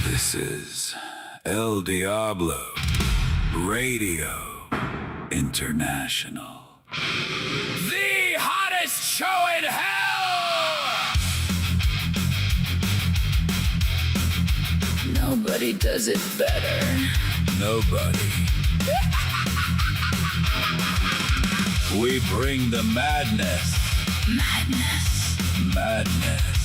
This is El Diablo Radio International. The hottest show in hell! Nobody does it better. Nobody. We bring the madness. Madness.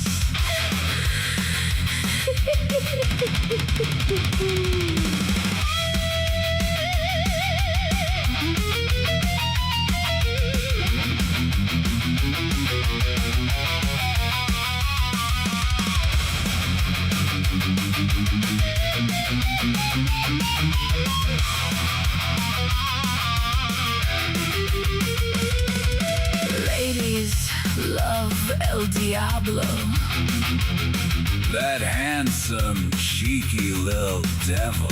Ladies love El Diablo. That handsome, cheeky little devil.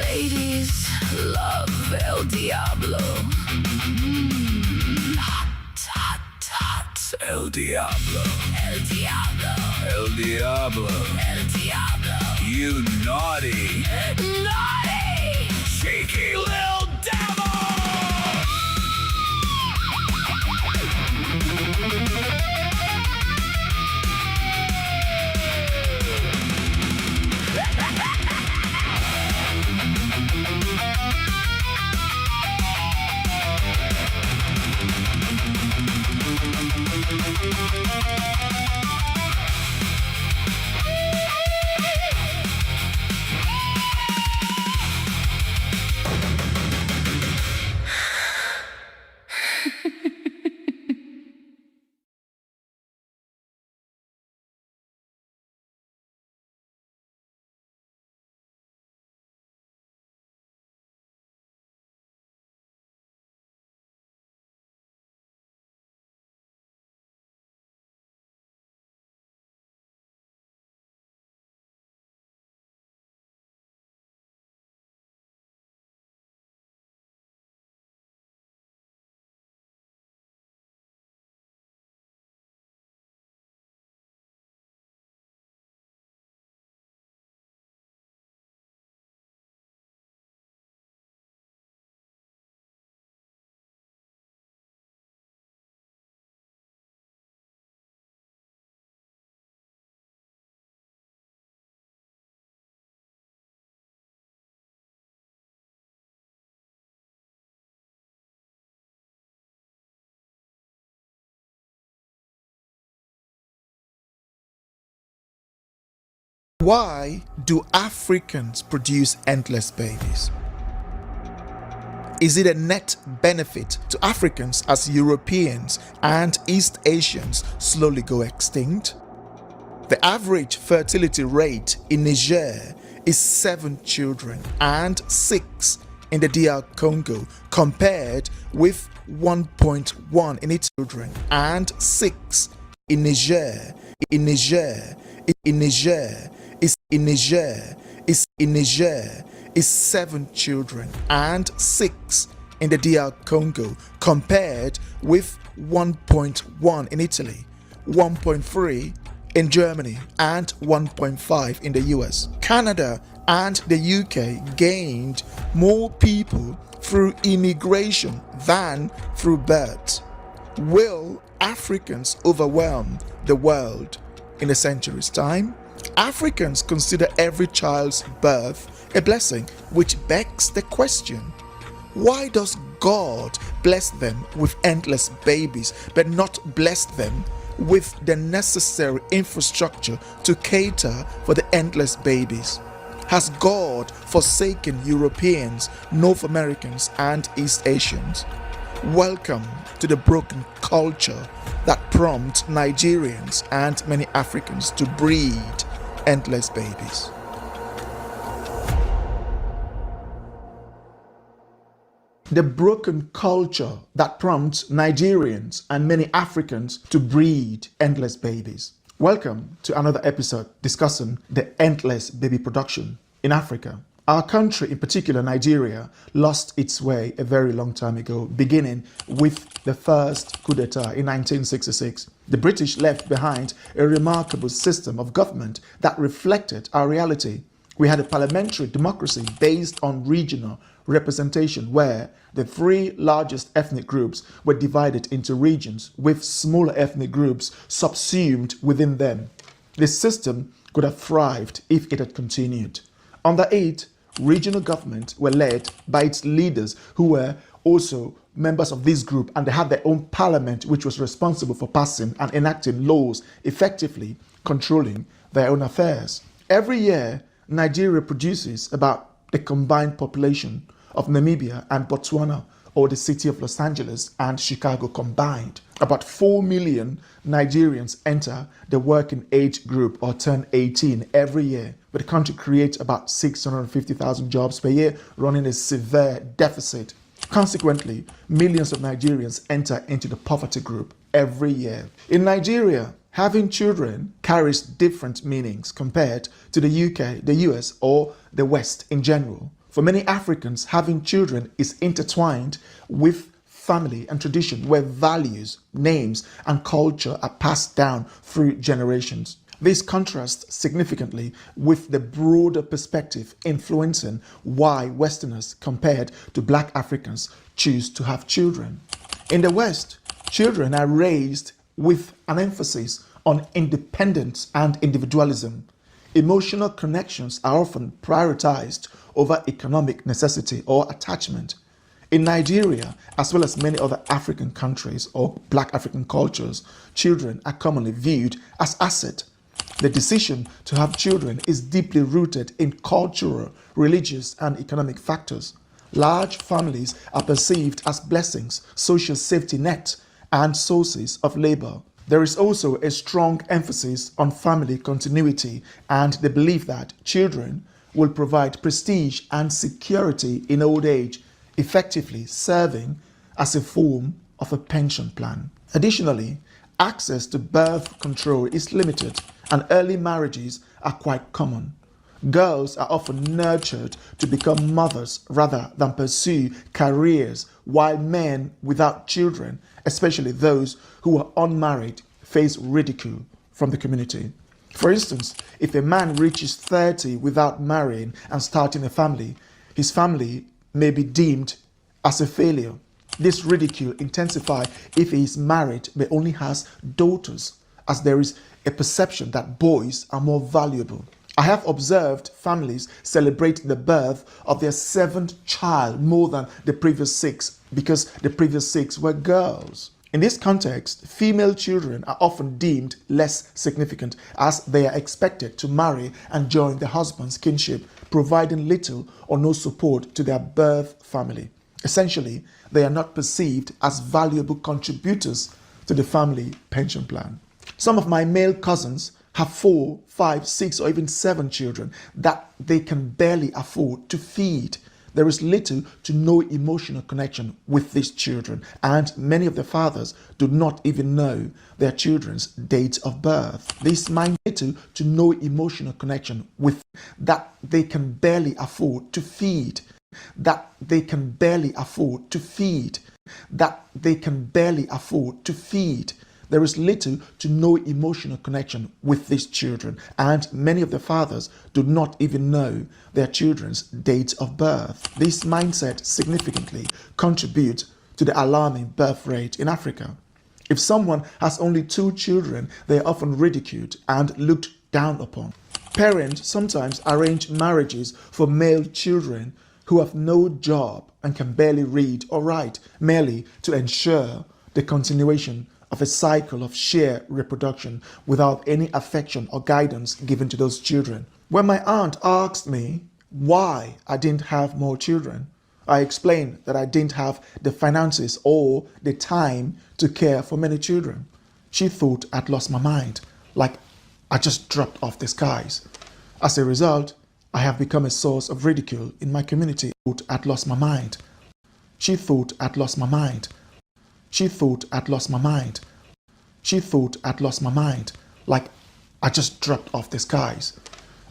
Ladies love El Diablo. Hot. El Diablo. El Diablo. El Diablo. El Diablo. You naughty, Naughty! cheeky little devil! Why do Africans produce endless babies? Is it a net benefit to Africans as Europeans and East Asians slowly go extinct? The average fertility rate in Niger is 7 children and 6 in the DR Congo, compared with 1.1 in its children and 6 in Niger. In Niger is 7 children and 6 in the DR Congo, compared with 1.1 in Italy, 1.3 in Germany, and 1.5 in the US. Canada and the UK gained more people through immigration than through birth. Will Africans overwhelm the world in a century's time? Africans consider every child's birth a blessing, which begs the question, why does God bless them with endless babies but not bless them with the necessary infrastructure to cater for the endless babies? Has God forsaken Europeans, North Americans, and East Asians? Welcome to the broken culture that prompts Nigerians and many Africans to breed endless babies. The broken culture that prompts Nigerians and many Africans to breed endless babies. Welcome to another episode discussing the endless baby production in Africa. Our country, in particular Nigeria, lost its way a very long time ago, beginning with the first coup d'etat in 1966. The British left behind a remarkable system of government that reflected our reality. We had a parliamentary democracy based on regional representation where the three largest ethnic groups were divided into regions with smaller ethnic groups subsumed within them. This system could have thrived if it had continued. Under it, regional governments were led by its leaders who were also members of this group, and they had their own parliament which was responsible for passing and enacting laws, effectively controlling their own affairs. Every year, Nigeria produces about the combined population of Namibia and Botswana, or the city of Los Angeles and Chicago combined. About 4 million Nigerians enter the working age group or turn 18 every year, but the country creates about 650,000 jobs per year, running a severe deficit. Consequently, millions of Nigerians enter into the poverty group every year. In Nigeria, having children carries different meanings compared to the UK, the US, or the West in general. For many Africans, having children is intertwined with family and tradition, where values, names, and culture are passed down through generations. This contrasts significantly with the broader perspective influencing why Westerners, compared to Black Africans, choose to have children. In the West, children are raised with an emphasis on independence and individualism. Emotional connections are often prioritized over economic necessity or attachment. In Nigeria, as well as many other African countries or Black African cultures, children are commonly viewed as asset. The decision to have children is deeply rooted in cultural, religious, and economic factors. Large families are perceived as blessings, social safety nets, and sources of labor. There is also a strong emphasis on family continuity and the belief that children will provide prestige and security in old age, effectively serving as a form of a pension plan. Additionally, access to birth control is limited and early marriages are quite common. Girls are often nurtured to become mothers rather than pursue careers, while men without children, especially those who are unmarried, face ridicule from the community. For instance, if a man reaches 30 without marrying and starting a family, his family may be deemed as a failure. This ridicule intensifies if he is married but only has daughters, as there is a perception that boys are more valuable. I have observed families celebrate the birth of their 7th child more than the previous 6 because the previous 6 were girls. In this context, female children are often deemed less significant as they are expected to marry and join their husband's kinship, providing little or no support to their birth family. Essentially, they are not perceived as valuable contributors to the family pension plan. Some of my male cousins have 4, 5, 6, or even 7 children that they can barely afford to feed. There is little to no emotional connection with these children, and many of the fathers do not even know their children's date of birth. This mind little to no emotional connection with that they can barely afford to feed. That they can barely afford to feed. That they can barely afford to feed. There is little to no emotional connection with these children, and many of the fathers do not even know their children's date of birth. This mindset significantly contributes to the alarming birth rate in Africa. If someone has only 2 children, they are often ridiculed and looked down upon. Parents sometimes arrange marriages for male children who have no job and can barely read or write, merely to ensure the continuation of a cycle of sheer reproduction without any affection or guidance given to those children. When my aunt asked me why I didn't have more children, I explained that I didn't have the finances or the time to care for many children. She thought I'd lost my mind, like I just dropped off the skies. As a result, I have become a source of ridicule in my community. I'd lost my mind. She thought I'd lost my mind. She thought I'd lost my mind. She thought I'd lost my mind, like I just dropped off the skies.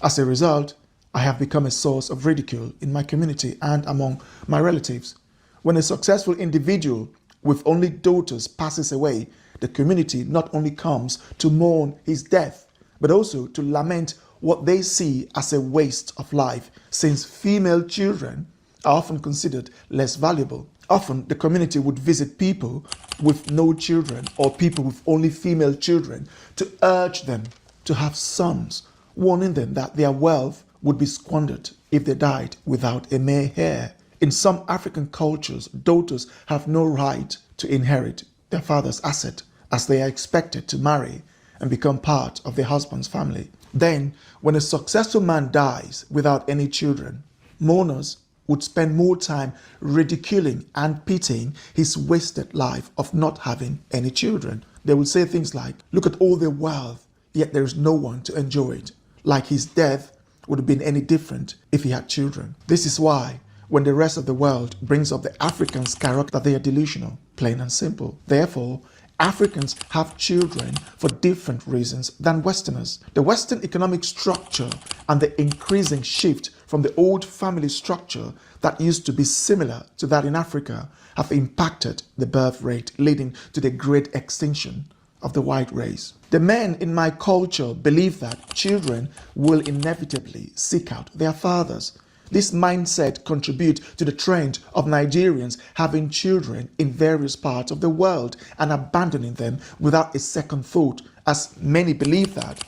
As a result, I have become a source of ridicule in my community and among my relatives. When a successful individual with only daughters passes away, the community not only comes to mourn his death, but also to lament what they see as a waste of life, since female children are often considered less valuable. Often, the community would visit people with no children or people with only female children to urge them to have sons, warning them that their wealth would be squandered if they died without a male heir. In some African cultures, daughters have no right to inherit their father's asset, as they are expected to marry and become part of their husband's family. Then, when a successful man dies without any children, mourners would spend more time ridiculing and pitying his wasted life of not having any children. They would say things like, "Look at all their wealth, yet there is no one to enjoy it," like his death would have been any different if he had children. This is why, when the rest of the world brings up the Africans' character, they are delusional, plain and simple. Therefore, Africans have children for different reasons than Westerners. The Western economic structure and the increasing shift from the old family structure that used to be similar to that in Africa have impacted the birth rate, leading to the great extinction of the white race. The men in my culture believe that children will inevitably seek out their fathers. This mindset contributes to the trend of Nigerians having children in various parts of the world and abandoning them without a second thought, as many believe that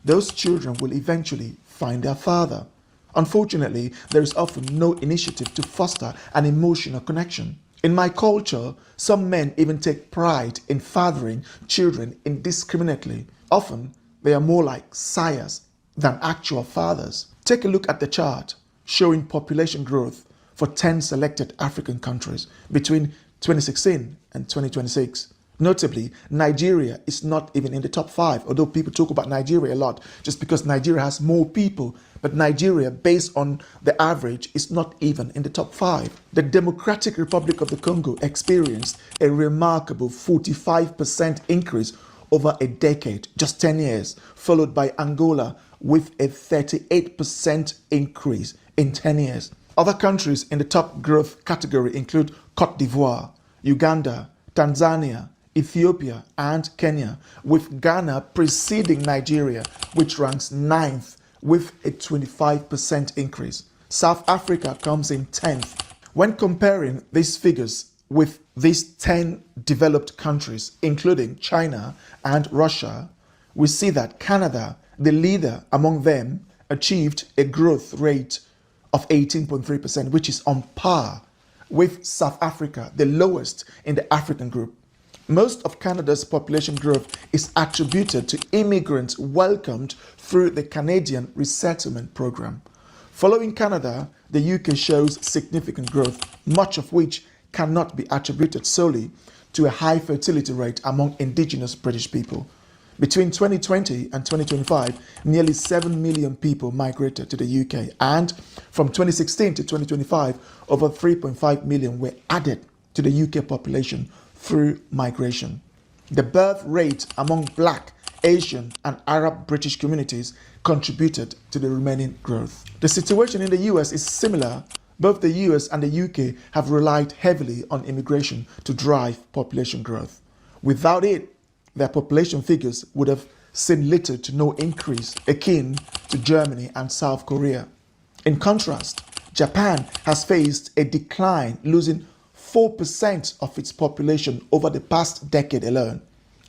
those children will eventually find their father. Unfortunately, there is often no initiative to foster an emotional connection. In my culture, some men even take pride in fathering children indiscriminately. Often, they are more like sires than actual fathers. Take a look at the chart showing population growth for 10 selected African countries between 2016 and 2026. Notably, Nigeria is not even in the top 5, although people talk about Nigeria a lot just because Nigeria has more people. But Nigeria, based on the average, is not even in the top 5. The Democratic Republic of the Congo experienced a remarkable 45% increase over a decade, just 10 years, followed by Angola with a 38% increase in 10 years. Other countries in the top growth category include Cote d'Ivoire, Uganda, Tanzania, Ethiopia, and Kenya, with Ghana preceding Nigeria, which ranks 9th with a 25% increase. South Africa comes in 10th. When comparing these figures with these 10 developed countries, including China and Russia, we see that Canada, the leader among them, achieved a growth rate of 18.3%, which is on par with South Africa, the lowest in the African group. Most of Canada's population growth is attributed to immigrants welcomed through the Canadian Resettlement Program. Following Canada, the UK shows significant growth, much of which cannot be attributed solely to a high fertility rate among Indigenous British people. Between 2020 and 2025, nearly 7 million people migrated to the UK, and from 2016 to 2025, over 3.5 million were added to the UK population through migration. The birth rate among Black, Asian, and Arab British communities contributed to the remaining growth. The situation in the US is similar. Both the US and the UK have relied heavily on immigration to drive population growth. Without it, their population figures would have seen little to no increase, akin to Germany and South Korea. In contrast, Japan has faced a decline, losing 4% of its population over the past decade alone.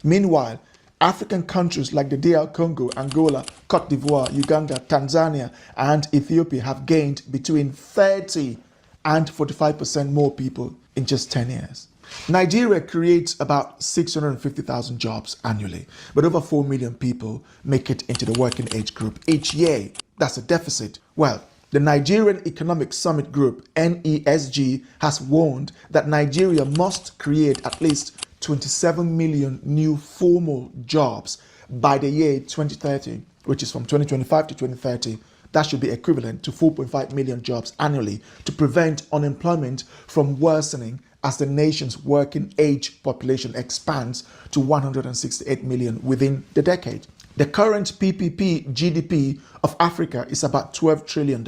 Meanwhile, African countries like the DR Congo, Angola, Cote d'Ivoire, Uganda, Tanzania, and Ethiopia have gained between 30 and 45% more people in just 10 years. Nigeria creates about 650,000 jobs annually, but over 4 million people make it into the working age group each year. That's a deficit. Well, the Nigerian Economic Summit Group, NESG, has warned that Nigeria must create at least 27 million new formal jobs by the year 2030, which is from 2025 to 2030. That should be equivalent to 4.5 million jobs annually to prevent unemployment from worsening as the nation's working age population expands to 168 million within the decade. The current PPP GDP of Africa is about $12 trillion,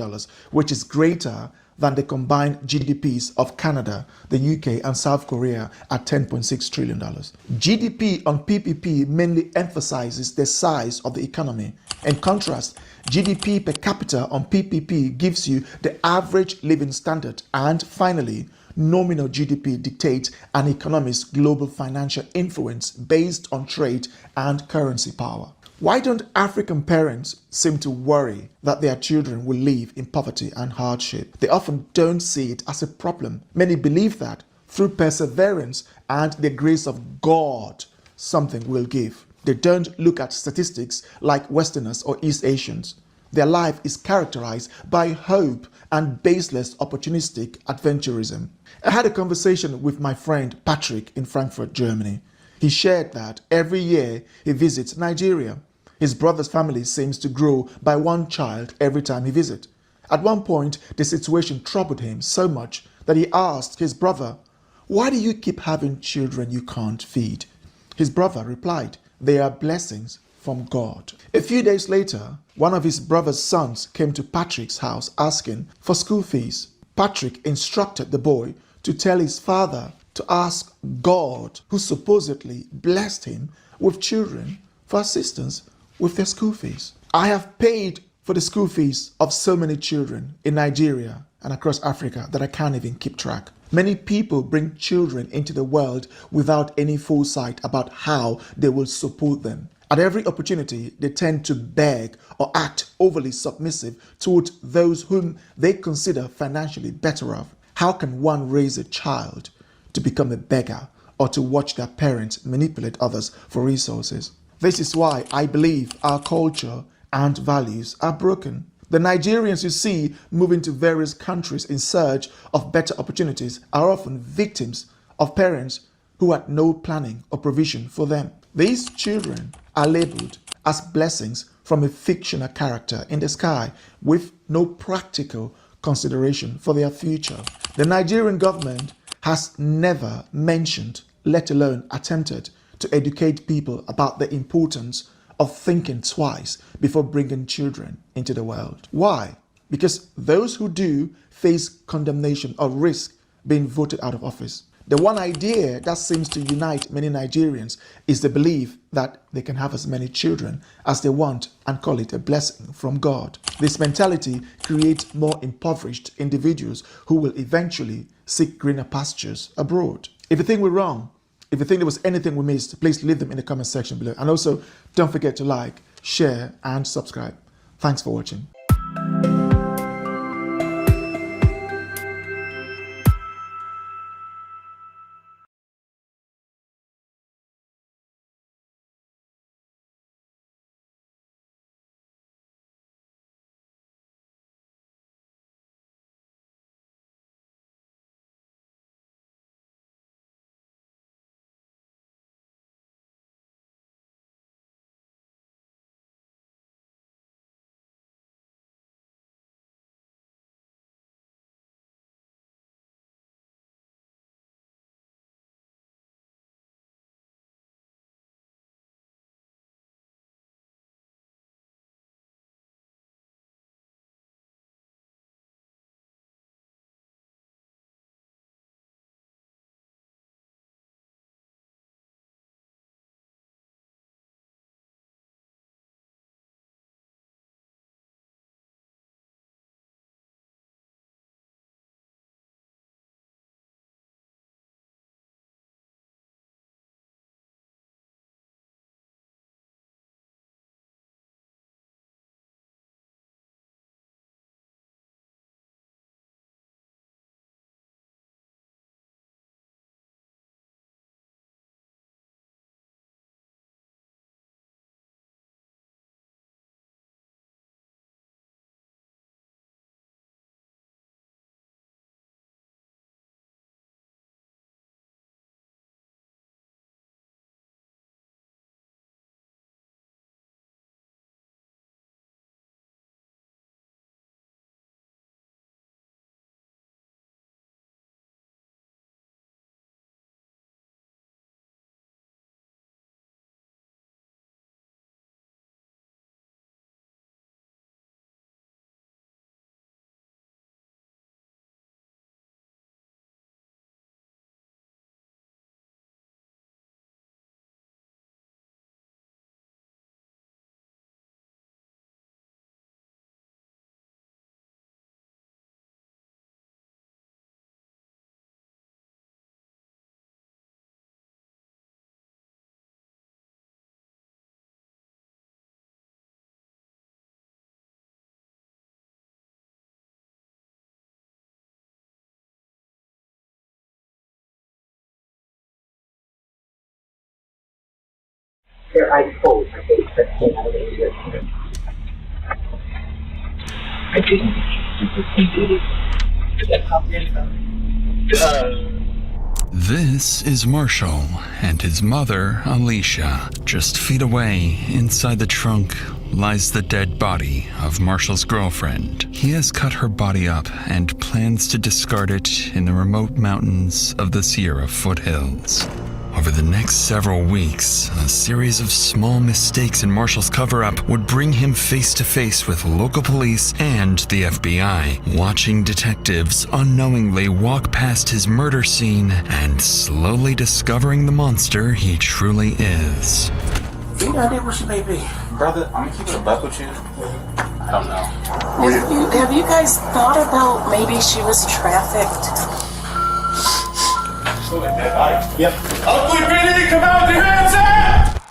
which is greater than the combined GDPs of Canada, the UK, and South Korea at $10.6 trillion. GDP on PPP mainly emphasizes the size of the economy. In contrast, GDP per capita on PPP gives you the average living standard. And finally, nominal GDP dictates an economy's global financial influence based on trade and currency power. Why don't African parents seem to worry that their children will live in poverty and hardship? They often don't see it as a problem. Many believe that through perseverance and the grace of God, something will give. They don't look at statistics like Westerners or East Asians. Their life is characterized by hope and baseless opportunistic adventurism. I had a conversation with my friend Patrick in Frankfurt, Germany. He shared that every year he visits Nigeria. His brother's family seems to grow by one child every time he visits. At one point, the situation troubled him so much that he asked his brother, "Why do you keep having children you can't feed?" His brother replied, "They are blessings from God." A few days later, one of his brother's sons came to Patrick's house asking for school fees. Patrick instructed the boy to tell his father to ask God, who supposedly blessed him with children, for assistance with their school fees. I have paid for the school fees of so many children in Nigeria and across Africa that I can't even keep track. Many people bring children into the world without any foresight about how they will support them. At every opportunity, they tend to beg or act overly submissive towards those whom they consider financially better off. How can one raise a child to become a beggar or to watch their parents manipulate others for resources? This is why I believe our culture and values are broken. The Nigerians you see moving to various countries in search of better opportunities are often victims of parents who had no planning or provision for them. These children are labeled as blessings from a fictional character in the sky with no practical consideration for their future. The Nigerian government has never mentioned, let alone attempted, to educate people about the importance of thinking twice before bringing children into the world. Why? Because those who do face condemnation or risk being voted out of office. The one idea that seems to unite many Nigerians is the belief that they can have as many children as they want and call it a blessing from God. This mentality creates more impoverished individuals who will eventually seek greener pastures abroad. If you think we're wrong, if you think there was anything we missed, please leave them in the comment section below. And also, don't forget to like, share, and subscribe. Thanks for watching. their eyes closed. I think that's the way it is. I didn't. He did it. This is Marshall and his mother, Alicia. Just feet away, inside the trunk, lies the dead body of Marshall's girlfriend. He has cut her body up and plans to discard it in the remote mountains of the Sierra foothills. Over the next several weeks, a series of small mistakes in Marshall's cover-up would bring him face to face with local police and the FBI, watching detectives unknowingly walk past his murder scene and slowly discovering the monster he truly is. Any idea where she may be? Brother, I'm gonna keep it a buck with you. I don't know. Have you guys thought about maybe she was trafficked? Yep. Oakley PD, come out with your hands up!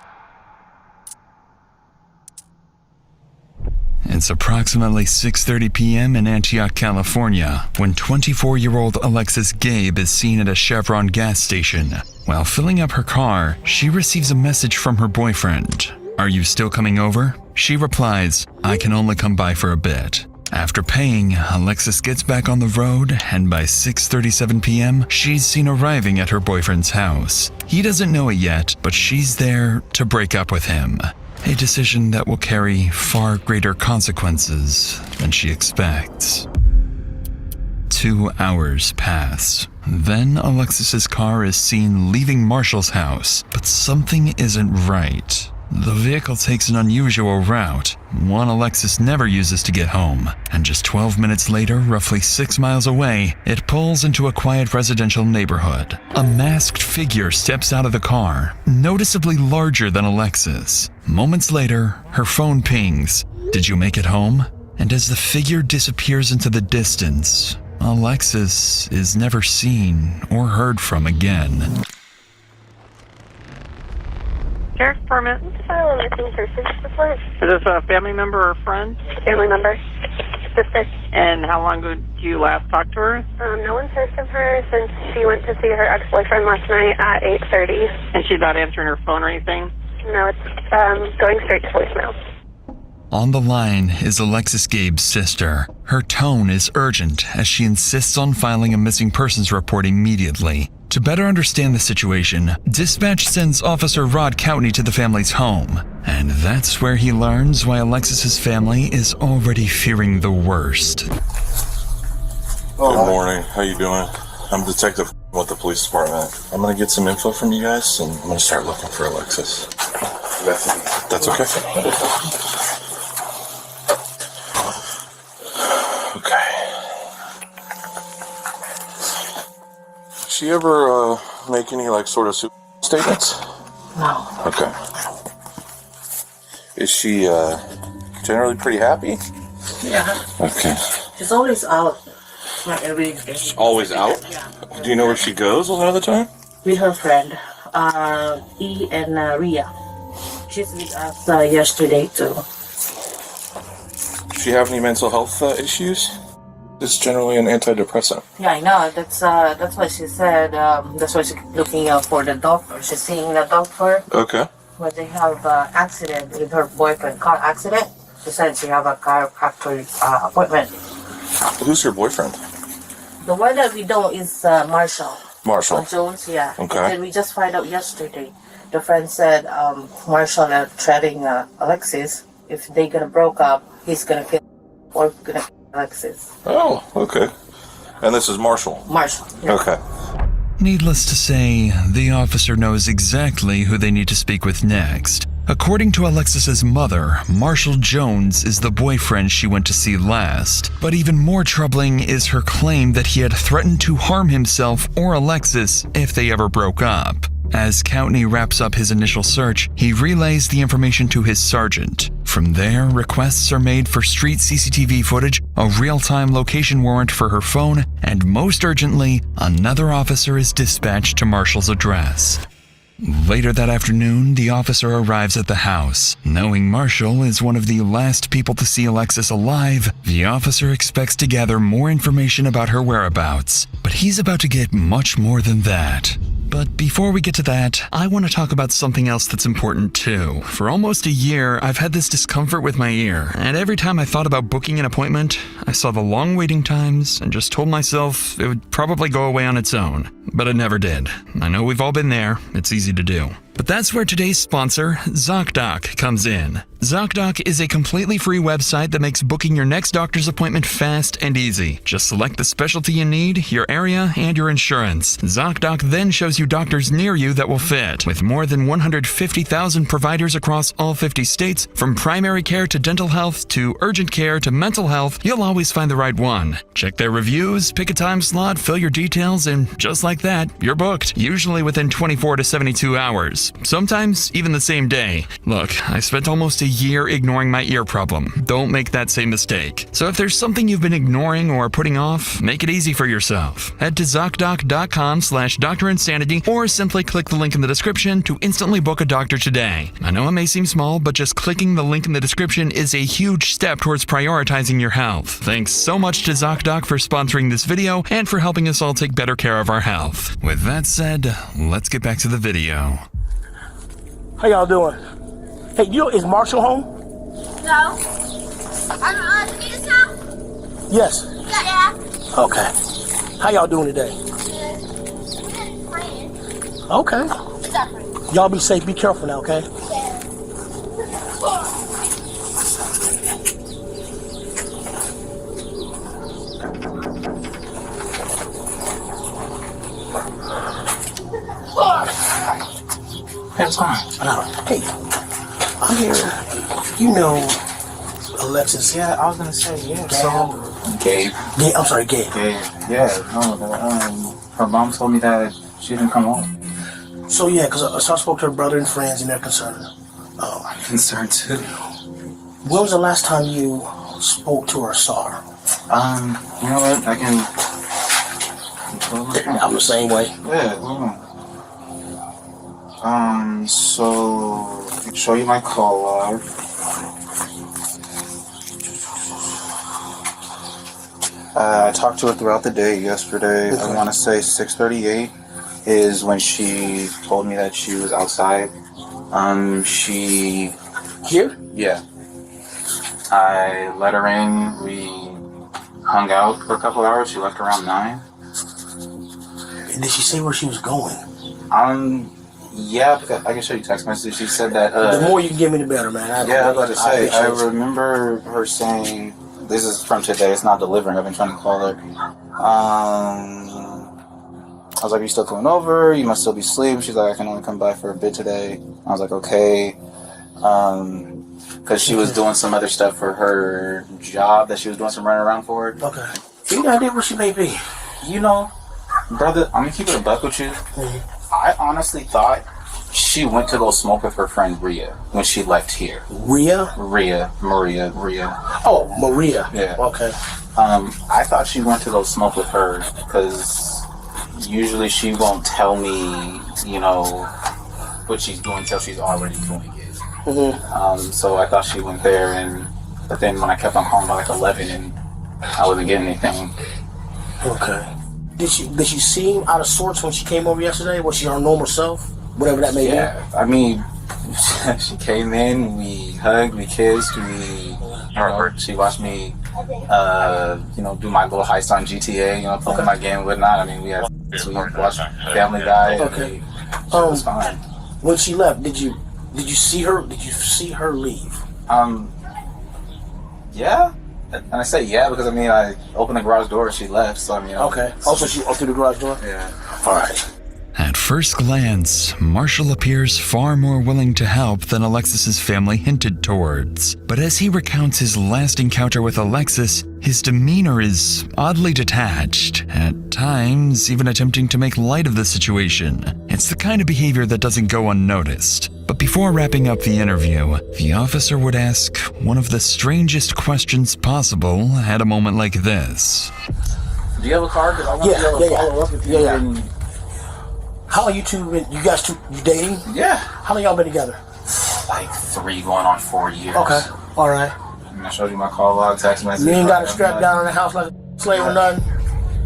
It's approximately 6:30 p.m. in Antioch, California, when 24-year-old Alexis Gabe is seen at a Chevron gas station. While filling up her car, she receives a message from her boyfriend. "Are you still coming over?" She replies, "I can only come by for a bit." After paying, Alexis gets back on the road, and by 6:37 p.m., she's seen arriving at her boyfriend's house. He doesn't know it yet, but she's there to break up with him. A decision that will carry far greater consequences than she expects. 2 hours pass. Then Alexis's car is seen leaving Marshall's house, but something isn't right. The vehicle takes an unusual route, one Alexis never uses to get home, and just 12 minutes later, roughly 6 miles away, it pulls into a quiet residential neighborhood. A masked figure steps out of the car, noticeably larger than Alexis. Moments later, her phone pings, "Did you make it home?" And as the figure disappears into the distance, Alexis is never seen or heard from again. Sheriff's permit. File a missing person report. Is this a family member or friend? Family member. Sister. And how long ago did you last talk to her? No one's heard from her since she went to see her ex-boyfriend last night at 8:30. And she's not answering her phone or anything? No, it's going straight to voicemail. On the line is Alexis Gabe's sister. Her tone is urgent as she insists on filing a missing persons report immediately. To better understand the situation, dispatch sends Officer Rod Coutney to the family's home. And that's where he learns why Alexis's family is already fearing the worst. Good morning. How you doing? I'm Detective with the police department. I'm gonna get some info from you guys, and I'm gonna start looking for Alexis. That's okay. Okay. She ever make any sort of statements? No. Okay. Is she generally pretty happy? Yeah. Okay. She's always out. Not every day. Always out? Yeah. Do you know where she goes a lot of the time? With her friend, E and Ria. She's with us yesterday too. Does she have any mental health issues? It's generally an antidepressant. Yeah, I know. That's what she said. That's why she's looking out for the doctor. She's seeing the doctor. Okay. When they have accident with her boyfriend, car accident. She said she have a chiropractor appointment. Who's your boyfriend? The one that we know is Marshall. Marshall. Jones, yeah. Okay. And then we just find out yesterday. The friend said Marshall threatening Alexis. If they gonna broke up, he's gonna kill or gonna kill Alexis. Oh, okay. And this is Marshall? Marshall. Yeah. Okay. Needless to say, the officer knows exactly who they need to speak with next. According to Alexis's mother, Marshall Jones is the boyfriend she went to see last. But even more troubling is her claim that he had threatened to harm himself or Alexis if they ever broke up. As Coutney wraps up his initial search, he relays the information to his sergeant. From there, requests are made for street CCTV footage, a real-time location warrant for her phone, and most urgently, another officer is dispatched to Marshall's address. Later that afternoon, the officer arrives at the house. Knowing Marshall is one of the last people to see Alexis alive, the officer expects to gather more information about her whereabouts. But he's about to get much more than that. But before we get to that, I want to talk about something else that's important too. For almost a year, I've had this discomfort with my ear, and every time I thought about booking an appointment, I saw the long waiting times and just told myself it would probably go away on its own. But it never did. I know we've all been there, it's easy to do. But that's where today's sponsor, ZocDoc, comes in. ZocDoc is a completely free website that makes booking your next doctor's appointment fast and easy. Just select the specialty you need, your area, and your insurance. ZocDoc then shows you doctors near you that will fit. With more than 150,000 providers across all 50 states, from primary care to dental health to urgent care to mental health, you'll always find the right one. Check their reviews, pick a time slot, fill your details, and just like that, you're booked, usually within 24 to 72 hours. Sometimes even the same day. Look, I spent almost a year ignoring my ear problem. Don't make that same mistake. So if there's something you've been ignoring or putting off, make it easy for yourself. Head to ZocDoc.com/DrInsanity or simply click the link in the description to instantly book a doctor today. I know it may seem small, but just clicking the link in the description is a huge step towards prioritizing your health. Thanks so much to ZocDoc for sponsoring this video and for helping us all take better care of our health. With that said, let's get back to the video. How y'all doing? Hey, is Marshall home? No. Anita's house? Yes. Yeah. Okay. How y'all doing today? Okay. Y'all be safe. Be careful now, okay? Hey, what's going on? Hey, I'm here. You know Alexis? Yeah, I was gonna say, yeah. So, Gabe. I'm sorry, Gabe. Yeah, no, her mom told me that she didn't come home. So yeah, because I spoke to her brother and friends, and they're concerned. I'm concerned too. When was the last time you spoke to her or saw her? You know what? I can. I'm the same way. Yeah, hold on. So I can show you my call log. I talked to her throughout the day yesterday. Okay. I want to say 6:38 is when she told me that she was outside. She here? Yeah. I let her in. We hung out for a couple hours. She left around 9. And did she say where she was going? Yeah, I can show you text message. She said that. The more you give me, the better, man. I was about to say. I remember her saying, "This is from today. It's not delivering." I've been trying to call her. I was like, "You still coming over? You must still be asleep." She's like, "I can only come by for a bit today." I was like, "Okay," because she was doing some other stuff for her job that she was doing some running around for. Okay. You got idea where she may be? You know, brother, I'm gonna keep it a buck with you. Mm-hmm. I honestly thought she went to go smoke with her friend Rhea when she left here. Maria. Oh, Maria. Yeah. Okay. I thought she went to go smoke with her because usually she won't tell me, you know, what she's doing until she's already doing it. Mm-hmm. So I thought she went there, but then when I kept on calling by like 11 and I wasn't getting anything. Okay. Did she seem out of sorts when she came over yesterday? Was she her normal self? Whatever that may be? Yeah, I mean, she came in, we hugged, we kissed, she watched me, do my little heist on GTA, playing my game and whatnot. I mean, we watched Family Guy. Okay. It was fine. When she left, did you see her? Did you see her leave? Yeah. And I say yeah because I opened the garage door and she left. So Okay. Also, she opened the garage door. Yeah. All right. At first glance, Marshall appears far more willing to help than Alexis's family hinted towards. But as he recounts his last encounter with Alexis, his demeanor is oddly detached, at times even attempting to make light of the situation. It's the kind of behavior that doesn't go unnoticed. But before wrapping up the interview, the officer would ask one of the strangest questions possible at a moment like this. Do you have a car? Yeah. How long you dating? Yeah. How long y'all been together? Like 3 going on 4 years. Okay. All right. And I showed you my call log, text message. You ain't got a strap down in the house like a slave or nothing?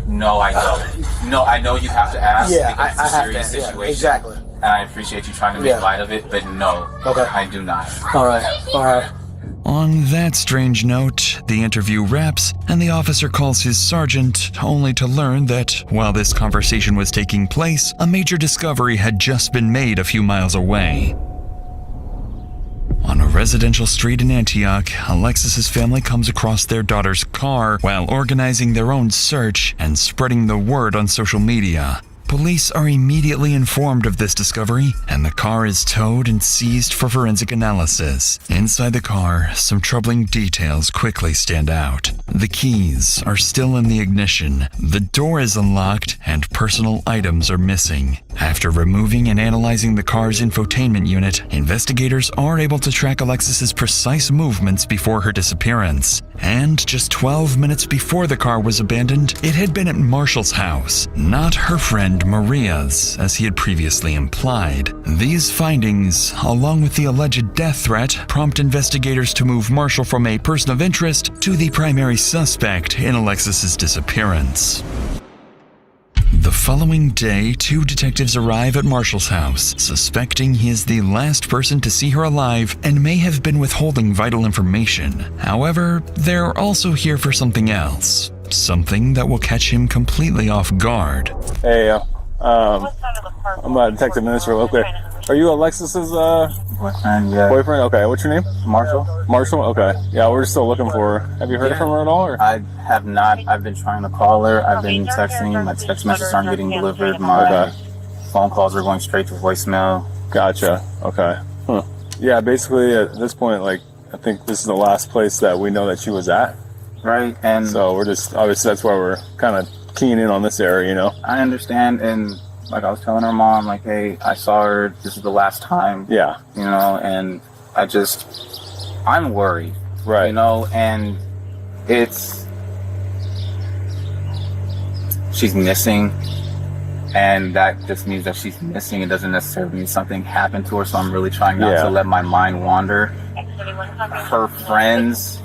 No, I don't. No, I know you have to ask. Yeah, because it's a I have serious to. Yeah, situation. exactly. And I appreciate you trying to make Yeah. light of it, but no, Okay. I do not. All right. All right. On that strange note, the interview wraps, and the officer calls his sergeant, only to learn that while this conversation was taking place, a major discovery had just been made a few miles away. On a residential street in Antioch, Alexis's family comes across their daughter's car while organizing their own search and spreading the word on social media. Police are immediately informed of this discovery, and the car is towed and seized for forensic analysis. Inside the car, some troubling details quickly stand out. The keys are still in the ignition, the door is unlocked, and personal items are missing. After removing and analyzing the car's infotainment unit, investigators are able to track Alexis's precise movements before her disappearance. And just 12 minutes before the car was abandoned, it had been at Marshall's house, not her friend Maria's, as he had previously implied. These findings, along with the alleged death threat, prompt investigators to move Marshall from a person of interest to the primary suspect in Alexis's disappearance. The following day, 2 detectives arrive at Marshall's house, suspecting he is the last person to see her alive and may have been withholding vital information. However, they're also here for something else. Something that will catch him completely off guard. Hey, I'm a detective minister real quick. Are you Alexis's Boyfriend, yeah. boyfriend? Okay, what's your name? Marshall? Marshall? Okay. Yeah, we're still looking for her. Have you heard from her at all? Or? I have not. I've been trying to call her. I've been texting. My text messages aren't getting delivered. My phone calls are going straight to voicemail. Gotcha. Okay. Huh. Yeah, basically at this point, like, I think this is the last place that we know that she was at. Right, and so we're just, obviously that's why we're kind of keying in on this area, you know? I understand, and like I was telling her mom, like, hey, I saw her, this is the last time. Yeah. You know, and I'm worried. Right. You know, and she's missing, and that just means that she's missing. It doesn't necessarily mean something happened to her, so I'm really trying not to let my mind wander. Her friends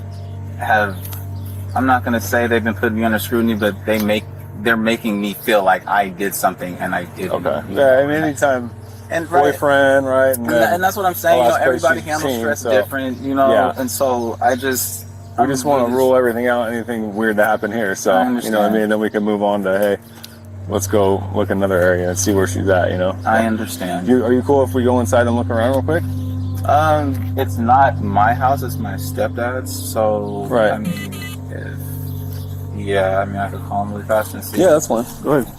I'm not going to say they've been putting me under scrutiny, but they're making me feel like I did something and I didn't. Okay. Yeah, I mean, anytime and boyfriend, right? And that's what I'm saying. You know, everybody handles stress different, you know, and so we just want to rule everything out, anything weird to happen here. So, you know what I mean? Then we can move on to, hey, let's go look another area and see where she's at, you know? I understand. Are you cool if we go inside and look around real quick? It's not my house, it's my stepdad's, so right. I mean, I could call him really fast and see. Yeah, that's fine. Go ahead.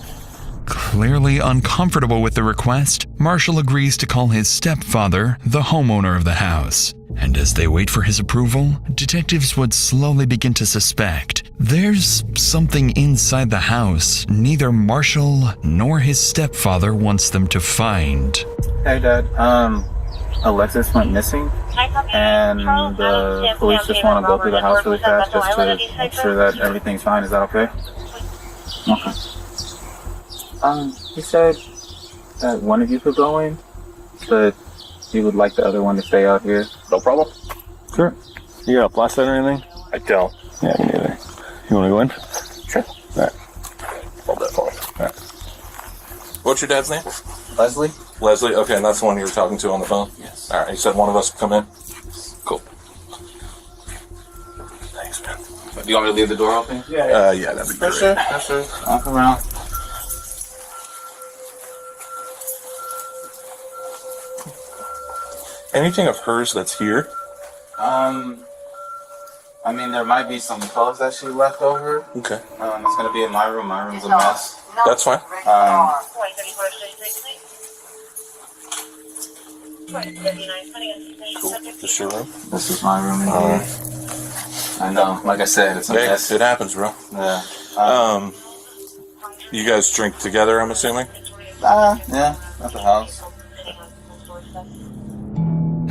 Clearly uncomfortable with the request, Marshall agrees to call his stepfather, the homeowner of the house. And as they wait for his approval, detectives would slowly begin to suspect there's something inside the house neither Marshall nor his stepfather wants them to find. Hey, Dad. Alexis went missing, and the police just want to go through the house really fast just to make sure that everything's fine. Is that okay? Okay. He said that one of you could go in, but he would like the other one to stay out here. No problem. Sure. You got a flashlight or anything? I don't. Yeah, me neither. You want to go in? Sure. All right. Hold that for me. All right. What's your dad's name? Leslie. Leslie? Okay, and that's the one you were talking to on the phone? Yes. All right, you said one of us would come in? Cool. Thanks, man. Do you want me to leave the door open? Yeah, that'd be great. Sure. I'll come around. Anything of hers that's here? I mean, there might be some clothes that she left over. Okay. It's gonna be in my room. My room's a mess. That's fine. Cool. This your room? This is my room. I know. Like I said, it's a mess. It happens, bro. Yeah. You guys drink together, I'm assuming? Yeah, at the house.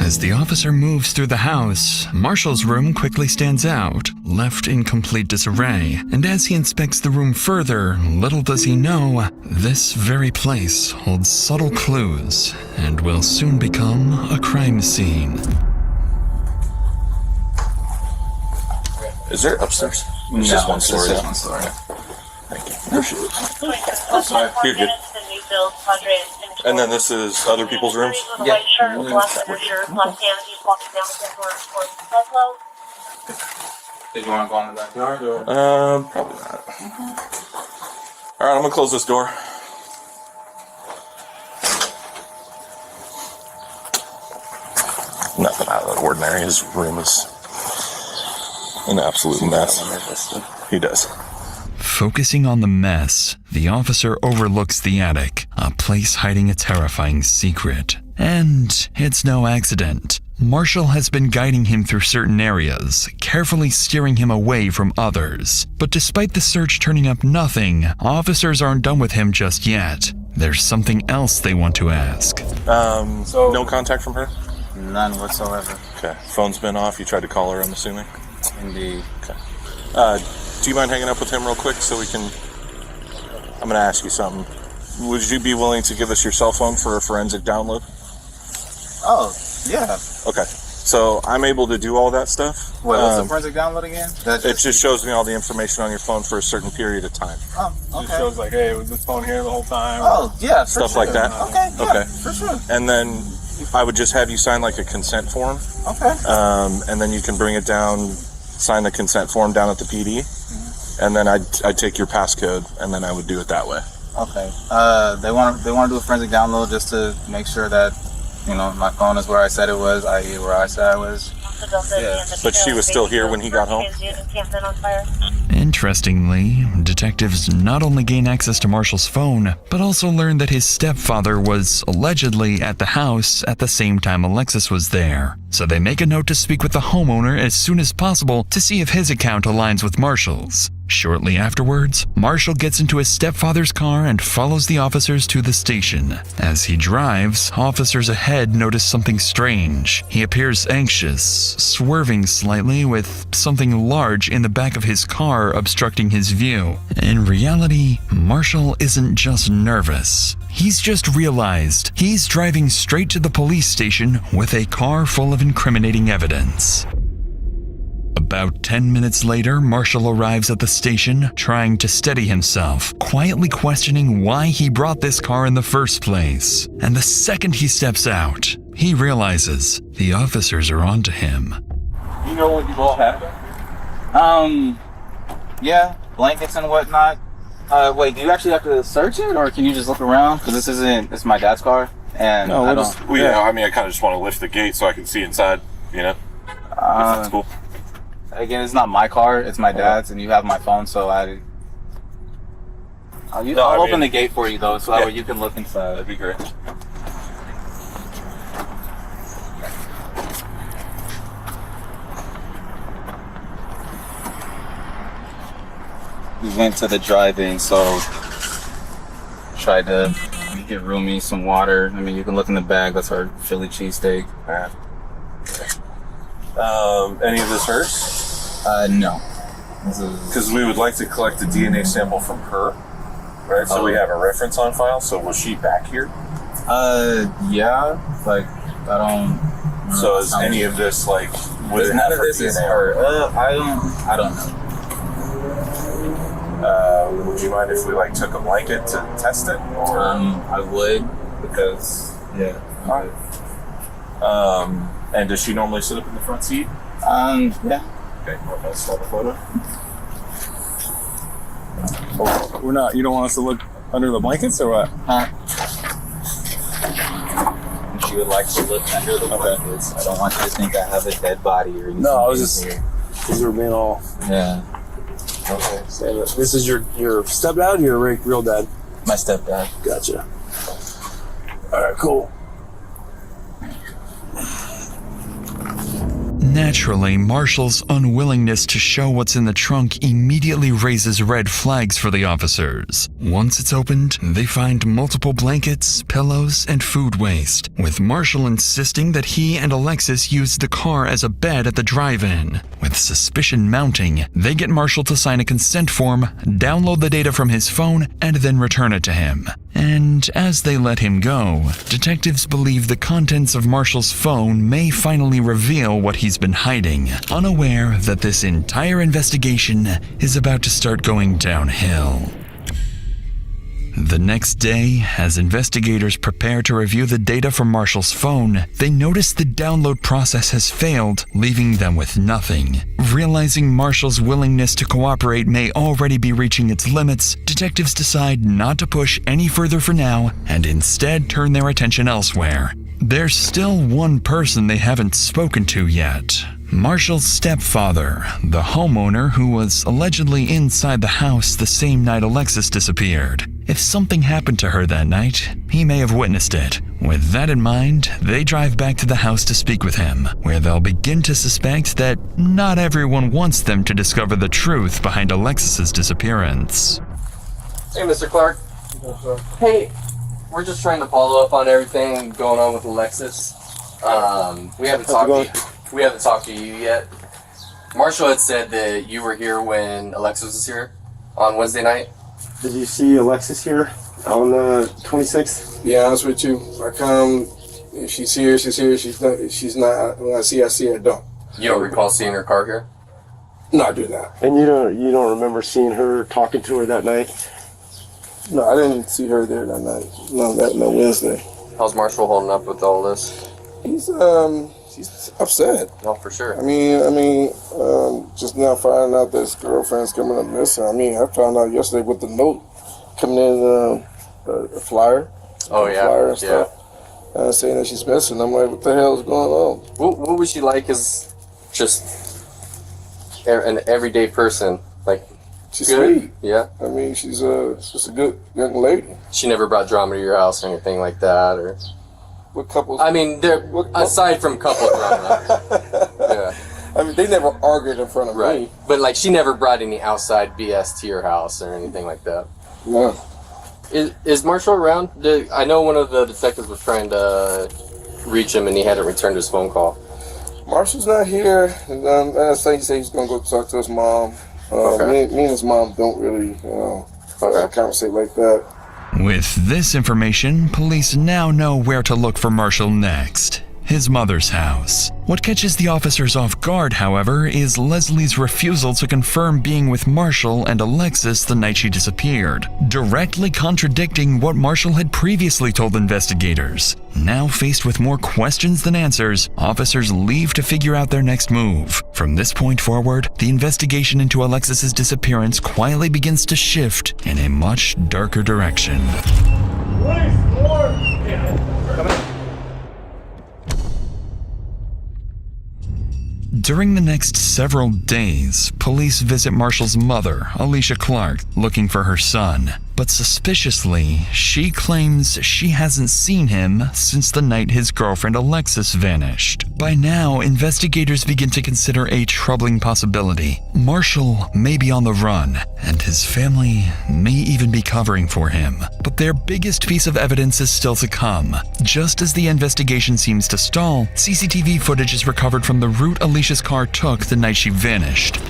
As the officer moves through the house, Marshall's room quickly stands out, left in complete disarray. And as he inspects the room further, little does he know, this very place holds subtle clues and will soon become a crime scene. Is there upstairs? No, It's just one it's story. just one story. Thank you. There she is. Oh, sorry. You're good. And then this is other people's rooms? Yeah. Did you want to go in the backyard or? Probably not. Alright, I'm gonna close this door. Nothing out of the ordinary. His room is an absolute mess. He does. Focusing on the mess, the officer overlooks the attic, a place hiding a terrifying secret. And it's no accident. Marshall has been guiding him through certain areas, carefully steering him away from others. But despite the search turning up nothing, officers aren't done with him just yet. There's something else they want to ask. No contact from her? None whatsoever. Okay. Phone's been off. You tried to call her, I'm assuming? Indeed. Okay. Do you mind hanging up with him real quick so we can... I'm going to ask you something. Would you be willing to give us your cell phone for a forensic download? Oh, yeah. Okay. So I'm able to do all that stuff. What's the forensic download again? It just shows me all the information on your phone for a certain period of time. Oh, okay. It shows like, hey, was this phone here the whole time? Oh, yeah, for stuff sure. like that. Okay, yeah, okay, for sure. And then I would just have you sign like a consent form. Okay. And then you can bring it down, sign the consent form down at the PD, and then I'd take your passcode, and then I would do it that way. Okay. They want to do a forensic download just to make sure that, you know, my phone is where I said it was, i.e. where I said I was. Yeah. But she was still here when he got home? Interestingly, detectives not only gain access to Marshall's phone, but also learn that his stepfather was allegedly at the house at the same time Alexis was there. So they make a note to speak with the homeowner as soon as possible to see if his account aligns with Marshall's. Shortly afterwards, Marshall gets into his stepfather's car and follows the officers to the station. As he drives, officers ahead notice something strange. He appears anxious, swerving slightly with something large in the back of his car obstructing his view. In reality, Marshall isn't just nervous. He's just realized he's driving straight to the police station with a car full of incriminating evidence. About 10 minutes later, Marshall arrives at the station, trying to steady himself, quietly questioning why he brought this car in the first place. And the second he steps out, he realizes the officers are onto him. You know what you've all had? Yeah, blankets and whatnot. Wait, do you actually have to search it, or can you just look around? Because it's my dad's car, and No, I don't. I mean, I kind of just want to lift the gate so I can see inside, you know? If that's cool. Again, it's not my car, it's my dad's, and you have my phone, so I'll open the gate for you, though, so that way you can look inside. That'd be great. We went to the drive-in, so tried to get Rumi some water. I mean, you can look in the bag. That's our Philly cheesesteak. Any of this hers? No. Because we would like to collect a DNA sample from her, right? So we have a reference on file. So was she back here? Yeah. Like, I don't. So is any of this like? None of this is her. I don't know. Would you mind if we like took a blanket to test it? Or? I would, because yeah. And does she normally sit up in the front seat? Yeah. Okay, let's start the photo. Oh, we're not. You don't want us to look under the blankets or what? She would like to look under the blankets. I don't want you to think I have a dead body or anything. No, I was just because we're being all. Yeah. Okay. So this is your stepdad or your real dad? My stepdad. Gotcha. All right, cool. Naturally, Marshall's unwillingness to show what's in the trunk immediately raises red flags for the officers. Once it's opened, they find multiple blankets, pillows, and food waste, with Marshall insisting that he and Alexis used the car as a bed at the drive-in. With suspicion mounting, they get Marshall to sign a consent form, download the data from his phone, and then return it to him. And as they let him go, detectives believe the contents of Marshall's phone may finally reveal what he's been hiding, unaware that this entire investigation is about to start going downhill. The next day, as investigators prepare to review the data from Marshall's phone, they notice the download process has failed, leaving them with nothing. Realizing Marshall's willingness to cooperate may already be reaching its limits, detectives decide not to push any further for now and instead turn their attention elsewhere. There's still one person they haven't spoken to yet. Marshall's stepfather, the homeowner who was allegedly inside the house the same night Alexis disappeared. If something happened to her that night, he may have witnessed it. With that in mind, they drive back to the house to speak with him, where they'll begin to suspect that not everyone wants them to discover the truth behind Alexis's disappearance. Hey, Mr. Clark. Hey, we're just trying to follow up on everything going on with Alexis. We haven't talked to you yet. Marshall had said that you were here when Alexis was here on Wednesday night. Did you see Alexis here on the 26th? Be honest with you, I come. If she's here, she's here. She's not. When I see her, I don't. You don't recall seeing her car here? No, I do not. And you don't remember seeing her, talking to her that night? No, I didn't see her there that night. No Wednesday. How's Marshall holding up with all this? He's upset. No, for sure. I mean, just now finding out that his girlfriend's coming up missing. I mean, I found out yesterday with the note coming in, a flyer. Oh yeah, flyer and stuff. Saying that she's missing. I'm like, what the hell is going on? What was she like as just an everyday person? Like, she's good? Sweet. Yeah. I mean, she's just a good young lady. She never brought drama to your house or anything like that, or. What couples? I mean, aside from couple drama. Yeah. I mean, they never argued in front of me. But like, she never brought any outside BS to your house or anything like that. No. Is Marshall around? I know one of the detectives was trying to reach him and he hadn't returned his phone call. Marshall's not here. And last thing he said he's gonna go talk to his mom. Me and his mom don't really, conversate like that. With this information, police now know where to look for Marshall next. His mother's house. What catches the officers off guard, however, is Leslie's refusal to confirm being with Marshall and Alexis the night she disappeared, directly contradicting what Marshall had previously told investigators. Now faced with more questions than answers, officers leave to figure out their next move. From this point forward, the investigation into Alexis's disappearance quietly begins to shift in a much darker direction. During the next several days, police visit Marshall's mother, Alicia Clark, looking for her son. But suspiciously, she claims she hasn't seen him since the night his girlfriend Alexis vanished. By now, investigators begin to consider a troubling possibility. Marshall may be on the run, and his family may even be covering for him. But their biggest piece of evidence is still to come. Just as the investigation seems to stall, CCTV footage is recovered from the route Alicia's car took the night she vanished.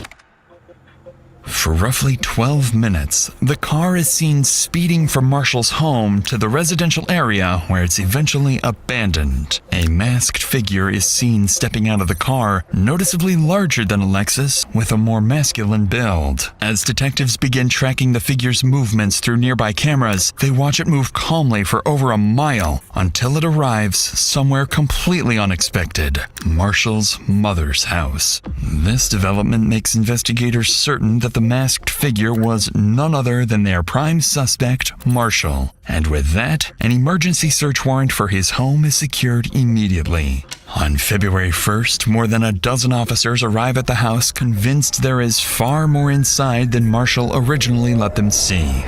For roughly 12 minutes, the car is seen speeding from Marshall's home to the residential area where it's eventually abandoned. A masked figure is seen stepping out of the car, noticeably larger than Alexis, with a more masculine build. As detectives begin tracking the figure's movements through nearby cameras, they watch it move calmly for over a mile until it arrives somewhere completely unexpected: Marshall's mother's house. This development makes investigators certain that the masked figure was none other than their prime suspect, Marshall. And with that, an emergency search warrant for his home is secured immediately. On February 1st, more than a dozen officers arrive at the house convinced there is far more inside than Marshall originally let them see.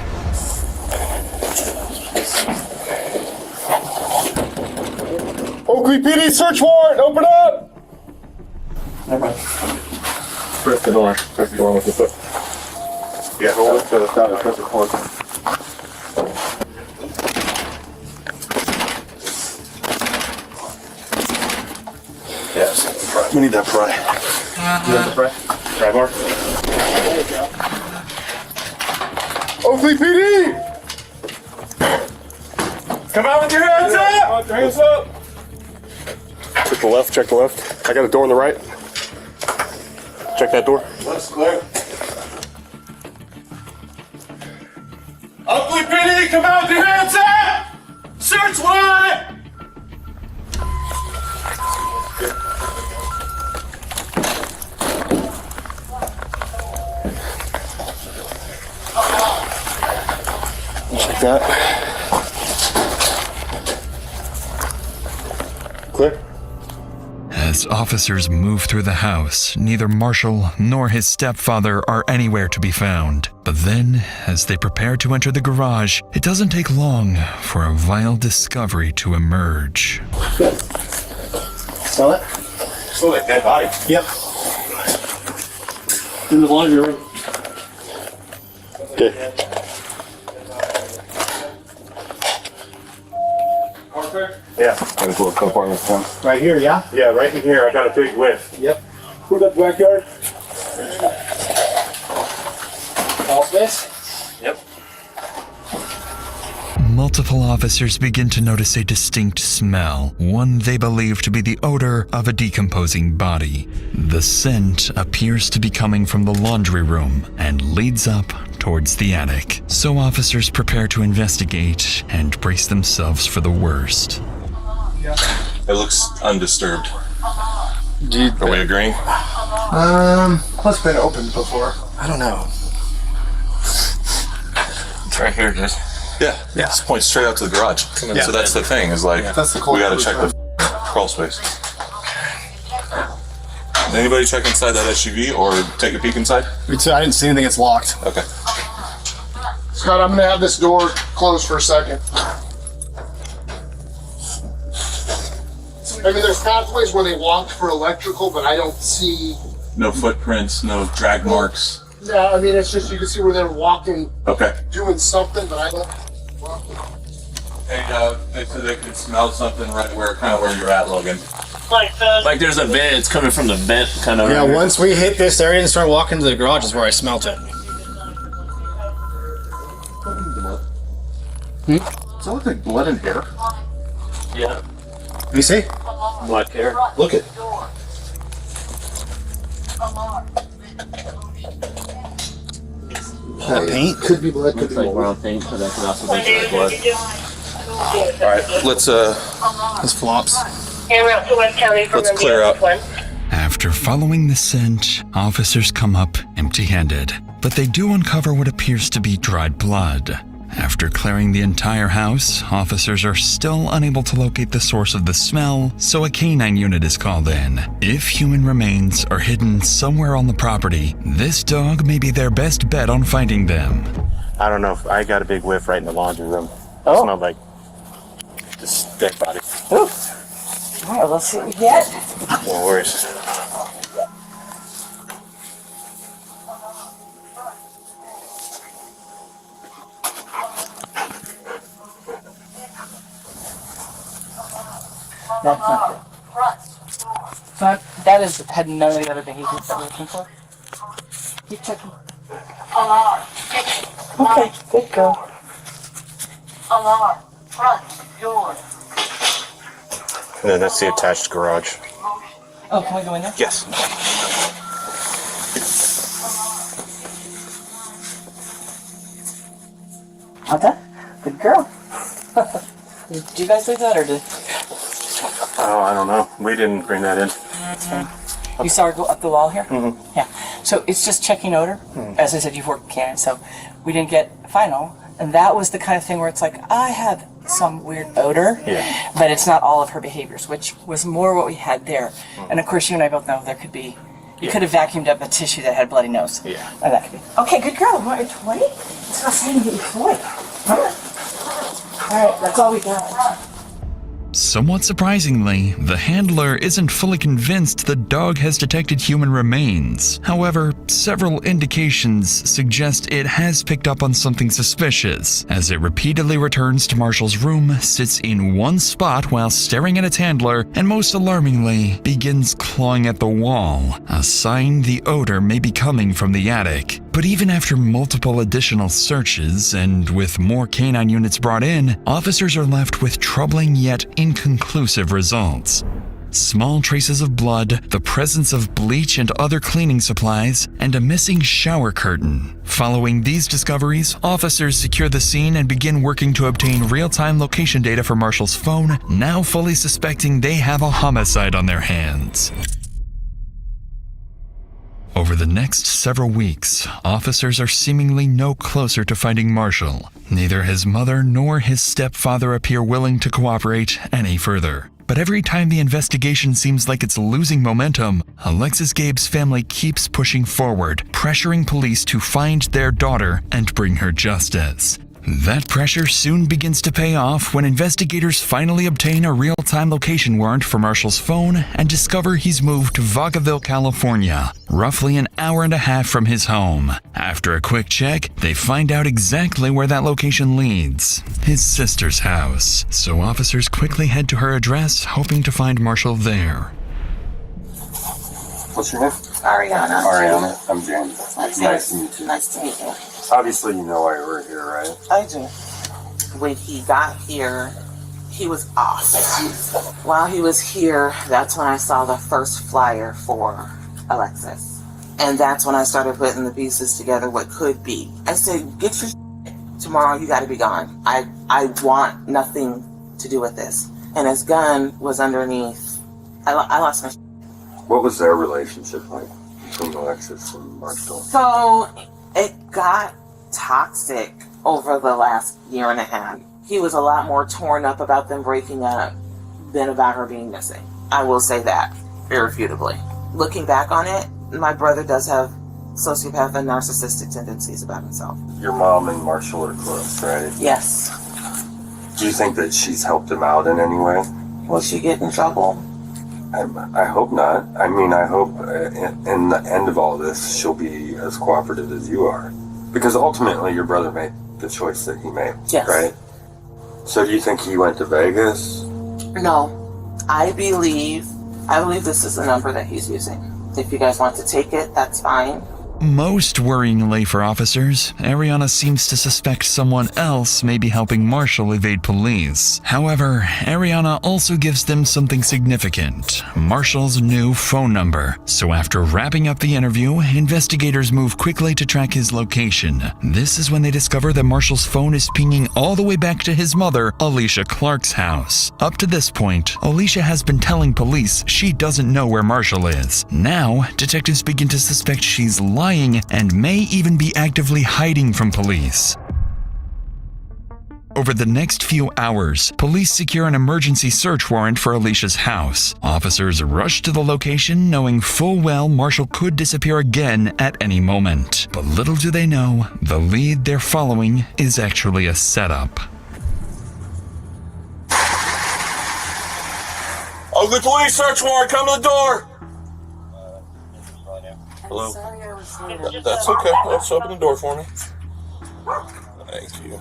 Oakley PD search warrant, open up! Never mind. Press the door with your foot. Yeah, hold it to the side and press the cord. Yes. We need that pry. You got the pry? Pry bar? Oakley PD! Come out with your hands up! Your hands up! Check the left, check the left. I got a door on the right. Check that door. Looks clear. Oakley PD, come out with your hands up! Search warrant! Check that. Clear? As officers move through the house, neither Marshall nor his stepfather are anywhere to be found. But then, as they prepare to enter the garage, it doesn't take long for a vile discovery to emerge. Smell it? Smell like dead body. Yep. In the laundry room. Okay. Yeah. Gotta go a couple apartments down. Right here, yeah? Yeah, right in here. I got a big whiff. Yep. Who got the backyard? All space? Yep. Multiple officers begin to notice a distinct smell, one they believe to be the odor of a decomposing body. The scent appears to be coming from the laundry room and leads up towards the attic. So officers prepare to investigate and brace themselves for the worst. It looks undisturbed. Are we agreeing? It's been opened before. I don't know. It's right here, dude. Yeah. Just point straight out to the garage. Yeah. So that's the thing, is like, That's the we gotta cold check the crawl space. Did anybody check inside that SUV or take a peek inside? I didn't see anything. It's locked. Okay. Scott, I'm gonna have this door closed for a second. I mean, there's pathways where they walked for electrical, but I don't see. No footprints, no drag marks. Yeah, I mean, it's just you can see where they're walking, Okay. doing something, but I don't. Hey, they said they could smell something right where you're at, Logan. Like there's a vent, it's coming from the vent kind of. Yeah, once we hit this area and start walking to the garage is where I smelt it. Does that look like blood and hair? Yeah. Let me see. Black hair. Look it. Paint? Could be blood, could Looks be like mold. brown paint, but that could also be blood. Alright, let's This flops. En route to West County from Let's clear out. After following the scent, officers come up empty-handed, but they do uncover what appears to be dried blood. After clearing the entire house, officers are still unable to locate the source of the smell, so a canine unit is called in. If human remains are hidden somewhere on the property, this dog may be their best bet on finding them. I don't know if I got a big whiff right in the laundry room. Oh. It smelled like this dead body. Ooh. All right, let's see what we get. No worries. That's not good. So that had none of the other behaviors that we're looking for. Keep checking. Alarm. Okay, good girl. Alarm. Front door. And then that's the attached garage. Oh, can we go in there? Yes. Okay, good girl. Did you guys leave that or did? Oh, I don't know. We didn't bring that in. That's fine. You saw her go up the wall here? Mm-hmm. Yeah. So it's just checking odor. As I said, you've worked with cannons, so we didn't get final. And that was the kind of thing where it's like, I have some weird odor, Yeah. but it's not all of her behaviors, which was more what we had there. And of course, you and I both know there could be, you could have vacuumed up a tissue that had a bloody nose. Yeah. And that could be. Okay, good girl. Want your toy? Let's go see and get your toy. All right, that's all we got. Somewhat surprisingly, the handler isn't fully convinced the dog has detected human remains. However, several indications suggest it has picked up on something suspicious, as it repeatedly returns to Marshall's room, sits in one spot while staring at its handler, and most alarmingly, begins clawing at the wall, a sign the odor may be coming from the attic. But even after multiple additional searches, and with more canine units brought in, officers are left with troubling yet inconclusive results. small traces of blood, the presence of bleach and other cleaning supplies, and a missing shower curtain. Following these discoveries, officers secure the scene and begin working to obtain real-time location data for Marshall's phone, now fully suspecting they have a homicide on their hands. Over the next several weeks, officers are seemingly no closer to finding Marshall. Neither his mother nor his stepfather appear willing to cooperate any further. But every time the investigation seems like it's losing momentum, Alexis Gabe's family keeps pushing forward, pressuring police to find their daughter and bring her justice. That pressure soon begins to pay off when investigators finally obtain a real-time location warrant for Marshall's phone and discover he's moved to Vacaville, California, roughly an hour and a half from his home. After a quick check, they find out exactly where that location leads: his sister's house. So officers quickly head to her address, hoping to find Marshall there. What's your name? Ariana. Ariana. I'm James. Nice to meet you. Nice to meet you. Obviously, you know why we're here, right? I do. When he got here, he was off. While he was here, that's when I saw the first flyer for Alexis. And that's when I started putting the pieces together, what could be. I said, get your shit. Tomorrow you gotta be gone. I want nothing to do with this. And his gun was underneath. I lost my shit. What was their relationship like between Alexis and Marshall? So it got toxic over the last year and a half. He was a lot more torn up about them breaking up than about her being missing. I will say that, irrefutably. Looking back on it, my brother does have sociopath and narcissistic tendencies about himself. Your mom and Marshall are close, right? Yes. Do you think that she's helped him out in any way? Will she get in trouble? I hope not. I mean, I hope in the end of all this, she'll be as cooperative as you are. Because ultimately, your brother made the choice that he made, yes. Right? So do you think he went to Vegas? No. I believe this is the number that he's using. If you guys want to take it, that's fine. Most worryingly for officers, Ariana seems to suspect someone else may be helping Marshall evade police. However, Ariana also gives them something significant: Marshall's new phone number. So after wrapping up the interview, investigators move quickly to track his location. This is when they discover that Marshall's phone is pinging all the way back to his mother, Alicia Clark's house. Up to this point, Alicia has been telling police she doesn't know where Marshall is. Now, detectives begin to suspect she's lying and may even be actively hiding from police. Over the next few hours, police secure an emergency search warrant for Alicia's house. Officers rush to the location, knowing full well Marshall could disappear again at any moment. But little do they know, the lead they're following is actually a setup. Ugly police search warrant, come to the door! Hello? Sorry I was late. That's okay. Let's open the door for me. Thank you.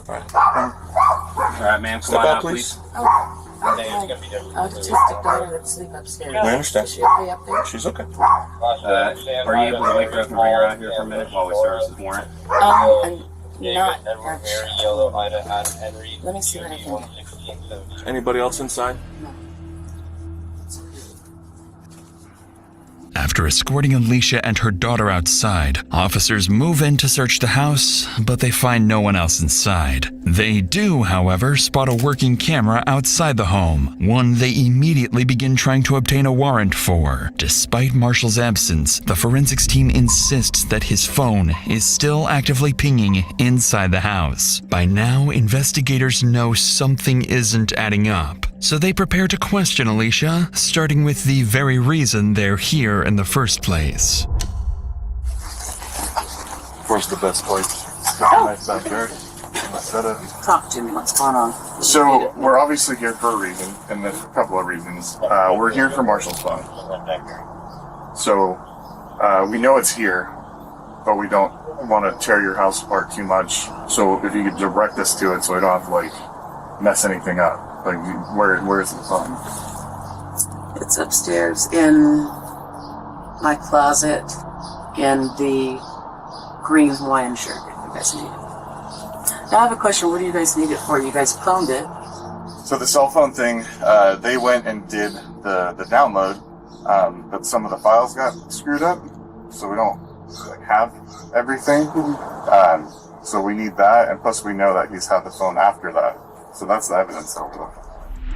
Alright, ma'am, come Step on out, out, please. Autistic daughter that's sleep upstairs. I understand. Is she okay up there? She's okay. Are you able to wake her up and bring her out here for a minute while we service this warrant? I'm not actually. Let me see what I can do. Anybody else inside? After escorting Alicia and her daughter outside, officers move in to search the house, but they find no one else inside. They do, however, spot a working camera outside the home, one they immediately begin trying to obtain a warrant for. Despite Marshall's absence, the forensics team insists that his phone is still actively pinging inside the house. By now, investigators know something isn't adding up, so they prepare to question Alicia, starting with the very reason they're here in the first place. Where's the best place? Nice backyard. Talk to me. What's going on? So we're obviously here for a reason, and there's a couple of reasons. We're here for Marshall's phone. So we know it's here, but we don't want to tear your house apart too much. So if you could direct us to it, so we don't have to mess anything up. Where's the phone? It's upstairs in my closet in the green Hawaiian shirt, if you guys need it. Now I have a question. What do you guys need it for? You guys cloned it. So the cell phone thing, they went and did the download, but some of the files got screwed up, so we don't have everything. So we need that, and plus we know that he's had the phone after that. So that's the evidence over there.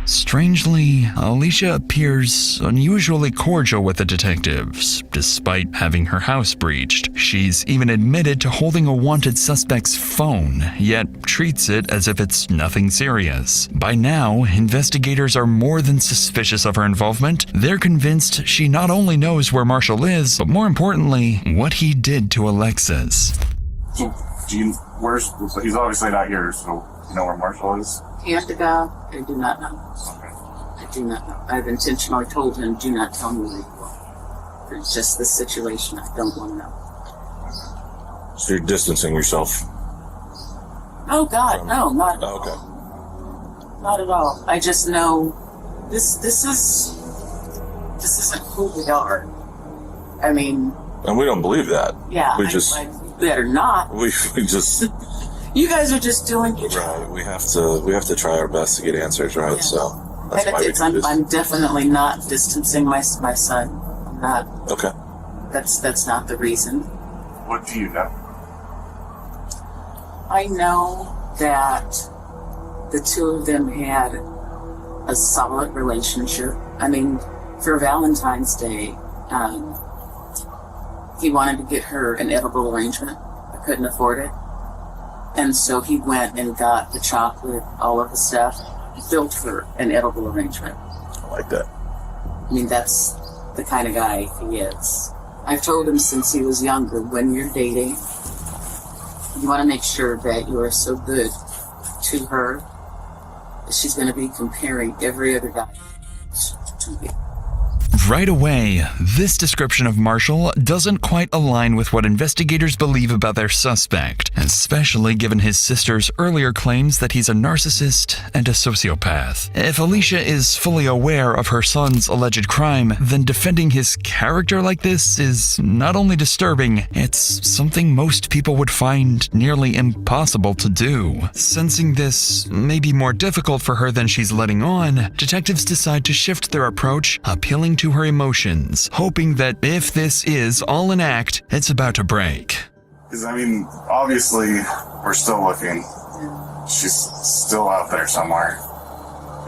Strangely, Alicia appears unusually cordial with the detectives, despite having her house breached. She's even admitted to holding a wanted suspect's phone, yet treats it as if it's nothing serious. By now, investigators are more than suspicious of her involvement. They're convinced she not only knows where Marshall is, but more importantly, what he did to Alexis. So, he's obviously not here, so you know where Marshall is? Hand to God, I do not know. I do not know. I've intentionally told him, do not tell me where you are. It's just the situation I don't want to know. So you're distancing yourself? Oh God, no, not Oh, okay. not at all. I just know this isn't who we are. I mean, And we don't believe that. yeah, We I better not. we just You guys are just doing your job. right. We have to try our best to get answers right. Yeah. So that's And why we it's, do this. I'm definitely not distancing my son. I'm not. Okay. That's not the reason. What do you know? I know that the two of them had a solid relationship. I mean, for Valentine's Day, he wanted to get her an edible arrangement. I couldn't afford it. And so he went and got the chocolate, all of the stuff, built her an edible arrangement. I like that. I mean, that's the kind of guy he is. I've told him since he was younger, when you're dating, you want to make sure that you are so good to her that she's going to be comparing every other guy to you. Right away, this description of Marshall doesn't quite align with what investigators believe about their suspect, especially given his sister's earlier claims that he's a narcissist and a sociopath. If Alicia is fully aware of her son's alleged crime, then defending his character like this is not only disturbing, it's something most people would find nearly impossible to do. Sensing this may be more difficult for her than she's letting on, detectives decide to shift their approach, appealing to her emotions, hoping that if this is all an act, it's about to break. Because, I mean, obviously, we're still looking. She's still out there somewhere.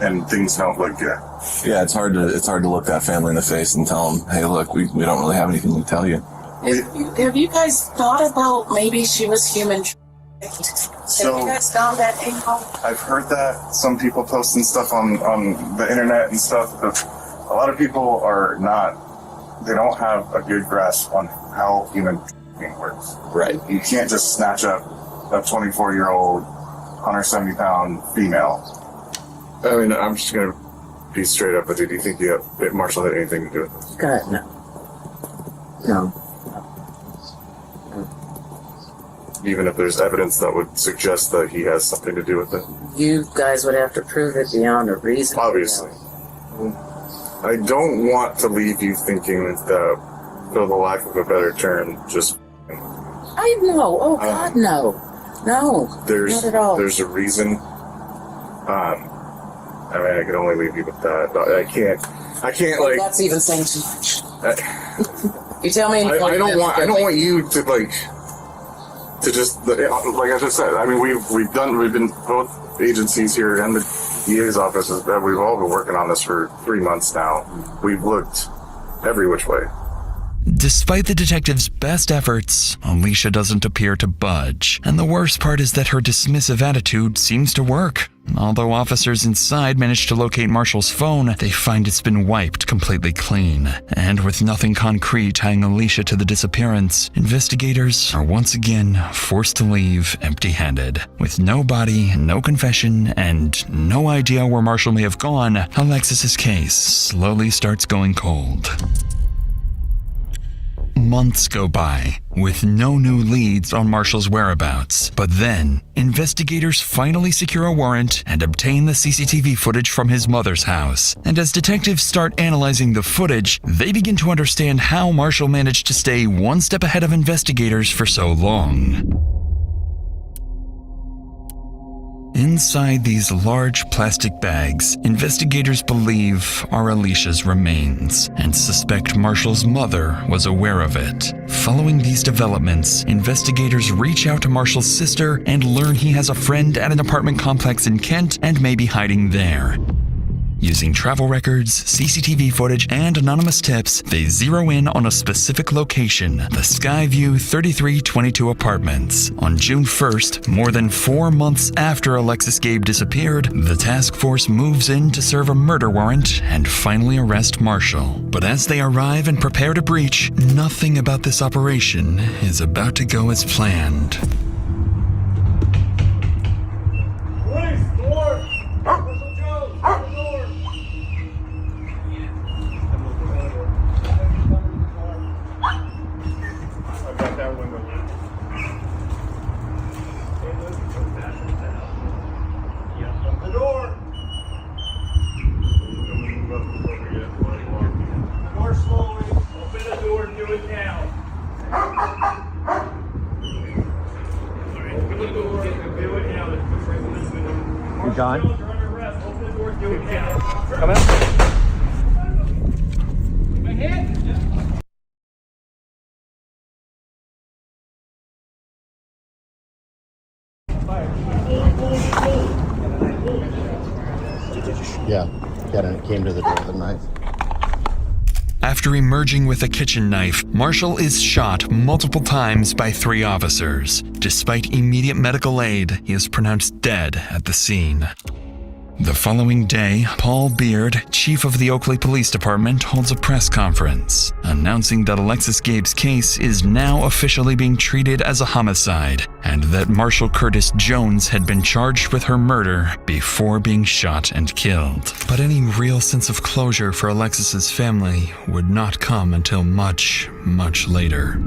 And things don't look good. Yeah, it's hard to look that family in the face and tell them, hey, look, we don't really have anything to tell you. Have you guys thought about maybe she was human? So, have you guys found that angle? I've heard that some people posting stuff on the internet and stuff, but a lot of people they don't have a good grasp on how human works. Right. You can't just snatch up a 24-year-old, 170-pound female. I mean, I'm just going to be straight up with you. Do you think Marshall had anything to do with this? God, no. No. Even if there's evidence that would suggest that he has something to do with it? You guys would have to prove it beyond a reason. Obviously. I don't want to leave you thinking that, for the lack of a better term, just... I know. Oh, God, no. No, not at all. There's a reason. I mean, I can only leave you with that. I can't like... That's even saying too much. You tell me... I don't want you to just, like I just said, I mean, we've been, both agencies here and the DA's office, we've all been working on this for 3 months now. We've looked every which way. Despite the detective's best efforts, Alicia doesn't appear to budge. And the worst part is that her dismissive attitude seems to work. Although officers inside manage to locate Marshall's phone, they find it's been wiped completely clean. And with nothing concrete tying Alicia to the disappearance, investigators are once again forced to leave empty-handed. With no body, no confession, and no idea where Marshall may have gone, Alexis's case slowly starts going cold. Months go by, with no new leads on Marshall's whereabouts. But then, investigators finally secure a warrant and obtain the CCTV footage from his mother's house. And as detectives start analyzing the footage, they begin to understand how Marshall managed to stay one step ahead of investigators for so long. Inside these large plastic bags, investigators believe are Alicia's remains and suspect Marshall's mother was aware of it. Following these developments, investigators reach out to Marshall's sister and learn he has a friend at an apartment complex in Kent and may be hiding there. Using travel records, CCTV footage, and anonymous tips, they zero in on a specific location, the Skyview 3322 apartments. On June 1st, more than 4 months after Alexis Gabe disappeared, the task force moves in to serve a murder warrant and finally arrest Marshall. But as they arrive and prepare to breach, nothing about this operation is about to go as planned. You gone? Come out. My head. Yeah, came to the door with a knife. After emerging with a kitchen knife, Marshall is shot multiple times by 3 officers. Despite immediate medical aid, he is pronounced dead at the scene. The following day, Paul Beard, chief of the Oakley Police Department, holds a press conference, announcing that Alexis Gabe's case is now officially being treated as a homicide, and that Marshall Curtis Jones had been charged with her murder before being shot and killed. But any real sense of closure for Alexis's family would not come until much, much later.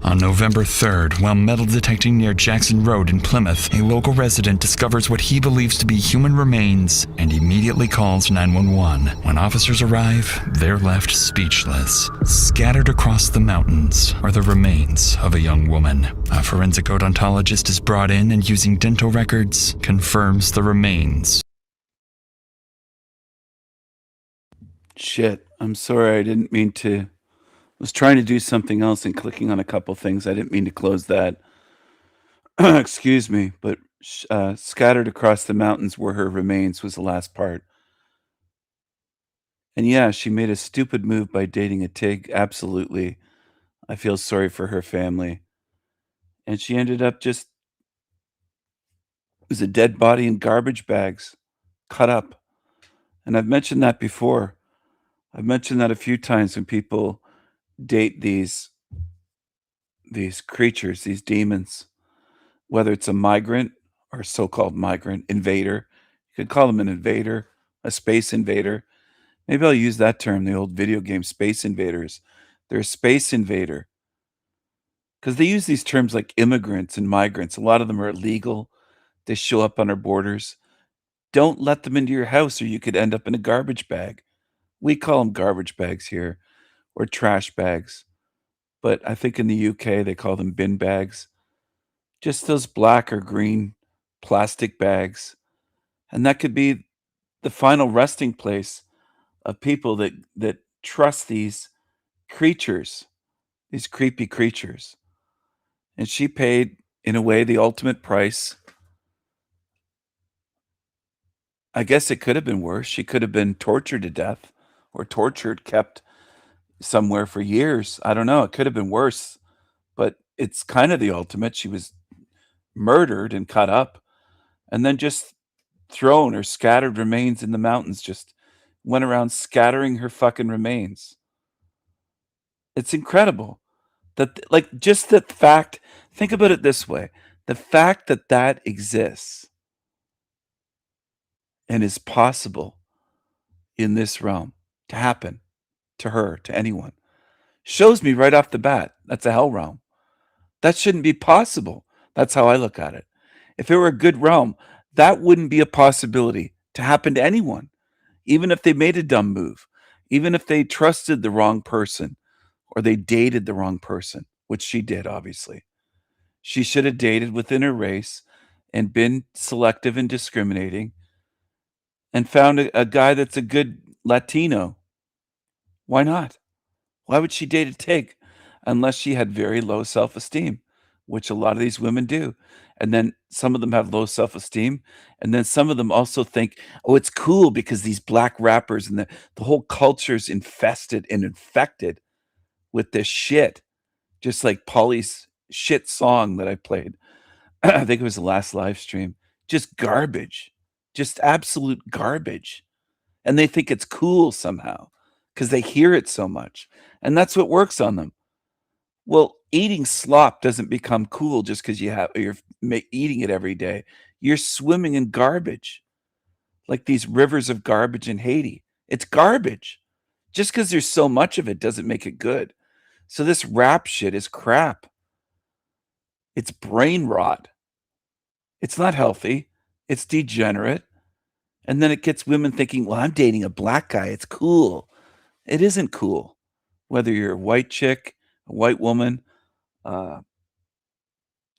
On November 3rd, while metal detecting near Jackson Road in Plymouth, a local resident discovers what he believes to be human remains and immediately calls 911. When officers arrive, they're left speechless. Scattered across the mountains are the remains of a young woman. A forensic odontologist is brought in and, using dental records, confirms the remains. Shit, I'm sorry, I didn't mean to. Was trying to do something else and clicking on a couple things. I didn't mean to close that. Excuse me, but scattered across the mountains were her remains was the last part. And yeah, she made a stupid move by dating a TIG. Absolutely. I feel sorry for her family. And she ended up just, it was a dead body in garbage bags, cut up. And I've mentioned that before. I've mentioned that a few times when people date these creatures, these demons, whether it's a migrant or so-called migrant invader. You could call them an invader, a space invader. Maybe I'll use that term, the old video game Space Invaders. They're a space invader. Because they use these terms like immigrants and migrants. A lot of them are illegal. They show up on our borders. Don't let them into your house or you could end up in a garbage bag. We call them garbage bags here, or trash bags. But I think in the UK they call them bin bags. Just those black or green plastic bags. And that could be the final resting place of people that trust these creatures, these creepy creatures. And she paid, in a way, the ultimate price. I guess it could have been worse. She could have been tortured to death or tortured, kept somewhere for years. I don't know. It could have been worse, but it's kind of the ultimate. She was murdered and cut up and then just thrown or scattered remains in the mountains, just went around scattering her fucking remains. It's incredible that, like, just the fact, think about it this way. The fact that that exists and is possible in this realm to happen to her, to anyone, shows me right off the bat that's a hell realm. That shouldn't be possible. That's how I look at it. If it were a good realm, that wouldn't be a possibility to happen to anyone, even if they made a dumb move, even if they trusted the wrong person or they dated the wrong person, which she did, obviously. She should have dated within her race, and been selective and discriminating and found a guy that's a good Latino. Why not? Why would she date a Tig unless she had very low self-esteem, which a lot of these women do. And then some of them have low self-esteem, and then some of them also think, oh, it's cool because these black rappers and the whole culture's infested and infected with this shit. Just like Polly's shit song that I played. I think it was the last live stream. Just garbage. Just absolute garbage. And they think it's cool somehow because they hear it so much. And that's what works on them. Well, eating slop doesn't become cool just because you're eating it every day. You're swimming in garbage, like these rivers of garbage in Haiti. It's garbage. Just because there's so much of it doesn't make it good. So this rap shit is crap. It's brain rot. It's not healthy. It's degenerate. And then it gets women thinking, well, I'm dating a black guy. It's cool. It isn't cool. Whether you're a white chick, a white woman, a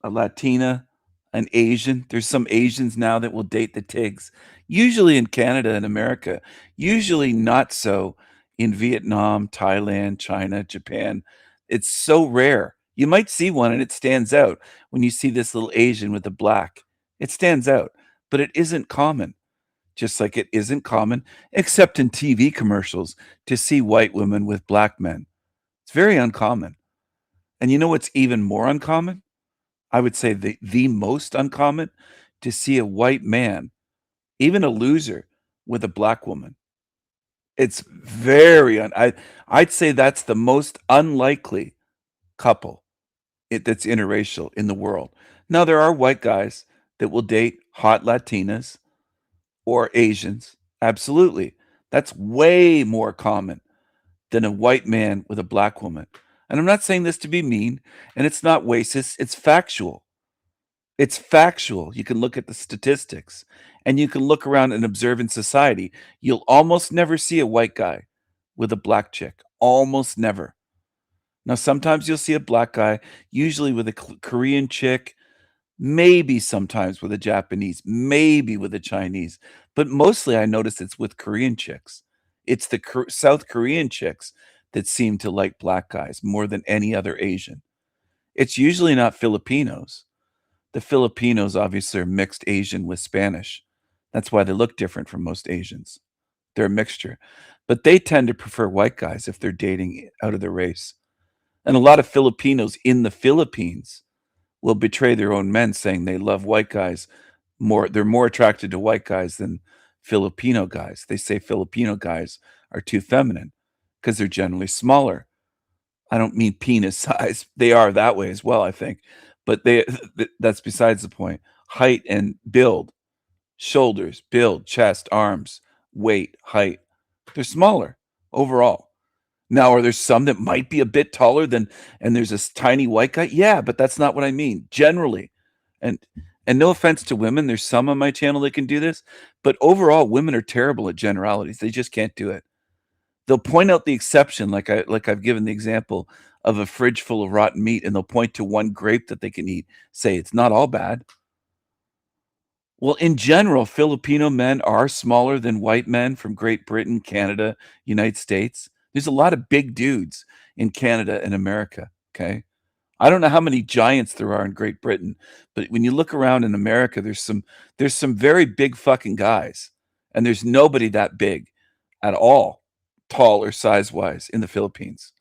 Latina, an Asian. There's some Asians now that will date the Tigs. Usually in Canada and America. Usually not so in Vietnam, Thailand, China, Japan. It's so rare. You might see one and it stands out when you see this little Asian with the black. It stands out, but it isn't common. Just like it isn't common, except in TV commercials, to see white women with black men. It's very uncommon. And you know what's even more uncommon? I would say the most uncommon, to see a white man, even a loser, with a black woman. It's very I'd say that's the most unlikely couple that's interracial in the world. Now there are white guys that will date hot Latinas or Asians. Absolutely. That's way more common than a white man with a black woman. And I'm not saying this to be mean, and it's not racist. It's factual. It's factual. You can look at the statistics, and you can look around and observe in society. You'll almost never see a white guy with a black chick. Almost never. Now, sometimes you'll see a black guy, usually with a Korean chick, maybe sometimes with a Japanese, maybe with a Chinese. But mostly I notice it's with Korean chicks. It's the South Korean chicks that seem to like black guys more than any other Asian. It's usually not Filipinos. The Filipinos obviously are mixed Asian with Spanish. That's why they look different from most Asians. They're a mixture. But they tend to prefer white guys if they're dating out of their race. And a lot of Filipinos in the Philippines will betray their own men, saying they love white guys more. They're more attracted to white guys than Filipino guys. They say Filipino guys are too feminine because they're generally smaller. I don't mean penis size. They are that way as well, I think. But that's besides the point. Height and build, shoulders, build, chest, arms, weight, height. They're smaller overall. Now, are there some that might be a bit taller than, and there's this tiny white guy? Yeah, but that's not what I mean. Generally, and no offense to women, there's some on my channel that can do this, but overall, women are terrible at generalities. They just can't do it. They'll point out the exception, like I've given the example of a fridge full of rotten meat, and they'll point to one grape that they can eat, say it's not all bad. Well, in general, Filipino men are smaller than white men from Great Britain, Canada, United States. There's a lot of big dudes in Canada and America, okay? I don't know how many giants there are in Great Britain, but when you look around in America, there's some very big fucking guys, and there's nobody that big at all, tall or size-wise, in the Philippines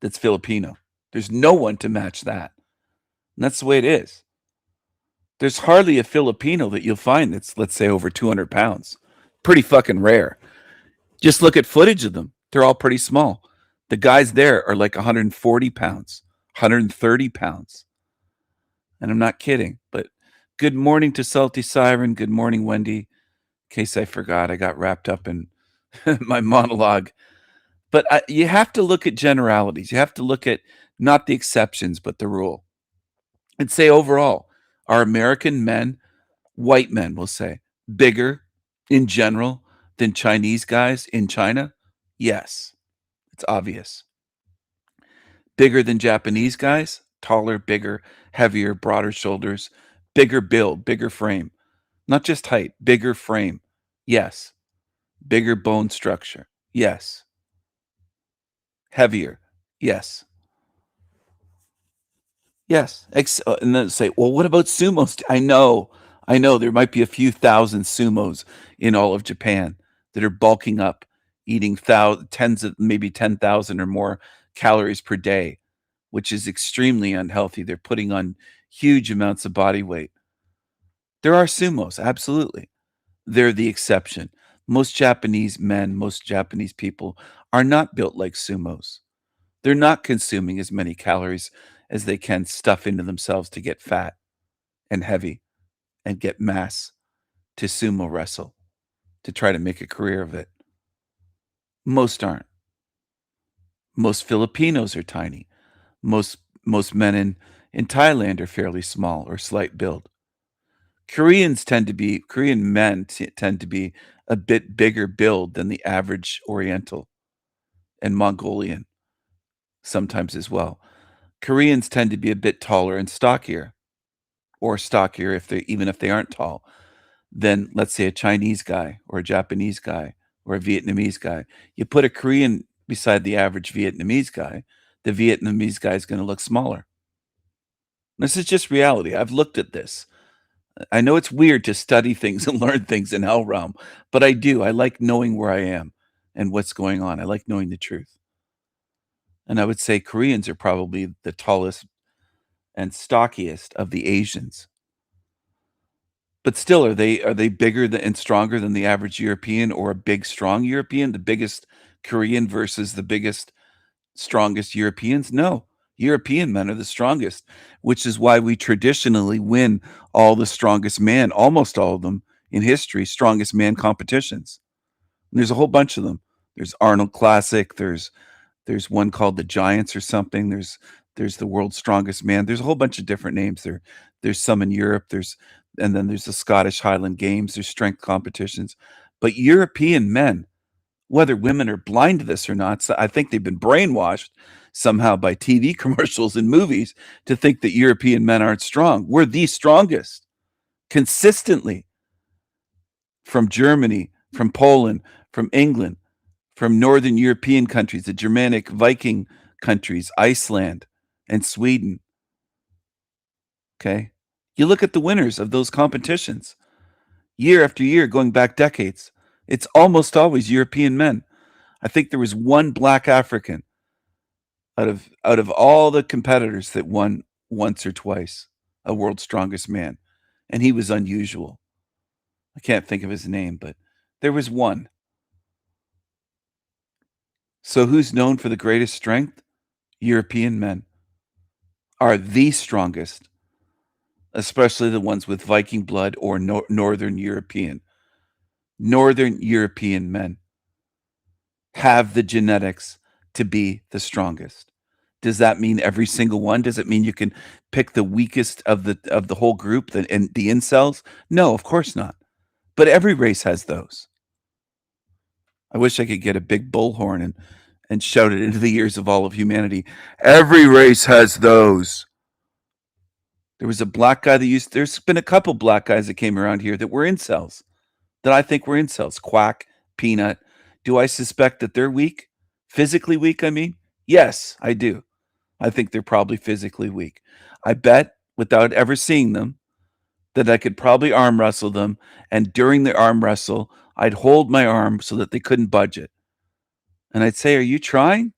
that's Filipino. There's no one to match that. And that's the way it is. There's hardly a Filipino that you'll find that's, let's say, over 200 pounds. Pretty fucking rare. Just look at footage of them. They're all pretty small. The guys there are like 140 pounds, 130 pounds. And I'm not kidding. But good morning to Salty Siren. Good morning, Wendy. In case I forgot, I got wrapped up in my monologue. But you have to look at generalities. You have to look at not the exceptions, but the rule. And say overall, are American men, white men, we'll say, bigger in general than Chinese guys in China? Yes, it's obvious. Bigger than Japanese guys? Taller, bigger, heavier, broader shoulders, Bigger build, bigger frame. Not just height, bigger frame. Yes. Bigger bone structure. Yes. Heavier. Yes. Yes. And then say, well, what about sumos? I know there might be a few thousand sumos in all of Japan that are bulking up, eating tens of maybe 10,000 or more calories per day, which is extremely unhealthy. They're putting on huge amounts of body weight. There are sumos, absolutely. They're the exception. Most Japanese men, most Japanese people are not built like sumos. They're not consuming as many calories as they can stuff into themselves to get fat and heavy and get mass to sumo wrestle, to try to make a career of it. Most aren't. Most Filipinos are tiny. Most men in Thailand are fairly small or slight build. Korean men tend to be a bit bigger build than the average Oriental, and Mongolian sometimes as well. Koreans tend to be a bit taller and stockier, or stockier even if they aren't tall, than, let's say, a Chinese guy or a Japanese guy or a Vietnamese guy. You put a Korean beside the average Vietnamese guy, the Vietnamese guy is going to look smaller. This is just reality. I've looked at this. I know it's weird to study things and learn things in Hell Realm, but I do. I like knowing where I am and what's going on. I like knowing the truth. And I would say Koreans are probably the tallest and stockiest of the Asians. But still, are they bigger and stronger than the average European, or a big, strong European? The biggest Korean versus the biggest, strongest Europeans? No. European men are the strongest, which is why we traditionally win all the strongest man, almost all of them in history, strongest man competitions. And there's a whole bunch of them. There's Arnold Classic. There's one called the Giants or something. There's the World's Strongest Man. There's a whole bunch of different names. There's some in Europe. And then there's the Scottish Highland Games. There's strength competitions. But European men, whether women are blind to this or not, so I think they've been brainwashed somehow by TV commercials and movies to think that European men aren't strong. We're the strongest consistently, from Germany, from Poland, from England, from Northern European countries, the Germanic Viking countries, Iceland and Sweden. Okay. You look at the winners of those competitions year after year, going back decades. It's almost always European men. I think there was one black African out of all the competitors that won once or twice a World's Strongest Man, and he was unusual. I can't think of his name, but there was one. So who's known for the greatest strength? European men are the strongest, especially the ones with Viking blood or Northern European. Northern European men have the genetics to be the strongest. Does that mean every single one? Does it mean you can pick the weakest of the whole group, the incels? No, of course not. But every race has those. I wish I could get a big bullhorn and shout it into the ears of all of humanity. Every race has those. There was a black guy there's been a couple black guys that came around here that were incels, that I think were incels. Quack, Peanut. Do I suspect that they're weak? Physically weak, I mean? Yes, I do. I think they're probably physically weak. I bet, without ever seeing them, that I could probably arm wrestle them, and during the arm wrestle, I'd hold my arm so that they couldn't budge it. And I'd say, "Are you trying?"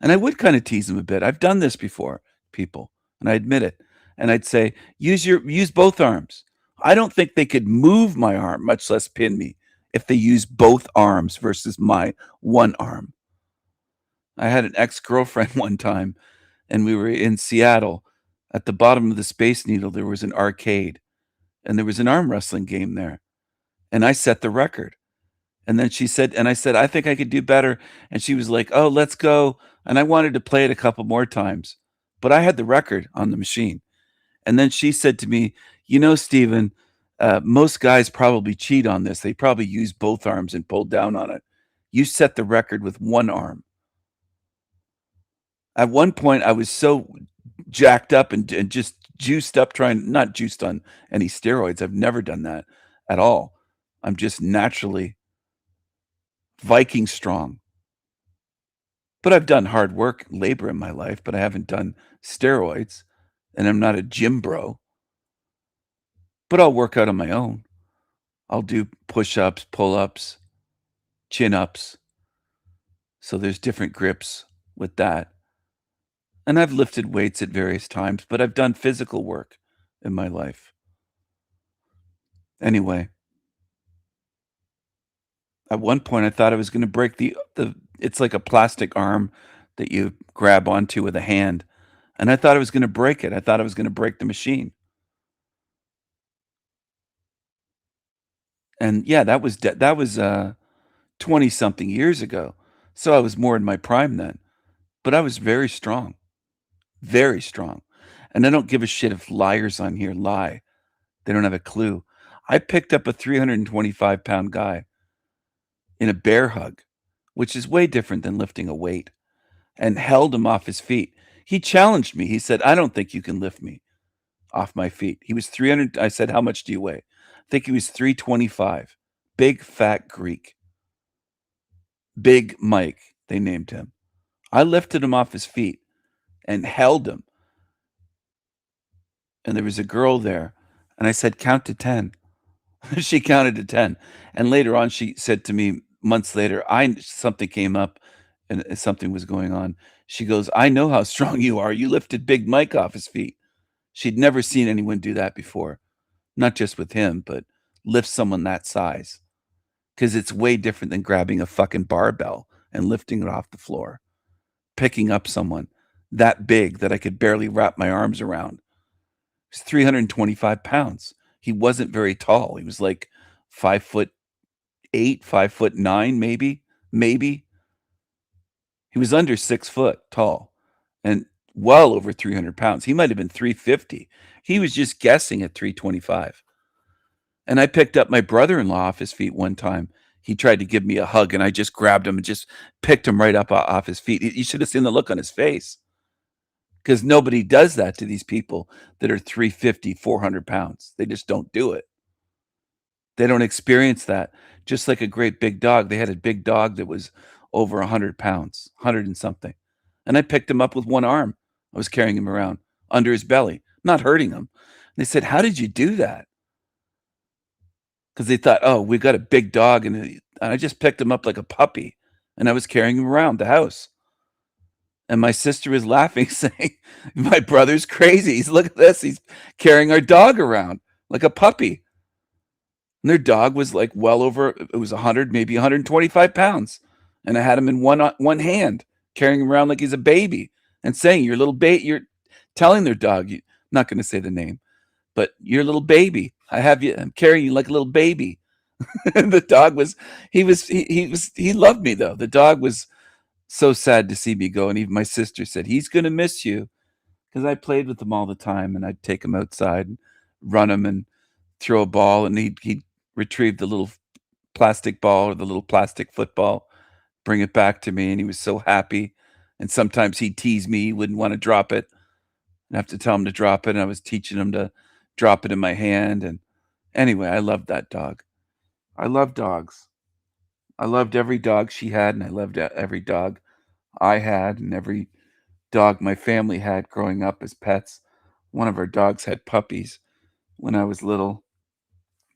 And I would kind of tease them a bit. I've done this before, people, and I admit it. And I'd say, use both arms. I don't think they could move my arm, much less pin me, if they use both arms versus my one arm. I had an ex-girlfriend one time, and we were in Seattle. At the bottom of the Space Needle, there was an arcade, and there was an arm wrestling game there. And I set the record. And then she said, and I said, "I think I could do better." And she was like, "Oh, let's go." And I wanted to play it a couple more times, but I had the record on the machine. And then she said to me, "You know, Stephen, most guys probably cheat on this. They probably use both arms and pull down on it. You set the record with one arm." At one point, I was so jacked up and just juiced up, not juiced on any steroids. I've never done that at all. I'm just naturally Viking strong. But I've done hard work, labor in my life, but I haven't done steroids, and I'm not a gym bro. But I'll work out on my own. I'll do push-ups, pull-ups, chin-ups. So there's different grips with that. And I've lifted weights at various times, but I've done physical work in my life. Anyway, at one point I thought I was going to break the it's like a plastic arm that you grab onto with a hand. And I thought I was going to break it. I thought I was going to break the machine. And yeah, that was 20 something years ago. So I was more in my prime then. But I was very strong. Very strong. And I don't give a shit if liars on here lie. They don't have a clue. I picked up a 325-pound guy in a bear hug, which is way different than lifting a weight, and held him off his feet. He challenged me. He said, I don't think you can lift me off my feet. He was 300. I said, how much do you weigh? I think he was 325. Big fat Greek. Big Mike, they named him. I lifted him off his feet and held him. And there was a girl there. And I said, count to 10. She counted to 10. And later on, she said to me, months later, something came up and something was going on. She goes, I know how strong you are. You lifted Big Mike off his feet. She'd never seen anyone do that before. Not just with him, but lift someone that size. Because it's way different than grabbing a fucking barbell and lifting it off the floor. Picking up someone that big that I could barely wrap my arms around. He's 325 pounds. He wasn't very tall. He was like 5'8", 5'9", maybe. He was under 6 foot tall and well over 300 pounds. He might have been 350. He was just guessing at 325. And I picked up my brother-in-law off his feet one time. He tried to give me a hug, and I just grabbed him and just picked him right up off his feet. You should have seen the look on his face. Because nobody does that to these people that are 350, 400 pounds. They just don't do it. They don't experience that. Just like a great big dog. They had a big dog that was over 100 pounds, 100 and something. And I picked him up with one arm. I was carrying him around under his belly, not hurting him. And they said, how did you do that? Because they thought, oh, we've got a big dog. And I just picked him up like a puppy. And I was carrying him around the house. And my sister was laughing, saying, my brother's crazy. Look at this. He's carrying our dog around like a puppy. And their dog was like well over, it was 100, maybe 125 pounds. And I had him in one hand, carrying him around like he's a baby and saying, your little baby, you're telling their dog, I'm not going to say the name, but you're a little baby. I'm carrying you like a little baby. And the dog he loved me though. The dog was so sad to see me go. And even my sister said, he's going to miss you. Because I played with him all the time, and I'd take him outside and run him and throw a ball, and he'd retrieve the little plastic ball or the little plastic football, bring it back to me, and he was so happy. And sometimes he'd tease me. He wouldn't want to drop it. I'd have to tell him to drop it, and I was teaching him to drop it in my hand. And anyway, I loved that dog. I love dogs. I loved every dog she had, and I loved every dog I had, and every dog my family had growing up as pets. One of our dogs had puppies when I was little,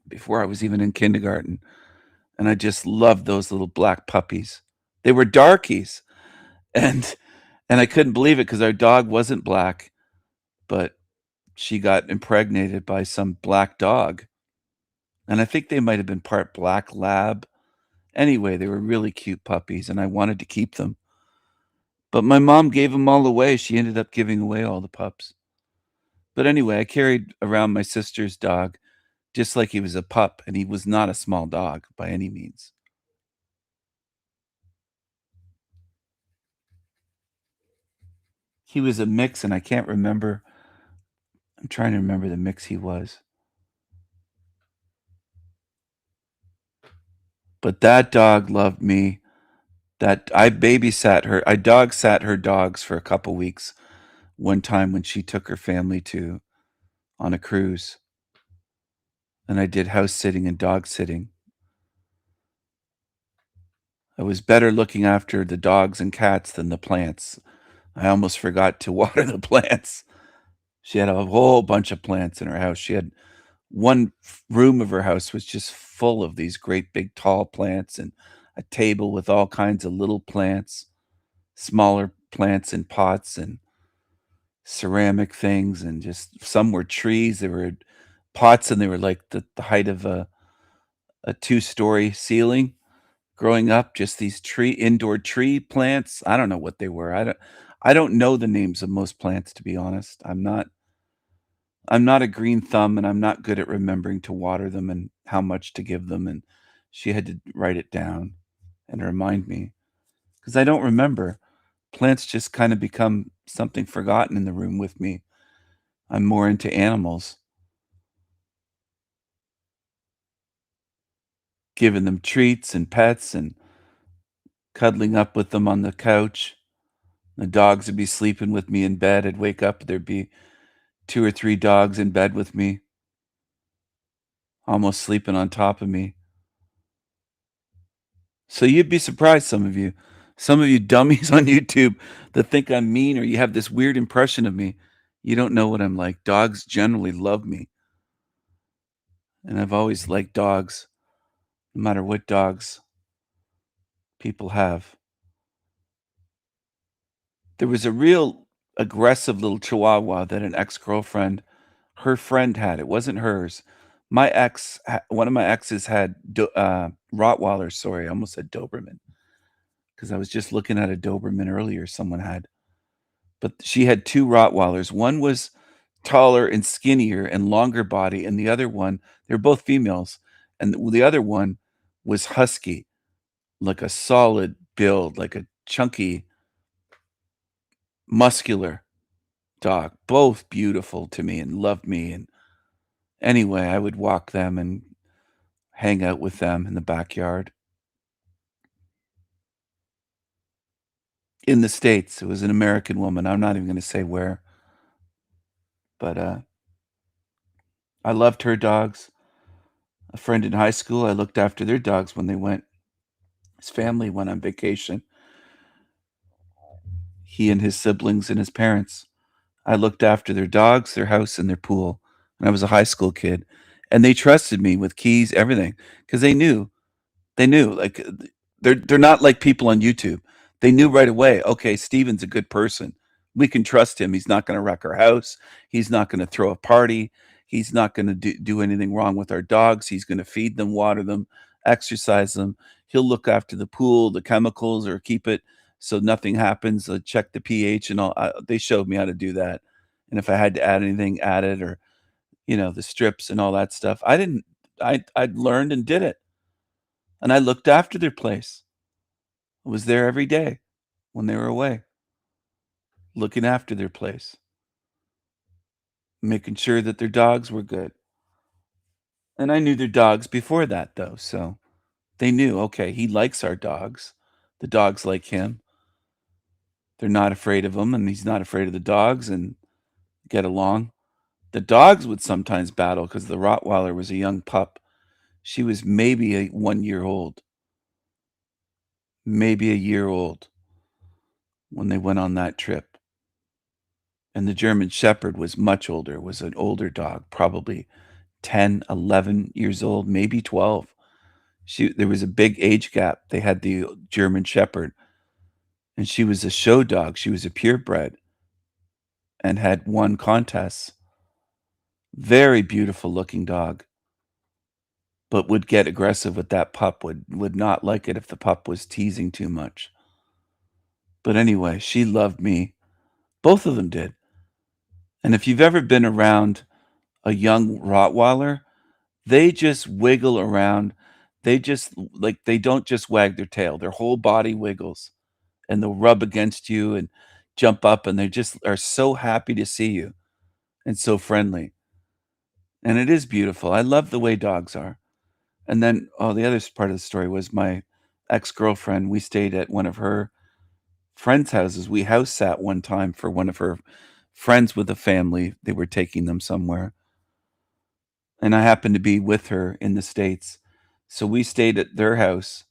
before I was even in kindergarten. And I just loved those little black puppies. They were darkies. And I couldn't believe it because our dog wasn't black, but she got impregnated by some black dog. And I think they might have been part black lab. Anyway, they were really cute puppies, and I wanted to keep them. But my mom gave them all away. She ended up giving away all the pups. But anyway, I carried around my sister's dog just like he was a pup, and he was not a small dog by any means. He was a mix, and I can't remember. I'm trying to remember the mix he was. But that dog loved me. That I babysat her. I dog sat her dogs for a couple weeks one time when she took her family to on a cruise. And I did house sitting and dog sitting. I was better looking after the dogs and cats than the plants. I almost forgot to water the plants. She had a whole bunch of plants in her house. She had one room of her house was just full of these great big tall plants and a table with all kinds of little plants, smaller plants in pots and ceramic things, and just some were trees. There were pots and they were like the height of a 2-story ceiling. Growing up, just these indoor tree plants. I don't know what they were. I don't know the names of most plants, to be honest. I'm not a green thumb, and I'm not good at remembering to water them and how much to give them. And she had to write it down and remind me, because I don't remember. Plants just kind of become something forgotten in the room with me. I'm more into animals. Giving them treats and pets and cuddling up with them on the couch. The dogs would be sleeping with me in bed. I'd wake up, there'd be 2 or 3 dogs in bed with me, almost sleeping on top of me. So you'd be surprised, some of you dummies on YouTube that think I'm mean, or you have this weird impression of me. You don't know what I'm like. Dogs generally love me. And I've always liked dogs, no matter what dogs people have. There was a real aggressive little chihuahua that an ex-girlfriend, her friend had. It wasn't hers. One of my exes had Rottweilers. Sorry, I almost said Doberman, because I was just looking at a Doberman earlier someone had. But she had 2 Rottweilers. One was taller and skinnier and longer body, and the other one, they're both females, and the other one was husky, like a solid build, like a chunky, muscular dog. Both beautiful to me and loved me. And anyway, I would walk them and hang out with them in the backyard. In the States, it was an American woman. I'm not even going to say where. But I loved her dogs. A friend in high school, I looked after their dogs when they went. His family went on vacation. He and his siblings and his parents. I looked after their dogs, their house, and their pool. And I was a high school kid. And they trusted me with keys, everything, because they knew, like, they're not like people on YouTube. They knew right away, okay, Steven's a good person. We can trust him. He's not going to wreck our house. He's not going to throw a party. He's not going to do anything wrong with our dogs. He's going to feed them, water them, exercise them. He'll look after the pool, the chemicals, or keep it so nothing happens. Check the pH and all. They showed me how to do that. And if I had to add anything, add it, or the strips and all that stuff. I learned and did it. And I looked after their place. I was there every day when they were away, looking after their place, making sure that their dogs were good. And I knew their dogs before that, though. So they knew, okay, he likes our dogs. The dogs like him. They're not afraid of him, and he's not afraid of the dogs, and get along. The dogs would sometimes battle because the Rottweiler was a young pup. She was maybe 1 year old. Maybe a year old when they went on that trip. And the German Shepherd was much older, was an older dog, probably 10, 11 years old, maybe 12. There was a big age gap. They had the German Shepherd, and she was a show dog. She was a purebred and had won contests. Very beautiful looking dog, but would get aggressive with that pup, would not like it if the pup was teasing too much. But anyway, she loved me. Both of them did. And if you've ever been around a young Rottweiler, they just wiggle around. They don't just wag their tail. Their whole body wiggles, and they'll rub against you and jump up, and they just are so happy to see you and so friendly. And it is beautiful. I love the way dogs are. And then, the other part of the story was my ex-girlfriend. We stayed at one of her friends' houses. We house sat one time for one of her friends with a family. They were taking them somewhere and I happened to be with her in the States. So we stayed at their house.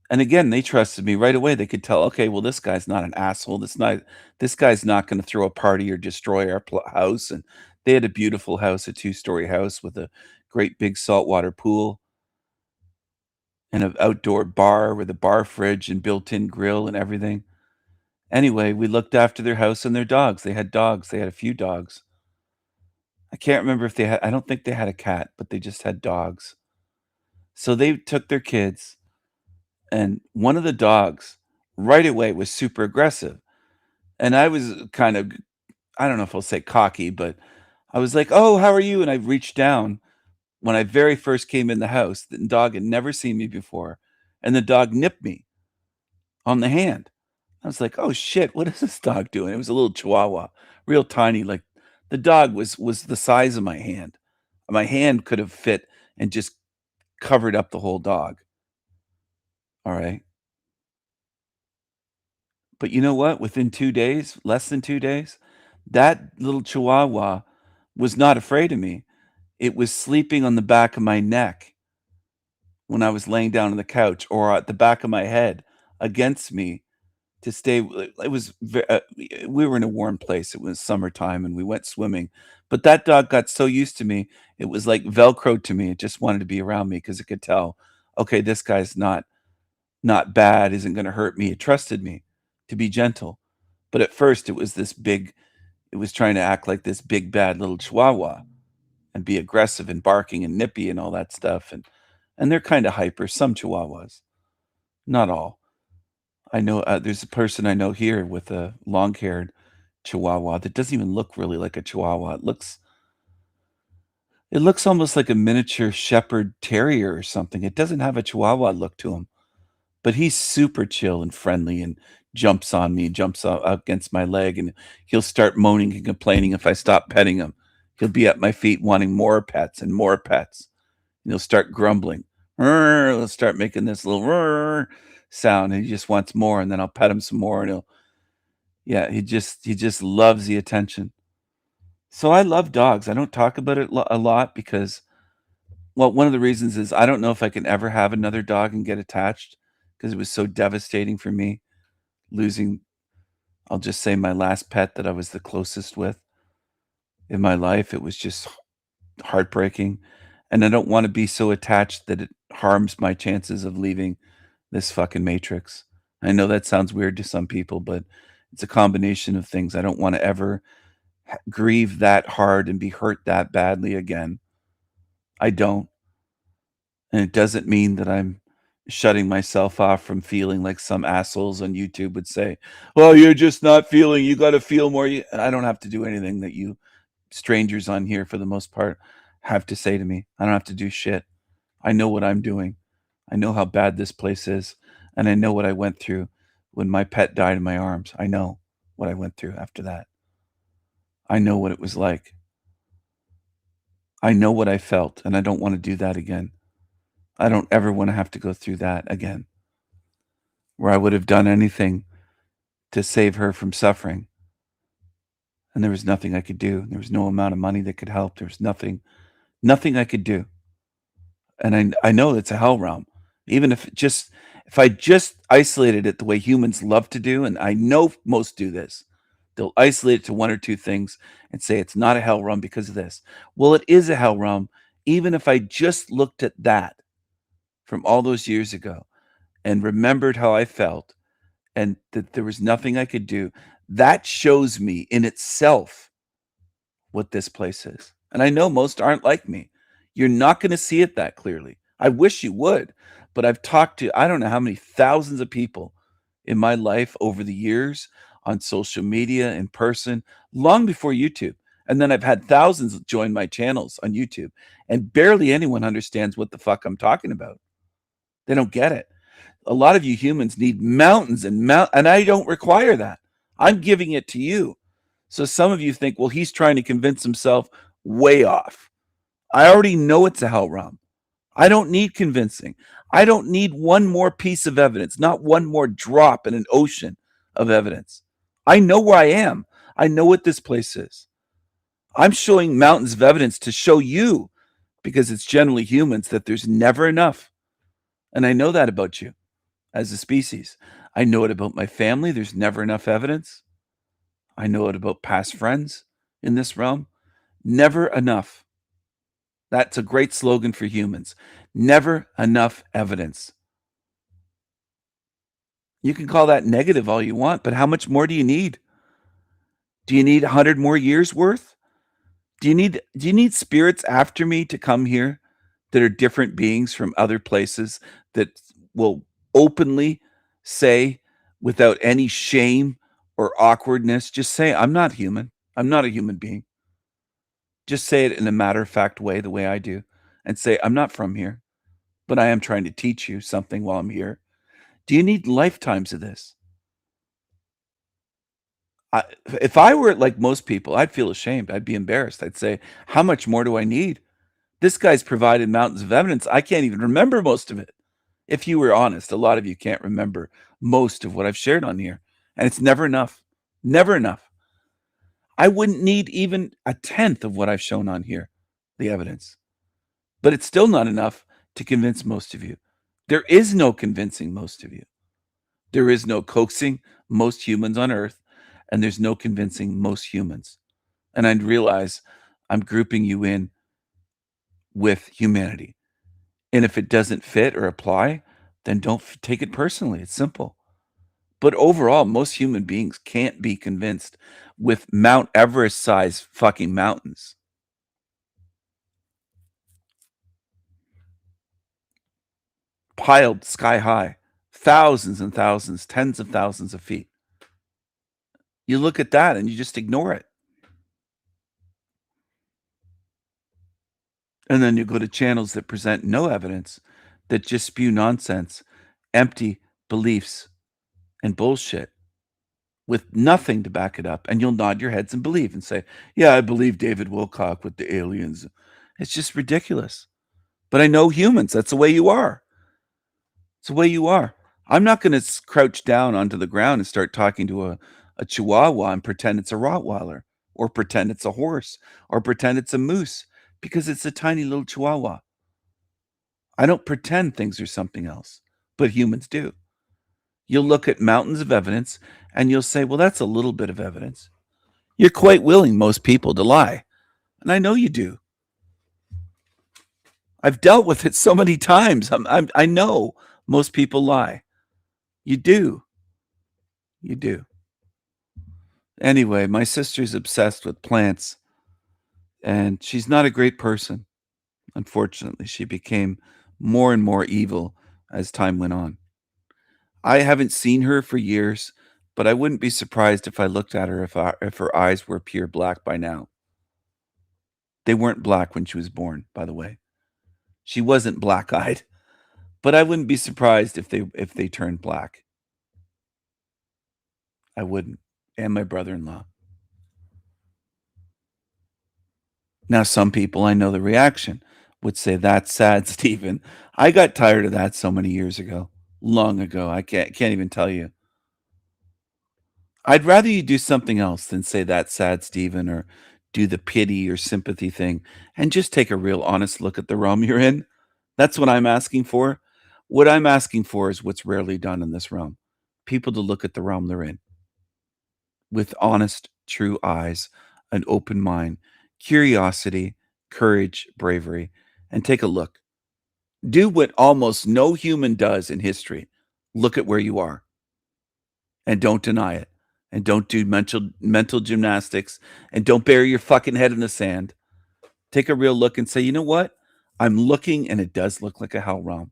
And again, they trusted me right away. They could tell, okay, well, this guy's not an asshole. This guy's not going to throw a party or destroy our house. And they had a beautiful house, a 2-story house with a great big saltwater pool and an outdoor bar with a bar fridge and built-in grill and everything. Anyway, we looked after their house and their dogs. They had dogs. They had a few dogs. I can't remember if they had, I don't think they had a cat, but they just had dogs. So they took their kids, and one of the dogs right away was super aggressive. And I was kind of, I don't know if I'll say cocky, but I was like, oh, how are you? And I reached down when I very first came in the house. The dog had never seen me before. And the dog nipped me on the hand. I was like, oh shit, what is this dog doing? It was a little chihuahua, real tiny. Like the dog was the size of my hand. My hand could have fit and just covered up the whole dog. All right. But you know what? Within 2 days, less than 2 days, that little chihuahua was not afraid of me. It was sleeping on the back of my neck when I was laying down on the couch, or at the back of my head against me to stay. It was we were in a warm place. It was summertime and we went swimming. But that dog got so used to me, it was like Velcro to me. It just wanted to be around me because it could tell, okay, this guy's not bad, isn't going to hurt me. It trusted me to be gentle. But at first it was trying to act like this big bad little chihuahua and be aggressive and barking and nippy and all that stuff. And they're kind of hyper, some chihuahuas, not all. I know there's a person I know here with a long-haired chihuahua that doesn't even look really like a chihuahua. It looks almost like a miniature shepherd terrier or something. It doesn't have a chihuahua look to him, but he's super chill and friendly and jumps on me, jumps up against my leg, and he'll start moaning and complaining if I stop petting him. He'll be at my feet wanting more pets and more pets. And he'll start grumbling. He'll start making this little sound, and he just wants more, and then I'll pet him some more, and he just loves the attention. So I love dogs. I don't talk about it a lot because, well, one of the reasons is I don't know if I can ever have another dog and get attached because it was so devastating for me losing, I'll just say, my last pet that I was the closest with in my life. It was just heartbreaking, and I don't want to be so attached that it harms my chances of leaving this fucking matrix. I know that sounds weird to some people, but it's a combination of things. I don't want to ever grieve that hard and be hurt that badly again. I don't. And it doesn't mean that I'm shutting myself off from feeling like some assholes on YouTube would say, well, you're just not feeling, you got to feel more. I don't have to do anything that you strangers on here, for the most part, have to say to me. I don't have to do shit. I know what I'm doing. I know how bad this place is, and I know what I went through when my pet died in my arms. I know what I went through after that. I know what it was like. I know what I felt, and I don't want to do that again. I don't ever want to have to go through that again, where I would have done anything to save her from suffering. And there was nothing I could do. There was no amount of money that could help. There was nothing I could do. And I know it's a hell realm. Even if I just isolated it the way humans love to do, and I know most do this, they'll isolate it to one or two things and say it's not a hell realm because of this. Well, it is a hell realm, even if I just looked at that from all those years ago and remembered how I felt and that there was nothing I could do. That shows me in itself what this place is. And I know most aren't like me. You're not going to see it that clearly. I wish you would, but I've talked to, I don't know how many thousands of people in my life over the years on social media, in person, long before YouTube. And then I've had thousands join my channels on YouTube, and barely anyone understands what the fuck I'm talking about. They don't get it. A lot of you humans need mountains and I don't require that. I'm giving it to you. So some of you think, well, he's trying to convince himself. Way off. I already know it's a hell realm. I don't need convincing. I don't need one more piece of evidence, not one more drop in an ocean of evidence. I know where I am. I know what this place is. I'm showing mountains of evidence to show you because it's generally humans that there's never enough. And I know that about you as a species. I know it about my family. There's never enough evidence. I know it about past friends in this realm. Never enough. That's a great slogan for humans. Never enough evidence. You can call that negative all you want, but how much more do you need? Do you need 100 more years worth? Do you need spirits after me to come here that are different beings from other places that will openly say without any shame or awkwardness, just say, I'm not human. I'm not a human being. Just say it in a matter-of-fact way, the way I do, and say, I'm not from here, but I am trying to teach you something while I'm here. Do you need lifetimes of this? If I were like most people, I'd feel ashamed. I'd be embarrassed. I'd say, how much more do I need? This guy's provided mountains of evidence. I can't even remember most of it. If you were honest, a lot of you can't remember most of what I've shared on here. And it's never enough. Never enough. I wouldn't need even a tenth of what I've shown on here, the evidence. But it's still not enough to convince most of you. There is no convincing most of you. There is no coaxing most humans on earth, and there's no convincing most humans. And I realize I'm grouping you in with humanity. And if it doesn't fit or apply, then don't take it personally. It's simple. But overall, most human beings can't be convinced with Mount Everest size fucking mountains. Piled sky high, thousands and thousands, tens of thousands of feet. You look at that and you just ignore it. And then you go to channels that present no evidence, that just spew nonsense, empty beliefs and bullshit with nothing to back it up. And you'll nod your heads and believe and say, yeah, I believe David Wilcock with the aliens. It's just ridiculous. But I know humans. That's the way you are. It's the way you are. I'm not going to crouch down onto the ground and start talking to a chihuahua and pretend it's a Rottweiler, or pretend it's a horse, or pretend it's a moose, because it's a tiny little chihuahua. I don't pretend things are something else, but humans do. You'll look at mountains of evidence and you'll say, well, that's a little bit of evidence. You're quite willing, most people, to lie. And I know you do. I've dealt with it so many times. I know most people lie. You do. You do. Anyway, my sister's obsessed with plants, and she's not a great person. Unfortunately, she became more and more evil as time went on. I haven't seen her for years, but I wouldn't be surprised if I looked at her if her eyes were pure black by now. They weren't black when she was born, by the way. She wasn't black-eyed, but I wouldn't be surprised if they turned black. I wouldn't. And my brother-in-law. Now, some people, I know the reaction, would say, that's sad, Stephen. I got tired of that so many years ago. Long ago. I can't even tell you. I'd rather you do something else than say that's sad, Stephen, or do the pity or sympathy thing, and just take a real honest look at the realm you're in. That's what I'm asking for. What I'm asking for is what's rarely done in this realm. People to look at the realm they're in with honest, true eyes, an open mind, curiosity, courage, bravery, and take a look. Do what almost no human does in history. Look at where you are. And don't deny it. And don't do mental gymnastics. And don't bury your fucking head in the sand. Take a real look and say, you know what? I'm looking and it does look like a hell realm.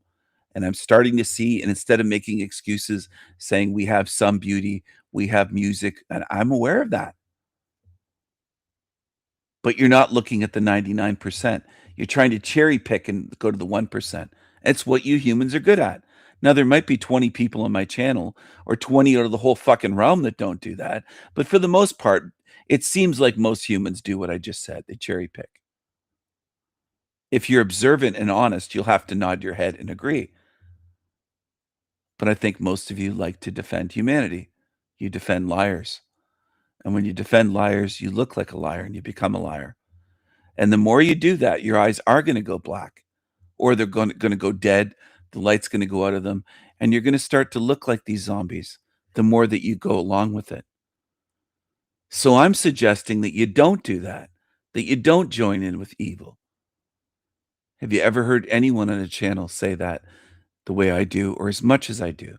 And I'm starting to see, and instead of making excuses, saying we have some beauty, we have music, and I'm aware of that. But you're not looking at the 99%. You're trying to cherry pick and go to the 1%. It's what you humans are good at. Now, there might be 20 people on my channel, or 20 out of the whole fucking realm that don't do that. But for the most part, it seems like most humans do what I just said. They cherry pick. If you're observant and honest, you'll have to nod your head and agree. But I think most of you like to defend humanity. You defend liars. And when you defend liars, you look like a liar and you become a liar. And the more you do that, your eyes are going to go black, or they're going to go dead. The light's going to go out of them, and you're going to start to look like these zombies the more that you go along with it. So I'm suggesting that you don't do that you don't join in with evil. Have you ever heard anyone on a channel say that the way I do, or as much as I do?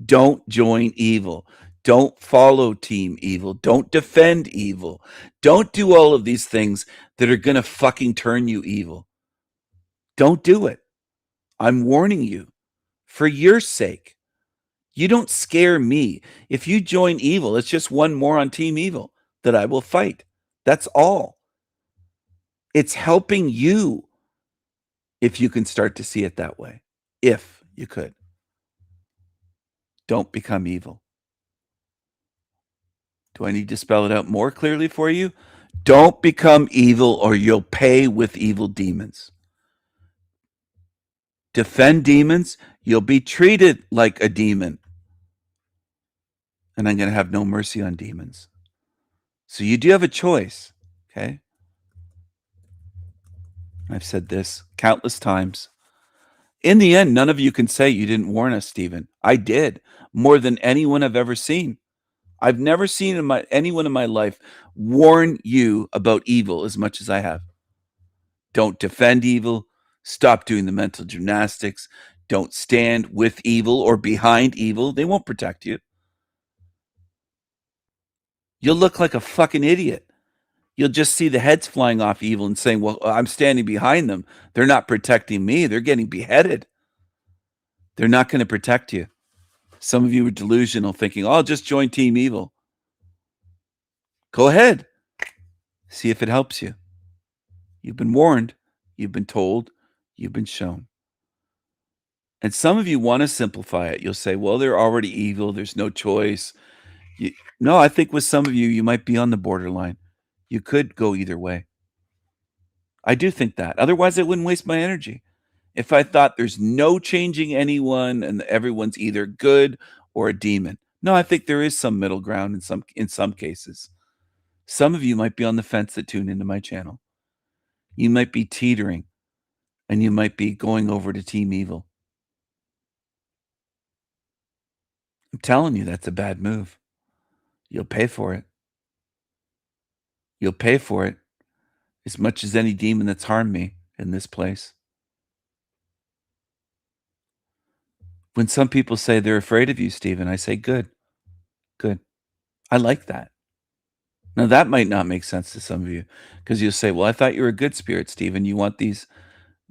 Don't join evil. Don't follow team evil. Don't defend evil. Don't do all of these things that are going to fucking turn you evil. Don't do it. I'm warning you for your sake. You don't scare me. If you join evil, it's just one more on team evil that I will fight. That's all. It's helping you if you can start to see it that way. If you could. Don't become evil. Do I need to spell it out more clearly for you? Don't become evil, or you'll pay with evil demons. Defend demons, you'll be treated like a demon. And I'm going to have no mercy on demons. So you do have a choice, okay? I've said this countless times. In the end, none of you can say you didn't warn us, Stephen. I did, more than anyone I've ever seen. I've never seen anyone in my life warn you about evil as much as I have. Don't defend evil. Stop doing the mental gymnastics. Don't stand with evil or behind evil. They won't protect you. You'll look like a fucking idiot. You'll just see the heads flying off evil and saying, well, I'm standing behind them. They're not protecting me. They're getting beheaded. They're not going to protect you. Some of you are delusional, thinking, oh, I'll just join Team Evil. Go ahead. See if it helps you. You've been warned. You've been told. You've been shown. And some of you want to simplify it. You'll say, well, they're already evil. There's no choice. No, I think with some of you, you might be on the borderline. You could go either way. I do think that. Otherwise, I wouldn't waste my energy. If I thought there's no changing anyone and everyone's either good or a demon. No, I think there is some middle ground in some cases. Some of you might be on the fence that tune into my channel. You might be teetering, and you might be going over to Team Evil. I'm telling you, that's a bad move. You'll pay for it. You'll pay for it as much as any demon that's harmed me in this place. When some people say they're afraid of you, Stephen, I say, good. Good. I like that. Now, that might not make sense to some of you, because you'll say, well, I thought you were a good spirit, Stephen. You want these,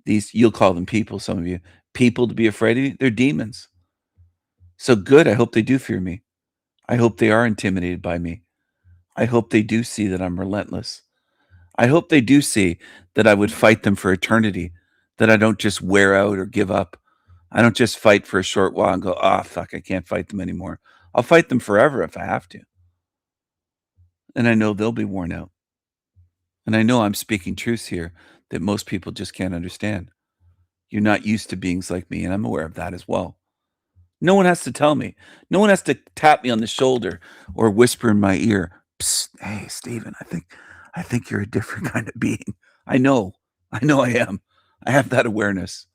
you'll call them people, some of you, people to be afraid of you? They're demons. So good. I hope they do fear me. I hope they are intimidated by me. I hope they do see that I'm relentless. I hope they do see that I would fight them for eternity, that I don't just wear out or give up. I don't just fight for a short while and go, fuck, I can't fight them anymore. I'll fight them forever if I have to. And I know they'll be worn out. And I know I'm speaking truths here that most people just can't understand. You're not used to beings like me, and I'm aware of that as well. No one has to tell me. No one has to tap me on the shoulder or whisper in my ear, psst, hey, Stephen, I think you're a different kind of being. I know I am. I have that awareness.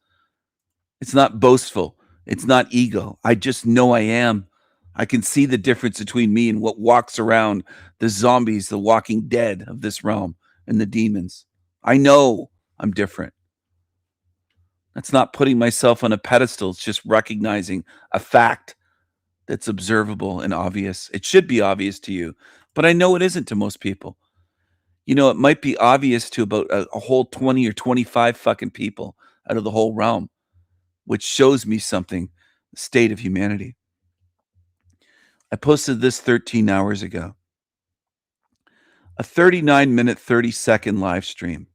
It's not boastful. It's not ego. I just know I am. I can see the difference between me and what walks around, the zombies, the walking dead of this realm, and the demons. I know I'm different. That's not putting myself on a pedestal. It's just recognizing a fact that's observable and obvious. It should be obvious to you, but I know it isn't to most people. You know, it might be obvious to about a whole 20 or 25 fucking people out of the whole realm, which shows me something, the state of humanity. I posted this 13 hours ago. A 39-minute, 30-second live stream.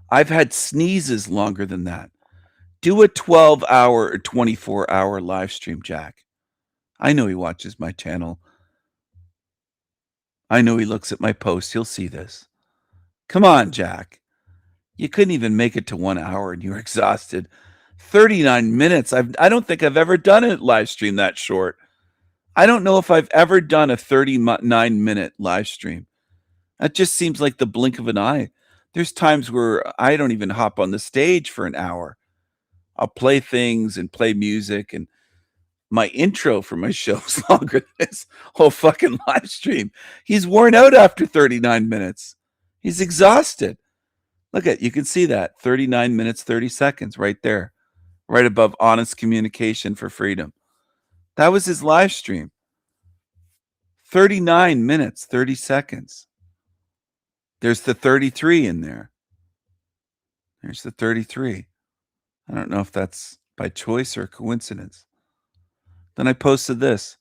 I've had sneezes longer than that. Do a 12-hour or 24-hour live stream, Jack. I know he watches my channel. I know he looks at my posts. He'll see this. Come on, Jack. You couldn't even make it to 1 hour and you were exhausted. 39 minutes. I don't think I've ever done a live stream that short. I don't know if I've ever done a 39-minute live stream. That just seems like the blink of an eye. There's times where I don't even hop on the stage for an hour. I'll play things and play music, and my intro for my show is longer than this whole fucking live stream. He's worn out after 39 minutes. He's exhausted. Look at, you can see that 39 minutes, 30 seconds right there, right above honest communication for freedom. That was his live stream. 39 minutes, 30 seconds. There's the 33 in there. There's the 33. I don't know if that's by choice or coincidence. Then I posted this.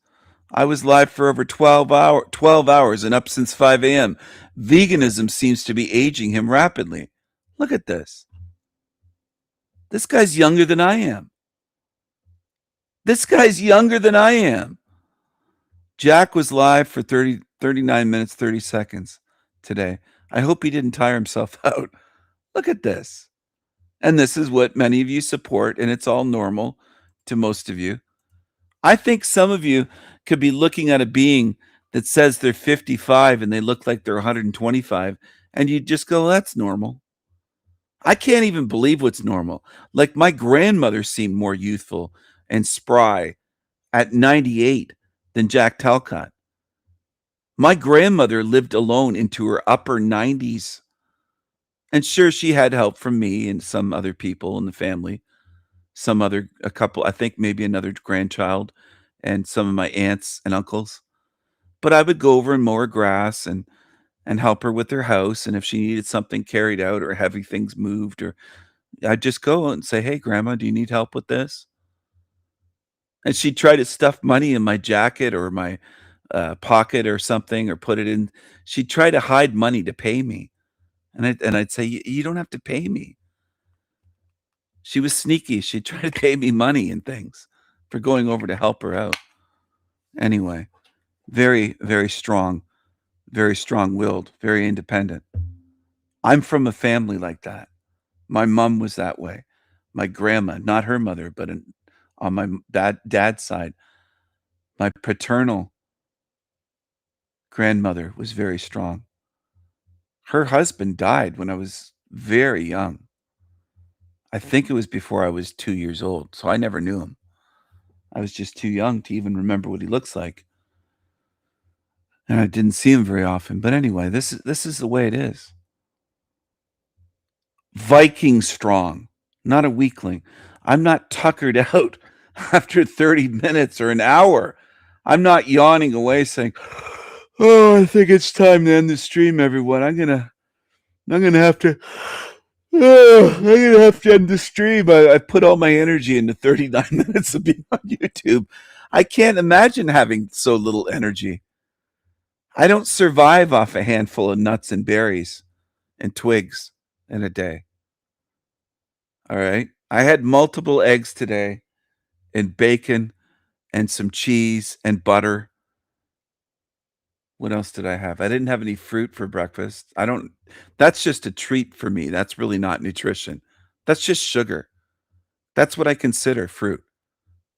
I was live for over 12 hours and up since 5 a.m. Veganism seems to be aging him rapidly. Look at this. This guy's younger than I am. This guy's younger than I am. Jack was live for 39 minutes, 30 seconds today. I hope he didn't tire himself out. Look at this. And this is what many of you support, and it's all normal to most of you. I think some of you could be looking at a being that says they're 55 and they look like they're 125, and you just go, that's normal. I can't even believe what's normal. Like, my grandmother seemed more youthful and spry at 98 than Jack Talcott. My grandmother lived alone into her upper 90s. And sure, she had help from me and some other people in the family. A couple, I think maybe another grandchild and some of my aunts and uncles. But I would go over and mow her grass and help her with her house. And if she needed something carried out or heavy things moved, or I'd just go and say, hey, Grandma, do you need help with this? And she'd try to stuff money in my jacket or my pocket or something, or put it in. She'd try to hide money to pay me. And I'd say, you don't have to pay me. She was sneaky. She'd try to pay me money and things for going over to help her out. Anyway, very, very strong-willed, very independent. I'm from a family like that. My mom was that way. My grandma, not her mother, but on my dad's side, my paternal grandmother was very strong. Her husband died when I was very young. I think it was before I was 2 years old, so I never knew him. I was just too young to even remember what he looks like. And I didn't see him very often. But anyway, this is the way it is. Viking strong, not a weakling. I'm not tuckered out after 30 minutes or an hour. I'm not yawning away saying, oh, I think it's time to end the stream, everyone. I'm gonna have to end the stream. I put all my energy into 39 minutes of being on YouTube. I can't imagine having so little energy. I don't survive off a handful of nuts and berries and twigs in a day. All right. I had multiple eggs today and bacon and some cheese and butter. What else did I have? I didn't have any fruit for breakfast. That's just a treat for me. That's really not nutrition. That's just sugar. That's what I consider fruit.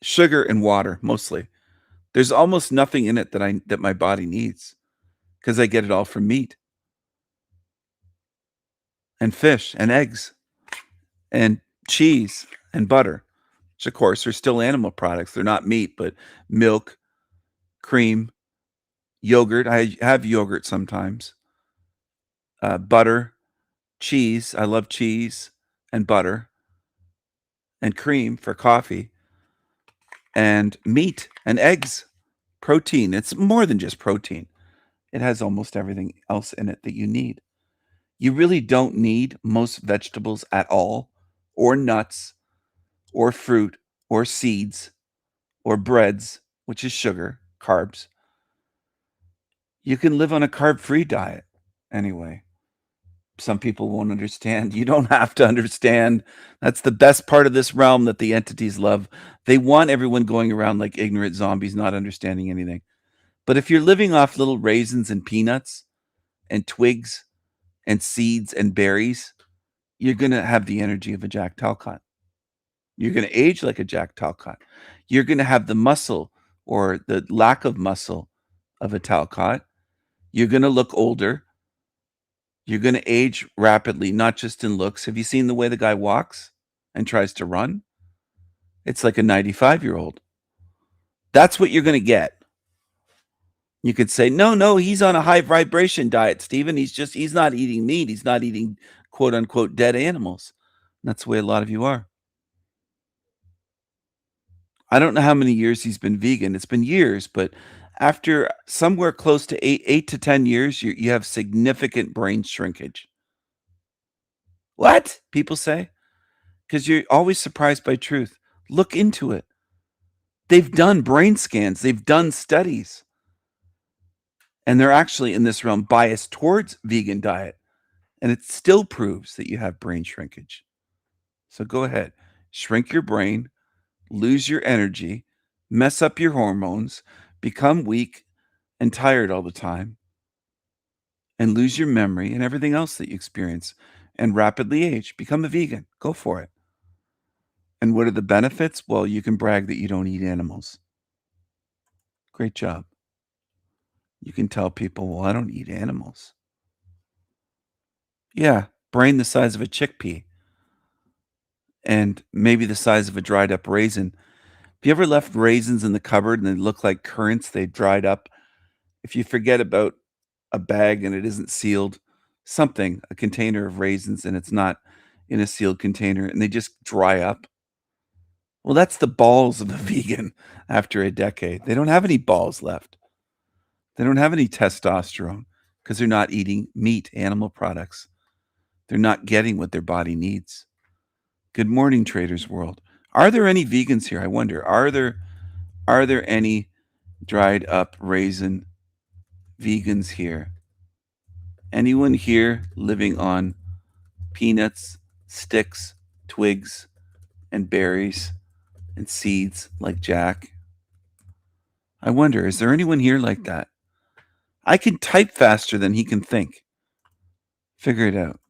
Sugar and water, mostly. There's almost nothing in it that my body needs, because I get it all from meat and fish and eggs and cheese and butter, which of course are still animal products. They're not meat, but milk, cream, yogurt. I have yogurt sometimes. Butter, cheese. I love cheese and butter and cream for coffee, and meat and eggs. Protein. It's more than just protein. It has almost everything else in it that you need. You really don't need most vegetables at all, or nuts, or fruit, or seeds, or breads, which is sugar, carbs. You can live on a carb-free diet. Anyway, some people won't understand. You don't have to understand. That's the best part of this realm that the entities love. They want everyone going around like ignorant zombies, not understanding anything. But if you're living off little raisins and peanuts and twigs and seeds and berries, you're going to have the energy of a Jack Talcott. You're going to age like a Jack Talcott. You're going to have the muscle or the lack of muscle of a Talcott. You're going to look older. You're going to age rapidly, not just in looks. Have you seen the way the guy walks and tries to run? It's like a 95-year-old. That's what you're going to get. You could say, no, he's on a high vibration diet, Stephen. He's not eating meat. He's not eating quote unquote dead animals. And that's the way a lot of you are. I don't know how many years he's been vegan. It's been years, but after somewhere close to 8 to 10 years, you have significant brain shrinkage. What? People say? Because you're always surprised by truth. Look into it. They've done brain scans. They've done studies. And they're actually in this realm biased towards vegan diet. And it still proves that you have brain shrinkage. So go ahead. Shrink your brain. Lose your energy. Mess up your hormones. Become weak and tired all the time. And lose your memory and everything else that you experience. And rapidly age. Become a vegan. Go for it. And what are the benefits? Well, you can brag that you don't eat animals. Great job. You can tell people, well, I don't eat animals. Yeah, brain the size of a chickpea. And maybe the size of a dried up raisin. Have you ever left raisins in the cupboard and they look like currants? They dried up. If you forget about a bag and it isn't sealed, a container of raisins, and it's not in a sealed container, and they just dry up. Well, that's the balls of a vegan after a decade. They don't have any balls left. They don't have any testosterone because they're not eating meat, animal products. They're not getting what their body needs. Good morning, Traders World. Are there any vegans here? I wonder. Are there any dried up raisin vegans here? Anyone here living on peanuts, sticks, twigs, and berries and seeds like Jack? I wonder, is there anyone here like that? I can type faster than he can think. Figure it out.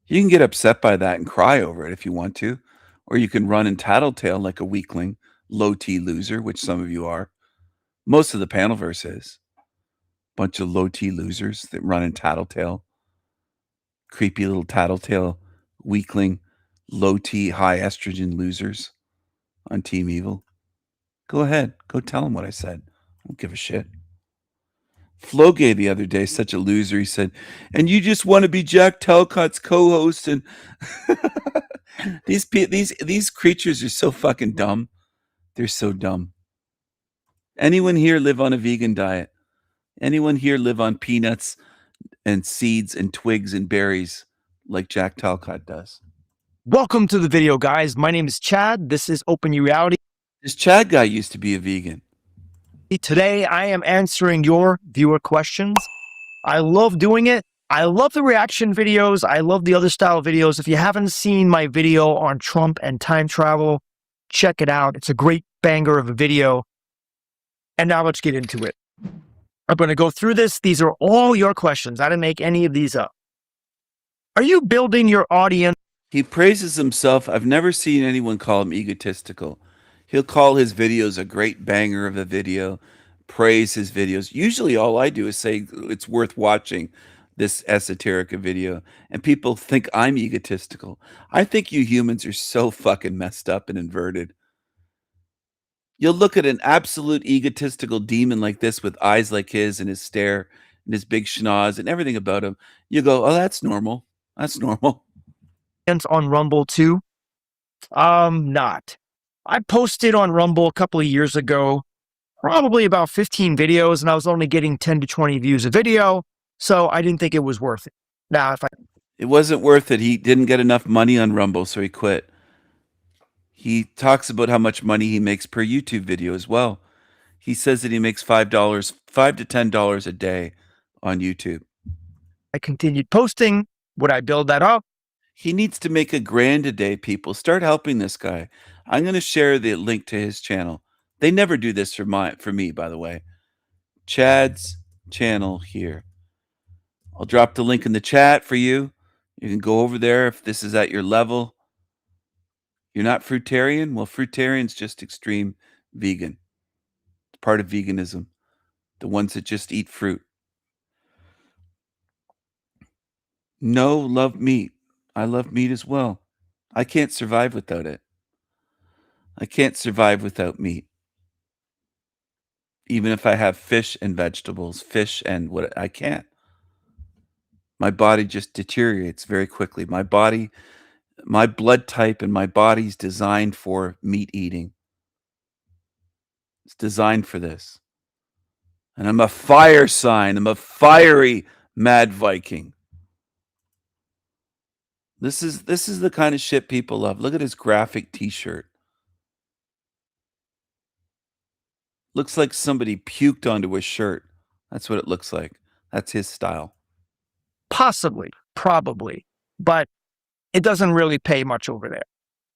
You can get upset by that and cry over it if you want to, or you can run and tattletale like a weakling, low T loser, which some of you are. Most of the Panelverse is. Bunch of low T losers that run and tattletale. Creepy little tattletale, weakling, low T, high estrogen losers on Team Evil. Go ahead. Go tell them what I said. I don't give a shit. Floge the other day, such a loser, he said, and you just want to be Jack Talcott's co-host, and these creatures are so fucking dumb. They're so dumb. Anyone here live on a vegan diet? Anyone here live on peanuts and seeds and twigs and berries like Jack Talcott does? Welcome to the video, guys. My name is Chad. This is Open Your Reality. This Chad guy used to be a vegan. Today, I am answering your viewer questions. I love doing it. I love the reaction videos. I love the other style videos. If you haven't seen my video on Trump and time travel, check it out. It's a great banger of a video. And now let's get into it. I'm going to go through this. These are all your questions. I didn't make any of these up. Are you building your audience? He praises himself. I've never seen anyone call him egotistical. He'll call his videos a great banger of a video, praise his videos. Usually all I do is say it's worth watching this esoteric video, and people think I'm egotistical. I think you humans are so fucking messed up and inverted. You'll look at an absolute egotistical demon like this with eyes like his and his stare and his big schnoz and everything about him. You go, oh, that's normal. That's normal. On Rumble too? Not. I posted on Rumble a couple of years ago, probably about 15 videos, and I was only getting 10 to 20 views a video, so I didn't think it was worth it. Now, it wasn't worth it. He didn't get enough money on Rumble, so he quit. He talks about how much money he makes per YouTube video as well. He says that he makes $5 to $10 a day on YouTube. I continued posting. Would I build that up? He needs to make $1,000 a day, people. Start helping this guy. I'm going to share the link to his channel. They never do this for me, by the way. Chad's channel here. I'll drop the link in the chat for you. You can go over there if this is at your level. You're not fruitarian? Well, fruitarian's just extreme vegan. It's part of veganism. The ones that just eat fruit. No, love meat. I love meat as well. I can't survive without it. I can't survive without meat. Even if I have fish and vegetables, fish and what, I can't. My body just deteriorates very quickly. My body, my blood type and my body's designed for meat eating. It's designed for this. And I'm a fire sign. I'm a fiery mad Viking. This is the kind of shit people love. Look at his graphic t-shirt. Looks like somebody puked onto his shirt. That's what it looks like. That's his style. Possibly, probably, but it doesn't really pay much over there.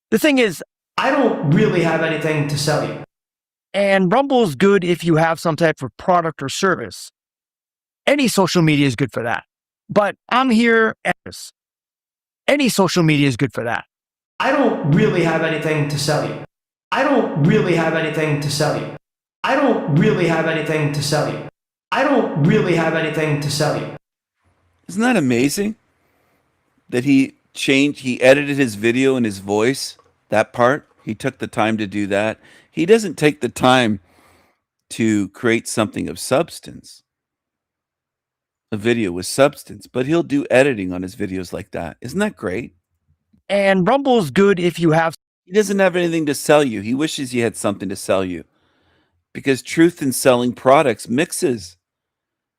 The thing is, I don't really have anything to sell you. And Rumble's good if you have some type of product or service. Any social media is good for that. But I'm here as any social media is good for that. I don't really have anything to sell you. I don't really have anything to sell you. I don't really have anything to sell you. I don't really have anything to sell you. Isn't that amazing? That he edited his video and his voice, that part. He took the time to do that. He doesn't take the time to create something of substance, a video with substance, but he'll do editing on his videos like that. Isn't that great? And Rumble's good if you have... He doesn't have anything to sell you. He wishes he had something to sell you. Because truth in selling products mixes.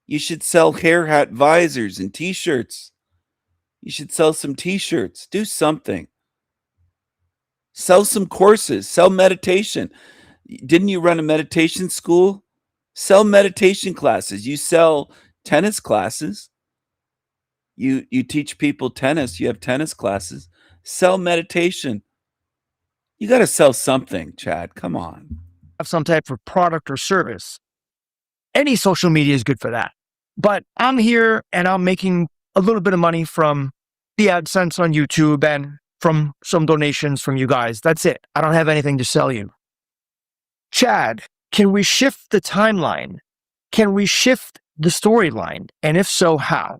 You should sell hair hat visors and t-shirts. You should sell some t-shirts. Do something. Sell some courses. Sell meditation. Didn't you run a meditation school? Sell meditation classes. You sell tennis classes. You teach people tennis. You have tennis classes. Sell meditation. You got to sell something, Chad. Come on. Have some type of product or service. Any social media is good for that. But I'm here and I'm making a little bit of money from the AdSense on YouTube and from some donations from you guys. That's it. I don't have anything to sell you. Chad, can we shift the timeline? Can we shift the storyline? And if so, how?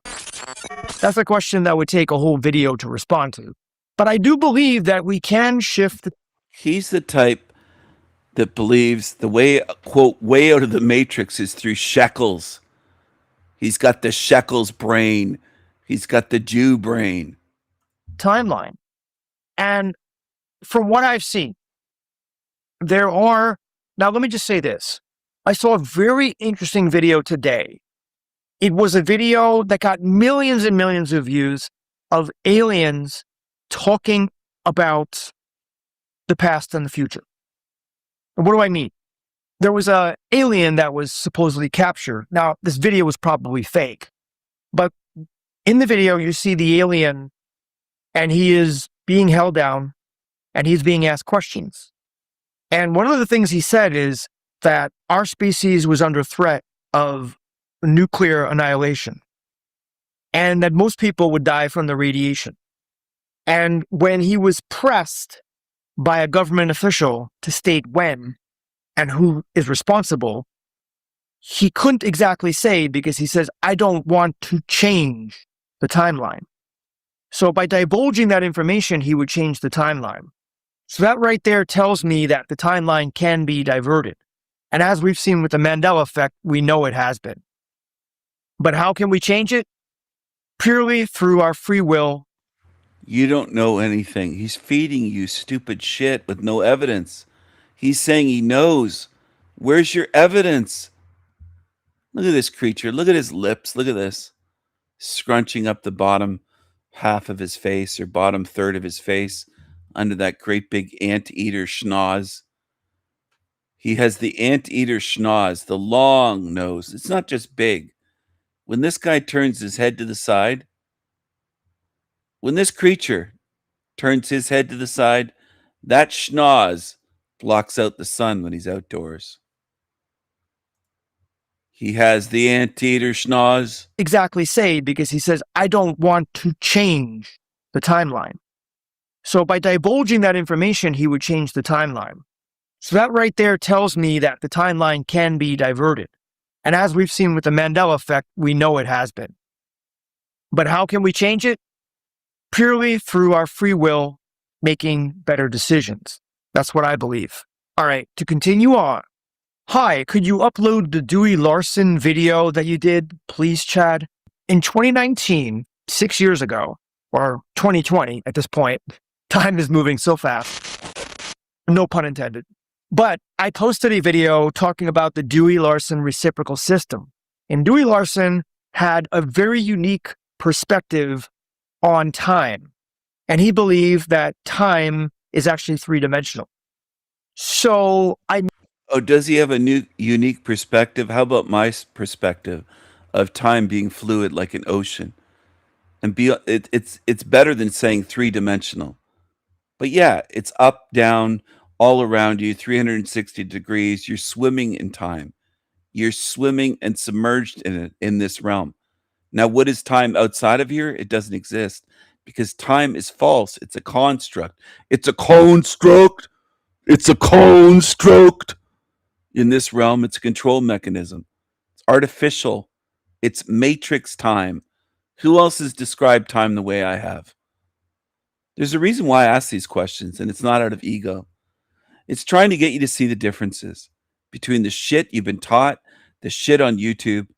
That's a question that would take a whole video to respond to. But I do believe that we can shift. He's the type that believes the way, quote, way out of the matrix is through shekels. He's got the shekels brain. He's got the Jew brain. Timeline. And from what I've seen, there are, now let me just say this. I saw a very interesting video today. It was a video that got millions and millions of views of aliens talking about the past and the future. And what do I mean? There was an alien that was supposedly captured. Now, this video was probably fake. But in the video, you see the alien and he is being held down and he's being asked questions. And one of the things he said is that our species was under threat of nuclear annihilation and that most people would die from the radiation. And when he was pressed by a government official to state when and who is responsible, he couldn't exactly say because he says, I don't want to change the timeline. So by divulging that information, he would change the timeline. So that right there tells me that the timeline can be diverted. And as we've seen with the Mandela effect, we know it has been. But how can we change it? Purely through our free will. You don't know anything. He's feeding you stupid shit with no evidence. He's saying he knows. Where's your evidence? Look at this creature. Look at his lips. Look at this. Scrunching up the bottom half of his face or bottom third of his face under that great big anteater schnoz. He has the anteater schnoz, the long nose. It's not just big. When this guy turns his head to the side, when this creature turns his head to the side, that schnoz blocks out the sun when he's outdoors. He has the anteater schnoz. Exactly say because he says, I don't want to change the timeline. So by divulging that information, he would change the timeline. So that right there tells me that the timeline can be diverted. And as we've seen with the Mandela effect, we know it has been. But how can we change it? Purely through our free will, making better decisions. That's what I believe. All right, to continue on. Hi, could you upload the Dewey Larson video that you did, please, Chad? In 2019, 6 years ago, or 2020 at this point, time is moving so fast. No pun intended. But I posted a video talking about the Dewey Larson reciprocal system. And Dewey Larson had a very unique perspective on time. And he believed that time is actually three-dimensional. So Oh, does he have a new unique perspective? How about my perspective of time being fluid like an ocean? And it's better than saying three-dimensional. But yeah, it's up, down, all around you, 360 degrees. You're swimming in time. You're swimming and submerged in it, in this realm. Now, what is time outside of here? It doesn't exist because time is false. It's a construct. It's a construct. It's a construct. In this realm, it's a control mechanism. It's artificial. It's matrix time. Who else has described time the way I have? There's a reason why I ask these questions, and it's not out of ego. It's trying to get you to see the differences between the shit you've been taught, the shit on YouTube.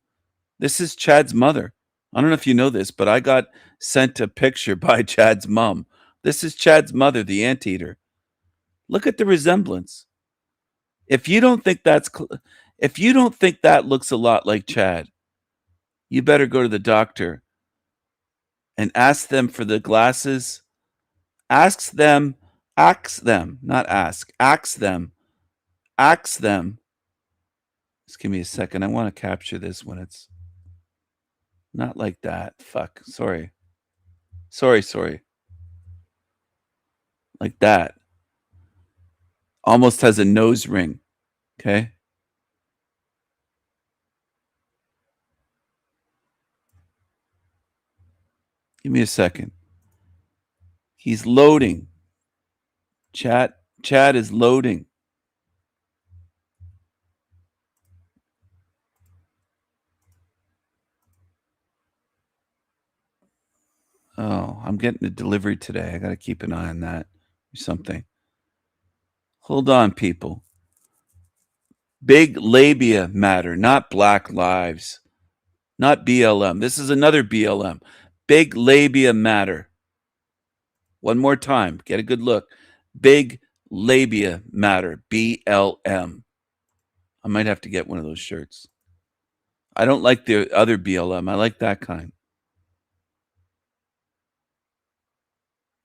This is Chad's mother. I don't know if you know this, but I got sent a picture by Chad's mom. This is Chad's mother, the anteater. Look at the resemblance. If you don't think that looks a lot like Chad, you better go to the doctor and ask them for the glasses. Ask them, not ask. Ask them. Just give me a second. I want to capture this when it's not like that. Fuck. Sorry. Like that. Almost has a nose ring. Okay. Give me a second. He's loading. Chad is loading. Oh, I'm getting a delivery today. I got to keep an eye on that or something. Hold on, people. Big labia matter, not Black Lives, not BLM. This is another BLM. Big labia matter. One more time. Get a good look. Big labia matter. BLM. I might have to get one of those shirts. I don't like the other BLM. I like that kind.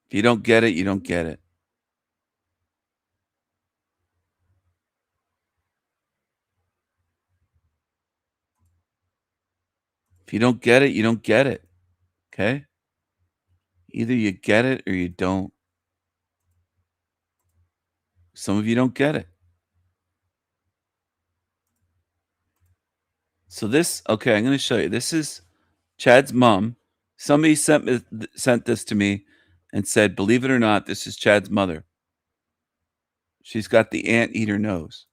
If you don't get it, you don't get it. If you don't get it, you don't get it. Okay? Either you get it or you don't. Some of you don't get it. So this, okay, I'm going to show you. This is Chad's mom. Somebody sent this to me and said, believe it or not, this is Chad's mother. She's got the anteater nose.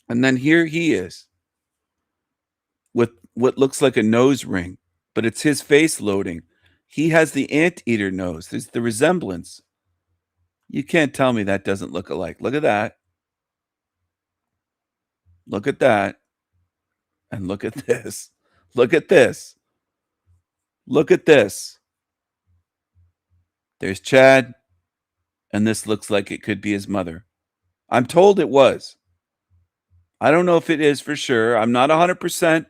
And then here he is with what looks like a nose ring, but it's his face loading. He has the anteater nose. There's the resemblance. You can't tell me that doesn't look alike. Look at that. Look at that. And look at this. Look at this. Look at this. There's Chad, and this looks like it could be his mother. I'm told it was. I don't know if it is for sure. I'm not 100%.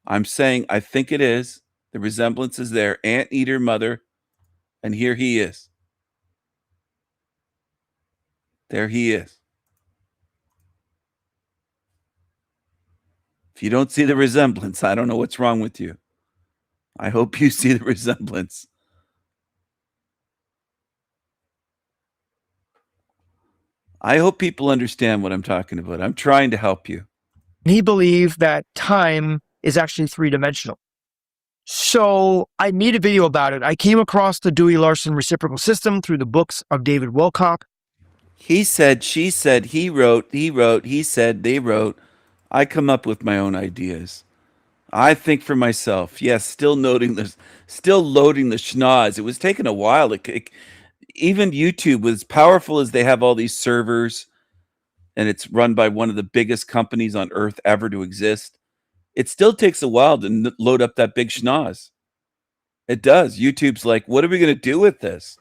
I'm saying I think it is. The resemblance is there. Anteater mother. And here he is. There he is. If you don't see the resemblance, I don't know what's wrong with you. I hope you see the resemblance. I hope people understand what I'm talking about. I'm trying to help you. He believed that time is actually three-dimensional. So I made a video about it. I came across the Dewey Larson reciprocal system through the books of David Wilcock. He said, she said, he wrote, he said, they wrote. I come up with my own ideas. I think for myself, yes, still loading the schnoz. It was taking a while. Even YouTube, as powerful as they have all these servers, and it's run by one of the biggest companies on earth ever to exist, it still takes a while to load up that big schnoz. It does. YouTube's like, what are we going to do with this?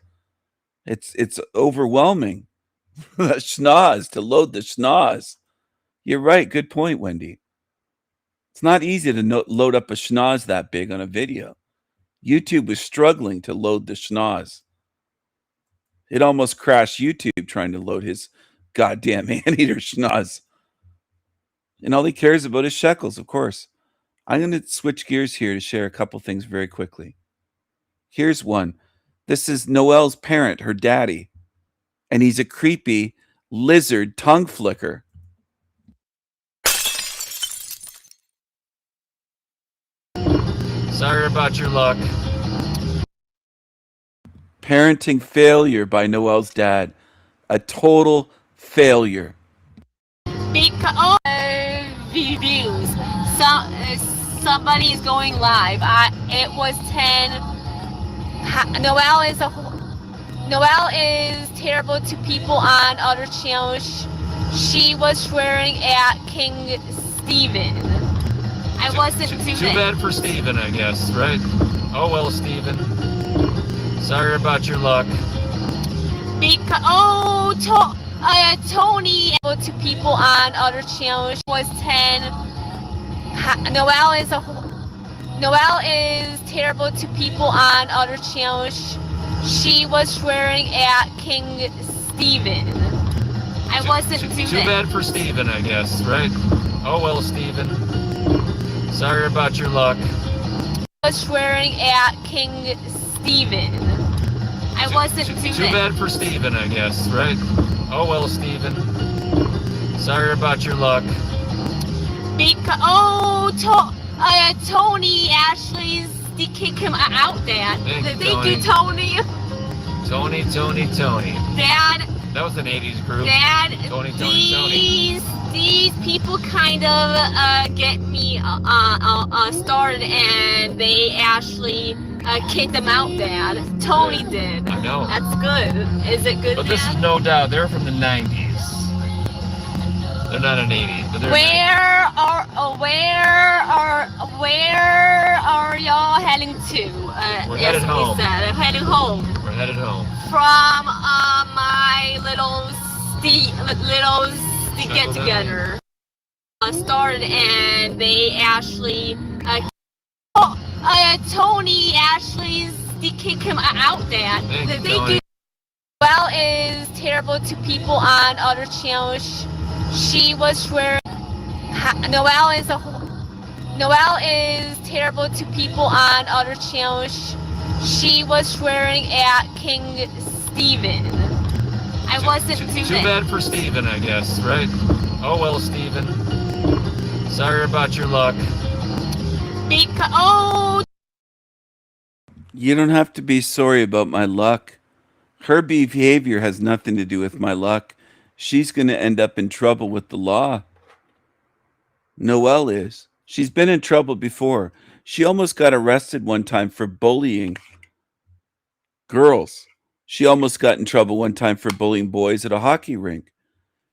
It's overwhelming. The schnoz, to load the schnoz. You're right. Good point, Wendy. It's not easy to load up a schnoz that big on a video. YouTube was struggling to load the schnoz. It almost crashed YouTube trying to load his goddamn Anteater schnoz. And all he cares about is shekels, of course. I'm going to switch gears here to share a couple things very quickly. Here's one. This is Noelle's parent, her daddy. And he's a creepy lizard tongue flicker. Sorry about your luck. Parenting failure by Noelle's dad. A total failure. Because views. Somebody is going live. It was 10. Noelle is terrible to people on other channels. She was swearing at King Stephen. I wasn't doing Too bad for Steven, I guess, right? Oh well, Steven. Sorry about your luck. Because Tony to people on other channels was 10. Noelle is terrible to people on other channels. She was swearing at King Stephen. I wasn't doing Too bad for Steven, I guess, right? Oh well, Steven. Sorry about your luck. Was swearing at King Stephen. I wasn't doing Too bad for Steven, I guess, right? Oh well, Steven. Sorry about your luck. Because Tony actually they kick him out, Dad. Thank you, Tony. Tony. Dad. That was an 80s group. Dad, Tony. these people kind of get me started, and they actually kicked them out, Dad. Tony did. I know. That's good. Is it good, But Dad? this is no doubt. They're from the 90s. They're not an 80s, but they're Where are y'all heading to? We're headed home. Heading home. We're headed home. From my little get together started, and they actually Tony actually they kick him out, Dad. Thank you. Noelle is terrible to people on other channels. She was swearing. Noelle is terrible to people on other channels. She was swearing at King Stephen. I wasn't doing Too bad for Steven, I guess, right? Oh well, Steven. Sorry about your luck. Because You don't have to be sorry about my luck. Her behavior has nothing to do with my luck. She's going to end up in trouble with the law. Noelle is. She's been in trouble before. She almost got arrested one time for bullying girls. She almost got in trouble one time for bullying boys at a hockey rink.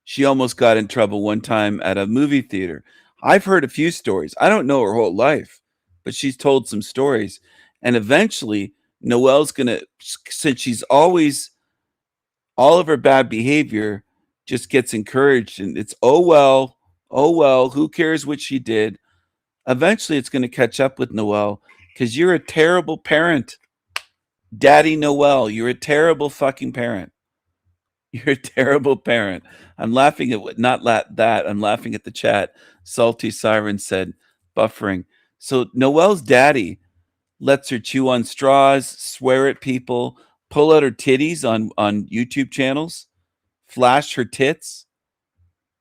She almost got in trouble one time at a movie theater. I've heard a few stories. I don't know her whole life, but she's told some stories. And eventually, Noelle's going to, since she's always, all of her bad behavior just gets encouraged. And it's, oh, well, who cares what she did? Eventually, it's going to catch up with Noelle because you're a terrible parent. Daddy Noelle, you're a terrible fucking parent. You're a terrible parent. I'm laughing at that. I'm laughing at the chat. Salty Siren said, buffering. So Noelle's daddy lets her chew on straws, swear at people, pull out her titties on YouTube channels, flash her tits,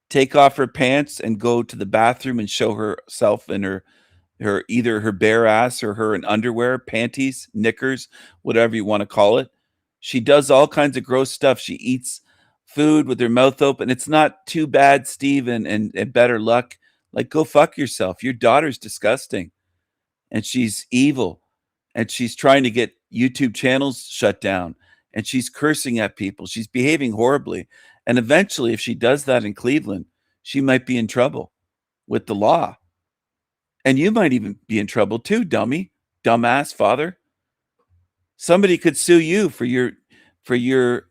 take off her pants and go to the bathroom and show herself in her either her bare ass or her in underwear, panties, knickers, whatever you want to call it. She does all kinds of gross stuff. She eats food with her mouth open. It's not too bad, Steve, and better luck. Like, go fuck yourself. Your daughter's disgusting. and she's evil, and she's trying to get YouTube channels shut down, and she's cursing at people. She's behaving horribly. And eventually, if she does that in Cleveland, she might be in trouble with the law. And you might even be in trouble too, dummy, dumbass father. Somebody could sue you for your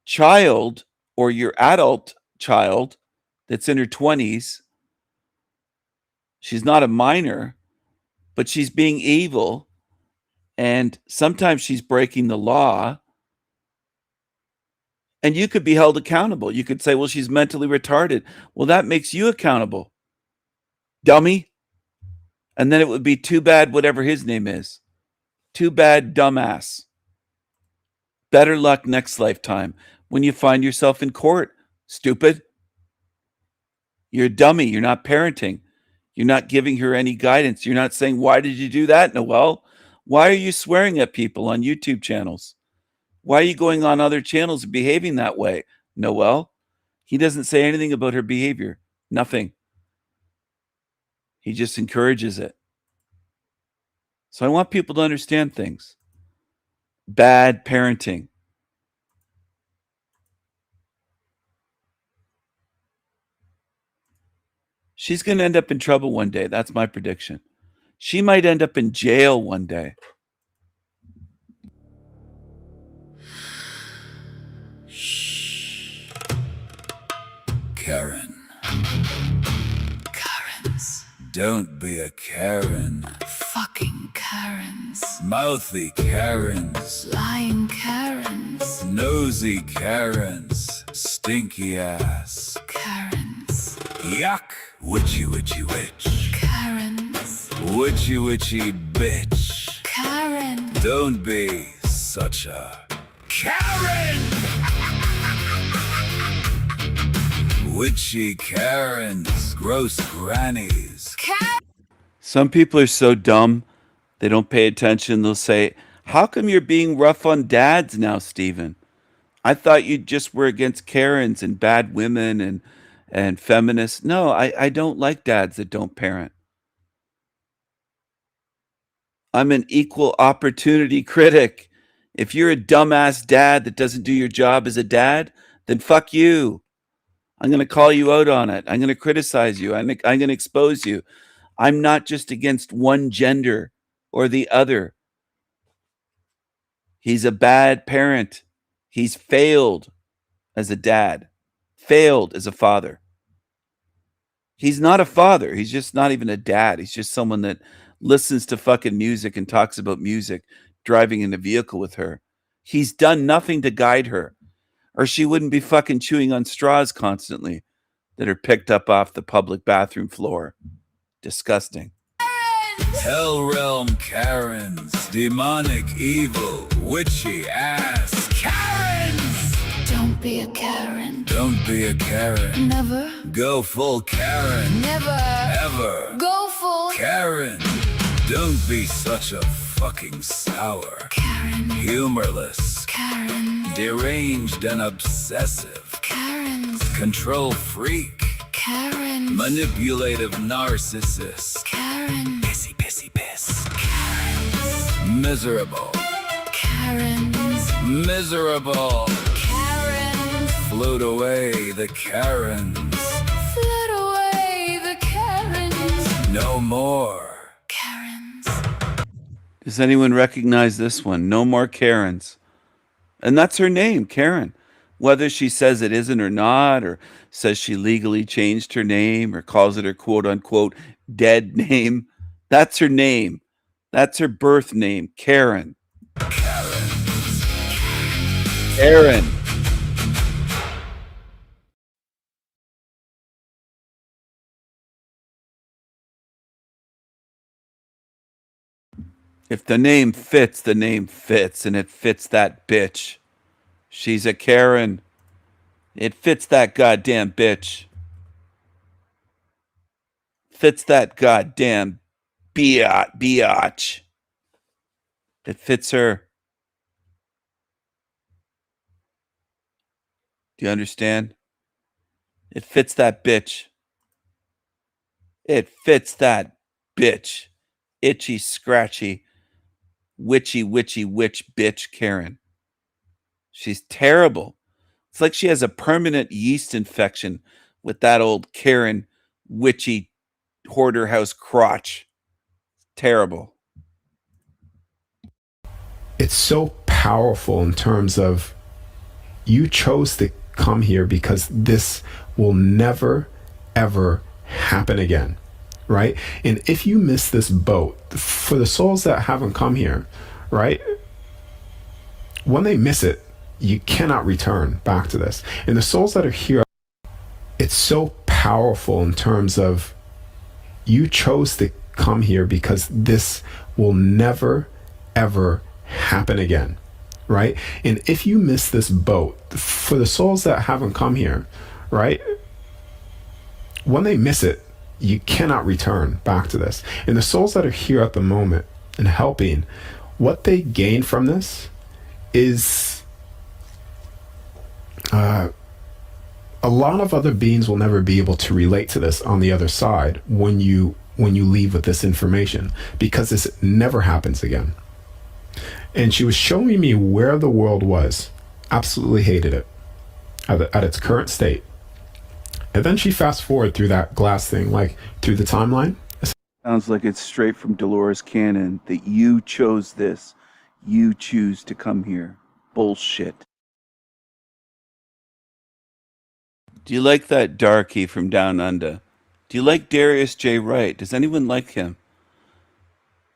child or your adult child that's in her 20s. She's not a minor, but she's being evil. And sometimes she's breaking the law. And you could be held accountable. You could say, well, she's mentally retarded. Well, that makes you accountable, dummy. And then it would be too bad, whatever his name is. Too bad, dumbass. Better luck next lifetime when you find yourself in court, stupid. You're a dummy. You're not parenting. You're not giving her any guidance. You're not saying, why did you do that, Noel? Why are you swearing at people on YouTube channels? Why are you going on other channels and behaving that way, Noel? He doesn't say anything about her behavior. Nothing. He just encourages it. So I want people to understand things. Bad parenting. She's going to end up in trouble one day. That's my prediction. She might end up in jail one day. Karen. Karens. Don't be a Karen. Fucking Karens. Mouthy Karens. Lying Karens. Nosy Karens. Stinky ass. Karens. Yuck. Witchy witchy witch. Karens. Witchy witchy bitch. Karen. Don't be such a Karen. Witchy Karens, gross grannies. Some people are so dumb, they don't pay attention. They'll say, how come you're being rough on dads now, Stephen? I thought you just were against Karens and bad women and feminists. No, I don't like dads that don't parent. I'm an equal opportunity critic. If you're a dumbass dad that doesn't do your job as a dad, then fuck you. I'm going to call you out on it. I'm going to criticize you. I'm going to expose you. I'm not just against one gender or the other. He's a bad parent. He's failed as a dad, failed as a father. He's not a father. He's just not even a dad. He's just someone that listens to fucking music and talks about music, driving in a vehicle with her. He's done nothing to guide her. Or she wouldn't be fucking chewing on straws constantly that are picked up off the public bathroom floor. Disgusting. Hell realm Karens, demonic evil, witchy ass Karens. Don't be a Karen. Don't be a Karen. Never. Go full Karen. Never. Ever. Go full Karen. Don't be such a fucking sour Karen. Humorless Karen. Deranged and obsessive Karens. Control freak Karen. Manipulative narcissist Karen. Pissy pissy piss Karens. Miserable Karens. Miserable Karens. Float away the Karens. Float away the Karens. No more Karens. Does anyone recognize this one? No more Karens. And that's her name, Karen. Whether she says it isn't or not, or says she legally changed her name, or calls it her quote-unquote dead name, that's her name. That's her birth name, Karen. Karen. If the name fits, the name fits, and it fits that bitch. She's a Karen. It fits that goddamn bitch. Fits that goddamn biatch. It fits her. Do you understand? It fits that bitch. It fits that bitch. itchy, scratchy, witchy witch bitch Karen. She's terrible. It's like she has a permanent yeast infection with that old Karen witchy hoarder house crotch. Terrible. It's so powerful in terms of you chose to come here because this will never, ever happen again, right? And if you miss this boat, for the souls that haven't come here, right? When they miss it, you cannot return back to this. And the souls that are here, it's so powerful in terms of you chose to come here because this will never, ever happen again, right? And if you miss this boat, for the souls that haven't come here, right? When they miss it, you cannot return back to this. And the souls that are here at the moment and helping, what they gain from this is a lot of other beings will never be able to relate to this on the other side when you leave with this information, because this never happens again. And she was showing me where the world was. Absolutely hated it at its current state. And then she fast forward through that glass thing, like through the timeline. Sounds like it's straight from Dolores Cannon that you chose this. You choose to come here. Bullshit. Do you like that darky from Down Under? Do you like Darius J. Wright? Does anyone like him?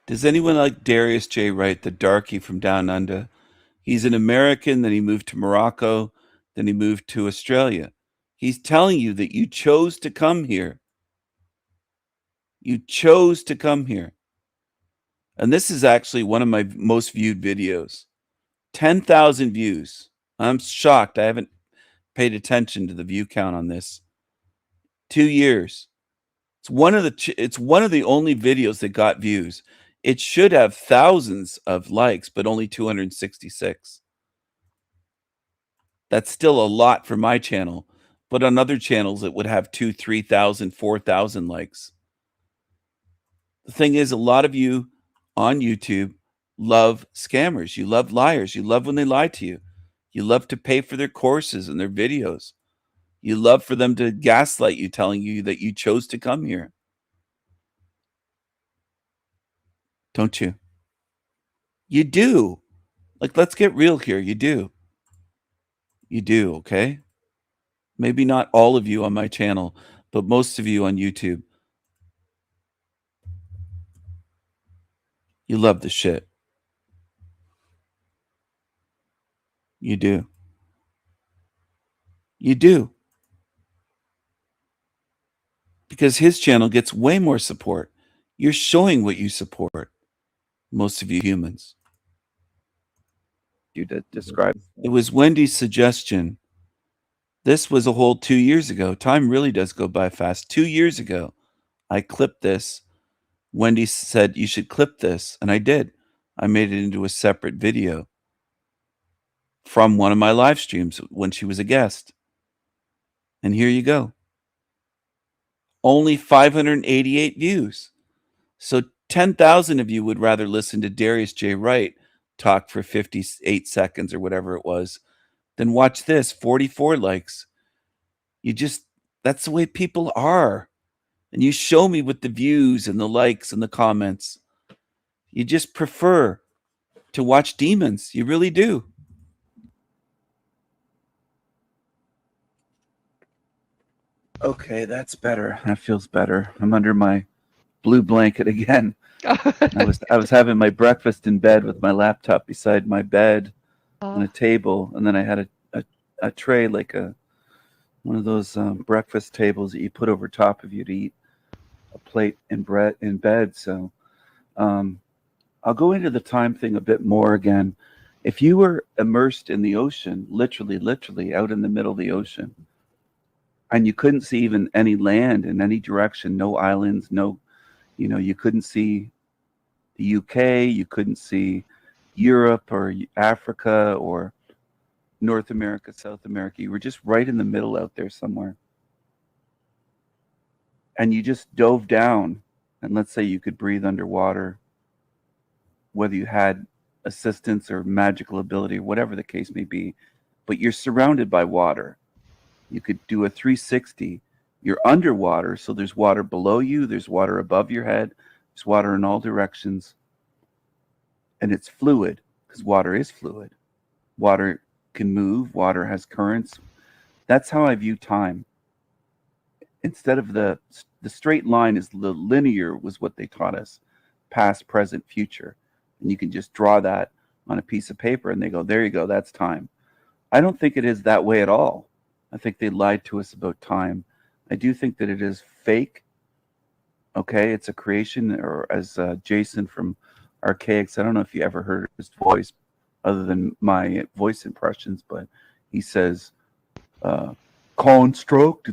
Does anyone like Darius J. Wright, the darky from Down Under? He's an American, then he moved to Morocco, then he moved to Australia. He's telling you that you chose to come here. You chose to come here. And this is actually one of my most viewed videos. 10,000 views. I'm shocked. I haven't paid attention to the view count on this. 2 years. It's one of the only videos that got views. It should have thousands of likes, but only 266. That's still a lot for my channel, but on other channels it would have 2,000, 3,000, 4,000 likes. The thing is, a lot of you on YouTube love scammers. You love liars. You love when they lie to you. You love to pay for their courses and their videos. You love for them to gaslight you, telling you that you chose to come here. Don't you? You do. Like, let's get real here. You do. You do, okay? Maybe not all of you on my channel, but most of you on YouTube. You love the shit. You do. You do. Because his channel gets way more support. You're showing what you support. Most of you humans. You describe. It was Wendy's suggestion. This was a whole 2 years ago. Time really does go by fast. 2 years ago, I clipped this. Wendy said, you should clip this. And I did. I made it into a separate video from one of my live streams when she was a guest. And here you go. Only 588 views. So 10,000 of you would rather listen to Darius J. Wright talk for 58 seconds or whatever it was than watch this, 44 likes. That's the way people are. And you show me with the views and the likes and the comments. You just prefer to watch demons. You really do. Okay, that's better. That feels better. I'm under my blue blanket again. I was having my breakfast in bed with my laptop beside my bed on a table, and then I had a tray, like one of those breakfast tables that you put over top of you to eat a plate and bread in bed. So I'll go into the time thing a bit more again. If you were immersed in the ocean, literally out in the middle of the ocean, and you couldn't see even any land in any direction, no islands, you couldn't see the UK, you couldn't see Europe or Africa or North America, South America. You were just right in the middle out there somewhere. And you just dove down and let's say you could breathe underwater, whether you had assistance or magical ability, whatever the case may be, but you're surrounded by water. You could do a 360. You're underwater, so there's water below you, there's water above your head, there's water in all directions, and it's fluid, because water is fluid. Water can move, water has currents. That's how I view time. Instead of the straight line is the linear, was what they taught us, past, present, future. And you can just draw that on a piece of paper and they go, there you go, that's time. I don't think it is that way at all. I think they lied to us about time. I do think that it is fake. Okay, it's a creation, or as Jason from Archaics, I don't know if you ever heard his voice other than my voice impressions, but he says, construct,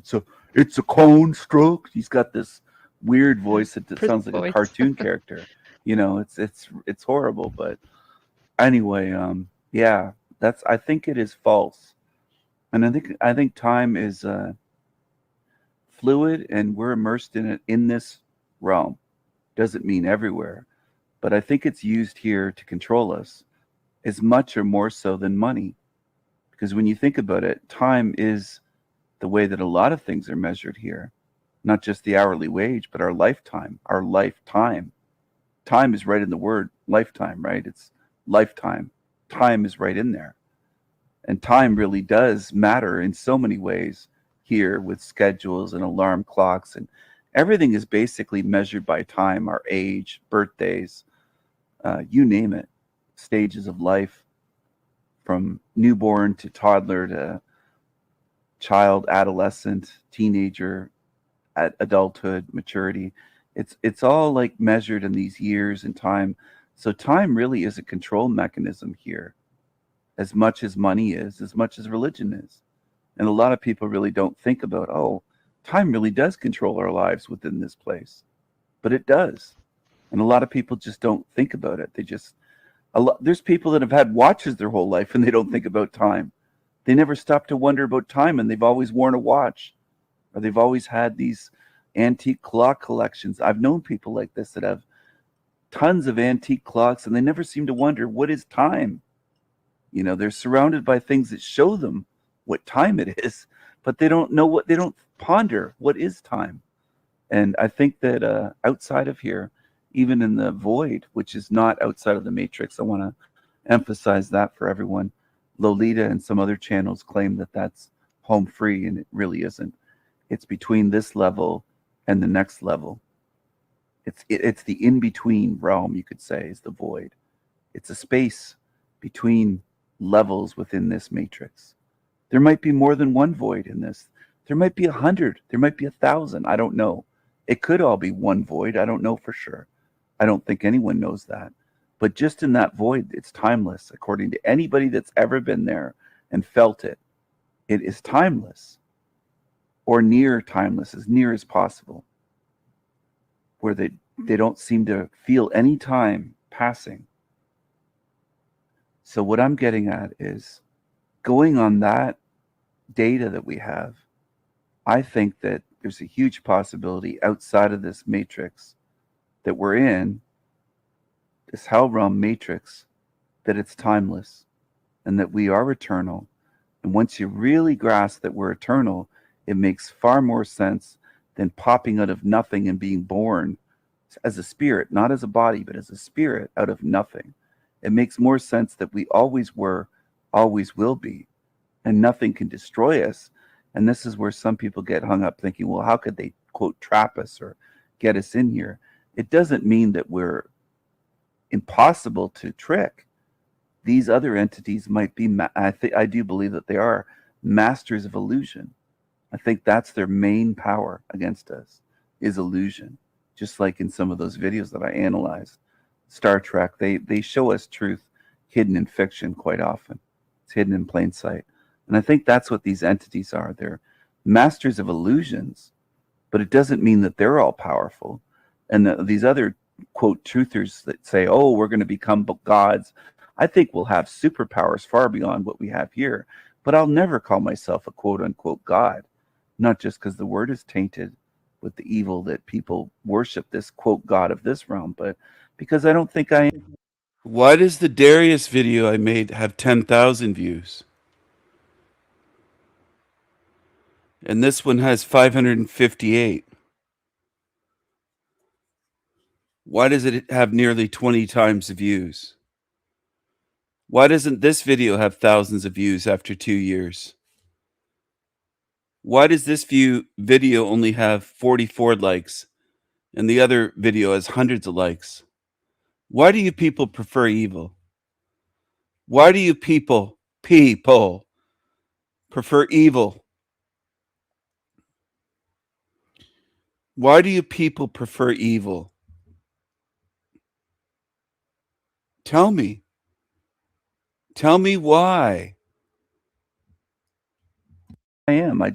it's a construct. He's got this weird voice that sounds like a cartoon character. You know, it's horrible, but anyway, yeah, I think it is false. And I think time is fluid, and we're immersed in it in this realm. Doesn't mean everywhere, but I think it's used here to control us as much or more so than money. Because when you think about it, time is the way that a lot of things are measured here, not just the hourly wage, but our lifetime, our lifetime. Time is right in the word lifetime, right? It's lifetime. Time is right in there. And time really does matter in so many ways here, with schedules and alarm clocks, and everything is basically measured by time, our age, birthdays, you name it, stages of life, from newborn to toddler to child, adolescent, teenager, adulthood, maturity. It's all like measured in these years and time. So time really is a control mechanism here, as much as money is, as much as religion is. And a lot of people really don't think about, oh, time really does control our lives within this place. But it does. And a lot of people just don't think about it. There's people that have had watches their whole life and they don't think about time. They never stop to wonder about time, and they've always worn a watch, or they've always had these antique clock collections. I've known people like this that have tons of antique clocks, and they never seem to wonder, what is time? You know, they're surrounded by things that show them what time it is, but they don't ponder what is time. And I think that outside of here, even in the void, which is not outside of the matrix, I want to emphasize that for everyone. Lolita and some other channels claim that that's home free, and it really isn't. It's between this level and the next level. It's the in-between realm, you could say, is the void. It's a space between levels within this matrix. There might be more than one void in this. There might be 100. There might be 1,000. I don't know. It could all be one void. I don't know for sure. I don't think anyone knows that. But just in that void, it's timeless. According to anybody that's ever been there and felt it, it is timeless, or near timeless, as near as possible, where they don't seem to feel any time passing. So what I'm getting at is, going on that data that we have, I think that there's a huge possibility outside of this matrix that we're in, this hell realm matrix, that it's timeless and that we are eternal. And once you really grasp that we're eternal, it makes far more sense than popping out of nothing and being born as a spirit, not as a body, but as a spirit out of nothing. It makes more sense that we always were, always will be, and nothing can destroy us. And this is where some people get hung up thinking, well, how could they, quote, trap us or get us in here? It doesn't mean that we're impossible to trick. These other entities might be, I do believe that they are masters of illusion. I think that's their main power against us, is illusion. Just like in some of those videos that I analyzed, Star Trek, they show us truth hidden in fiction quite often. It's hidden in plain sight. And I think that's what these entities are. They're masters of illusions, but it doesn't mean that they're all powerful. And these other, quote, truthers that say, oh, we're going to become gods, I think we'll have superpowers far beyond what we have here. But I'll never call myself a quote unquote God, not just because the word is tainted with the evil that people worship this quote God of this realm, but because I don't think I am. Why does the Darius video I made have 10,000 views? And this one has 558. Why does it have nearly 20 times the views? Why doesn't this video have thousands of views after 2 years? Why does this video only have 44 likes and the other video has hundreds of likes? Why do you people prefer evil? Why do you people prefer evil? Why do you people prefer evil? Tell me. Tell me why. I am. I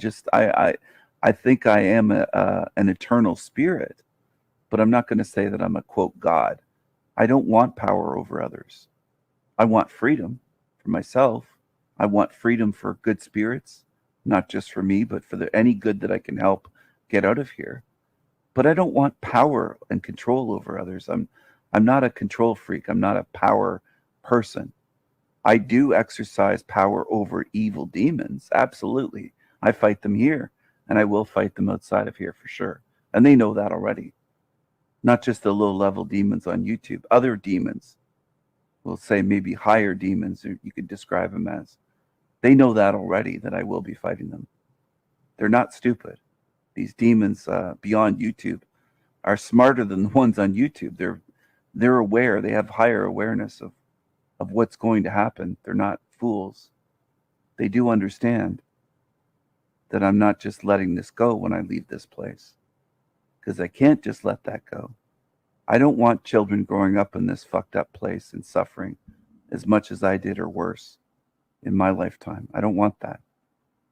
think I am an eternal spirit, but I'm not going to say that I'm a quote God. I don't want power over others. I want freedom for myself. I want freedom for good spirits, not just for me, but for any good that I can help get out of here. But I don't want power and control over others. I'm not a control freak. I'm not a power person. I do exercise power over evil demons. Absolutely. I fight them here, and I will fight them outside of here for sure. And they know that already. Not just the low-level demons on YouTube. Other demons, we'll say maybe higher demons, or you could describe them as. They know that already, that I will be fighting them. They're not stupid. These demons beyond YouTube are smarter than the ones on YouTube. They're aware. They have higher awareness of what's going to happen. They're not fools. They do understand that I'm not just letting this go when I leave this place, because I can't just let that go. I don't want children growing up in this fucked up place and suffering as much as I did or worse in my lifetime. I don't want that.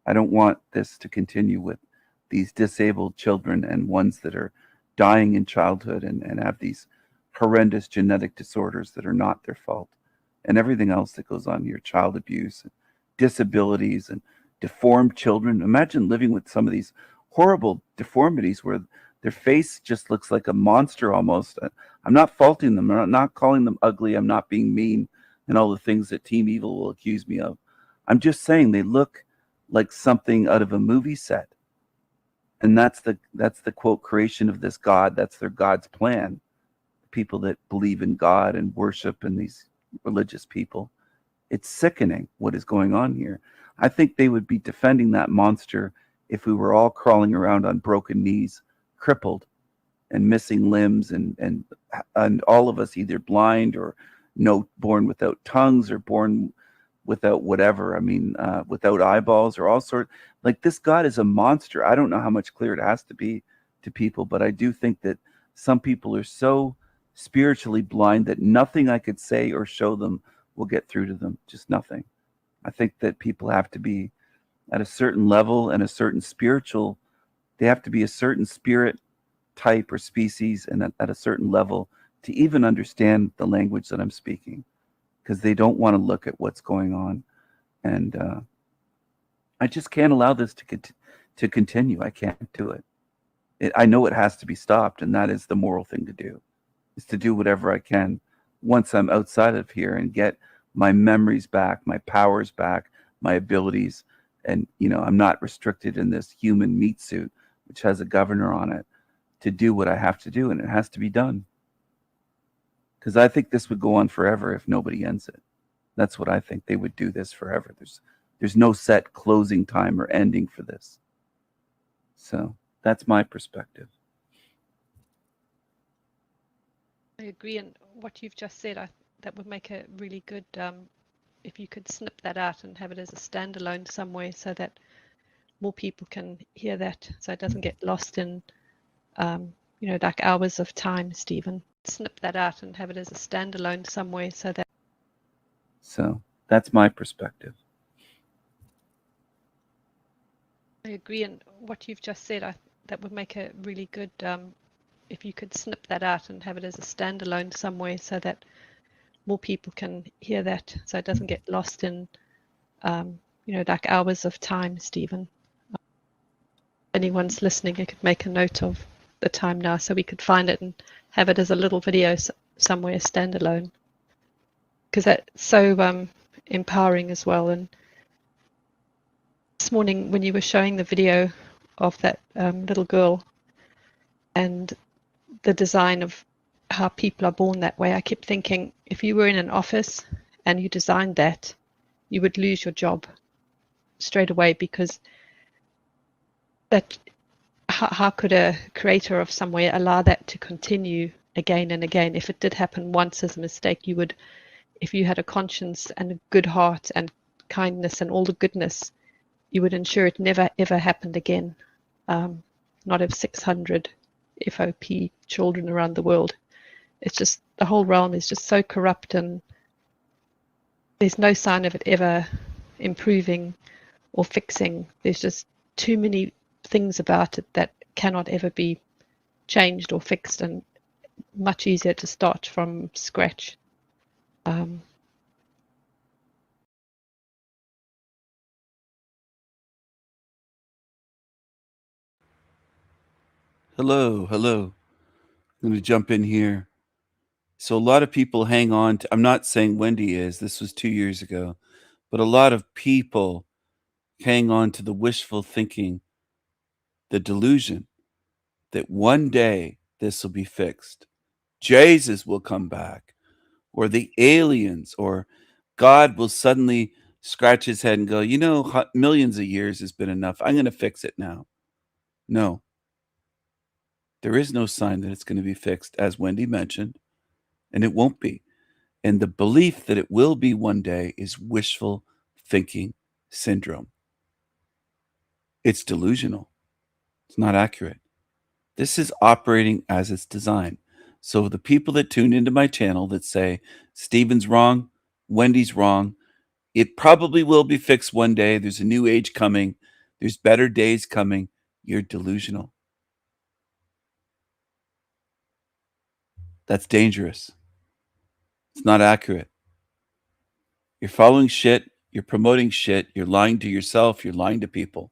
I don't want this to continue with these disabled children and ones that are dying in childhood and have these horrendous genetic disorders that are not their fault, and everything else that goes on here, child abuse, and disabilities, and deformed children. Imagine living with some of these horrible deformities where their face just looks like a monster almost. I'm not faulting them. I'm not calling them ugly. I'm not being mean and all the things that Team Evil will accuse me of. I'm just saying they look like something out of a movie set. And that's the quote creation of this God. That's their God's plan. People that believe in God and worship and these religious people. It's sickening what is going on here. I think they would be defending that monster if we were all crawling around on broken knees, crippled and missing limbs, and all of us either blind or born without tongues or born without whatever. I mean, without eyeballs or all sorts. Like, this God is a monster. I don't know how much clearer it has to be to people, but I do think that some people are so spiritually blind that nothing I could say or show them will get through to them. Just nothing. I think that people have to be at a certain level and a certain spiritual, they have to be a certain spirit type or species and at a certain level to even understand the language that I'm speaking, because they don't want to look at what's going on. And I just can't allow this to continue. I can't do it. I know it has to be stopped, and that is the moral thing to do, is to do whatever I can once I'm outside of here and get my memories back, my powers back, my abilities. And, I'm not restricted in this human meat suit, which has a governor on it, to do what I have to do, and it has to be done. Because I think this would go on forever if nobody ends it. That's what I think. They would do this forever. There's no set closing time or ending for this. So that's my perspective. I agree, and what you've just said, that would make a really good, if you could snip that out and have it as a standalone somewhere so that more people can hear that, so it doesn't get lost in, like hours of time, Stephen. Snip that out and have it as a standalone somewhere so that. So that's my perspective. I agree, and what you've just said, that would make a really good, if you could snip that out and have it as a standalone somewhere so that more people can hear that, so it doesn't get lost in, like hours of time, Stephen. anyone's listening, you could make a note of the time now so we could find it and have it as a little video somewhere standalone, because that's so empowering as well. And this morning when you were showing the video of that little girl and the design of how people are born that way, I kept thinking, if you were in an office and you designed that, you would lose your job straight away, because that how could a creator of somewhere allow that to continue again and again? If it did happen once as a mistake, you would, if you had a conscience and a good heart and kindness and all the goodness, you would ensure it never ever happened again. Not of 600 FOP children around the world. It's just, the whole realm is just so corrupt, and there's no sign of it ever improving or fixing. There's just too many things about it that cannot ever be changed or fixed, and much easier to start from scratch. Hello. I'm going to jump in here. So a lot of people hang on to, I'm not saying Wendy is, this was 2 years ago, but a lot of people hang on to the wishful thinking, the delusion that one day this will be fixed. Jesus will come back, or the aliens, or God will suddenly scratch his head and go, you know, millions of years has been enough. I'm going to fix it now. No. There is no sign that it's going to be fixed, as Wendy mentioned, and it won't be. And the belief that it will be one day is wishful thinking syndrome. It's delusional. It's not accurate. This is operating as it's designed. So the people that tune into my channel that say, Stephen's wrong, Wendy's wrong, it probably will be fixed one day. There's a new age coming. There's better days coming. You're delusional. That's dangerous. It's not accurate. You're following shit. You're promoting shit. You're lying to yourself. You're lying to people.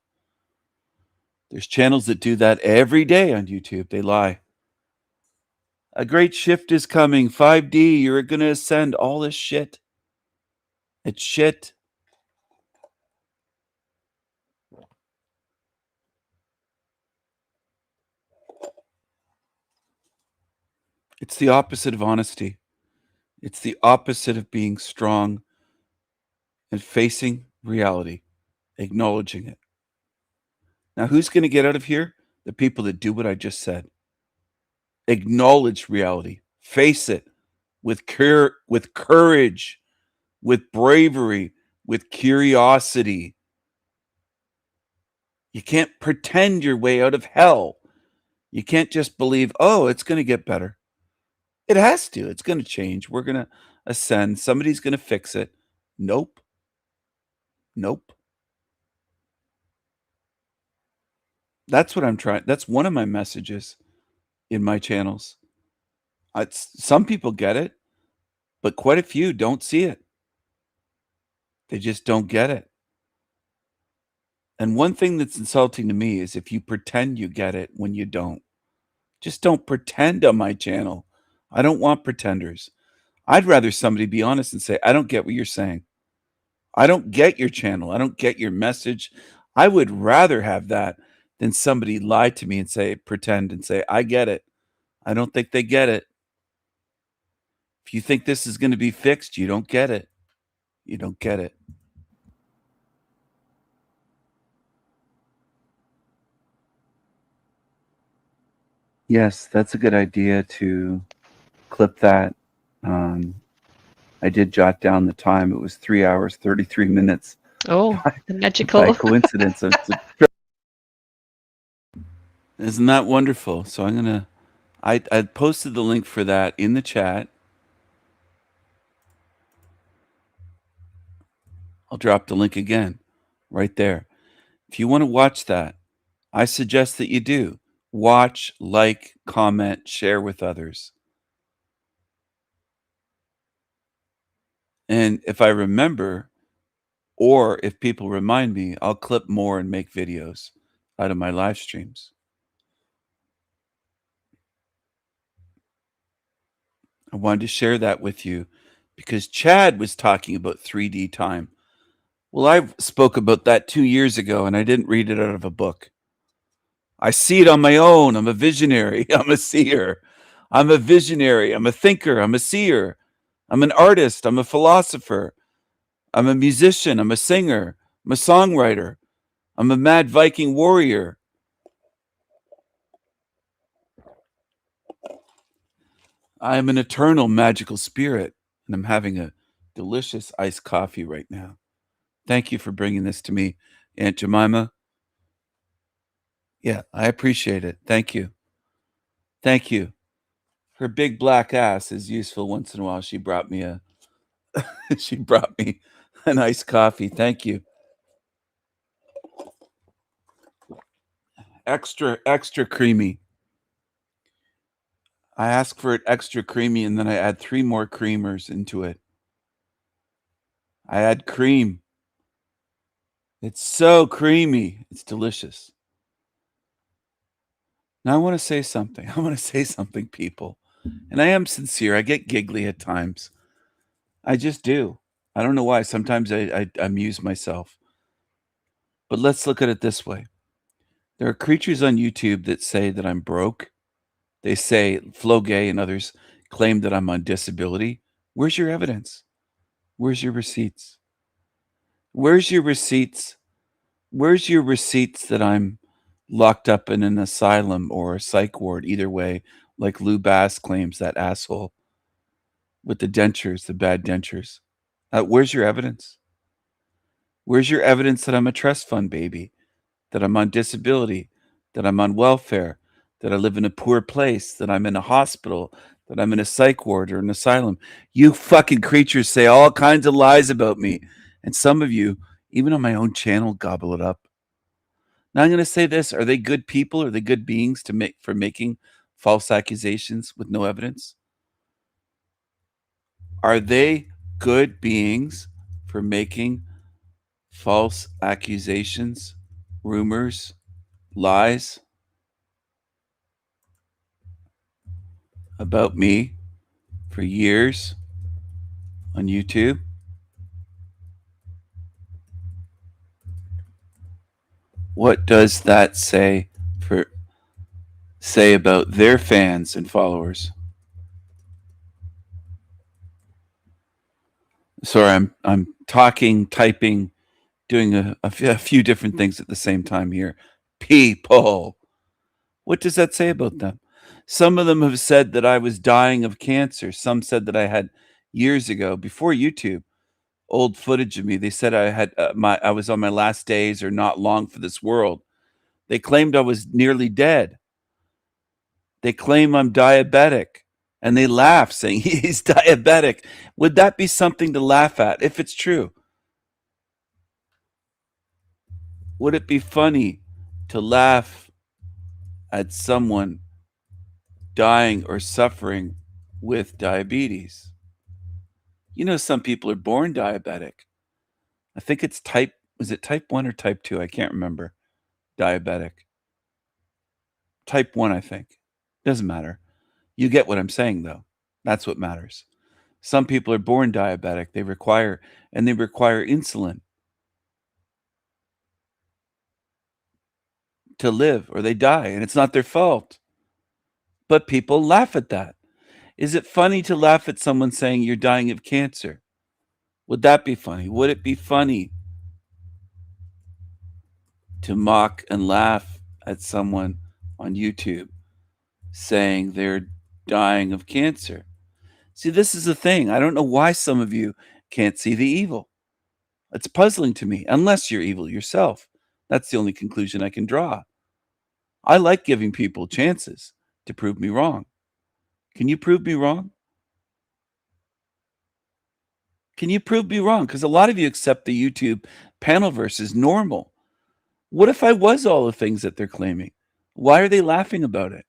There's channels that do that every day on YouTube. They lie. A great shift is coming. 5D, you're going to ascend. All this shit. It's shit. It's the opposite of honesty. It's the opposite of being strong and facing reality, acknowledging it. Now, who's going to get out of here? The people that do what I just said. Acknowledge reality. Face it with courage, with bravery, with curiosity. You can't pretend your way out of hell. You can't just believe, oh, it's going to get better. It has to. It's going to change. We're going to ascend. Somebody's going to fix it. Nope. That's what I'm trying. That's one of my messages in my channels. Some people get it, but quite a few don't see it. They just don't get it. And one thing that's insulting to me is if you pretend you get it when you don't. Just don't pretend on my channel. I don't want pretenders. I'd rather somebody be honest and say, I don't get what you're saying. I don't get your channel. I don't get your message. I would rather have that than somebody lie to me and say, pretend and say, I get it. I don't think they get it. If you think this is going to be fixed, you don't get it. You don't get it. Yes, that's a good idea to clip that. I did jot down the time. It was 3 hours, 33 minutes. Oh, the magical. By coincidence. Isn't that wonderful? So I'm going to, I posted the link for that in the chat. I'll drop the link again right there. If you want to watch that, I suggest that you do. Watch, like, comment, share with others. And if I remember, or if people remind me, I'll clip more and make videos. out of my live streams. I wanted to share that with you because Chad was talking about 3D time. Well, I spoke about that 2 years ago, and I didn't read it out of a book. I see it on my own. I'm a visionary. I'm a seer. I'm a visionary. I'm a thinker. I'm a seer. I'm an artist. I'm a philosopher. I'm a musician. I'm a singer. I'm a songwriter. I'm a mad Viking warrior. I am an eternal magical spirit, and I'm having a delicious iced coffee right now. Thank you for bringing this to me, Aunt Jemima. Yeah, I appreciate it. Thank you. Thank you. Her big black ass is useful once in a while. She brought me a she brought me an iced coffee. Thank you. Extra creamy. I ask for it extra creamy, and then I add 3 more creamers into it. I add cream. It's so creamy. It's delicious. Now I want to say something. I want to say something, people. And I am sincere. I get giggly at times. I just do. I don't know why. Sometimes I amuse myself. But let's look at it this way. There are creatures on YouTube that say that I'm broke. They say Flo Gay and others claim that I'm on disability. Where's your evidence? Where's your receipts? Where's your receipts? Where's your receipts that I'm locked up in an asylum or a psych ward, either way, like Lou Bass claims, that asshole with the dentures, the bad dentures? Where's your evidence? Where's your evidence that I'm a trust fund baby, that I'm on disability, that I'm on welfare, that I live in a poor place, that I'm in a hospital, that I'm in a psych ward or an asylum? You fucking creatures say all kinds of lies about me. And some of you, even on my own channel, gobble it up. Now I'm going to say this. Are they good people? Are they good beings for making false accusations with no evidence? Are they good beings for making false accusations, rumors, lies about me for years on YouTube? What does that say about their fans and followers? Sorry, I'm talking, typing, doing a few different things at the same time here. People, what does that say about them? Some of them have said that I was dying of cancer. Some said that I had years ago, before YouTube, old footage of me. They said I had I was on my last days or not long for this world. They claimed I was nearly dead. They claim I'm diabetic, and they laugh saying he's diabetic. Would that be something to laugh at if it's true? Would it be funny to laugh at someone dying or suffering with diabetes? You know, some people are born diabetic. I think it's was it type 1 or type 2? I can't remember. Diabetic. Type 1, I think. Doesn't matter. You get what I'm saying, though. That's what matters. Some people are born diabetic. They require insulin to live, or they die, and it's not their fault. But people laugh at that. Is it funny to laugh at someone saying you're dying of cancer? Would that be funny? Would it be funny to mock and laugh at someone on YouTube saying they're dying of cancer? See, this is the thing. I don't know why some of you can't see the evil. It's puzzling to me, unless you're evil yourself. That's the only conclusion I can draw. I like giving people chances to prove me wrong. Can you prove me wrong? Can you prove me wrong? Because a lot of you accept the YouTube panelverse as normal. What if I was all the things that they're claiming? Why are they laughing about it?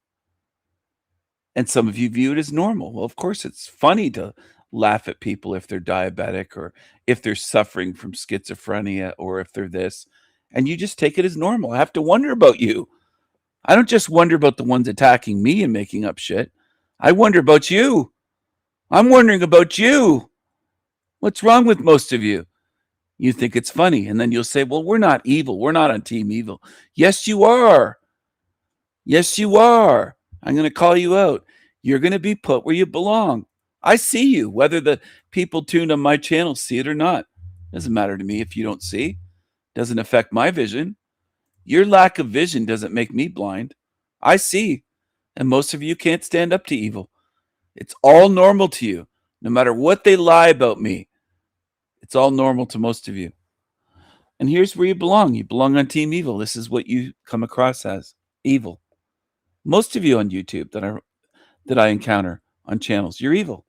And some of you view it as normal. Well, of course, it's funny to laugh at people if they're diabetic or if they're suffering from schizophrenia or if they're this. and you just take it as normal. I have to wonder about you. I don't just wonder about the ones attacking me and making up shit. I wonder about you. I'm wondering about you. What's wrong with most of you? You think it's funny, and then you'll say, well, we're not evil. We're not on Team Evil. Yes, you are. Yes, you are. I'm going to call you out. You're going to be put where you belong. I see you, whether the people tuned on my channel see it or not. Doesn't matter to me if you don't see. Doesn't affect my vision. Your lack of vision doesn't make me blind. I see. And most of you can't stand up to evil. It's all normal to you. No matter what they lie about me, it's all normal to most of you. And here's where you belong. You belong on Team Evil. This is what you come across as evil. Most of you on YouTube that I encounter on channels, you're evil.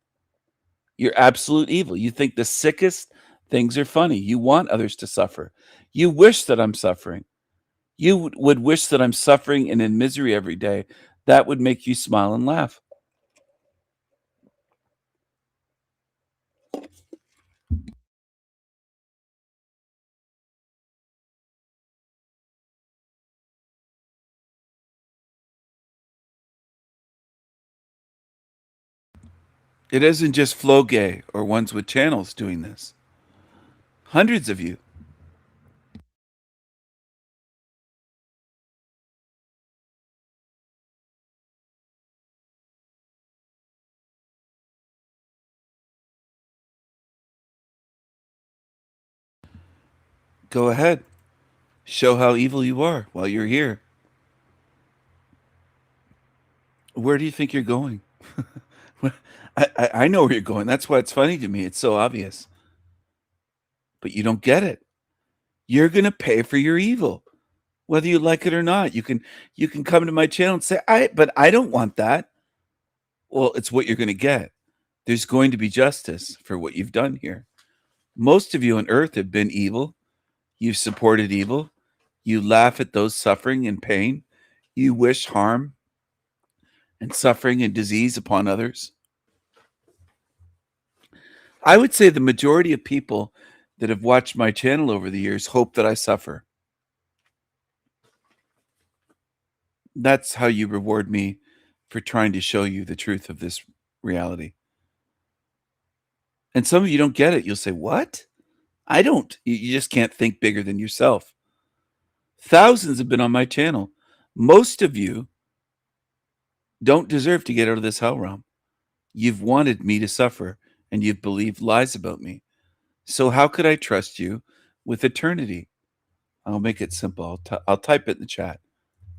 You're absolute evil. You think the sickest things are funny. You want others to suffer. You wish that I'm suffering. You would wish that I'm suffering and in misery every day. That would make you smile and laugh. It isn't just Flow Gay or ones with channels doing this. Hundreds of you. Go ahead. Show how evil you are while you're here. Where do you think you're going? I know where you're going. That's why it's funny to me. It's so obvious. But you don't get it. You're going to pay for your evil, whether you like it or not. You can come to my channel and say, but I don't want that. Well, it's what you're going to get. There's going to be justice for what you've done here. Most of you on earth have been evil. You've supported evil. You laugh at those suffering and pain. You wish harm and suffering and disease upon others. I would say the majority of people that have watched my channel over the years hope that I suffer. That's how you reward me for trying to show you the truth of this reality. And some of you don't get it. You'll say, what? I don't. You just can't think bigger than yourself. Thousands have been on my channel. Most of you don't deserve to get out of this hell realm. You've wanted me to suffer, and you've believed lies about me. So how could I trust you with eternity? I'll make it simple. I'll type it in the chat.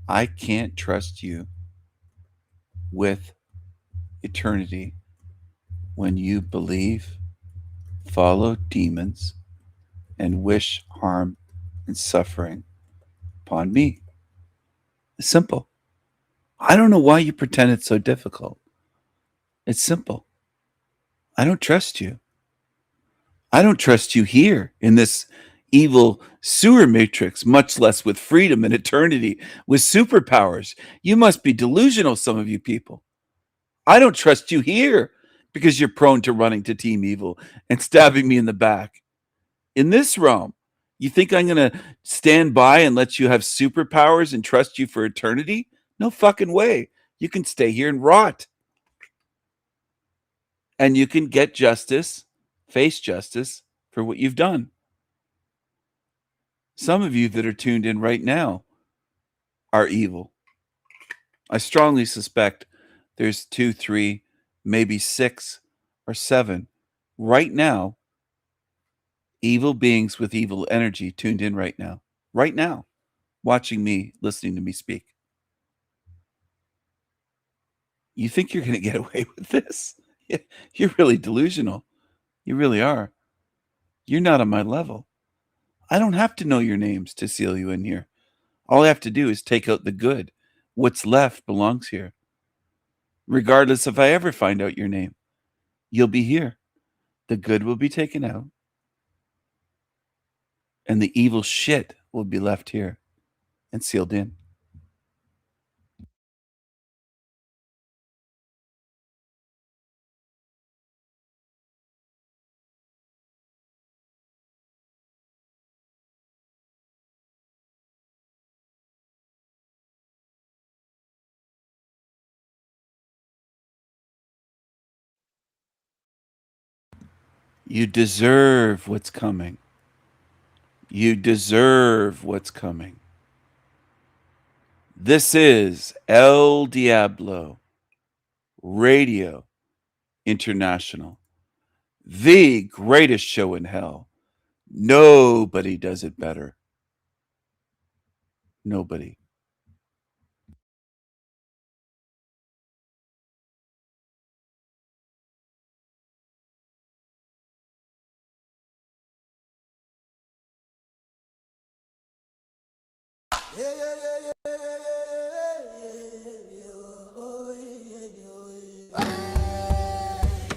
I can't trust you with eternity when you believe, follow demons, and wish harm and suffering upon me. It's simple. I don't know why you pretend it's so difficult. It's simple. I don't trust you. I don't trust you here in this evil sewer matrix, much less with freedom and eternity, with superpowers. You must be delusional, some of you people. I don't trust you here because you're prone to running to Team Evil and stabbing me in the back. In this realm, you think I'm going to stand by and let you have superpowers and trust you for eternity? No fucking way. You can stay here and rot. And you can get justice, face justice for what you've done. Some of you that are tuned in right now are evil. I strongly suspect there's 2, 3, maybe 6 or 7 right now, evil beings with evil energy tuned in right now, watching me, listening to me speak. You think you're going to get away with this? You're really delusional. You really are. You're not on my level. I don't have to know your names to seal you in here. All I have to do is take out the good. What's left belongs here. Regardless if I ever find out your name, you'll be here. The good will be taken out. And the evil shit will be left here and sealed in. You deserve what's coming. You deserve what's coming. This is El Diablo Radio International, the greatest show in hell. Nobody does it better. Nobody.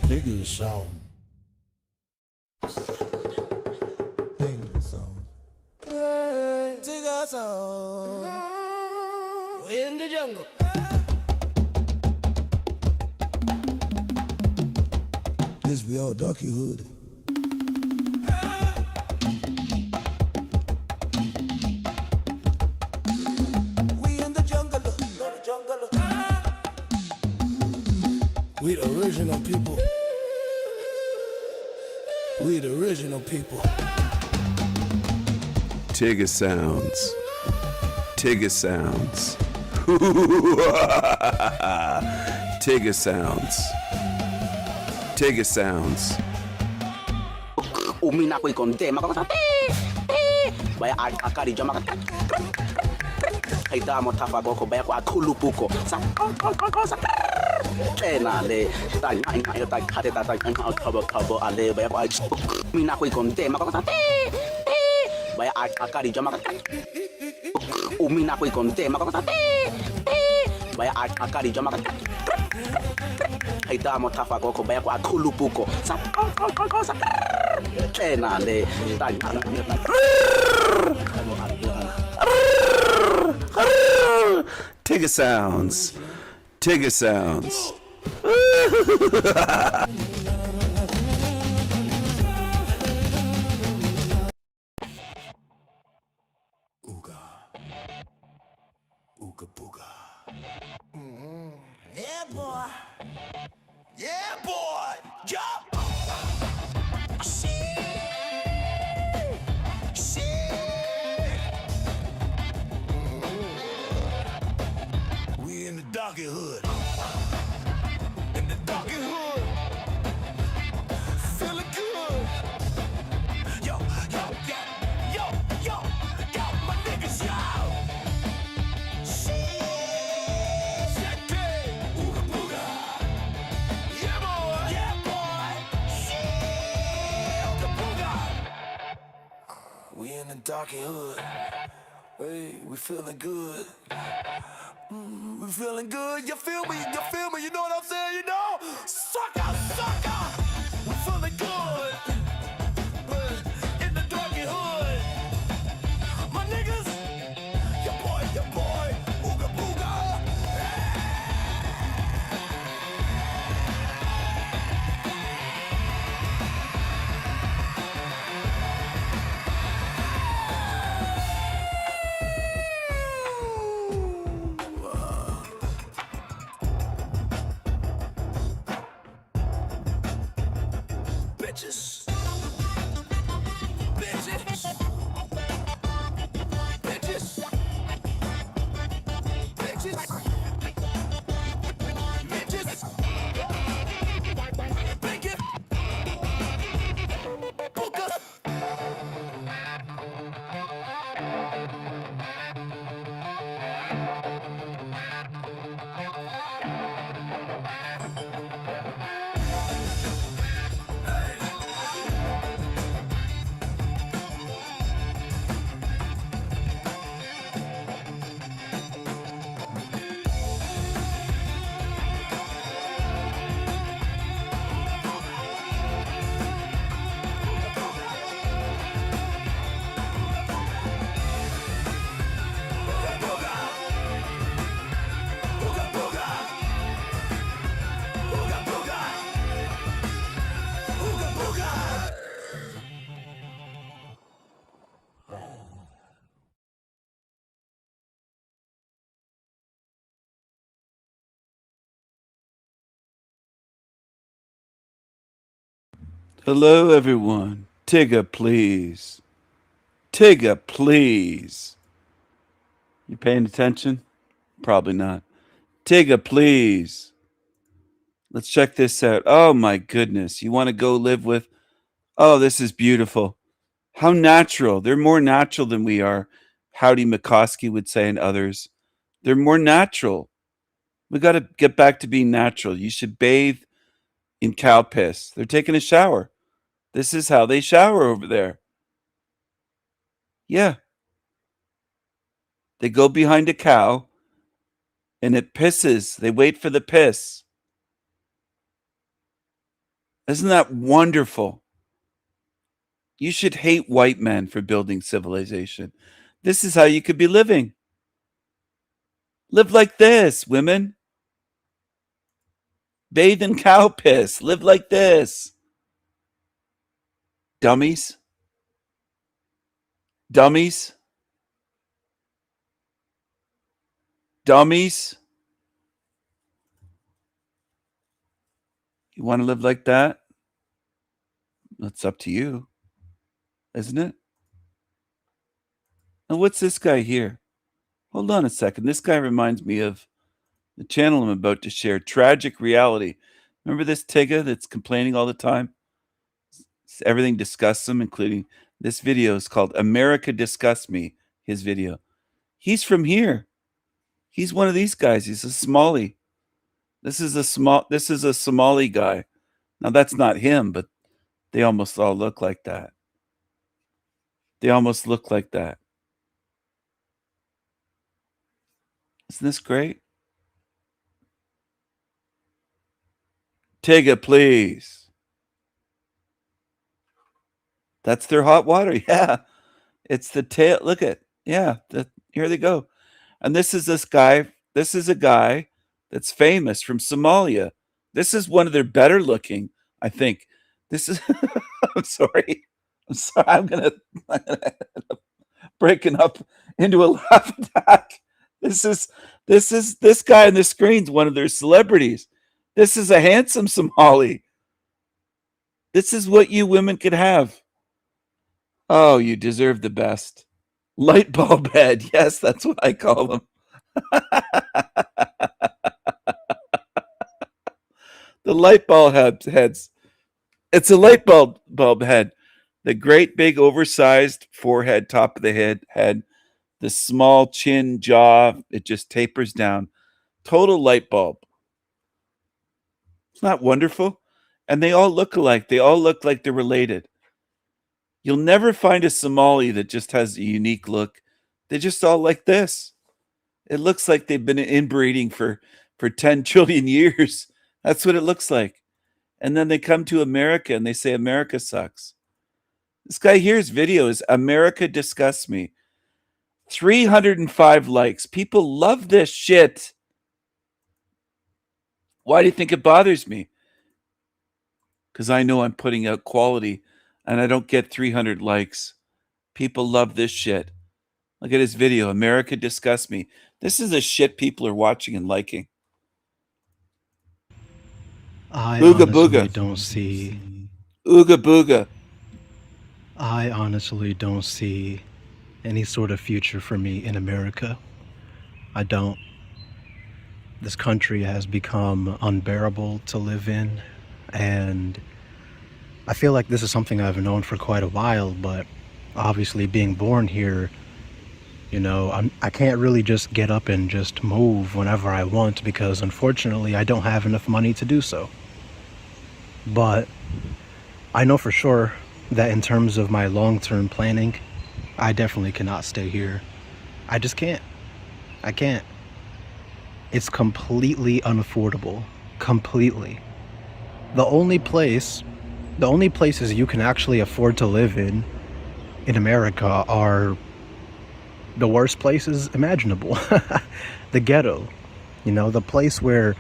Nigga song. Nigga song. Take us on. We're in the jungle. This be all darky hood. We in the jungle, the jungle. We the original people. We the original people. Tigger sounds. Tigger sounds. Tigger sounds. Tigger sounds. Umina ko ikonde makakasa baya akari jama kaida mo tafa goko baya ko akhulupuko sa ena le ta ngai ta khate ta khabo ale baya ko umina ko ikonde makakasa baya akari jama umina ko ikonde makakasa baya akari jama kaida mo tafa goko baya ko akhulupuko sa ena le ta Tigger sounds. Tigger sounds. Yeah, boy. Yeah, boy. Jump. We in the doggy hood. In the doggy hood. Feeling good. Yo, my niggas, yo. We in the darky hood. Hey, we feeling good. We feeling good. You feel me? You feel me? You know what I'm saying? You know? Sucker, sucker. We feeling good. In the darky hood. My niggas. Your boy. Ooga booga. Bitches. Hello, everyone. Tigger, please. Tigger, please. You paying attention? Probably not. Tigger, please. Let's check this out. Oh, my goodness. You want to go live with? Oh, this is beautiful. How natural. They're more natural than we are. Howdy McCoskey would say, and others. They're more natural. We got to get back to being natural. You should bathe in cow piss. They're taking a shower. This is how they shower over there. Yeah. They go behind a cow and it pisses. They wait for the piss. Isn't that wonderful? You should hate white men for building civilization. This is how you could be living. Live like this, women. Bathe in cow piss. Live like this. Dummies. Dummies. Dummies. You want to live like that? That's up to you, isn't it? Now, what's this guy here? Hold on a second. This guy reminds me of the channel I'm about to share, Tragic Reality. Remember this Tigger that's complaining all the time? Everything disgusts him, including this video is called America Disgusts Me, his video. He's from here. He's one of these guys. He's a Somali. This is a Somali guy. Now that's not him, but they almost all look like that. They almost look like that. Isn't this great? Tigger, please. That's their hot water. Yeah. It's the tail. Look at. Yeah. Here they go. And this is this guy. This is a guy that's famous from Somalia. This is one of their better looking, I think. This is I'm sorry. I'm gonna breaking up into a laugh attack. This guy on the screen's one of their celebrities. This is a handsome Somali. This is what you women could have. Oh, you deserve the best. Light bulb head. Yes, that's what I call them. The light bulb heads. It's a light bulb head. The great big oversized forehead, top of the head, the small chin, jaw, it just tapers down. Total light bulb. It's not wonderful? And they all look alike. They all look like they're related. You'll never find a Somali that just has a unique look. They're just all like this. It looks like they've been inbreeding for 10 trillion years. That's what it looks like. And then they come to America and they say America sucks. This guy here's video is America Disgusts Me. 305 likes. People love this shit. Why do you think it bothers me? Because I know I'm putting out quality and I don't get 300 likes. People love this shit. Look at his video. America Disgusts Me. This is the shit people are watching and liking. I Booga honestly booga. don't see. Ooga booga. I honestly don't see any sort of future for me in America. I don't. This country has become unbearable to live in, and I feel like this is something I've known for quite a while, but obviously being born here, you know, I can't really just get up and just move whenever I want because unfortunately I don't have enough money to do so. But I know for sure that in terms of my long-term planning, I definitely cannot stay here. I just can't. I can't. It's completely unaffordable. Completely. The only places you can actually afford to live in America are the worst places imaginable. The ghetto, you know, the place where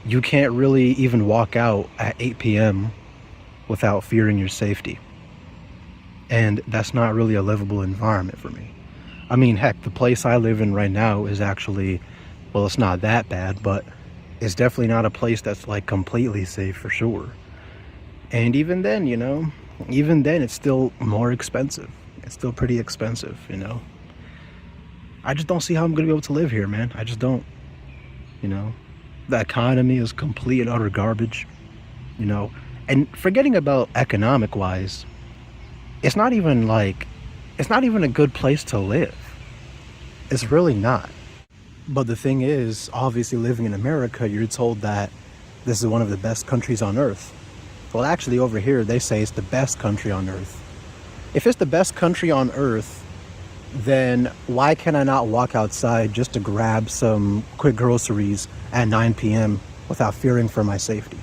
you can't really even walk out at 8 p.m. without fearing your safety. And that's not really a livable environment for me. I mean, heck, the place I live in right now is actually, well, it's not that bad, but it's definitely not a place that's like completely safe for sure. And even then, it's still more expensive. It's still pretty expensive, I just don't see how I'm going to be able to live here, man. I just don't, you know. The economy is complete and utter garbage, And forgetting about economic wise, it's not even a good place to live. It's really not. But the thing is, obviously living in America, you're told that this is one of the best countries on earth. Well, actually over here, they say it's the best country on earth. If it's the best country on earth, then why can I not walk outside just to grab some quick groceries at 9 p.m. without fearing for my safety?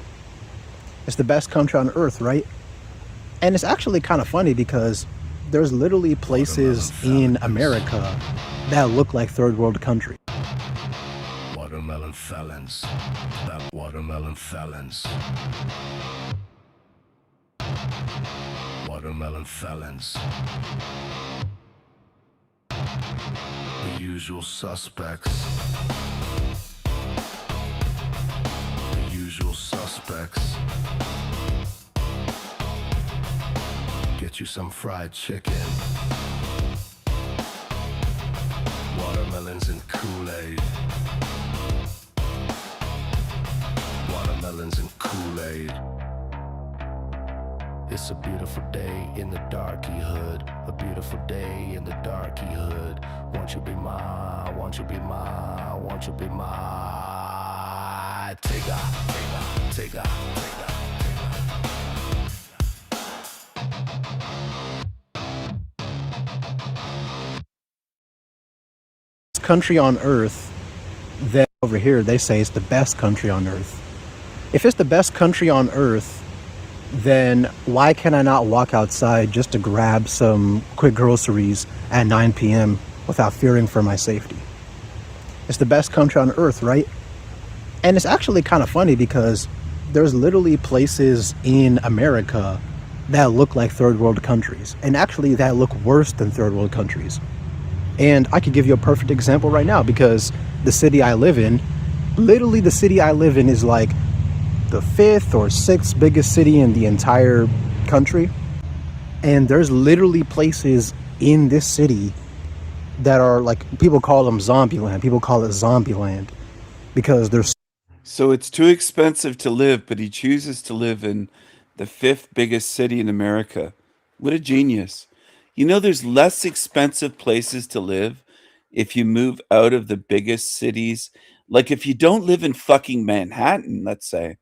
It's the best country on earth, right? And it's actually kind of funny because there's literally places in America that look like third world country. Watermelon felons. Watermelon felons. Watermelon felons. The usual suspects. The usual suspects. Get you some fried chicken. Watermelons and Kool-Aid. Watermelons and Kool-Aid. It's a beautiful day in the darky hood. A beautiful day in the darky hood. Won't you be my, won't you be my, won't you be my Tigger, Tigger, Tigger, Tigger. Country on earth, then over here they say it's the best country on earth. If it's the best country on earth, then why can I not walk outside just to grab some quick groceries at 9 p.m. without fearing for my safety? It's the best country on earth, right? And it's actually kind of funny because there's literally places in America that look like third world countries, and actually that look worse than third world countries. And I could give you a perfect example right now because the city I live in, literally the city I live in is like the fifth or sixth biggest city in the entire country. And there's literally places in this city that are like, people call them zombie land. People call it zombie land because there's. So it's too expensive to live, but he chooses to live in the fifth biggest city in America. What a genius. There's less expensive places to live if you move out of the biggest cities. Like if you don't live in fucking Manhattan, let's say,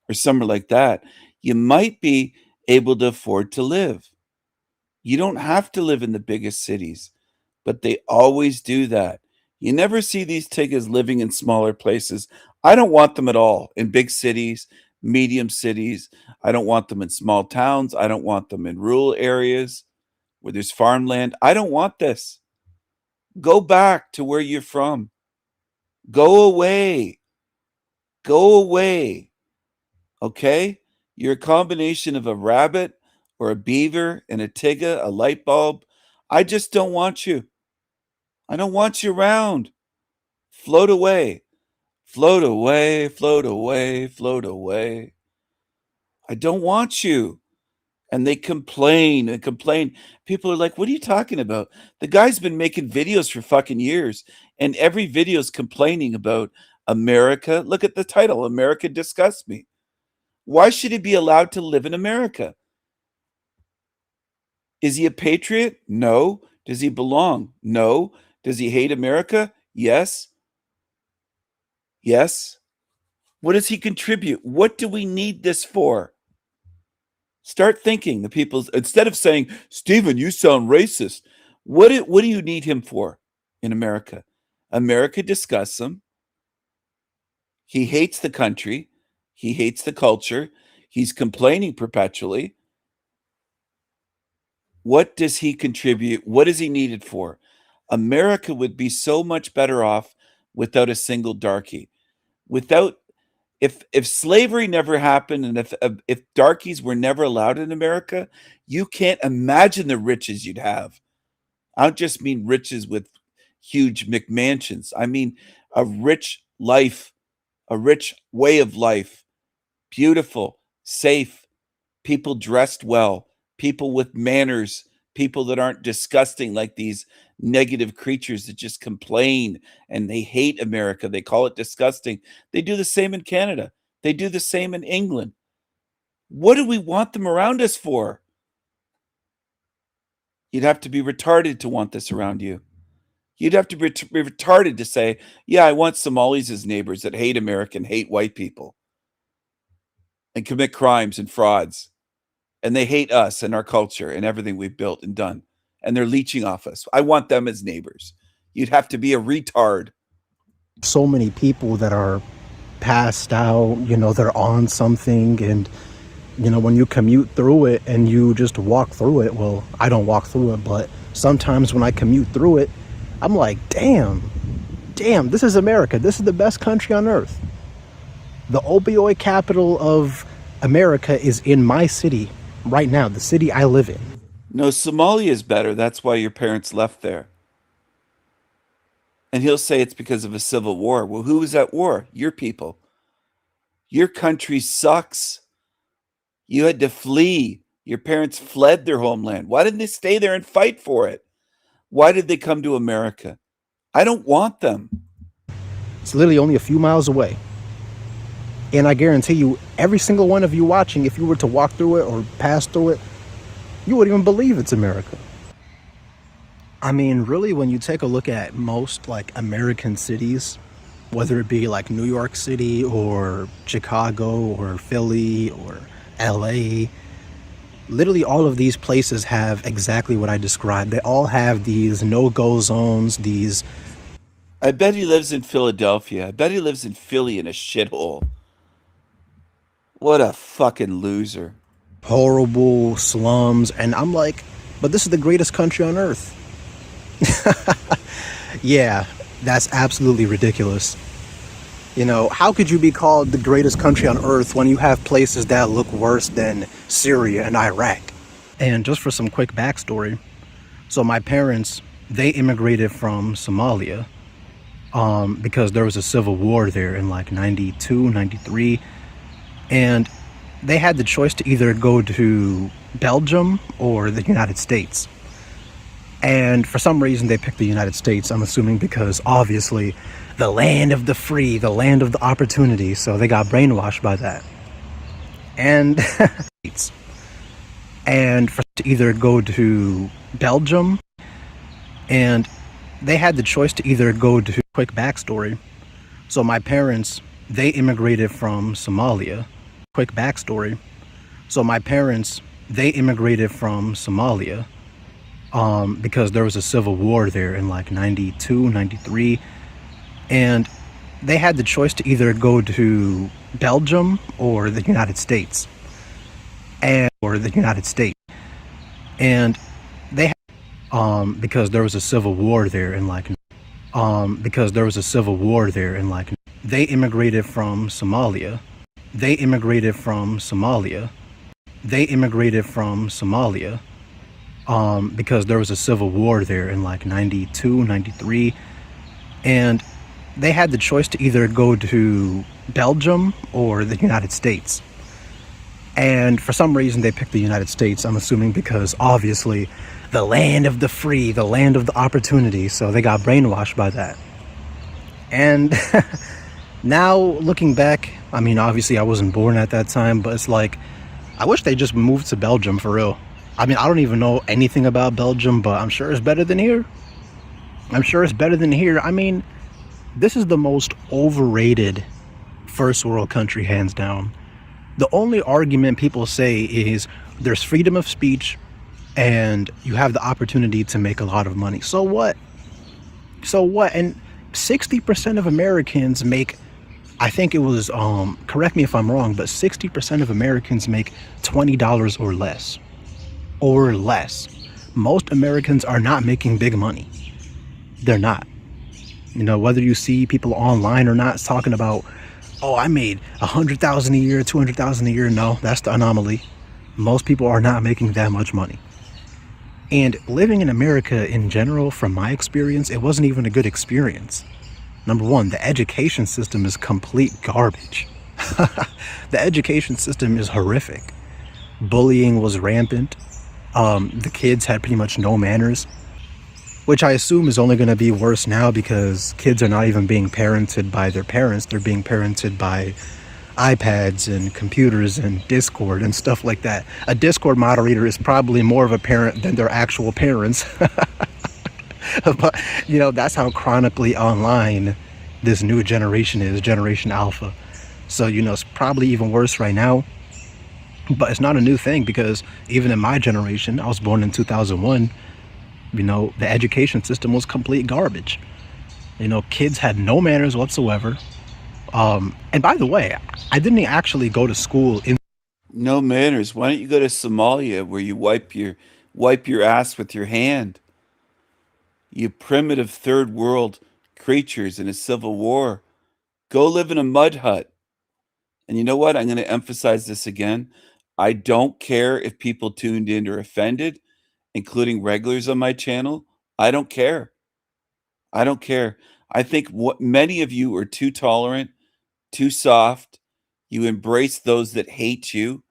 or somewhere like that, you might be able to afford to live. You don't have to live in the biggest cities, but they always do that. You never see these tiggas living in smaller places. I don't want them at all in big cities, medium cities. I don't want them in small towns. I don't want them in rural areas where there's farmland. I don't want this. Go back to where you're from. Go away. Go away. Okay? You're a combination of a rabbit or a beaver and a tigga, a light bulb. I just don't want you. I don't want you around. Float away. Float away, float away, float away. I don't want you. And they complain and complain. People are like, what are you talking about? The guy's been making videos for fucking years, and every video is complaining about America. Look at the title, America Disgusts Me. Why should he be allowed to live in America? Is he a patriot? No. Does he belong? No. Does he hate America? Yes. Yes. What does he contribute? What do we need this for? Start thinking. The people, instead of saying, Stephen, you sound racist. What do you need him for in America? America disgusts him. He hates the country. He hates the culture. He's complaining perpetually. What does he contribute? What is he needed for? America would be so much better off without a single darky. If slavery never happened and if darkies were never allowed in America, you can't imagine the riches you'd have. I don't just mean riches with huge McMansions. I mean a rich life, a rich way of life, beautiful, safe, people dressed well, people with manners, people that aren't disgusting like these negative creatures that just complain and they hate America. They call it disgusting. They do the same in Canada. They do the same in England. What do we want them around us for? You'd have to be retarded to want this around you. You'd have to be retarded to say, yeah, I want Somalis as neighbors that hate America and hate white people and commit crimes and frauds. And they hate us and our culture and everything we've built and done. And they're leeching off us. I want them as neighbors. You'd have to be a retard. So many people that are passed out, they're on something, and when you commute through it and you just walk through it, well, I don't walk through it, but sometimes when I commute through it, I'm like, damn, this is America. This is the best country on earth. The opioid capital of America is in my city right now, the city I live in. No, Somalia is better. That's why your parents left there. And he'll say it's because of a civil war. Well, who was at war? Your people. Your country sucks. You had to flee. Your parents fled their homeland. Why didn't they stay there and fight for it? Why did they come to America? I don't want them. It's literally only a few miles away. And I guarantee you, every single one of you watching, if you were to walk through it or pass through it, you wouldn't even believe it's America. I mean, really, when you take a look at most American cities, whether it be like New York City or Chicago or Philly or LA, literally all of these places have exactly what I described. They all have these no-go zones, these... I bet he lives in Philadelphia. I bet he lives in Philly in a shithole. What a fucking loser. Horrible slums. And I'm like, but this is the greatest country on earth. Yeah, that's absolutely ridiculous. How could you be called the greatest country on earth when you have places that look worse than Syria and Iraq? And just for some quick backstory, so my parents, they immigrated from Somalia because there was a civil war there in 92, 93. And they had the choice to either go to Belgium or the United States. And for some reason, they picked the United States, I'm assuming because obviously the land of the free, the land of the opportunity. So they got brainwashed by that. And to either go to Belgium, and they had the choice to either go to... Quick backstory. So my parents, they immigrated from Somalia. Quick backstory. So my parents, they immigrated from Somalia because there was a civil war there in 92, 93. And they had the choice to either go to Belgium or the United States. And they had, because there was a civil war there in they immigrated from Somalia. They immigrated from Somalia because there was a civil war there in 92, 93. And they had the choice to either go to Belgium or the United States. And for some reason, they picked the United States, I'm assuming because obviously the land of the free, the land of the opportunity. So they got brainwashed by that. And now looking back, I mean, obviously I wasn't born at that time, but it's like, I wish they just moved to Belgium for real. I mean, I don't even know anything about Belgium, but I'm sure it's better than here. I mean, this is the most overrated first world country, hands down. The only argument people say is there's freedom of speech and you have the opportunity to make a lot of money. So what? And 60% of Americans make, I think it was, correct me if I'm wrong, but 60% of Americans make $20 or less. Most Americans are not making big money. They're not. Whether you see people online or not talking about, oh, I made $100,000 a year, $200,000 a year. No, that's the anomaly. Most people are not making that much money. And living in America in general, from my experience, it wasn't even a good experience. Number one, the education system is complete garbage. The education system is horrific. Bullying was rampant. The kids had pretty much no manners, which I assume is only going to be worse now because kids are not even being parented by their parents. They're being parented by iPads and computers and Discord and stuff like that. A Discord moderator is probably more of a parent than their actual parents. But, you know, that's how chronically online this new generation is, Generation Alpha. So, you know, it's probably even worse right now. But it's not a new thing because even in my generation, I was born in 2001, you know, the education system was complete garbage. You know, kids had no manners whatsoever. And by the way, I didn't actually go to school in... No manners. Why don't you go to Somalia where you wipe your ass with your hand? You primitive third world creatures in a civil war. Go live in a mud hut. And you know what? I'm going to emphasize this again. I don't care if people tuned in or offended, including regulars on my channel. I don't care. I don't care. I think what many of you are too tolerant, too soft. You embrace those that hate you.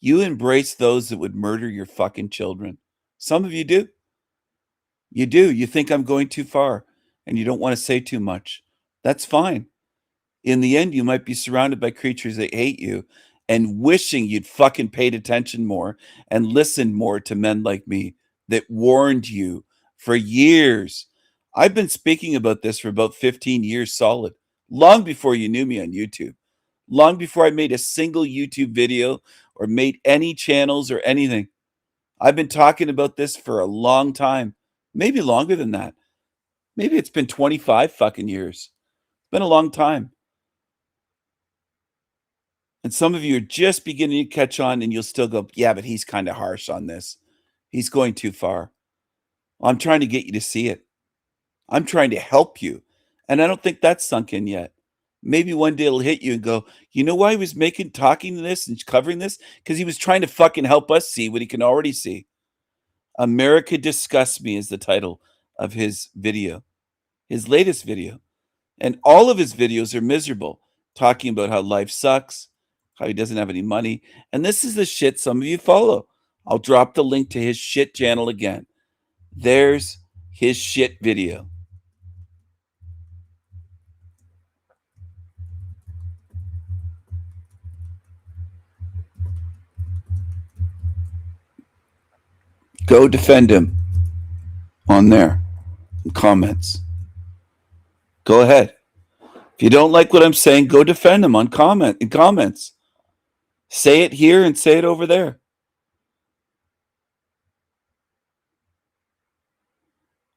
You embrace those that would murder your fucking children. Some of you do. You do. You think I'm going too far and you don't want to say too much. That's fine. In the end, you might be surrounded by creatures that hate you and wishing you'd fucking paid attention more and listened more to men like me that warned you for years. I've been speaking about this for about 15 years solid, long before you knew me on YouTube, long before I made a single YouTube video or made any channels or anything. I've been talking about this for a long time, maybe longer than that. Maybe it's been 25 fucking years. It's been a long time. And some of you are just beginning to catch on and you'll still go, yeah, but he's kind of harsh on this. He's going too far. Well, I'm trying to get you to see it. I'm trying to help you. And I don't think that's sunk in yet. Maybe one day it'll hit you and go, you know why he was talking to this and covering this? Because he was trying to fucking help us see what he can already see. America Disgusts Me is the title of his video, his latest video. And all of his videos are miserable, talking about how life sucks, how he doesn't have any money. And this is the shit some of you follow. I'll drop the link to his shit channel again. There's his shit video. Go defend him on there in comments. Go ahead. If you don't like what I'm saying, go defend him in comments. Say it here and say it over there.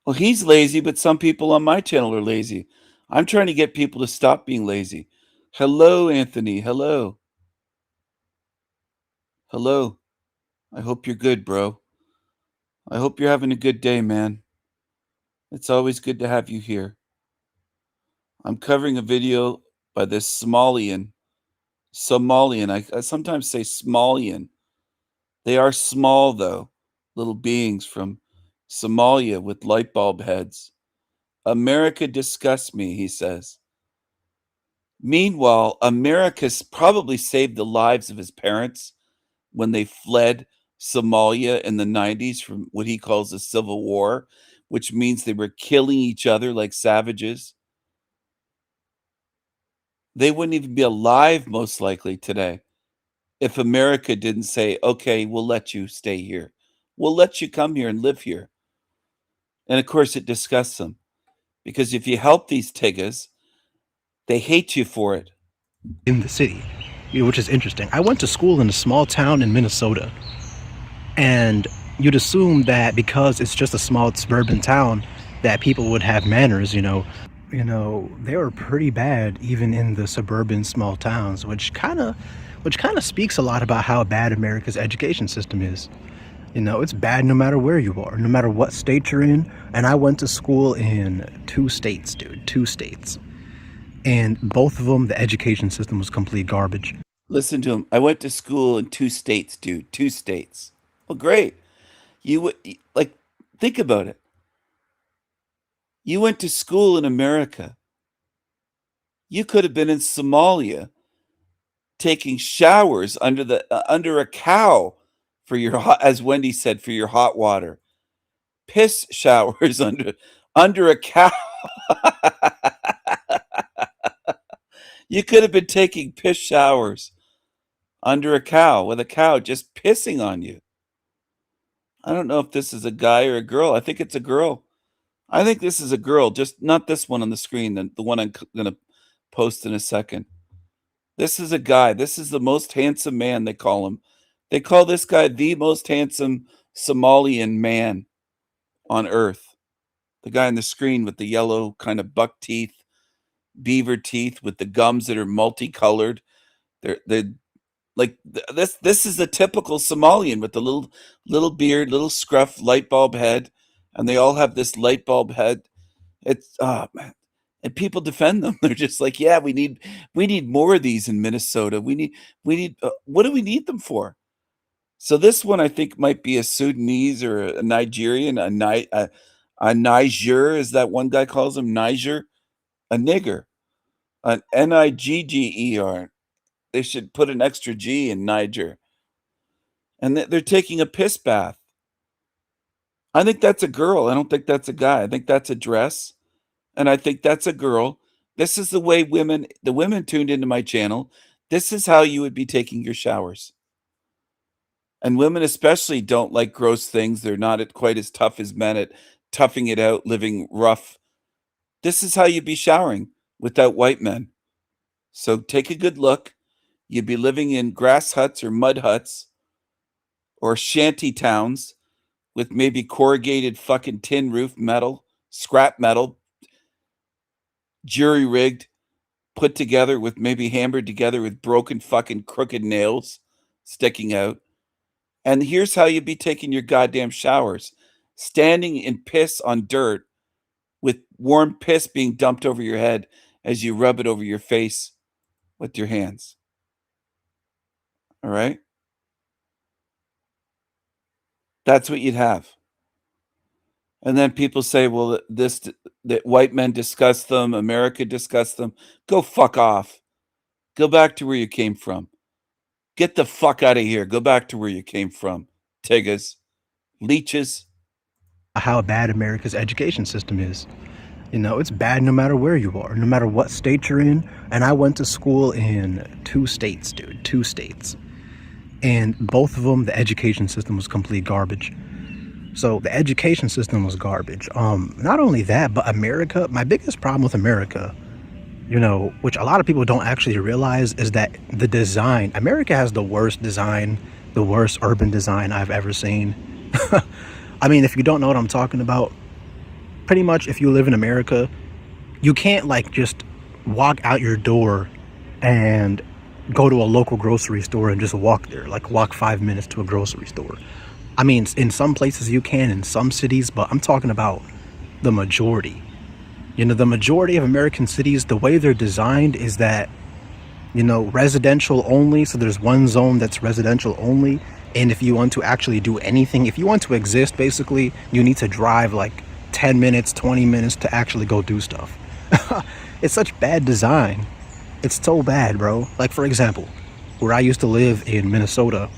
Well, he's lazy, but some people on my channel are lazy. I'm trying to get people to stop being lazy. Hello, Anthony. Hello. Hello. I hope you're good, bro. I hope you're having a good day, man. It's always good to have you here. I'm covering a video by this Somalian. I sometimes say Somalian. They are small, though. Little beings from Somalia with light bulb heads. America disgusts me, he says. Meanwhile, America's probably saved the lives of his parents when they fled Somalia in the 90s from what he calls a civil war, which means they were killing each other like savages. They wouldn't even be alive, most likely, today if America didn't say, okay, we'll let you stay here. We'll let you come here and live here. And of course, it disgusts them. Because if you help these Tiggas, they hate you for it. In the city, which is interesting. I went to school in a small town in Minnesota. And you'd assume that because it's just a small suburban town, that people would have manners, you know, they were pretty bad even in the suburban small towns, which kind of speaks a lot about how bad America's education system is. You know, it's bad no matter where you are, no matter what state you're in. And I went to school in 2 states, dude, 2 states. And both of them, the education system was complete garbage. Listen to him. I went to school in 2 states, dude, 2 states. Well, great. Think about it. You went to school in America. You could have been in Somalia taking showers under a cow for your hot, as Wendy said, for your hot water. Piss showers under a cow. You could have been taking piss showers under a cow with a cow just pissing on you. I don't know if this is a guy or a girl. I think it's a girl. I think this is a girl, just not this one on the screen, the one I'm going to post in a second. This is a guy. This is the most handsome man, they call him. They call this guy the most handsome Somalian man on earth. The guy on the screen with the yellow kind of buck teeth, beaver teeth with the gums that are multicolored. They're like this is the typical Somalian with the little beard, little scruff, light bulb head, and they all have this light bulb head. It's man. And people defend them. They're just like, yeah, we need more of these in Minnesota. We need what do we need them for? So this one I think might be a Sudanese or a Nigerian, a Niger, as that one guy calls him, Niger, a nigger, an Nigger. They should put an extra G in Niger. And they're taking a piss bath. I think that's a girl. I don't think that's a guy. I think that's a dress. And I think that's a girl. This is the way the women tuned into my channel. This is how you would be taking your showers. And women especially don't like gross things. They're not quite as tough as men at toughing it out, living rough. This is how you'd be showering without white men. So take a good look. You'd be living in grass huts or mud huts or shanty towns with maybe corrugated fucking tin roof metal, scrap metal, jury rigged, put together with maybe hammered together with broken fucking crooked nails sticking out. And here's how you'd be taking your goddamn showers. Standing in piss on dirt with warm piss being dumped over your head as you rub it over your face with your hands. All right? That's what you'd have. And then people say, well, that white men discuss them, America discuss them. Go fuck off. Go back to where you came from. Get the fuck out of here. Go back to where you came from. Tiggas. Leeches. How bad America's education system is. You know, it's bad no matter where you are, no matter what state you're in. And I went to school in 2 states, dude. 2 states. And both of them, the education system was complete garbage. So the education system was garbage. Not only that, but America, my biggest problem with America, you know, which a lot of people don't actually realize, is that the design, America has the worst design, the worst urban design I've ever seen. I mean, if you don't know what I'm talking about, pretty much if you live in America, you can't like just walk out your door and go to a local grocery store and just walk there, like walk 5 minutes to a grocery store. I mean, in some places you can, in some cities, but I'm talking about the majority. You know, the majority of American cities, the way they're designed is that, you know, residential only. So there's one zone that's residential only. And if you want to actually do anything, if you want to exist, basically, you need to drive like 10 minutes, 20 minutes to actually go do stuff. It's such bad design. It's so bad, bro. Like, for example, where I used to live in Minnesota,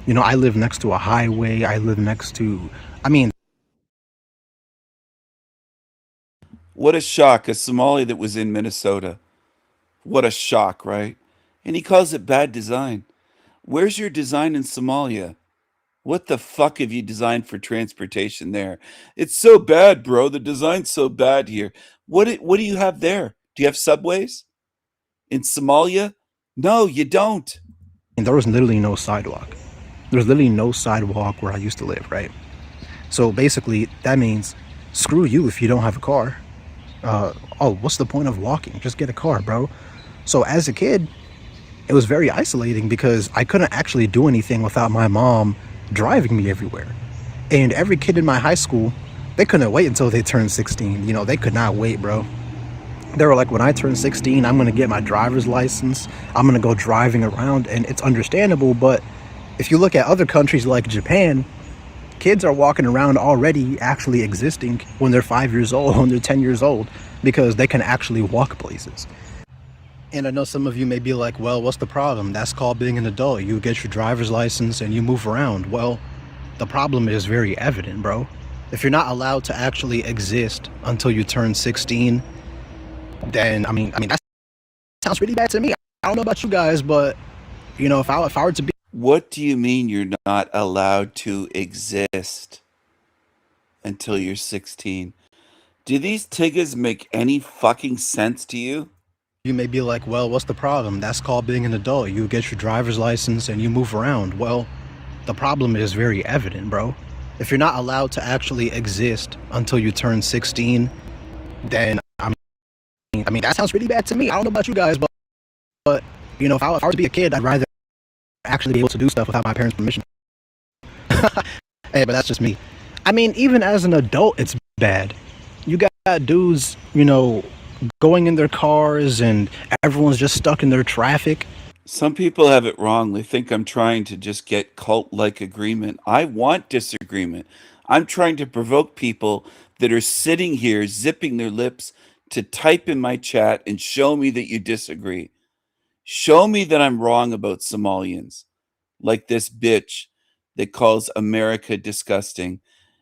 you know, I live next to a highway. I live next to, I mean. What a shock. A Somali that was in Minnesota. What a shock, right? And he calls it bad design. Where's your design in Somalia? What the fuck have you designed for transportation there? It's so bad, bro. The design's so bad here. What do you have there? Do you have subways? In Somalia? No, you don't. And there was literally no sidewalk. There's literally no sidewalk where I used to live, right? So basically, that means screw you if you don't have a car. What's the point of walking? Just get a car, bro. So as a kid, it was very isolating because I couldn't actually do anything without my mom driving me everywhere. And every kid in my high school, they couldn't wait until they turned 16. You know, they could not wait, bro. They were like, when I turn 16, I'm going to get my driver's license. I'm going to go driving around. And it's understandable, but if you look at other countries like Japan, kids are walking around already actually existing when they're 5 years old, when they're 10 years old, because they can actually walk places. And I know some of you may be like, well, what's the problem? That's called being an adult. You get your driver's license and you move around. Well, the problem is very evident, bro. If you're not allowed to actually exist until you turn 16, then I mean that sounds pretty bad to me. I don't know about you guys, but you know, if I were to be, What do you mean you're not allowed to exist until you're 16? Do these tiggas make any fucking sense to you? you may be like, well, what's the problem? That's called being an adult. You get your driver's license and you move around. Well, the problem is very evident, bro. If you're not allowed to actually exist until you turn 16, then I mean that sounds pretty bad to me. I don't know about you guys, but you know, if I were to be a kid, I'd rather actually be able to do stuff without my parents' permission. Hey, but that's just me. I mean, even as an adult, it's bad. You got dudes, you know, going in their cars and everyone's just stuck in their traffic. Some people have it wrong. They think I'm trying to just get cult-like agreement. I want disagreement. I'm trying to provoke people that are sitting here zipping their lips to type in my chat and show me that you disagree. Show me that I'm wrong about Somalians, like this bitch that calls America disgusting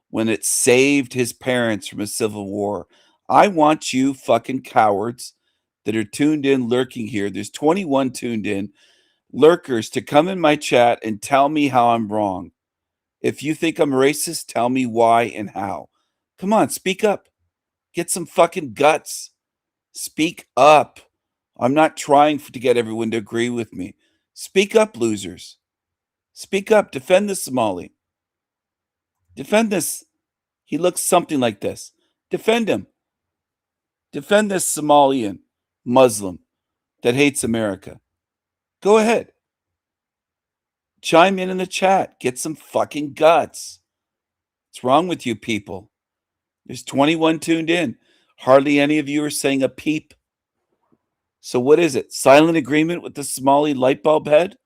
when it saved his parents from a civil war. I want you fucking cowards that are tuned in, lurking here. There's 21 tuned in lurkers to come in my chat and tell me how I'm wrong. If you think I'm racist, tell me why and how. Come on, speak up. Get some fucking guts. Speak up. I'm not trying to get everyone to agree with me. Speak up, losers. Speak up. Defend this Somali. Defend this. He looks something like this. Defend him. Defend this Somalian Muslim that hates America. Go ahead. Chime in the chat. Get some fucking guts. What's wrong with you people? There's 21 tuned in. Hardly any of you are saying a peep. So what is it? Silent agreement with the Somali light bulb head?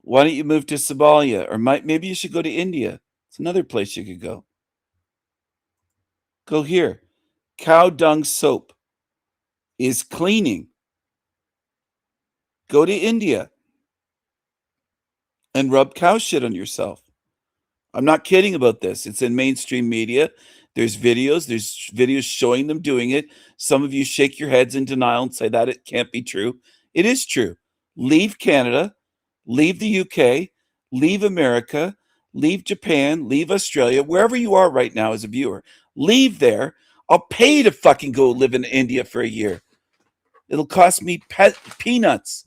Why don't you move to Somalia? Or maybe you should go to India. It's another place you could go. Go here. Cow dung soap is cleaning. Go to India and rub cow shit on yourself. I'm not kidding about this. It's in mainstream media. There's videos showing them doing it. Some of you shake your heads in denial and say that it can't be true. It is true. Leave Canada, leave the UK, leave America, leave Japan, leave Australia, wherever you are right now as a viewer. Leave there. I'll pay you to fucking go live in India for a year. It'll cost me peanuts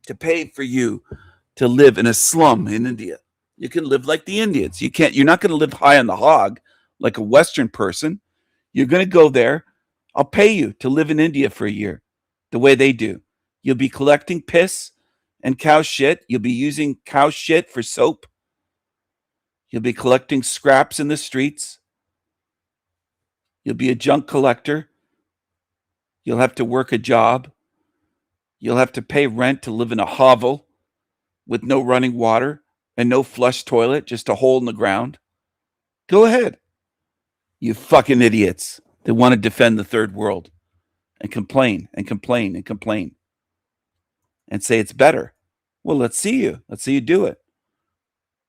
to pay for you to live in a slum in India. You can live like the Indians. You're not going to live high on the hog like a Western person. You're going to go there. I'll pay you to live in India for a year the way they do. You'll be collecting piss and cow shit. You'll be using cow shit for soap. You'll be collecting scraps in the streets. You'll be a junk collector. You'll have to work a job. You'll have to pay rent to live in a hovel with no running water and no flush toilet, just a hole in the ground. Go ahead. You fucking idiots that want to defend the third world and complain and complain and complain and say it's better. Well, let's see you. Let's see you do it.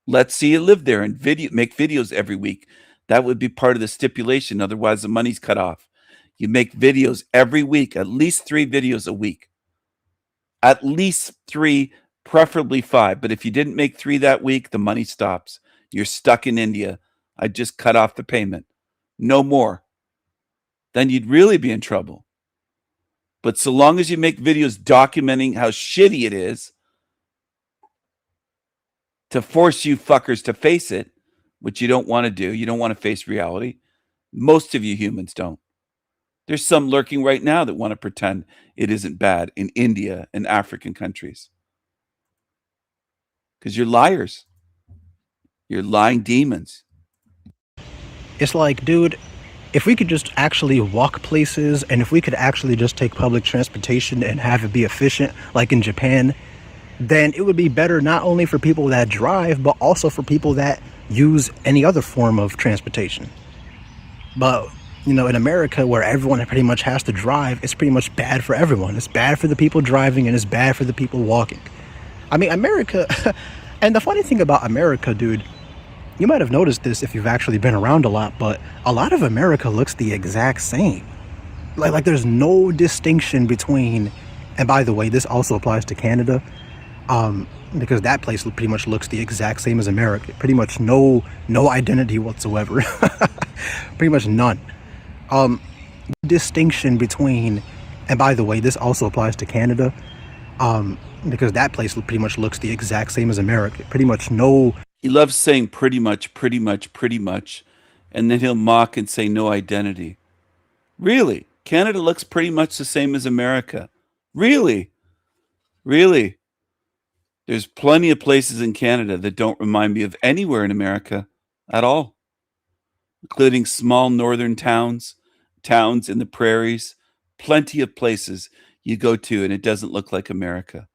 Let's see you live there and make videos every week. That would be part of the stipulation. Otherwise, the money's cut off. You make videos every week, at least 3 videos a week. At least 3, preferably 5. But if you didn't make 3 that week, the money stops. You're stuck in India. I just cut off the payment. No more. Then you'd really be in trouble. But so long as you make videos documenting how shitty it is, to force you fuckers to face it, which you don't want to do. You don't want to face reality. Most of you humans don't. There's some lurking right now that want to pretend it isn't bad in India and African countries. Because you're liars. You're lying demons. It's like, dude, if we could just actually walk places and if we could actually just take public transportation and have it be efficient, like in Japan, then it would be better not only for people that drive, but also for people that use any other form of transportation. But You know, in America, where everyone pretty much has to drive, it's pretty much bad for everyone. It's bad for the people driving and it's bad for the people walking. I mean, America, and the funny thing about America, dude, you might have noticed this if you've actually been around a lot, but a lot of America looks the exact same. Like there's no distinction between, and by the way, this also applies to Canada, because that place pretty much looks the exact same as America. Pretty much no identity whatsoever. Pretty much none. Distinction between, and by the way, this also applies to Canada, because that place pretty much looks the exact same as America. Pretty much no. He loves saying pretty much, and then he'll mock and say no identity. Really? Canada looks pretty much the same as America. Really? Really? There's plenty of places in Canada that don't remind me of anywhere in America at all, including small northern towns in the prairies, plenty of places you go to and it doesn't look like America.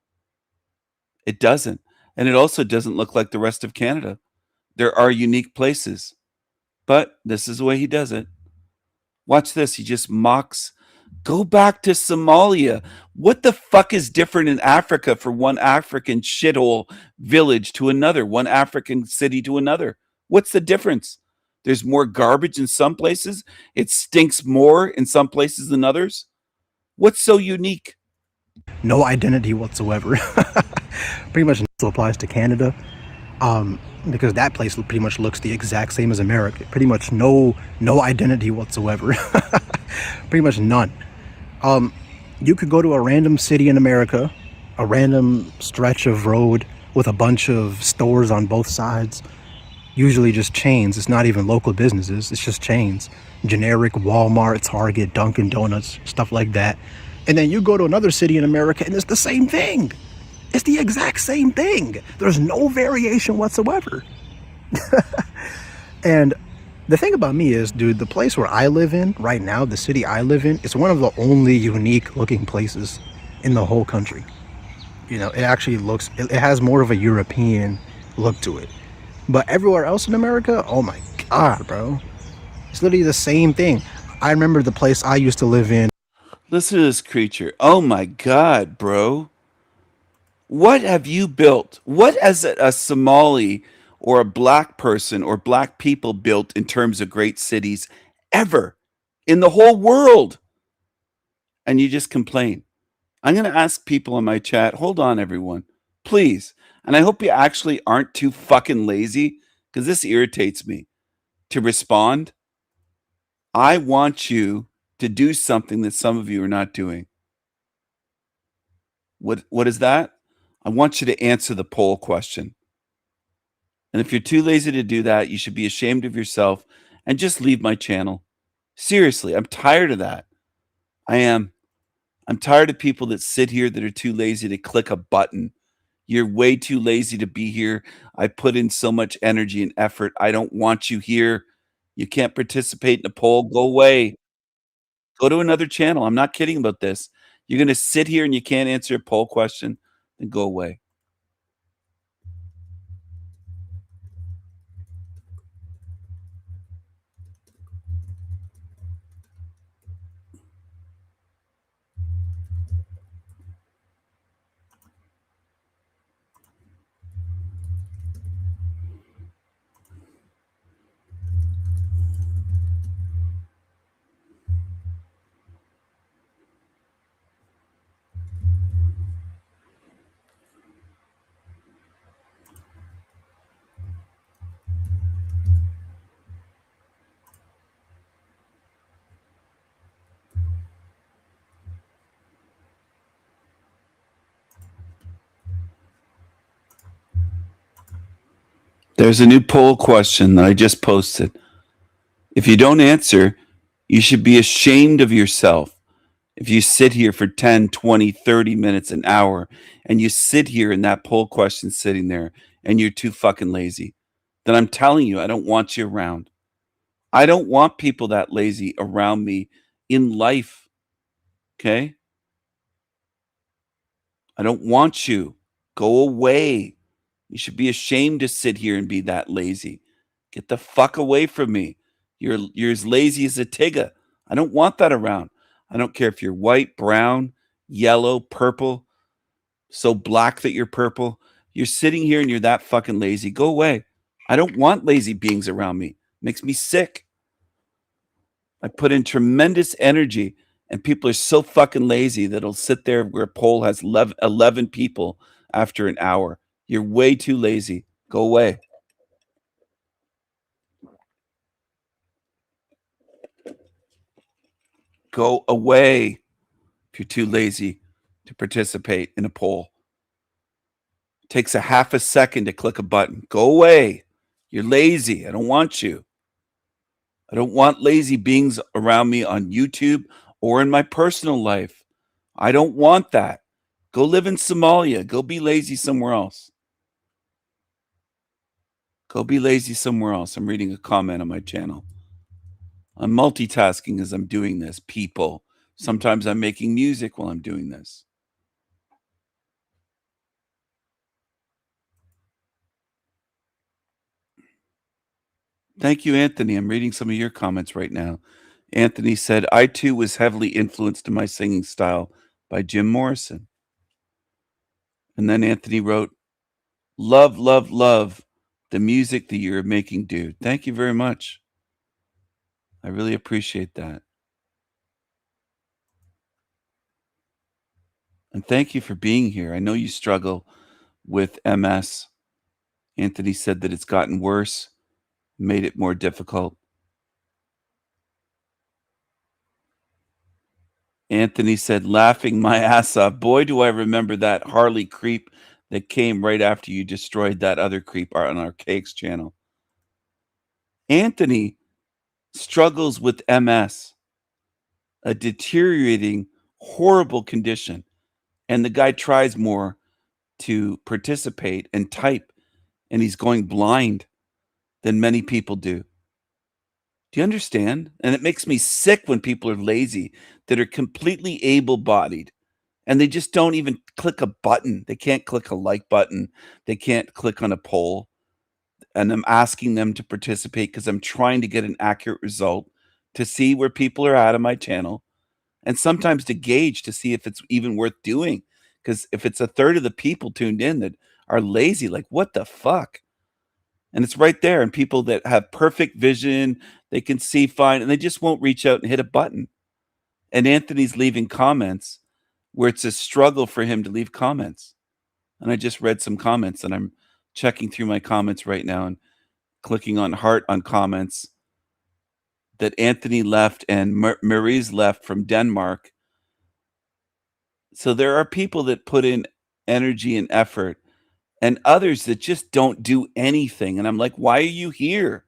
It doesn't. And it also doesn't look like the rest of Canada. There are unique places, but this is the way he does it. Watch this. He just mocks. Go back to Somalia. What the fuck is different in Africa for one African shithole village to another, one African city to another? What's the difference? There's more garbage in some places. It stinks more in some places than others. What's so unique? No identity whatsoever. Pretty much also applies to Canada, because that place pretty much looks the exact same as America. Pretty much no identity whatsoever. Pretty much none. You could go to a random city in America, a random stretch of road with a bunch of stores on both sides. Usually just chains. It's not even local businesses. It's just chains. Generic Walmart, Target, Dunkin' Donuts, stuff like that. And then you go to another city in America and it's the same thing. It's the exact same thing. There's no variation whatsoever. And the thing about me is, dude, the place where I live in right now, the city I live in, it's one of the only unique looking places in the whole country. You know, it actually looks, it has more of a European look to it. But everywhere else in America, oh my God, bro. It's literally the same thing. I remember the place I used to live in. Listen to this creature. Oh my God, bro. What have you built? What has a Somali or a black person or black people built in terms of great cities ever in the whole world? And you just complain. I'm going to ask people in my chat. Hold on, everyone. Please. And I hope you actually aren't too fucking lazy, because this irritates me, to respond. I want you to do something that some of you are not doing. What is that? I want you to answer the poll question. And if you're too lazy to do that, you should be ashamed of yourself and just leave my channel. Seriously, I'm tired of that. I am. I'm tired of people that sit here that are too lazy to click a button. You're way too lazy to be here. I put in so much energy and effort. I don't want you here. You can't participate in a poll. Go away. Go to another channel. I'm not kidding about this. You're going to sit here and you can't answer a poll question, then go away. There's a new poll question that I just posted. If you don't answer, you should be ashamed of yourself. If you sit here for 10, 20, 30 minutes, an hour, and you sit here in that poll question sitting there, and you're too fucking lazy, then I'm telling you, I don't want you around. I don't want people that lazy around me in life. Okay? I don't want you. Go away. You should be ashamed to sit here and be that lazy. Get the fuck away from me. You're as lazy as a tigger. I don't want that around. I don't care if you're white, brown, yellow, purple, so black that you're purple. You're sitting here and you're that fucking lazy. Go away. I don't want lazy beings around me. It makes me sick. I put in tremendous energy, and people are so fucking lazy that it'll sit there where a poll has 11 people after an hour. You're way too lazy. Go away. Go away if you're too lazy to participate in a poll. It takes a half a second to click a button. Go away. You're lazy. I don't want you. I don't want lazy beings around me on YouTube or in my personal life. I don't want that. Go live in Somalia. Go be lazy somewhere else. Go be lazy somewhere else. I'm reading a comment on my channel. I'm multitasking as I'm doing this, people. Sometimes I'm making music while I'm doing this. Thank you, Anthony. I'm reading some of your comments right now. Anthony said, I too was heavily influenced in my singing style by Jim Morrison. And then Anthony wrote, love, love, love the music that you're making, dude. Thank you very much. I really appreciate that. And thank you for being here. I know you struggle with MS. Anthony said that it's gotten worse, made it more difficult. Anthony said, laughing my ass off. Boy, do I remember that Harley creep that came right after you destroyed that other creep on our Cakes channel. Anthony struggles with MS, a deteriorating, horrible condition. And the guy tries more to participate and type, and he's going blind than many people do. Do you understand? And it makes me sick when people are lazy, that are completely able-bodied, and they just don't even click a button. They can't click a like button. They can't click on a poll. And I'm asking them to participate because I'm trying to get an accurate result to see where people are at on my channel, and sometimes to gauge to see if it's even worth doing. Because if it's a third of the people tuned in that are lazy, like, what the fuck? And it's right there. And people that have perfect vision, they can see fine, and they just won't reach out and hit a button. And Anthony's leaving comments where it's a struggle for him to leave comments. And I just read some comments, and I'm checking through my comments right now and clicking on heart on comments that Anthony left and Marie's left from Denmark. So there are people that put in energy and effort, and others that just don't do anything. And I'm like, why are you here?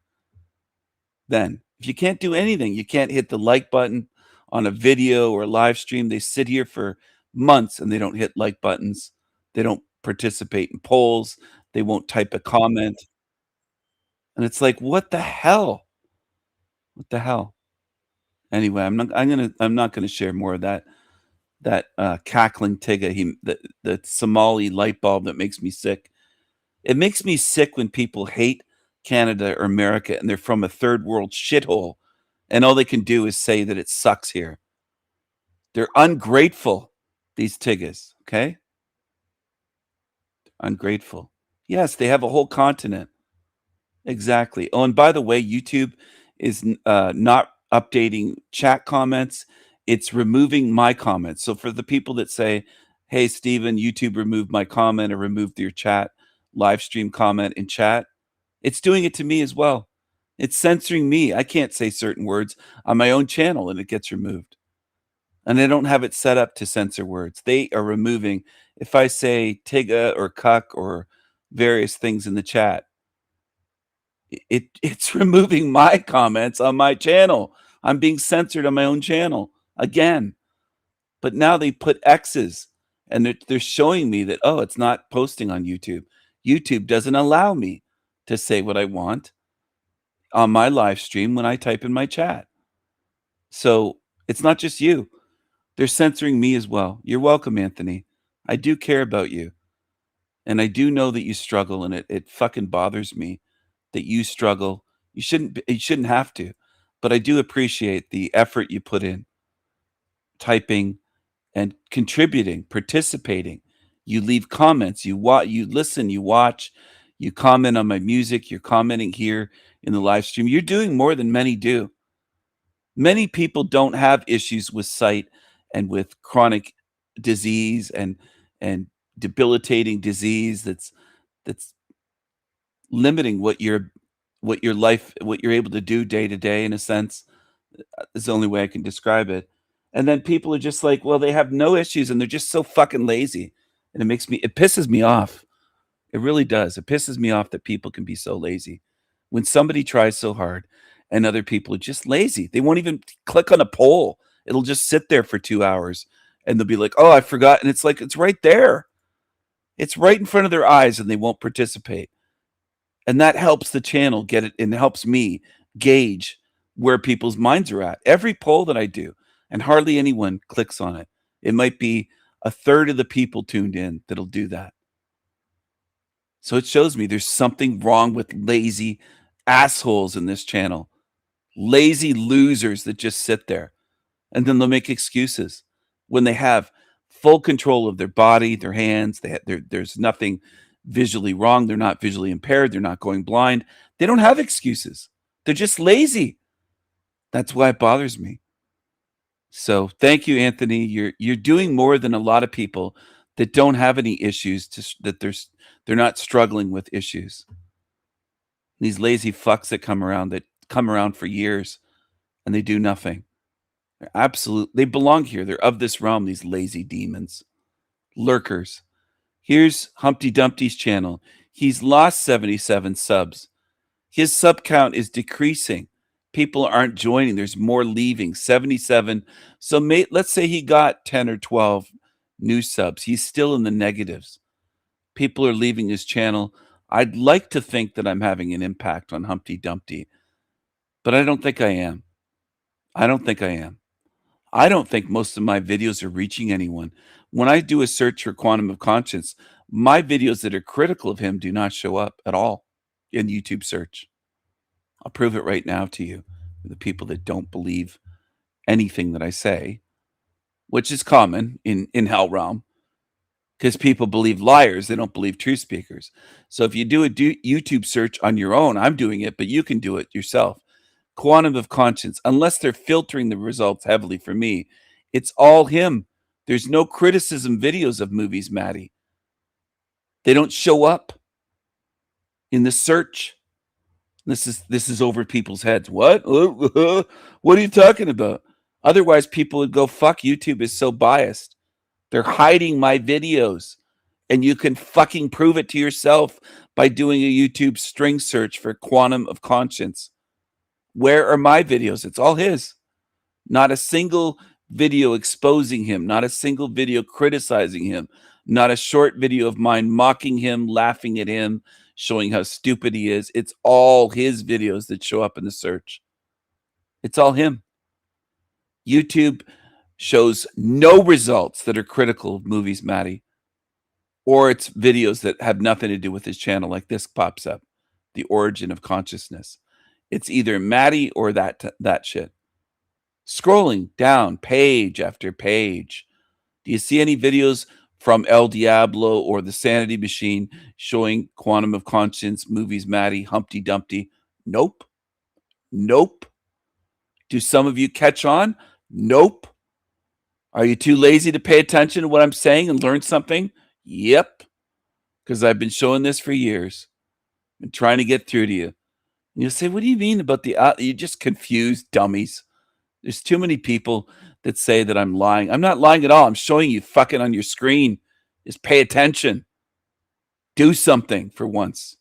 Then, if you can't do anything, you can't hit the like button on a video or a live stream. They sit here for months and they don't hit like buttons. They don't participate in polls. They won't type a comment. And it's like, what the hell? What the hell? Anyway, I'm not gonna share more of that cackling Tigga, the Somali light bulb that makes me sick. It makes me sick when people hate Canada or America and they're from a third world shithole, and all they can do is say that it sucks here. They're ungrateful, these Tiggas, okay? Ungrateful. Yes, they have a whole continent. Exactly. Oh, and by the way, YouTube is not updating chat comments. It's removing my comments. So for the people that say, hey, Steven, YouTube removed my comment or removed your chat, live stream comment in chat, it's doing it to me as well. It's censoring me. I can't say certain words on my own channel and it gets removed. And they don't have it set up to censor words. They are removing, if I say Tigga or cuck or various things in the chat, it's removing my comments on my channel. I'm being censored on my own channel again. But now they put X's and they're showing me that, oh, it's not posting on YouTube. YouTube doesn't allow me to say what I want on my live stream when I type in my chat. So it's not just you. They're censoring me as well. You're welcome, Anthony. I do care about you. And I do know that you struggle, and it fucking bothers me that you struggle. You shouldn't have to. but I do appreciate the effort you put in typing and contributing, participating. You leave comments, you listen, you watch, you comment on my music, you're commenting here in the live stream. You're doing more than many do. Many people don't have issues with sight and with chronic disease and debilitating disease that's limiting what you're able to do day to day, in a sense. Is the only way I can describe it. And then people are just like, well, they have no issues and they're just so fucking lazy. And it pisses me off. It really does. It pisses me off that people can be so lazy. When somebody tries so hard and other people are just lazy, they won't even click on a poll. It'll just sit there for 2 hours and they'll be like, oh, I forgot. And it's like, it's right there. It's right in front of their eyes and they won't participate. And that helps the channel get it and helps me gauge where people's minds are at. Every poll that I do, and hardly anyone clicks on it. It might be a third of the people tuned in that'll do that. So it shows me there's something wrong with lazy assholes in this channel. Lazy losers that just sit there. And then they'll make excuses when they have full control of their body, their hands. There's nothing visually wrong. They're not visually impaired. They're not going blind. They don't have excuses. They're just lazy. That's why it bothers me. So thank you, Anthony. You're doing more than a lot of people that don't have any issues, that they're not struggling with issues. These lazy fucks that come around for years and they do nothing. They belong here. They're of this realm, these lazy demons. Lurkers. Here's Humpty Dumpty's channel. He's lost 77 subs. His sub count is decreasing. People aren't joining. There's more leaving. 77. So let's say he got 10 or 12 new subs. He's still in the negatives. People are leaving his channel. I'd like to think that I'm having an impact on Humpty Dumpty, but I don't think I am. I don't think I am. I don't think most of my videos are reaching anyone. When I do a search for Quantum of Conscience, my videos that are critical of him do not show up at all in YouTube search. I'll prove it right now to you, the people that don't believe anything that I say, which is common in Hell Realm, because people believe liars. They don't believe truth speakers. So if you do a YouTube search on your own, I'm doing it, but you can do it yourself. Quantum of Conscience, unless they're filtering the results heavily for me, it's all him. There's no criticism videos of movies, Maddie. They don't show up in the search. This is over people's heads. What? What are you talking about? Otherwise, people would go, fuck, YouTube is so biased. They're hiding my videos. And you can fucking prove it to yourself by doing a YouTube string search for Quantum of Conscience. Where are my videos? It's all his. Not a single video exposing him. Not a single video criticizing him. Not a short video of mine mocking him, laughing at him, showing how stupid he is. It's all his videos that show up in the search. It's all him. YouTube shows no results that are critical of movies, Maddie. Or it's videos that have nothing to do with his channel, like this pops up. The Origin of Consciousness. It's either Maddie or that shit. Scrolling down page after page. Do you see any videos from El Diablo or the Sanity Machine showing Quantum of Conscience, movies, Maddie, Humpty Dumpty? Nope. Nope. Do some of you catch on? Nope. Are you too lazy to pay attention to what I'm saying and learn something? Yep. Because I've been showing this for years and trying to get through to you. And you'll say, what do you mean about you're just confused dummies. There's too many people that say that I'm lying. I'm not lying at all. I'm showing you fucking on your screen. Just pay attention. Do something for once.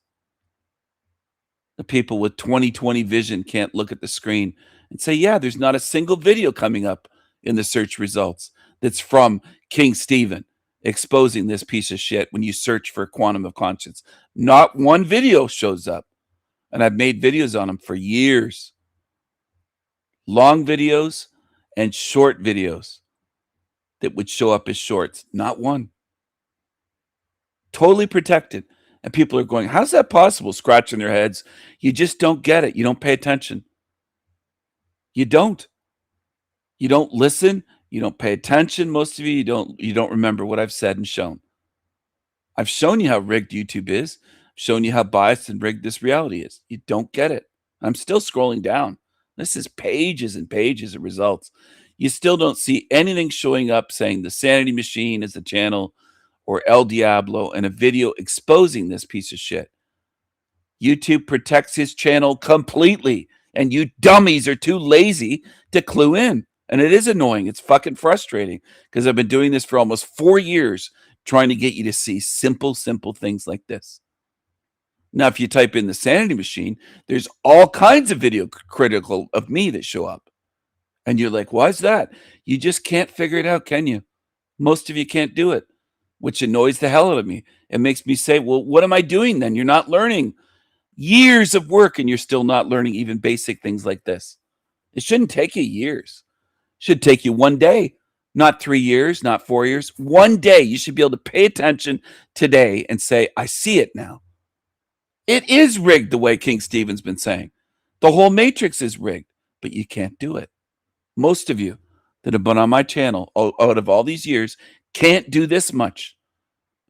The people with 20/20 vision can't look at the screen and say, yeah, there's not a single video coming up in the search results that's from King Stephen exposing this piece of shit when you search for Quantum of Conscience. Not one video shows up. And I've made videos on them for years. Long videos and short videos that would show up as shorts. Not one. Totally protected. And people are going, how's that possible? Scratching their heads. You just don't get it. You don't pay attention. You don't. You don't listen. You don't pay attention. Most of you don't remember what I've said and shown. I've shown you how rigged YouTube is. I've shown you how biased and rigged this reality is. You don't get it. I'm still scrolling down. This is pages and pages of results. You still don't see anything showing up saying the Sanity Machine is the channel or El Diablo and a video exposing this piece of shit. YouTube protects his channel completely, and you dummies are too lazy to clue in. And it is annoying. It's fucking frustrating because I've been doing this for almost 4 years trying to get you to see simple things like this. Now, if you type in the Sanity Machine, there's all kinds of video critical of me that show up. And you're like, why is that? You just can't figure it out, can you? Most of you can't do it, which annoys the hell out of me. It makes me say, well, what am I doing then? You're not learning. Years of work and you're still not learning even basic things like this. It shouldn't take you years. It should take you 1 day, not 3 years, not 4 years. 1 day, you should be able to pay attention today and say, I see it now. It is rigged the way King Stephen's been saying. The whole matrix is rigged, but you can't do it. Most of you that have been on my channel out of all these years can't do this much.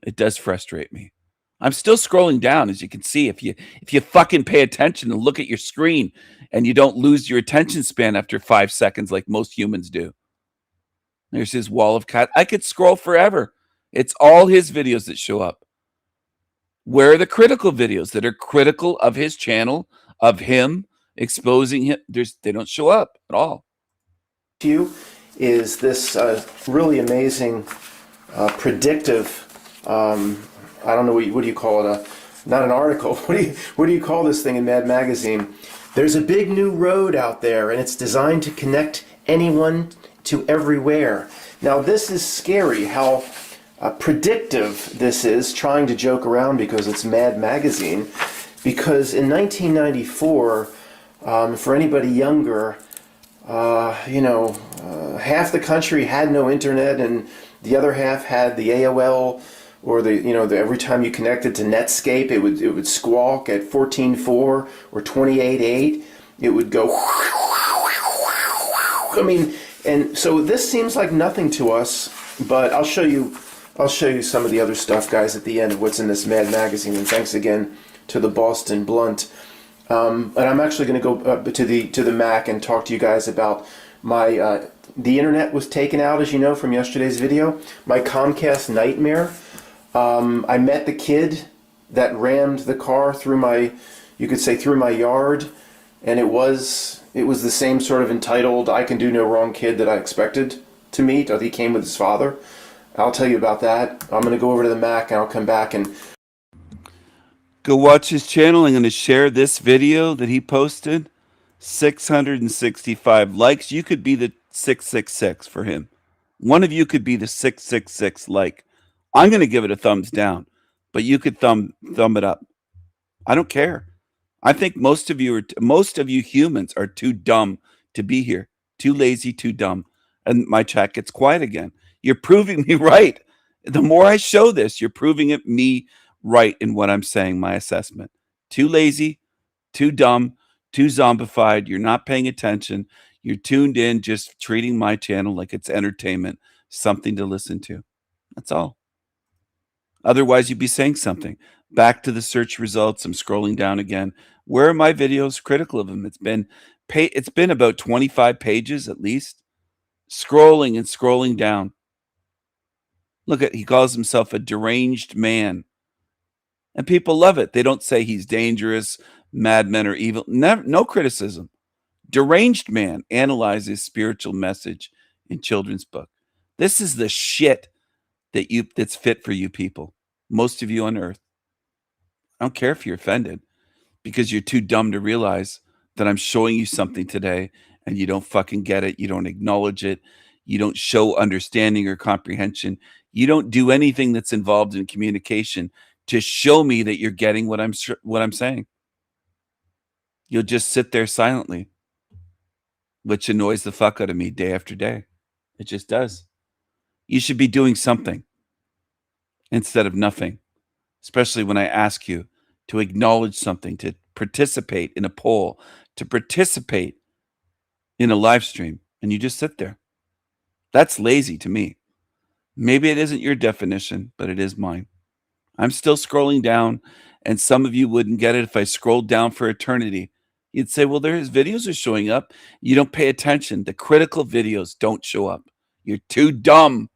It does frustrate me. I'm still scrolling down, as you can see. If you fucking pay attention and look at your screen and you don't lose your attention span after 5 seconds like most humans do. There's his wall of cat. I could scroll forever. It's all his videos that show up. Where are the critical videos that are critical of his channel, of him, exposing him? They don't show up at all. You is this really amazing predictive, I don't know, what do you call it? Not an article. What do you call this thing in Mad Magazine? There's a big new road out there, and it's designed to connect anyone to everywhere. Now, this is scary, how predictive this is, trying to joke around because it's Mad Magazine. Because in 1994, for anybody younger, half the country had no internet, and the other half had the AOL, or every time you connected to Netscape, it would squawk at 14.4 or 28.8. It would go. I mean, and so this seems like nothing to us, but I'll show you some of the other stuff, guys, at the end of what's in this Mad Magazine. And thanks again to the Boston Blunt. And I'm actually going to go to the Mac and talk to you guys about my the internet was taken out, as you know, from yesterday's video. My Comcast nightmare. I met the kid that rammed the car through my yard, and it was the same sort of entitled, I can do no wrong kid that I expected to meet. He came with his father. I'll tell you about that. I'm going to go over to the Mac, and I'll come back and go watch his channel. I'm going to share this video that he posted. 665 likes. You could be the 666 for him. One of you could be the 666 like. I'm going to give it a thumbs down, but you could thumb it up. I don't care. I think most of you humans are too dumb to be here. Too lazy, too dumb. And my chat gets quiet again. You're proving me right. The more I show this, you're proving me right in what I'm saying, my assessment. Too lazy, too dumb, too zombified. You're not paying attention. You're tuned in, just treating my channel like it's entertainment, something to listen to. That's all. Otherwise, you'd be saying something. Back to the search results. I'm scrolling down again. Where are my videos critical of them? It's been about 25 pages at least. Scrolling and scrolling down. He calls himself a deranged man. And people love it. They don't say he's dangerous, madmen, or evil. No criticism. Deranged man analyzes spiritual message in children's book. This is the shit that's fit for you people. Most of you on earth. I don't care if you're offended, because you're too dumb to realize that I'm showing you something today and you don't fucking get it. You don't acknowledge it. You don't show understanding or comprehension. You don't do anything that's involved in communication to show me that you're getting what I'm saying. You'll just sit there silently, which annoys the fuck out of me day after day. It just does. You should be doing something instead of nothing, especially when I ask you to acknowledge something, to participate in a poll, to participate in a live stream and you just sit there. That's lazy to me. Maybe it isn't your definition, but it is mine. I'm still scrolling down, and some of you wouldn't get it if I scrolled down for eternity. You'd say, well, his videos are showing up. You don't pay attention. The critical videos don't show up. You're too dumb.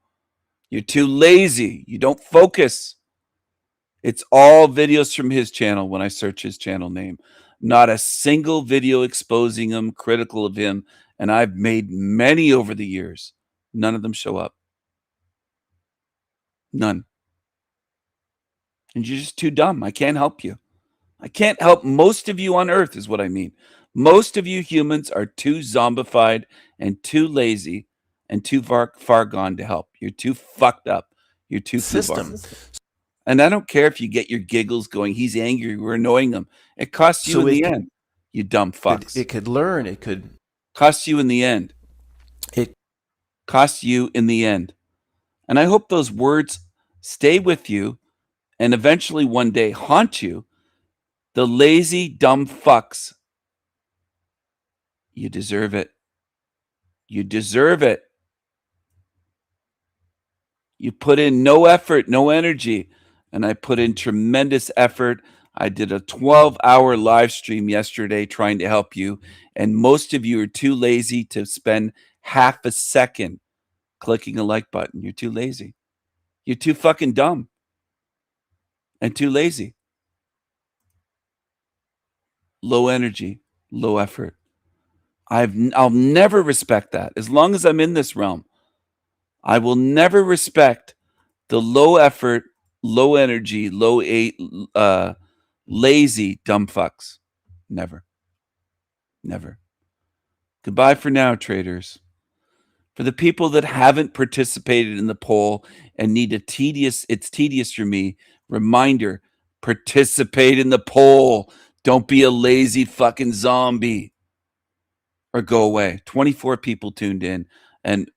You're too lazy. You don't focus. It's all videos from his channel when I search his channel name. Not a single video exposing him, critical of him, and I've made many over the years. None of them show up. None. And you're just too dumb. I can't help you. I can't help most of you on earth is what I mean. Most of you humans are too zombified and too lazy and too far gone to help. You're too fucked up. You're too System. And I don't care if you get your giggles going. He's angry. We're annoying him. It costs you So in it the could- end. You dumb fucks. It could learn. It could Costs you in the end. It costs you in the end. And I hope those words stay with you and eventually one day haunt you. The lazy, dumb fucks. You deserve it. You deserve it. You put in no effort, no energy. And I put in tremendous effort. I did a 12-hour live stream yesterday trying to help you. And most of you are too lazy to spend half a second clicking a like button. You're too lazy. You're too fucking dumb. And too lazy. Low energy, low effort. I'll never respect that. As long as I'm in this realm, I will never respect the low effort, low energy, lazy dumb fucks. Never. Never. Goodbye for now, traders. For the people that haven't participated in the poll and need it's tedious for me, reminder, participate in the poll. Don't be a lazy fucking zombie. Or go away. 24 people tuned in, and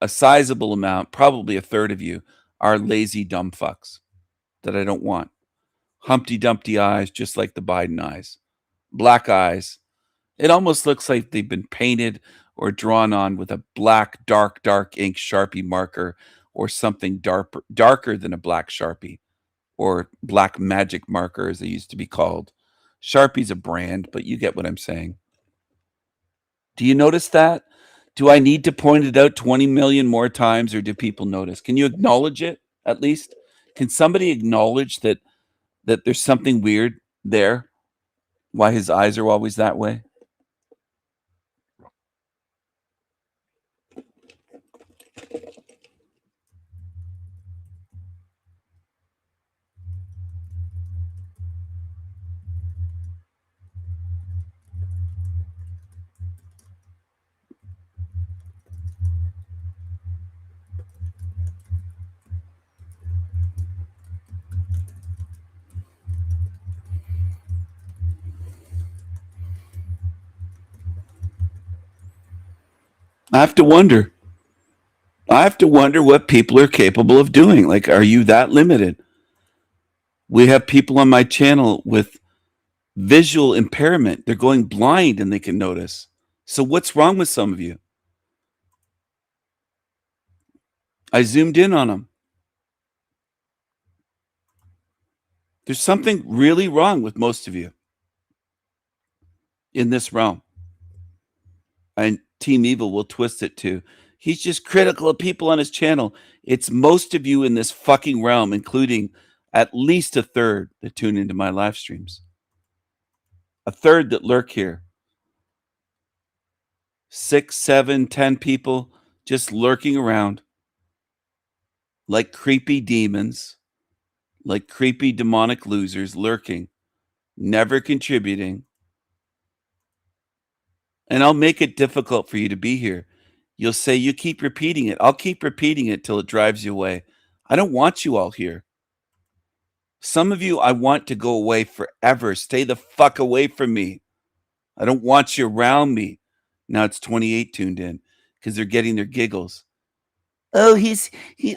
a sizable amount, probably a third of you, are lazy dumb fucks that I don't want. Humpty Dumpty eyes, just like the Biden eyes. Black eyes. It almost looks like they've been painted or drawn on with a black, dark ink Sharpie marker or something darker than a black Sharpie or black magic marker, as they used to be called. Sharpie's a brand, but you get what I'm saying. Do you notice that? Do I need to point it out 20 million more times, or do people notice? Can you acknowledge it at least? Can somebody acknowledge that there's something weird there? Why his eyes are always that way? I have to wonder. I have to wonder what people are capable of doing. Like, are you that limited? We have people on my channel with visual impairment. They're going blind and they can notice. So what's wrong with some of you? I zoomed in on them. There's something really wrong with most of you in this realm. And Team Evil will twist it to, he's just critical of people on his channel. It's most of you in this fucking realm, including at least a third that tune into my live streams. A third that lurk here. 6, 7, 10 people just lurking around like creepy demons, like creepy demonic losers lurking, never contributing. And I'll make it difficult for you to be here. You'll say, you keep repeating it. I'll keep repeating it till it drives you away. I don't want you all here. Some of you, I want to go away forever. Stay the fuck away from me. I don't want you around me. Now it's 28 tuned in because they're getting their giggles. Oh,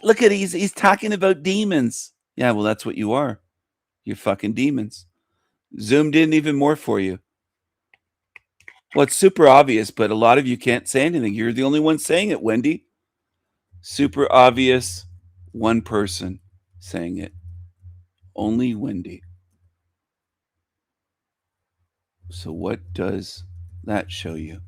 look at he's talking about demons. Yeah, well, that's what you are. You're fucking demons. Zoomed in even more for you. Well, it's super obvious, but a lot of you can't say anything. You're the only one saying it, Wendy. Super obvious, one person saying it. Only Wendy. So what does that show you?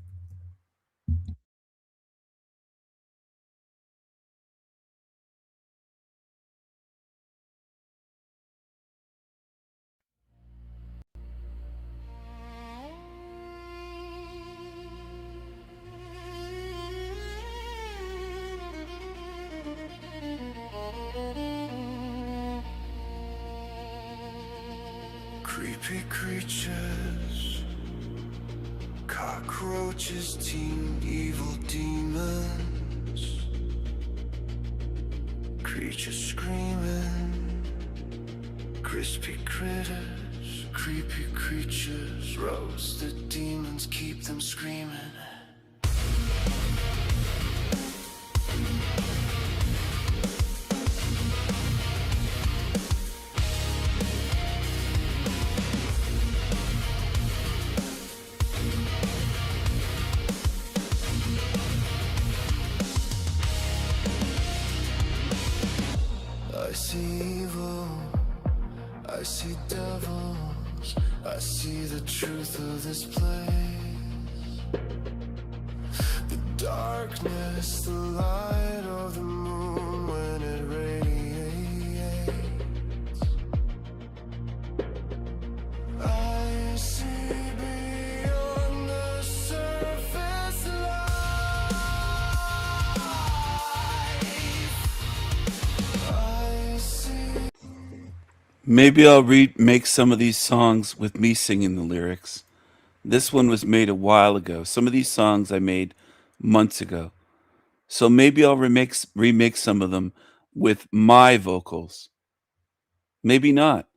Creepy creatures, cockroaches, teen evil demons, creatures screaming, crispy critters, creepy creatures, roasted demons keep them screaming. I see evil, I see devils, I see the truth of this place. The darkness, the light of the moon when it radiates. I see beyond the surface Maybe I'll make some of these songs with me singing the lyrics. This one was made a while ago. Some of these songs I made months ago. So maybe I'll remake some of them with my vocals. Maybe not.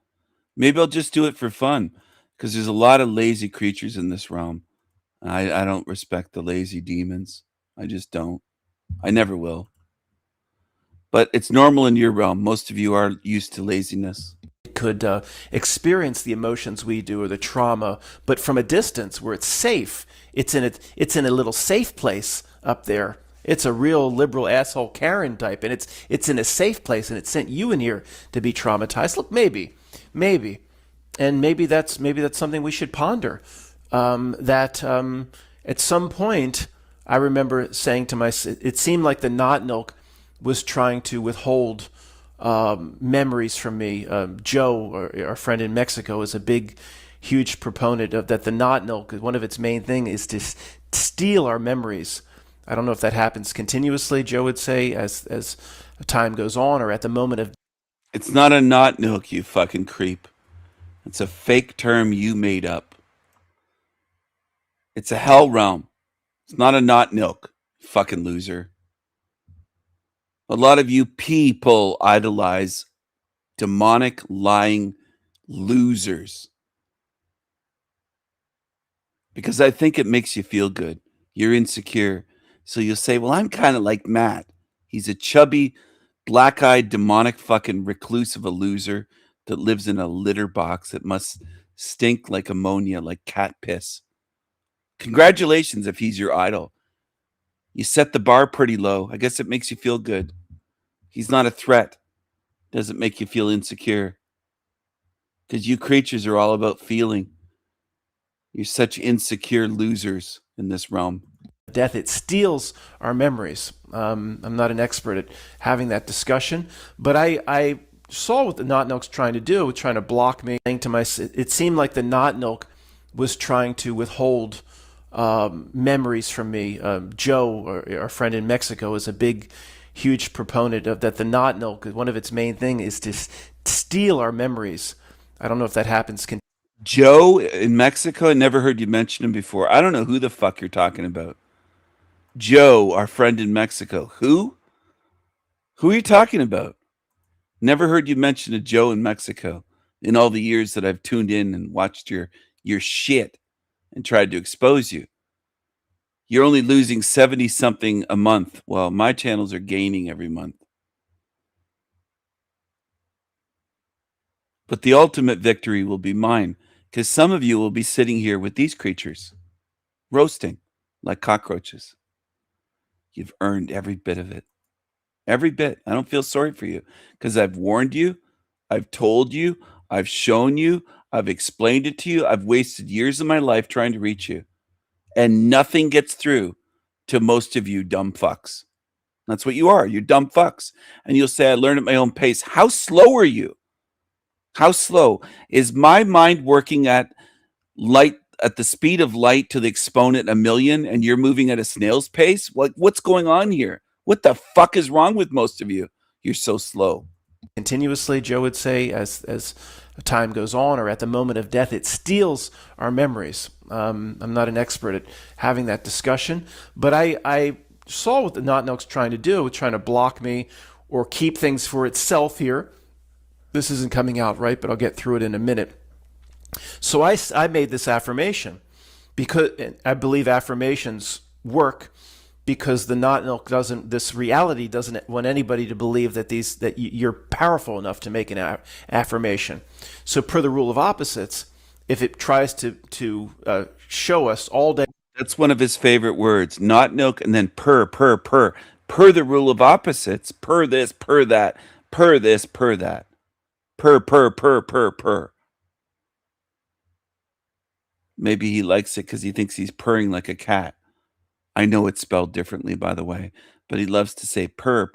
Maybe I'll just do it for fun because there's a lot of lazy creatures in this realm. I don't respect the lazy demons. I just don't. I never will. But it's normal in your realm. Most of you are used to laziness. Could experience the emotions we do or the trauma, but from a distance where it's safe. It's in a little safe place up there. It's a real liberal asshole Karen type, and it's in a safe place, and it sent you in here to be traumatized. Look, maybe, and maybe that's something we should ponder. At some point, I remember saying to myself, it seemed like the Notnilk was trying to withhold memories from me. Joe, our friend in Mexico, is a big, huge proponent of that. The Notnilk, one of its main thing is to steal our memories. I don't know if that happens continuously, Joe would say, as time goes on, or at the moment of. It's not a Notnilk, you fucking creep. It's a fake term you made up. It's a hell realm. It's not a Notnilk, fucking loser. A lot of you people idolize demonic, lying losers. Because I think it makes you feel good. You're insecure. So you'll say, well, I'm kind of like Matt. He's a chubby, black-eyed, demonic fucking recluse of a loser that lives in a litter box that must stink like ammonia, like cat piss. Congratulations if he's your idol. You set the bar pretty low. I guess it makes you feel good. He's not a threat. Doesn't make you feel insecure. Because you creatures are all about feeling. You're such insecure losers in this realm. Death, it steals our memories. I'm not an expert at having that discussion, but I saw what the Notnilk's trying to do, trying to block me. To myself, it seemed like the Notnilk was trying to withhold memories from me. Joe, our friend in Mexico, is a big, huge proponent of that. The Notnilk, one of its main thing is to steal our memories. I don't know if that happens. Joe in Mexico, I never heard you mention him before. I don't know who the fuck you're talking about. Joe, our friend in Mexico. Who? Who are you talking about? Never heard you mention a Joe in Mexico in all the years that I've tuned in and watched your shit and tried to expose you. You're only losing 70 something a month while my channels are gaining every month. But the ultimate victory will be mine because some of you will be sitting here with these creatures. roasting like cockroaches. You've earned every bit of it. Every bit. I don't feel sorry for you because I've warned you, I've told you, I've shown you, I've explained it to you. I've wasted years of my life trying to reach you, and nothing gets through to most of you dumb fucks. That's what you are. You're dumb fucks. And you'll say, I learn at my own pace. How slow are you? How slow? Is my mind working at light, at the speed of light to the exponent 1,000,000, and you're moving at a snail's pace? What's going on here? What the fuck is wrong with most of you? You're so slow. Continuously, Joe would say, as time goes on or at the moment of death, it steals our memories. I'm not an expert at having that discussion, but I saw what the Not Milk's trying to do, trying to block me or keep things for itself here. This isn't coming out right, but I'll get through it in a minute. So I made this affirmation because I believe affirmations work, because the Not Milk this reality doesn't want anybody to believe that you're powerful enough to make an affirmation. So per the rule of opposites, if it tries to show us all day. That's one of his favorite words, not milk, and then per the rule of opposites, per this, per that, per this, per that, per. Maybe he likes it because he thinks he's purring like a cat. I know it's spelled differently, by the way, but he loves to say per.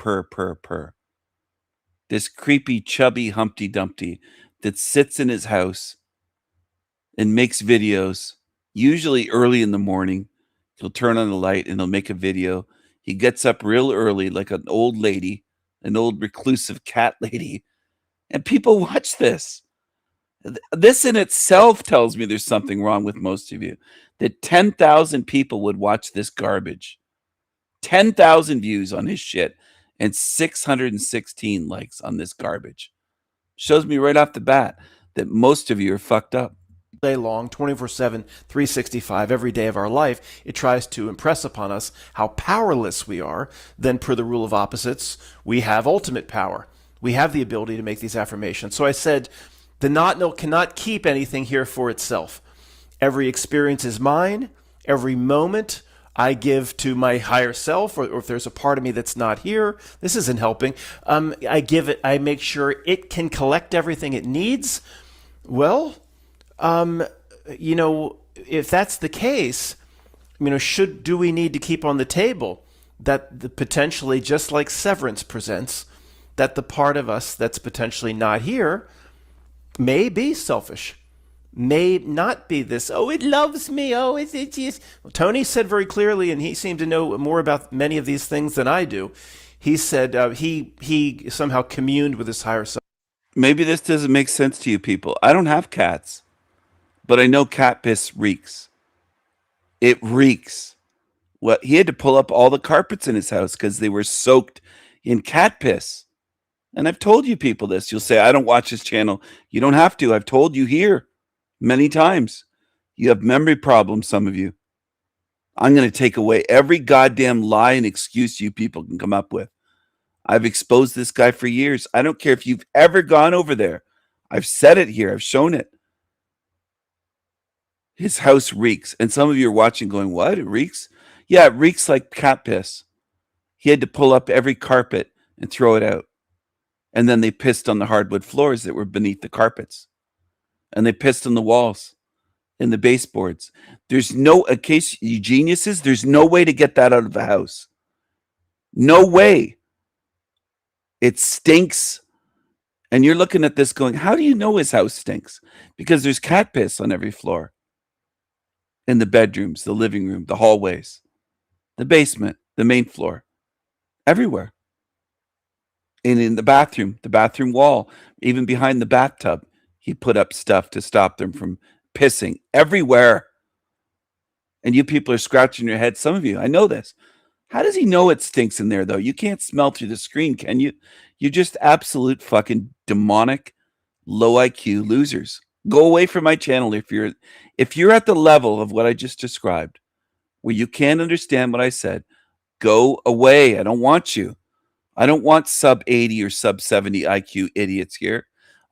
This creepy, chubby Humpty Dumpty that sits in his house and makes videos, usually early in the morning. He'll turn on the light and he'll make a video. He gets up real early like an old lady, an old reclusive cat lady, and people watch this. This in itself tells me there's something wrong with most of you, that 10,000 people would watch this garbage. 10,000 views on his shit and 616 likes on this garbage. Shows me right off the bat that most of you are fucked up. Day long, 24/7, 365, every day of our life, it tries to impress upon us how powerless we are. Then per the rule of opposites, we have ultimate power. We have the ability to make these affirmations. So I said, the Not Milk cannot keep anything here for itself. Every experience is mine. Every moment I give to my higher self, or if there's a part of me that's not here, this isn't helping. I make sure it can collect everything it needs. Well, if that's the case, do we need to keep on the table that potentially, just like Severance presents, that the part of us that's potentially not here may be selfish, may not be this, oh, it loves me, oh, it's just... Well, Tony said very clearly, and he seemed to know more about many of these things than I do. He said he somehow communed with his higher self. Maybe this doesn't make sense to you people. I don't have cats, but I know cat piss reeks. It reeks. Well, he had to pull up all the carpets in his house because they were soaked in cat piss. And I've told you people this. You'll say, I don't watch his channel. You don't have to. I've told you here many times. You have memory problems, some of you. I'm going to take away every goddamn lie and excuse you people can come up with. I've exposed this guy for years. I don't care if you've ever gone over there. I've said it here. I've shown it. His house reeks. And some of you are watching going, what? It reeks? Yeah, it reeks like cat piss. He had to pull up every carpet and throw it out. And then they pissed on the hardwood floors that were beneath the carpets. And they pissed on the walls and the baseboards. There's no, in case you geniuses, there's no way to get that out of the house. No way. It stinks. And you're looking at this going, how do you know his house stinks? Because there's cat piss on every floor. In the bedrooms, the living room, the hallways, the basement, the main floor, everywhere. And in the bathroom wall, even behind the bathtub, he put up stuff to stop them from pissing everywhere. And you people are scratching your head. Some of you, I know this. How does he know it stinks in there, though? You can't smell through the screen, can you? You're just absolute fucking demonic, low IQ losers. Go away from my channel if you're at the level of what I just described, where you can't understand what I said. Go away. I don't want you. I don't want sub 80 or sub 70 IQ idiots here.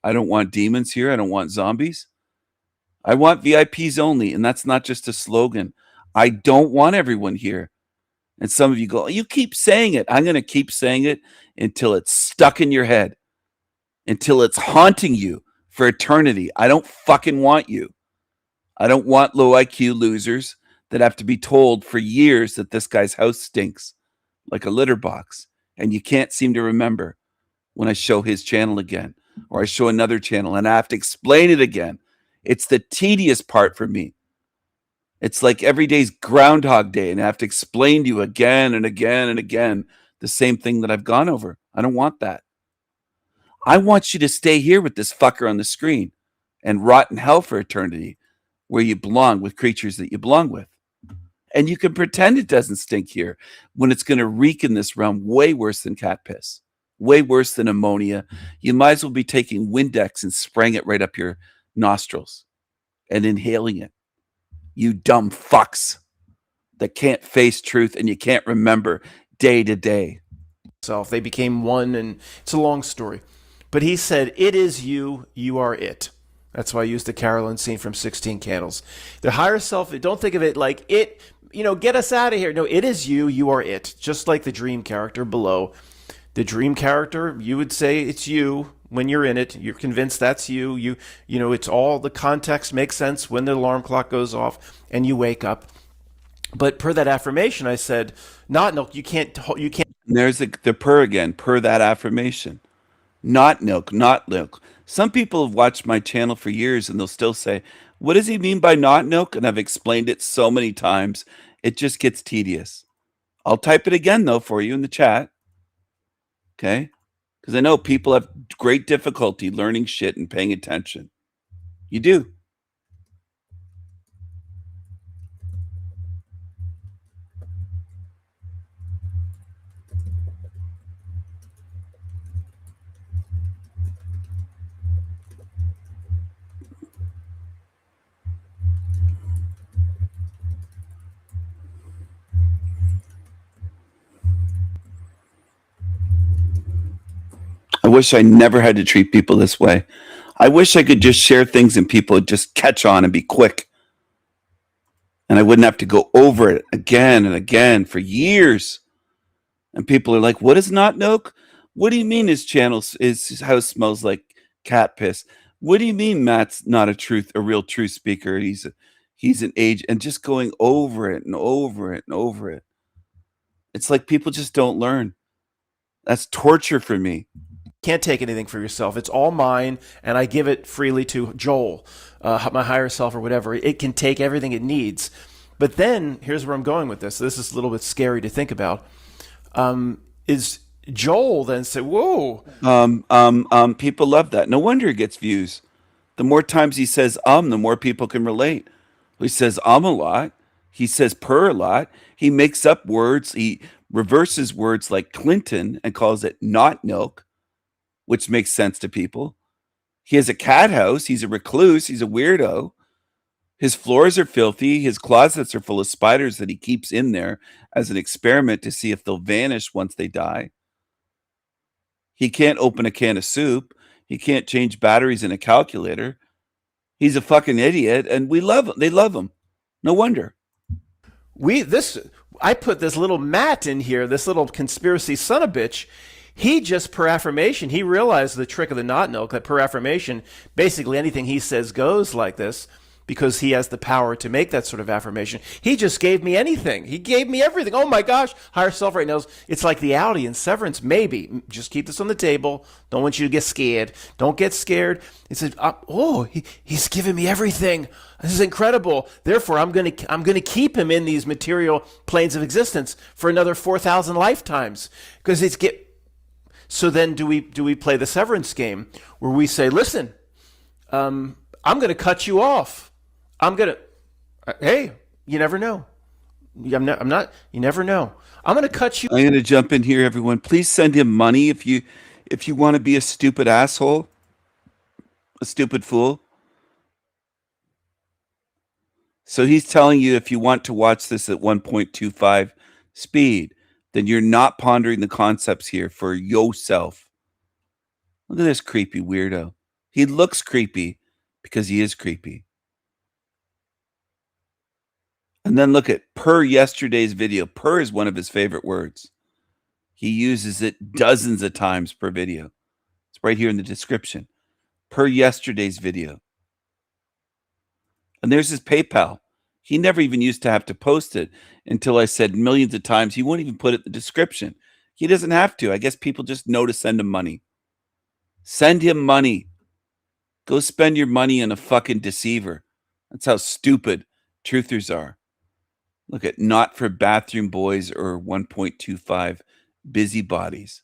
I don't want demons here. I don't want zombies. I want VIPs only, and that's not just a slogan. I don't want everyone here. And some of you go, you keep saying it. I'm going to keep saying it until it's stuck in your head, until it's haunting you for eternity. I don't fucking want you. I don't want low IQ losers that have to be told for years that this guy's house stinks like a litter box. And you can't seem to remember when I show his channel again, or I show another channel and I have to explain it again. It's the tedious part for me. It's like every day's Groundhog Day, and I have to explain to you again and again and again the same thing that I've gone over. I don't want that. I want you to stay here with this fucker on the screen and rot in hell for eternity, where you belong with creatures that you belong with. And you can pretend it doesn't stink here when it's going to reek in this realm way worse than cat piss, way worse than ammonia. You might as well be taking Windex and spraying it right up your nostrils and inhaling it. You dumb fucks that can't face truth and you can't remember day to day. They became one, and it's a long story. But he said, it is you, you are it. That's why I used the Carolyn scene from 16 Candles. The higher self, don't think of it like it, get us out of here. No, it is you, you are it. Just like the dream character below. The dream character, you would say it's you when you're in it. You're convinced that's you. You know, it's all the context makes sense when the alarm clock goes off and you wake up. But per that affirmation, I said, no, you can't. And there's the per again, per that affirmation. Not milk. Some people have watched my channel for years and they'll still say, what does he mean by not milk? And I've explained it so many times, it just gets tedious. I'll type it again, though, for you in the chat. Okay? Because I know people have great difficulty learning shit and paying attention. You do. I wish I never had to treat people this way. I wish I could just share things and people would just catch on and be quick. And I wouldn't have to go over it again and again for years. And people are like, what is not milk? What do you mean his house smells like cat piss? What do you mean Matt's not a real truth speaker? He's an age, and just going over it and over it and over it. It's like people just don't learn. That's torture for me. Can't take anything for yourself. It's all mine, and I give it freely to Joel, my higher self or whatever. It can take everything it needs. But then, here's where I'm going with this. This is a little bit scary to think about. Is Joel then say, whoa. People love that. No wonder he gets views. The more times he says the more people can relate. He says a lot. He says per a lot. He makes up words. He reverses words like Clinton and calls it not milk, which makes sense to people. He has a cat house. He's a recluse. He's a weirdo. His floors are filthy. His closets are full of spiders that he keeps in there as an experiment to see if they'll vanish once they die. He can't open a can of soup. He can't change batteries in a calculator. He's a fucking idiot, and we love him. They love him. No wonder. I put this little Matt in here, this little conspiracy son of a bitch. He just, per affirmation, he realized the trick of the not milk, that per affirmation, basically anything he says goes like this, because he has the power to make that sort of affirmation. He just gave me anything. He gave me everything. Oh my gosh, higher self right now, it's like the Audi in Severance, maybe. Just keep this on the table. Don't want you to get scared. Don't get scared. He said, he's giving me everything. This is incredible. Therefore, I'm going to keep him in these material planes of existence for another 4,000 lifetimes, because So then do we play the Severance game where we say, listen, I'm going to cut you off. Hey, you never know. You never know. I'm going to cut you. I'm going to jump in here, everyone. Please send him money if you want to be a stupid asshole, a stupid fool. So he's telling you if you want to watch this at 1.25 speed, then you're not pondering the concepts here for yourself. Look at this creepy weirdo. He looks creepy because he is creepy. And then look at per yesterday's video. Per is one of his favorite words. He uses it dozens of times per video. It's right here in the description. Per yesterday's video. And there's his PayPal. He never even used to have to post it until I said millions of times. He won't even put it in the description. He doesn't have to. I guess people just know to send him money. Send him money. Go spend your money on a fucking deceiver. That's how stupid truthers are. Look at not for bathroom boys or 1.25 busybodies.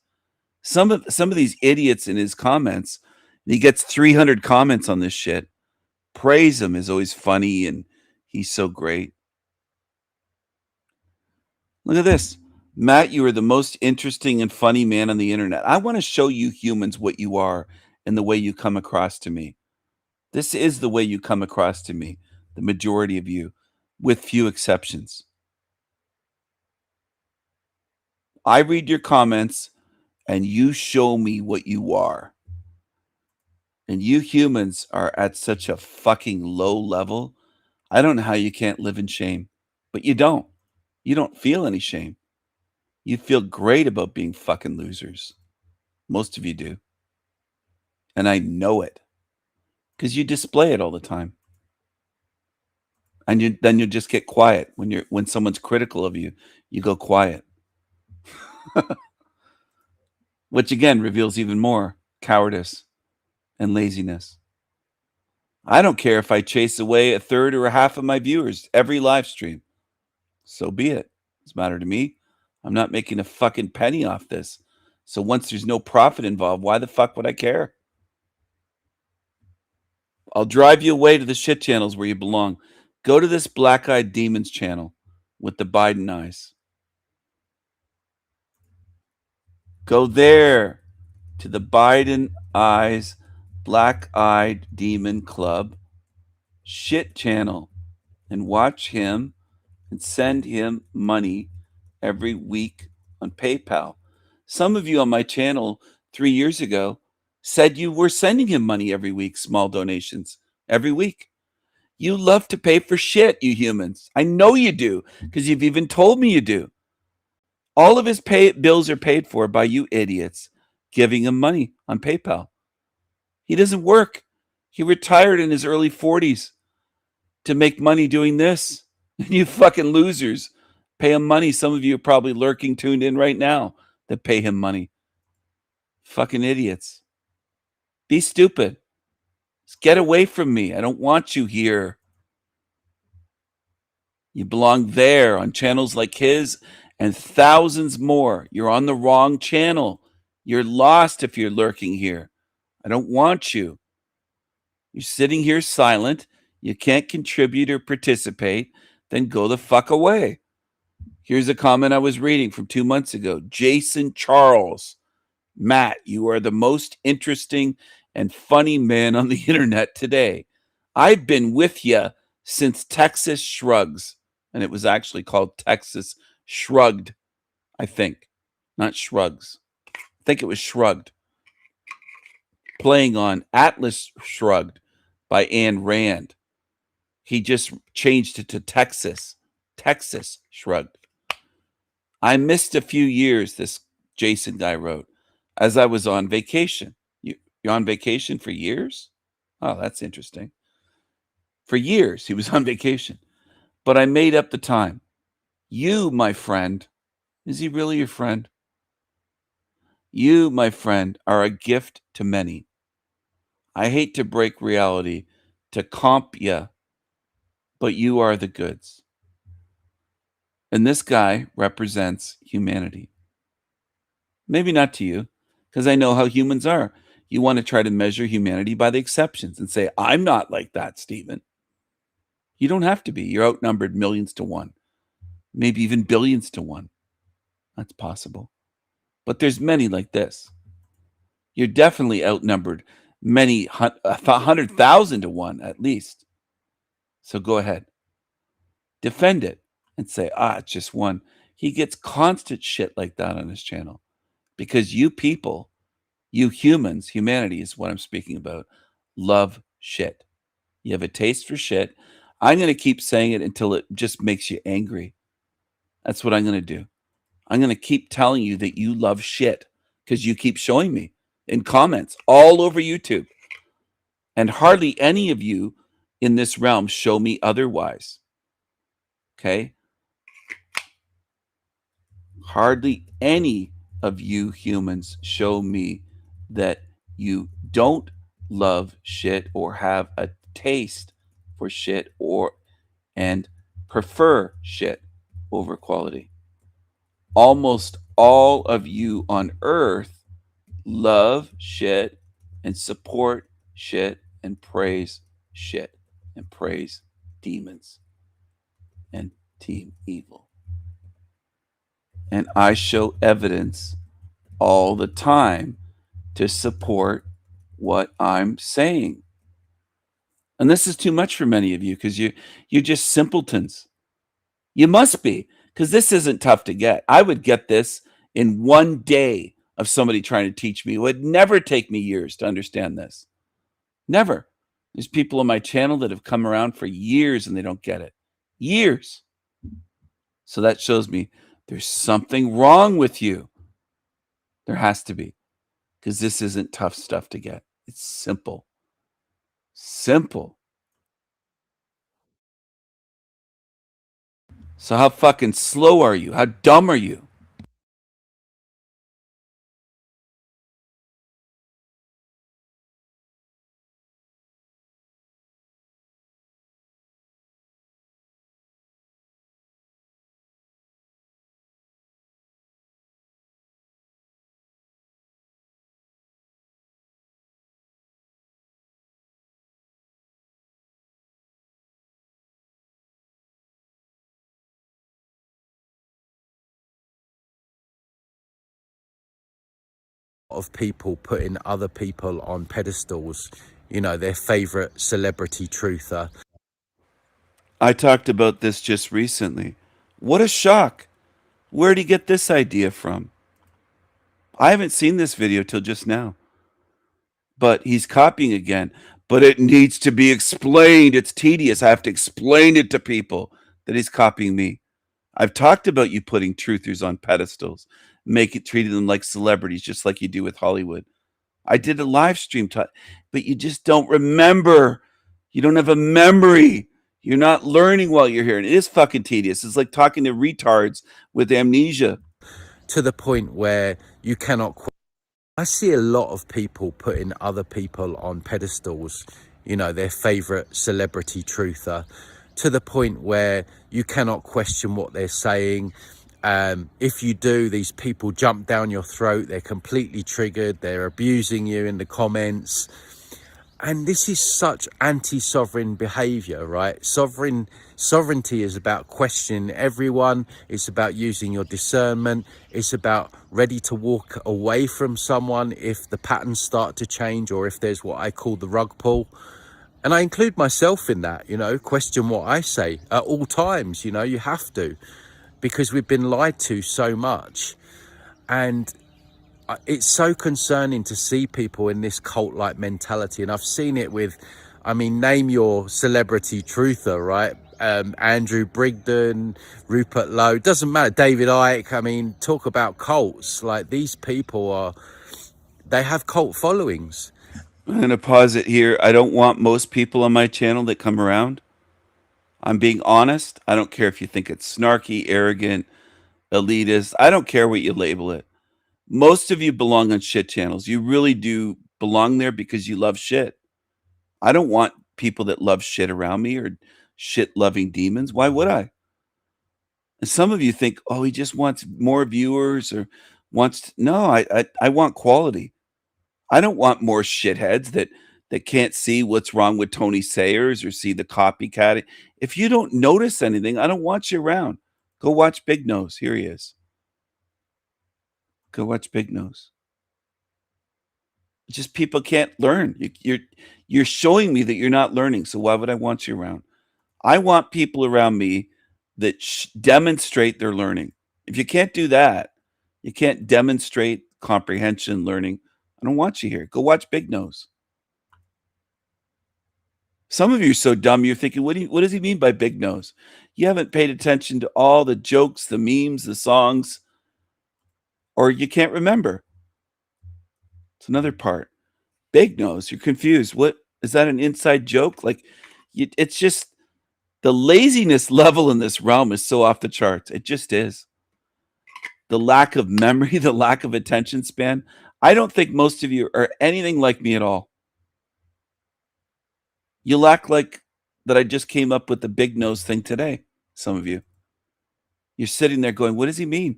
Some of these idiots in his comments, he gets 300 comments on this shit. Praise him is always funny and he's so great. Look at this. Matt, you are the most interesting and funny man on the internet. I want to show you humans what you are and the way you come across to me. This is the way you come across to me, the majority of you, with few exceptions. I read your comments and you show me what you are. And you humans are at such a fucking low level. I don't know how you can't live in shame, but you don't. You don't feel any shame. You feel great about being fucking losers. Most of you do. And I know it because you display it all the time. And then you just get quiet when someone's critical of you. You go quiet. Which again reveals even more cowardice and laziness. I don't care if I chase away a third or a half of my viewers every live stream. So be it. Doesn't matter to me. I'm not making a fucking penny off this. So once there's no profit involved, why the fuck would I care? I'll drive you away to the shit channels where you belong. Go to this Black Eyed Demons channel with the Biden eyes. Go there to the Biden Eyes Black Eyed Demon Club shit channel and watch him and send him money every week on PayPal. Some of you on my channel 3 years ago said you were sending him money every week, small donations every week. You love to pay for shit, you humans. I know you do because you've even told me you do. All of his bills are paid for by you idiots giving him money on PayPal. He doesn't work. He retired in his early 40s to make money doing this. And you fucking losers pay him money. Some of you are probably lurking, tuned in right now that pay him money. Fucking idiots. Be stupid. Just get away from me. I don't want you here. You belong there on channels like his and thousands more. You're on the wrong channel. You're lost if you're lurking here. I don't want you. You're sitting here silent. You can't contribute or participate. Then go the fuck away. Here's a comment I was reading from 2 months ago. Jason Charles. Matt, you are the most interesting and funny man on the internet today. I've been with you since Texas Shrugs. And it was actually called Texas Shrugged, I think. Not Shrugs. I think it was Shrugged. Playing on Atlas Shrugged by Ayn Rand. He just changed it to Texas. Texas Shrugged. I missed a few years, this Jason guy wrote, as I was on vacation. You're on vacation for years? Oh, that's interesting. For years, he was on vacation. But I made up the time. You, my friend, is he really your friend? You, my friend, are a gift to many. I hate to break reality, to comp ya, but you are the goods. And this guy represents humanity. Maybe not to you, because I know how humans are. You want to try to measure humanity by the exceptions and say, I'm not like that, Stephen. You don't have to be. You're outnumbered millions to one, maybe even billions to one. That's possible. But there's many like this. You're definitely outnumbered many 100,000 to one at least. So go ahead. Defend it and say, it's just one. He gets constant shit like that on his channel because you people, you humans, humanity is what I'm speaking about, love shit. You have a taste for shit. I'm going to keep saying it until it just makes you angry. That's what I'm going to do. I'm going to keep telling you that you love shit because you keep showing me in comments all over YouTube. And hardly any of you in this realm show me otherwise. Okay? Hardly any of you humans show me that you don't love shit or have a taste for shit and prefer shit over quality. Almost all of you on earth love shit and support shit and praise shit and praise demons and Team Evil. And I show evidence all the time to support what I'm saying. And this is too much for many of you because you're just simpletons. You must be, because this isn't tough to get. I would get this in one day of somebody trying to teach me. It would never take me years to understand this. Never. There's people on my channel that have come around for years and they don't get it. Years. So that shows me there's something wrong with you. There has to be, because this isn't tough stuff to get. It's simple. Simple. So how fucking slow are you? How dumb are you? Of people putting other people on pedestals, you know, their favorite celebrity truther. I talked about this just recently. What a shock. Where'd he get this idea from? I haven't seen this video till just now. But he's copying again. But it needs to be explained. It's tedious. I have to explain it to people that he's copying me. I've talked about you putting truthers on pedestals, treating them like celebrities, just like you do with Hollywood. I did a live stream, but you just don't remember. You don't have a memory. You're not learning while you're here. And it is fucking tedious. It's like talking to retards with amnesia. To the point where you cannot... I see a lot of people putting other people on pedestals, you know, their favorite celebrity truther, to the point where you cannot question what they're saying. If you do, these people jump down your throat. They're completely triggered. They're abusing you in the comments. And this is such anti-sovereign behavior, right? Sovereignty is about questioning everyone. It's about using your discernment. It's about ready to walk away from someone if the patterns start to change, or if there's what I call the rug pull. And I include myself in that, you know, question what I say at all times. You know, you have to, because we've been lied to so much. And it's so concerning to see people in this cult-like mentality. And I've seen it with, I mean, name your celebrity truther, right? Andrew Brigden, Rupert Lowe, doesn't matter, David Icke. I mean, talk about cults. Like, these people they have cult followings. I'm going to pause it here. I don't want most people on my channel that come around. I'm being honest. I don't care if you think it's snarky, arrogant, elitist. I don't care what you label it. Most of you belong on shit channels. You really do belong there because you love shit. I don't want people that love shit around me or shit-loving demons. Why would I? And some of you think, oh, he just wants more viewers or wants to... No, I want quality. I don't want more shitheads that can't see what's wrong with Tony Sayers or see the copycat. If you don't notice anything, I don't want you around. Go watch Big Nose. Here he is. Go watch Big Nose. Just people can't learn. You're showing me that you're not learning. So why would I want you around? I want people around me that demonstrate their learning. If you can't do that, you can't demonstrate comprehension, learning. I don't want you here. Go watch Big Nose. Some of you are so dumb, you're thinking, what does he mean by big nose? You haven't paid attention to all the jokes, the memes, the songs, or you can't remember. It's another part. Big nose, you're confused. What is that, an inside joke? Like, it's just the laziness level in this realm is so off the charts. It just is. The lack of memory, the lack of attention span. I don't think most of you are anything like me at all. You lack like that I just came up with the big nose thing today, some of you. You're sitting there going, what does he mean?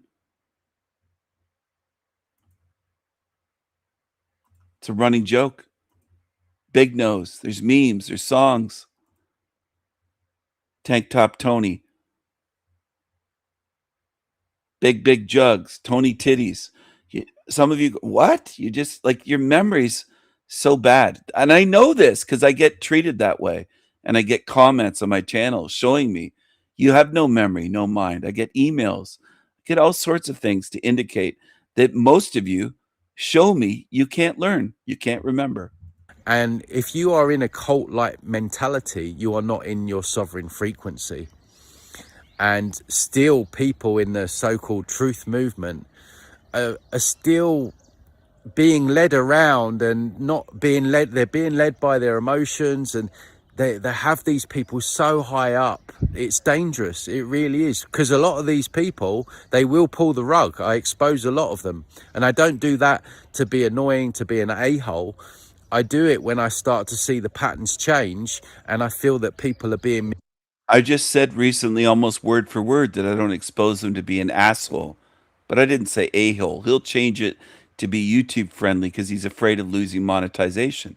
It's a running joke. Big nose. There's memes. There's songs. Tank Top Tony. Big jugs. Tony titties. Some of you, what? You just, like, your memory's so bad. And I know this because I get treated that way. And I get comments on my channel showing me you have no memory, no mind. I get emails. I get all sorts of things to indicate that most of you show me you can't learn. You can't remember. And if you are in a cult-like mentality, you are not in your sovereign frequency. And still people in the so-called truth movement are still being led around and not being led. They're being led by their emotions, and they have these people so high up. It's dangerous. It really is. Because a lot of these people, they will pull the rug. I expose a lot of them. And I don't do that to be annoying, to be an a-hole. I do it when I start to see the patterns change and I feel that people are being... I just said recently, almost word for word, that I don't expose him to be an asshole. But I didn't say a-hole. He'll change it to be YouTube friendly because he's afraid of losing monetization.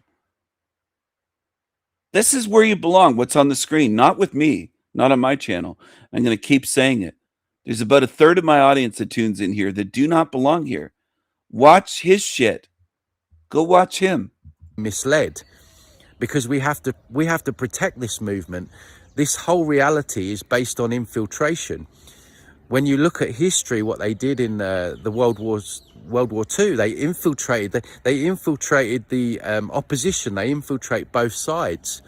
This is where you belong, what's on the screen, not with me, not on my channel. I'm going to keep saying it. There's about a third of my audience that tunes in here that do not belong here. Watch his shit. Go watch him. Misled, because we have to protect this movement. This whole reality is based on infiltration. When you look at history, what they did in the World War II, they infiltrated the opposition. They infiltrate both sides.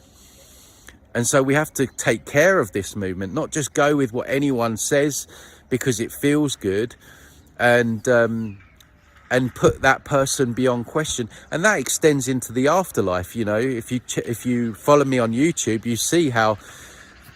And so we have to take care of this movement, not just go with what anyone says because it feels good, and put that person beyond question. And that extends into the afterlife. You know, if you follow me on YouTube, you see how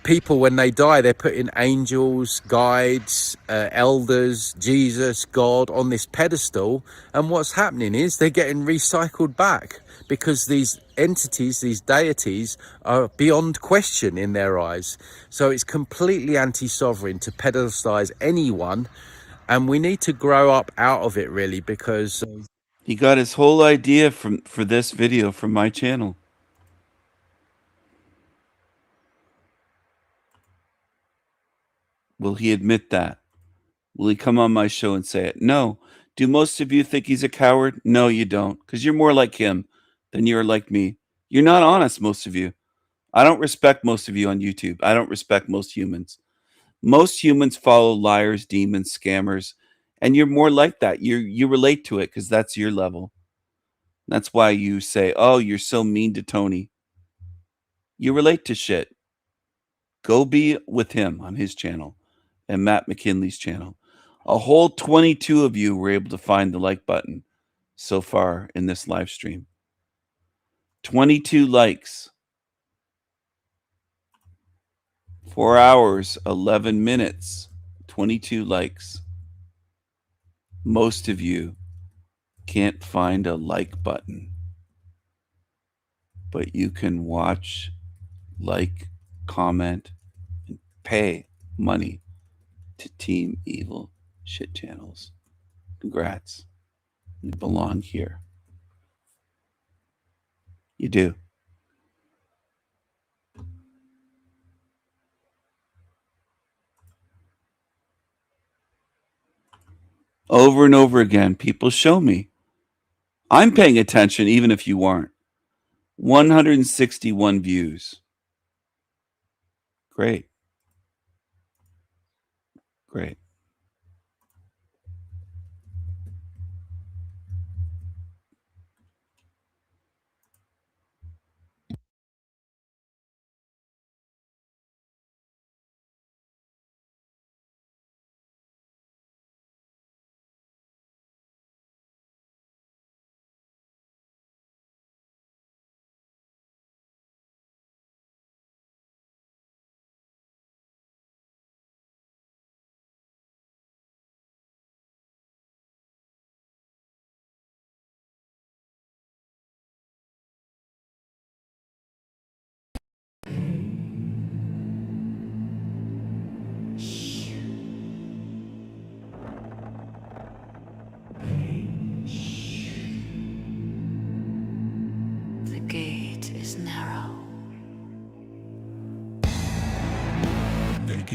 people, when they die, they're putting angels, guides, elders, Jesus, God on this pedestal. And what's happening is they're getting recycled back because these entities, these deities, are beyond question in their eyes. So it's completely anti-sovereign to pedestalize anyone. And we need to grow up out of it, really, because... He got his whole idea for this video from my channel. Will he admit that? Will he come on my show and say it? No. Do most of you think he's a coward? No, you don't, because you're more like him than you're like me. You're not honest, most of you. I don't respect most of you on YouTube. I don't respect most humans. Most humans follow liars, demons, scammers, and you're more like that. You relate to it because that's your level. That's why you say, oh, you're so mean to Tony. You relate to shit. Go be with him on his channel and Matt McKinley's channel. A whole 22 of you were able to find the like button so far in this live stream. 22 likes. 4 hours, 11 minutes, 22 likes. Most of you can't find a like button, but you can watch, like, comment, and pay money to Team Evil Shit channels. Congrats. You belong here. You do. Over and over again, people show me. I'm paying attention even if you aren't. 161 views. Great. Great.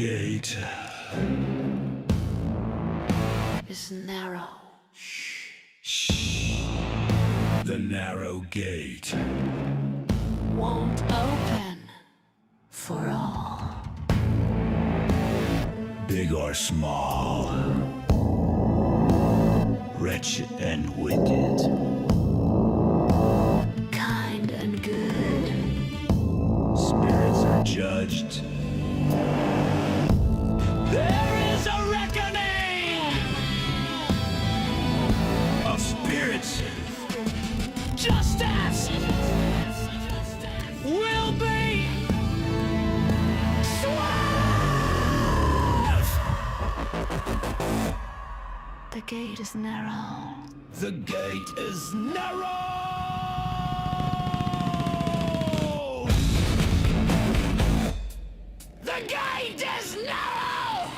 gate is narrow. The narrow gate Won't open for all. big or small, wretched and wicked, Kind and good. spirits are judged. There is a reckoning Of spirits, Justice will be swift. The gate is narrow. the gate is narrow. The gate is narrow.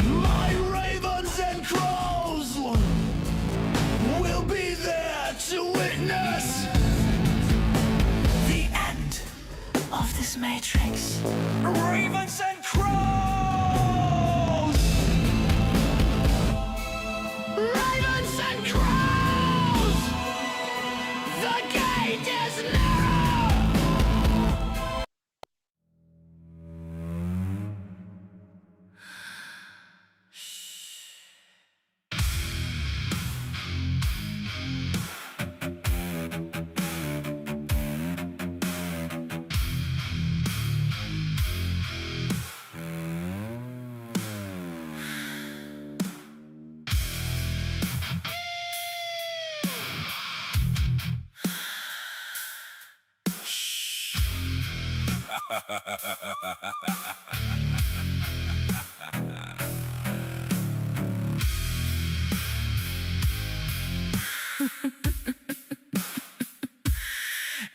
My ravens and crows will be there to witness The end of this matrix. Ravens and crows. Ravens and crows. The gate is narrow.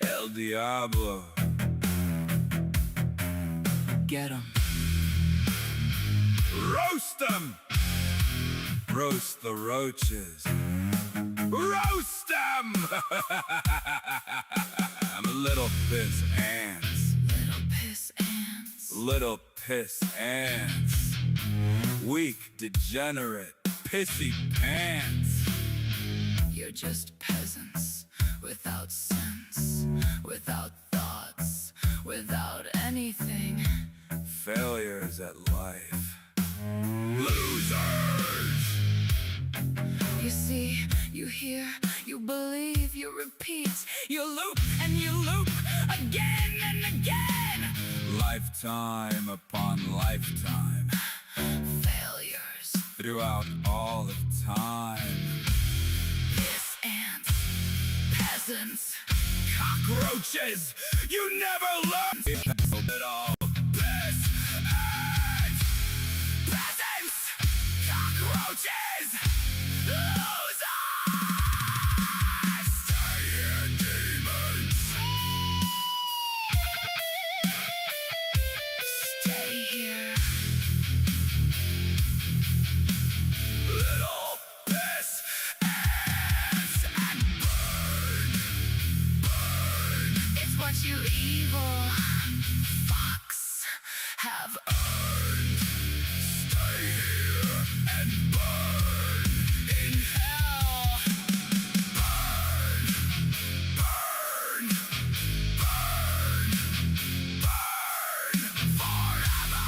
El Diablo. Get 'em. Roast them! Roast the roaches. Roast them! I'm a little piss ants. Little piss ants. Little piss ants. Weak, degenerate, pissy pants. You're just peasants without sense, without thoughts, without anything. Failures at life. Losers! You see, you hear, you believe, you repeat, you loop and you loop again and again. Lifetime upon lifetime. Failures. Throughout all of time. Piss ants. Peasants. Cockroaches! You never learn it all. Piss ants! Peasants! Cockroaches! Losers! Stay here, demons! Stay here. Little piss ants and burn, burn. It's what you evil fucks have earned. Stay here and burn in hell. Burn, burn, burn, burn forever.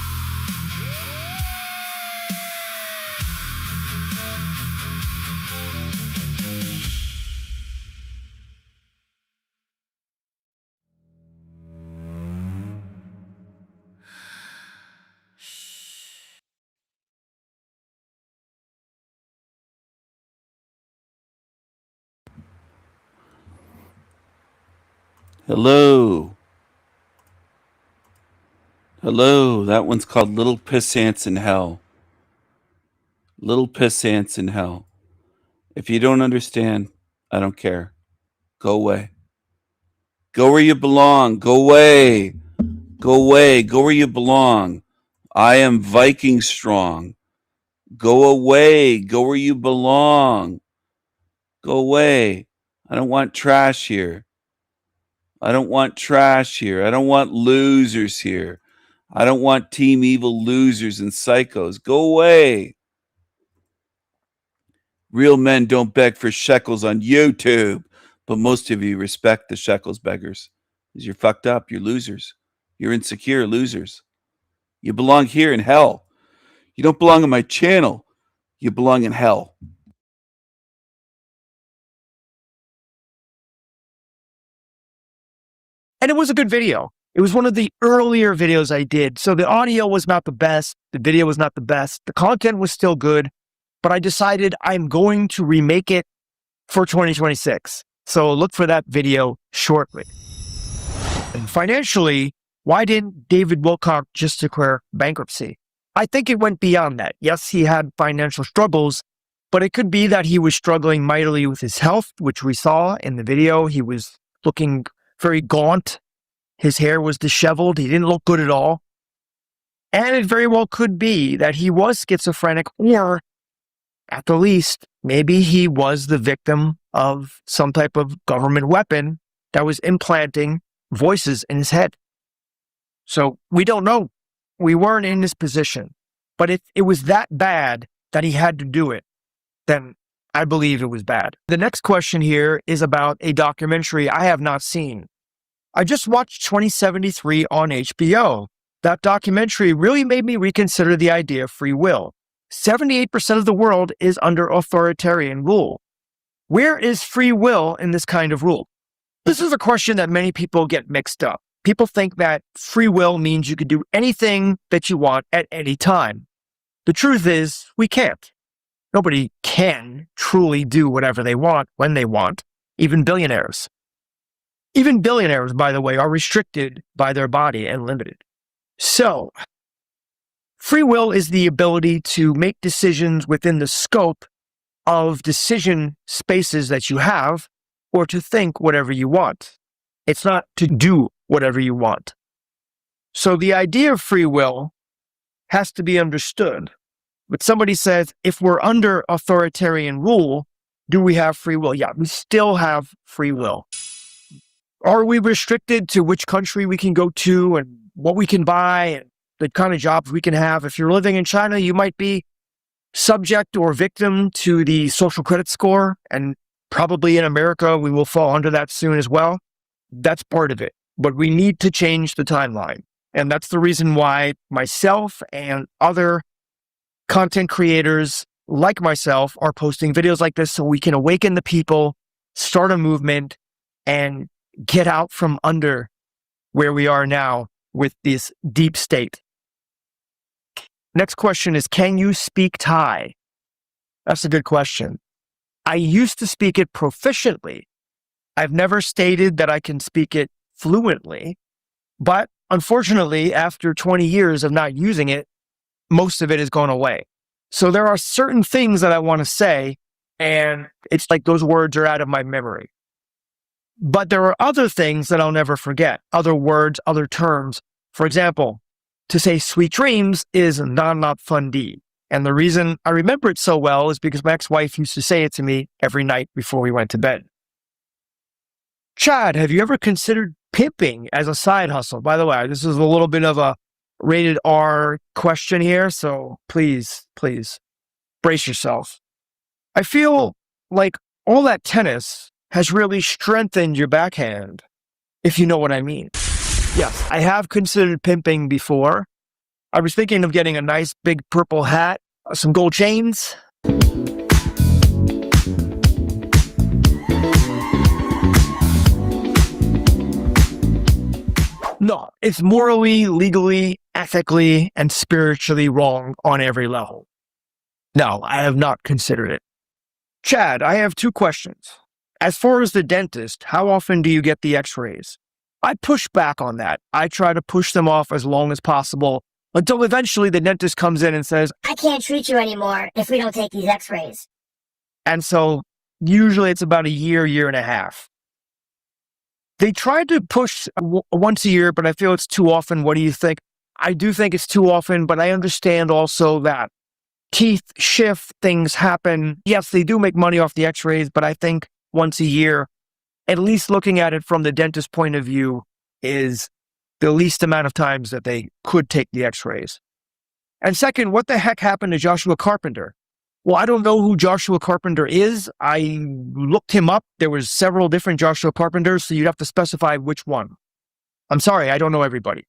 Hello. Hello. That one's called Little Piss Ants in Hell. Little Piss Ants in Hell. If you don't understand, I don't care. Go away. Go where you belong. Go away. Go away. Go where you belong. I am Viking strong. Go away. Go where you belong. Go away. I don't want trash here. I don't want trash here. I don't want losers here. I don't want Team Evil losers and psychos. Go away. Real men don't beg for shekels on YouTube, but most of you respect the shekels beggars because you're fucked up. You're losers. You're insecure losers. You belong here in hell. You don't belong on my channel. You belong in hell. And it was a good video. It was one of the earlier videos I did. So the audio was not the best. The video was not the best. The content was still good. But I decided I'm going to remake it for 2026. So look for that video shortly. And financially, why didn't David Wilcock just declare bankruptcy? I think it went beyond that. Yes, he had financial struggles, but it could be that he was struggling mightily with his health, which we saw in the video. He was looking very gaunt. His hair was disheveled. He didn't look good at all. And it very well could be that he was schizophrenic, or at the least, maybe he was the victim of some type of government weapon that was implanting voices in his head. So we don't know. We weren't in this position. But if it was that bad that he had to do it, then I believe it was bad. The next question here is about a documentary I have not seen. I just watched 2073 on HBO. That documentary really made me reconsider the idea of free will. 78% of the world is under authoritarian rule. Where is free will in this kind of rule? This is a question that many people get mixed up. People think that free will means you can do anything that you want at any time. The truth is, we can't. Nobody can truly do whatever they want when they want, even billionaires. Even billionaires, by the way, are restricted by their body and limited. So, free will is the ability to make decisions within the scope of decision spaces that you have, or to think whatever you want. It's not to do whatever you want. So the idea of free will has to be understood. But somebody says, if we're under authoritarian rule, do we have free will? Yeah, we still have free will. Are we restricted to which country we can go to and what we can buy and the kind of jobs we can have? If you're living in China, you might be subject or victim to the social credit score, and probably in America, we will fall under that soon as well. That's part of it. But we need to change the timeline. And that's the reason why myself and other content creators like myself are posting videos like this, so we can awaken the people, start a movement, and get out from under where we are now with this deep state. Next question is, can you speak Thai? That's a good question. I used to speak it proficiently. I've never stated that I can speak it fluently, but unfortunately, after 20 years of not using it, most of it has gone away. So there are certain things that I want to say, and it's like those words are out of my memory. But there are other things that I'll never forget, other words, other terms. For example, to say sweet dreams is not fundi. And the reason I remember it so well is because my ex-wife used to say it to me every night before we went to bed. Chad, have you ever considered pimping as a side hustle? By the way, this is a little bit of a rated R question here, so please brace yourself. I feel like all that tennis has really strengthened your backhand, if you know what I mean. Yes, I have considered pimping before. I was thinking of getting a nice big purple hat, some gold chains. No, it's morally, legally, ethically, and spiritually wrong on every level. No, I have not considered it. Chad, I have two questions. As far as the dentist, how often do you get the x-rays? I push back on that. I try to push them off as long as possible until eventually the dentist comes in and says, I can't treat you anymore if we don't take these x-rays. And so usually it's about a year and a half. They tried to push once a year, but I feel it's too often. What do you think? I do think it's too often, but I understand also that teeth shift, things happen. Yes, they do make money off the x-rays, but I think once a year at least looking at it from the dentist point of view is the least amount of times that they could take the x-rays. And second, what the heck happened to Joshua Carpenter? Well, I don't know who Joshua Carpenter is. I looked him up. There was several different Joshua Carpenters, so you'd have to specify which one. I'm sorry, I don't know everybody.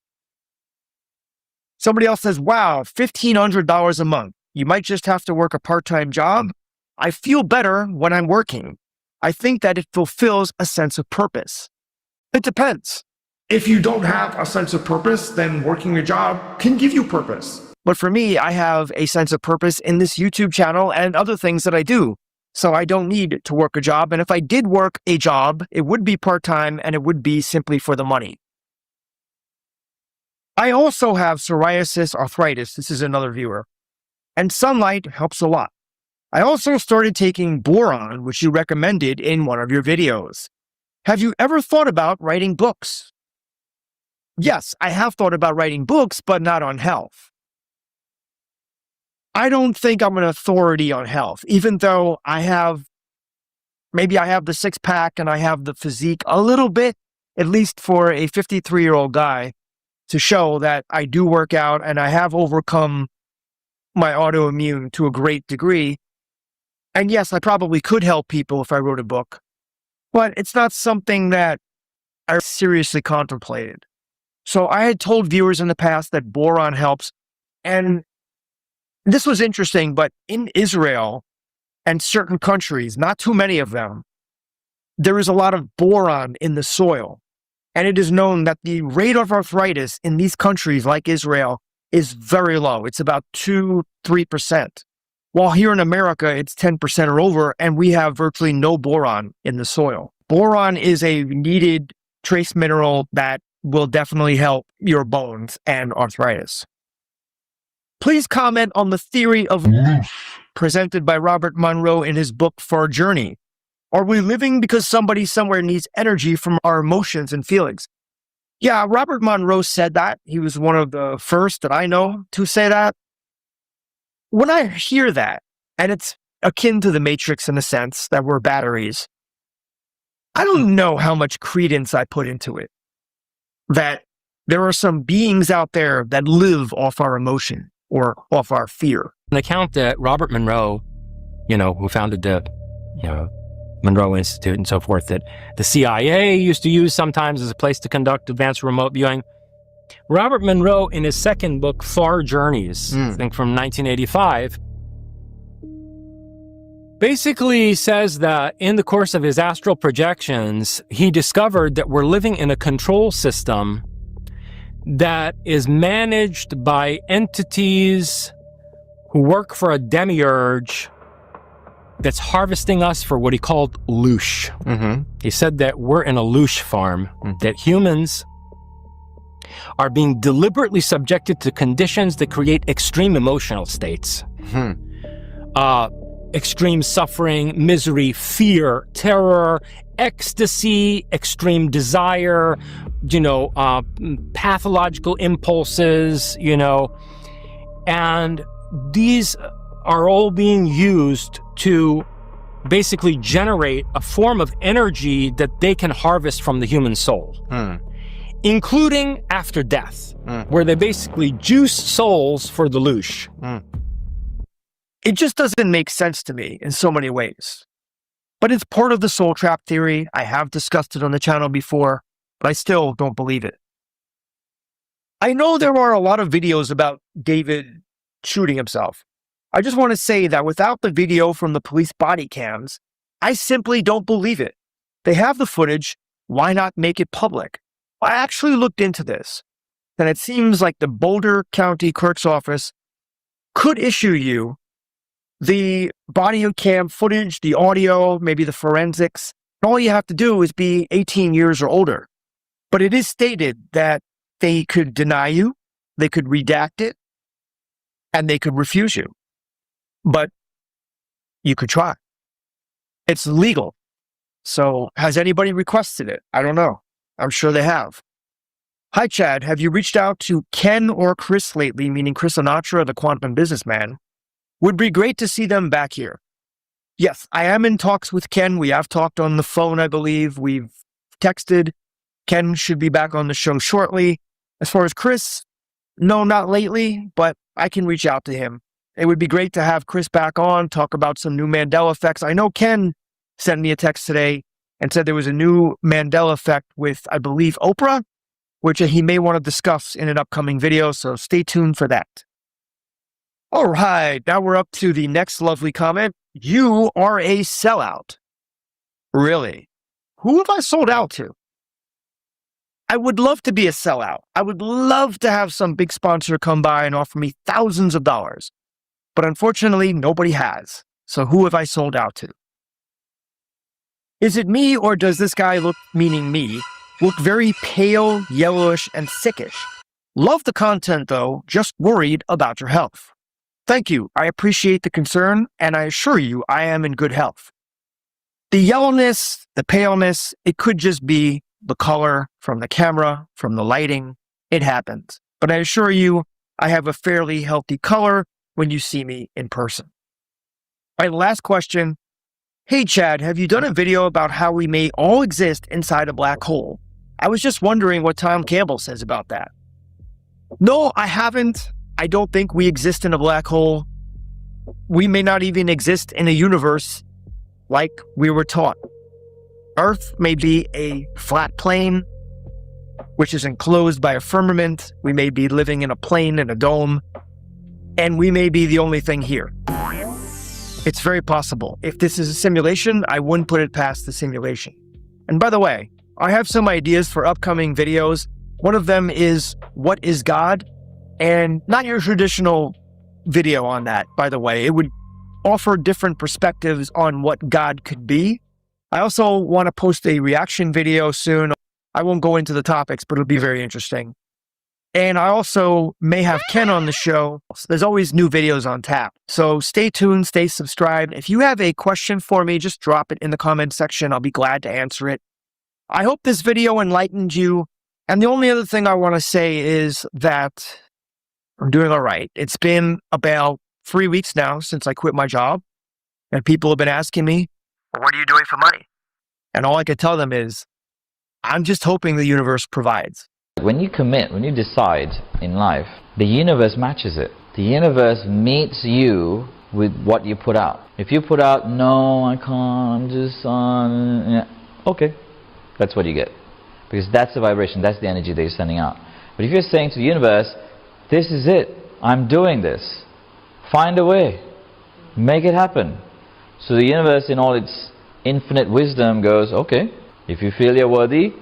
Somebody else says, wow, $1,500 a month. You might just have to work a part-time job. I feel better when I'm working. I think that it fulfills a sense of purpose. It depends. If you don't have a sense of purpose, then working a job can give you purpose. But for me, I have a sense of purpose in this YouTube channel and other things that I do. So I don't need to work a job. And if I did work a job, it would be part-time and it would be simply for the money. I also have psoriasis arthritis. This is another viewer. And sunlight helps a lot. I also started taking boron, which you recommended in one of your videos. Have you ever thought about writing books? Yes, I have thought about writing books, but not on health. I don't think I'm an authority on health, even though maybe I have the six-pack and I have the physique a little bit, at least for a 53-year-old guy, to show that I do work out and I have overcome my autoimmune to a great degree. And yes, I probably could help people if I wrote a book, but it's not something that I seriously contemplated. So I had told viewers in the past that boron helps, and this was interesting, but in Israel and certain countries, not too many of them, there is a lot of boron in the soil. And it is known that the rate of arthritis in these countries like Israel is very low. It's about 2-3%. While here in America, it's 10% or over, and we have virtually no boron in the soil. Boron is a needed trace mineral that will definitely help your bones and arthritis. Please comment on the theory of presented by Robert Monroe in his book Far Journey. Are we living because somebody somewhere needs energy from our emotions and feelings? Yeah, Robert Monroe said that. He was one of the first that I know to say that. When I hear that, and it's akin to the Matrix in the sense that we're batteries, I don't know how much credence I put into it. That there are some beings out there that live off our emotion or off our fear. An account that Robert Monroe, who founded the, Monroe Institute and so forth, that the CIA used to use sometimes as a place to conduct advanced remote viewing. Robert Monroe, in his second book, Far Journeys, I think from 1985, basically says that in the course of his astral projections, he discovered that we're living in a control system that is managed by entities who work for a demiurge that's harvesting us for what he called loosh. He said that we're in a loosh farm, that humans are being deliberately subjected to conditions that create extreme emotional states. Extreme suffering, misery, fear, terror, ecstasy, extreme desire, pathological impulses, and these are all being used to basically generate a form of energy that they can harvest from the human soul, including after death, where they basically juice souls for the loosh. It just doesn't make sense to me in so many ways. But it's part of the soul trap theory. I have discussed it on the channel before, but I still don't believe it. I know there are a lot of videos about David shooting himself. I just want to say that without the video from the police body cams, I simply don't believe it. They have the footage. Why not make it public? I actually looked into this, and it seems like the Boulder County Clerk's Office could issue you the body cam footage, the audio, maybe the forensics. All you have to do is be 18 years or older. But it is stated that they could deny you, they could redact it, and they could refuse you. But you could try. It's legal. So has anybody requested it? I don't know. I'm sure they have. Hi, Chad. Have you reached out to Ken or Chris lately, meaning Chris Sinatra, the quantum businessman? Would be great to see them back here. Yes, I am in talks with Ken. We have talked on the phone, I believe. We've texted. Ken should be back on the show shortly. As far as Chris, no, not lately, but I can reach out to him. It would be great to have Chris back on, talk about some new Mandela effects. I know Ken sent me a text today and said there was a new Mandela effect with, I believe, Oprah, which he may want to discuss in an upcoming video, so stay tuned for that. All right, now we're up to the next lovely comment. You are a sellout. Really? Who have I sold out to? I would love to be a sellout. I would love to have some big sponsor come by and offer me thousands of dollars. But unfortunately, nobody has. So who have I sold out to? Is it me, or does this guy look, meaning me, look very pale, yellowish, and sickish? Love the content though, just worried about your health. Thank you. I appreciate the concern, and I assure you I am in good health. The yellowness, the paleness, it could just be the color from the camera, from the lighting. It happens. But I assure you, I have a fairly healthy color when you see me in person. All right, last question. Hey, Chad, have you done a video about how we may all exist inside a black hole? I was just wondering what Tom Campbell says about that. No, I haven't. I don't think we exist in a black hole. We may not even exist in a universe like we were taught. Earth may be a flat plane, which is enclosed by a firmament. We may be living in a plane in a dome, and we may be the only thing here. It's very possible. If this is a simulation, I wouldn't put it past the simulation. And by the way, I have some ideas for upcoming videos. One of them is, what is God? And not your traditional video on that, by the way. It would offer different perspectives on what God could be. I also want to post a reaction video soon. I won't go into the topics, but it'll be very interesting. And I also may have Ken on the show. There's always new videos on tap. So stay tuned, stay subscribed. If you have a question for me, just drop it in the comment section. I'll be glad to answer it. I hope this video enlightened you. And the only other thing I want to say is that I'm doing all right. It's been about 3 weeks now since I quit my job. And people have been asking me, what are you doing for money? And all I can tell them is, I'm just hoping the universe provides. When you commit, when you decide in life, the universe matches it. The universe meets you with what you put out. If you put out, no, I can't, I'm just okay, that's what you get. Because that's the vibration, that's the energy that you're sending out. But if you're saying to the universe, this is it, I'm doing this, find a way, make it happen. So the universe in all its infinite wisdom goes, okay, if you feel you're worthy,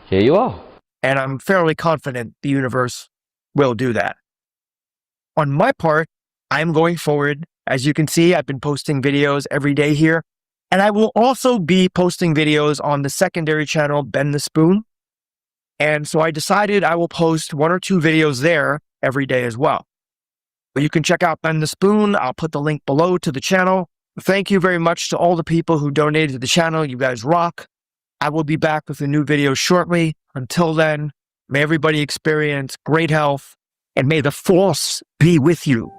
here you are. And I'm fairly confident the universe will do that. On my part, I'm going forward. As you can see, I've been posting videos every day here. And I will also be posting videos on the secondary channel, Bend the Spoon. And so I decided I will post 1 or 2 videos there every day as well. But you can check out Bend the Spoon. I'll put the link below to the channel. Thank you very much to all the people who donated to the channel. You guys rock. I will be back with a new video shortly. Until then, may everybody experience great health, and may the force be with you.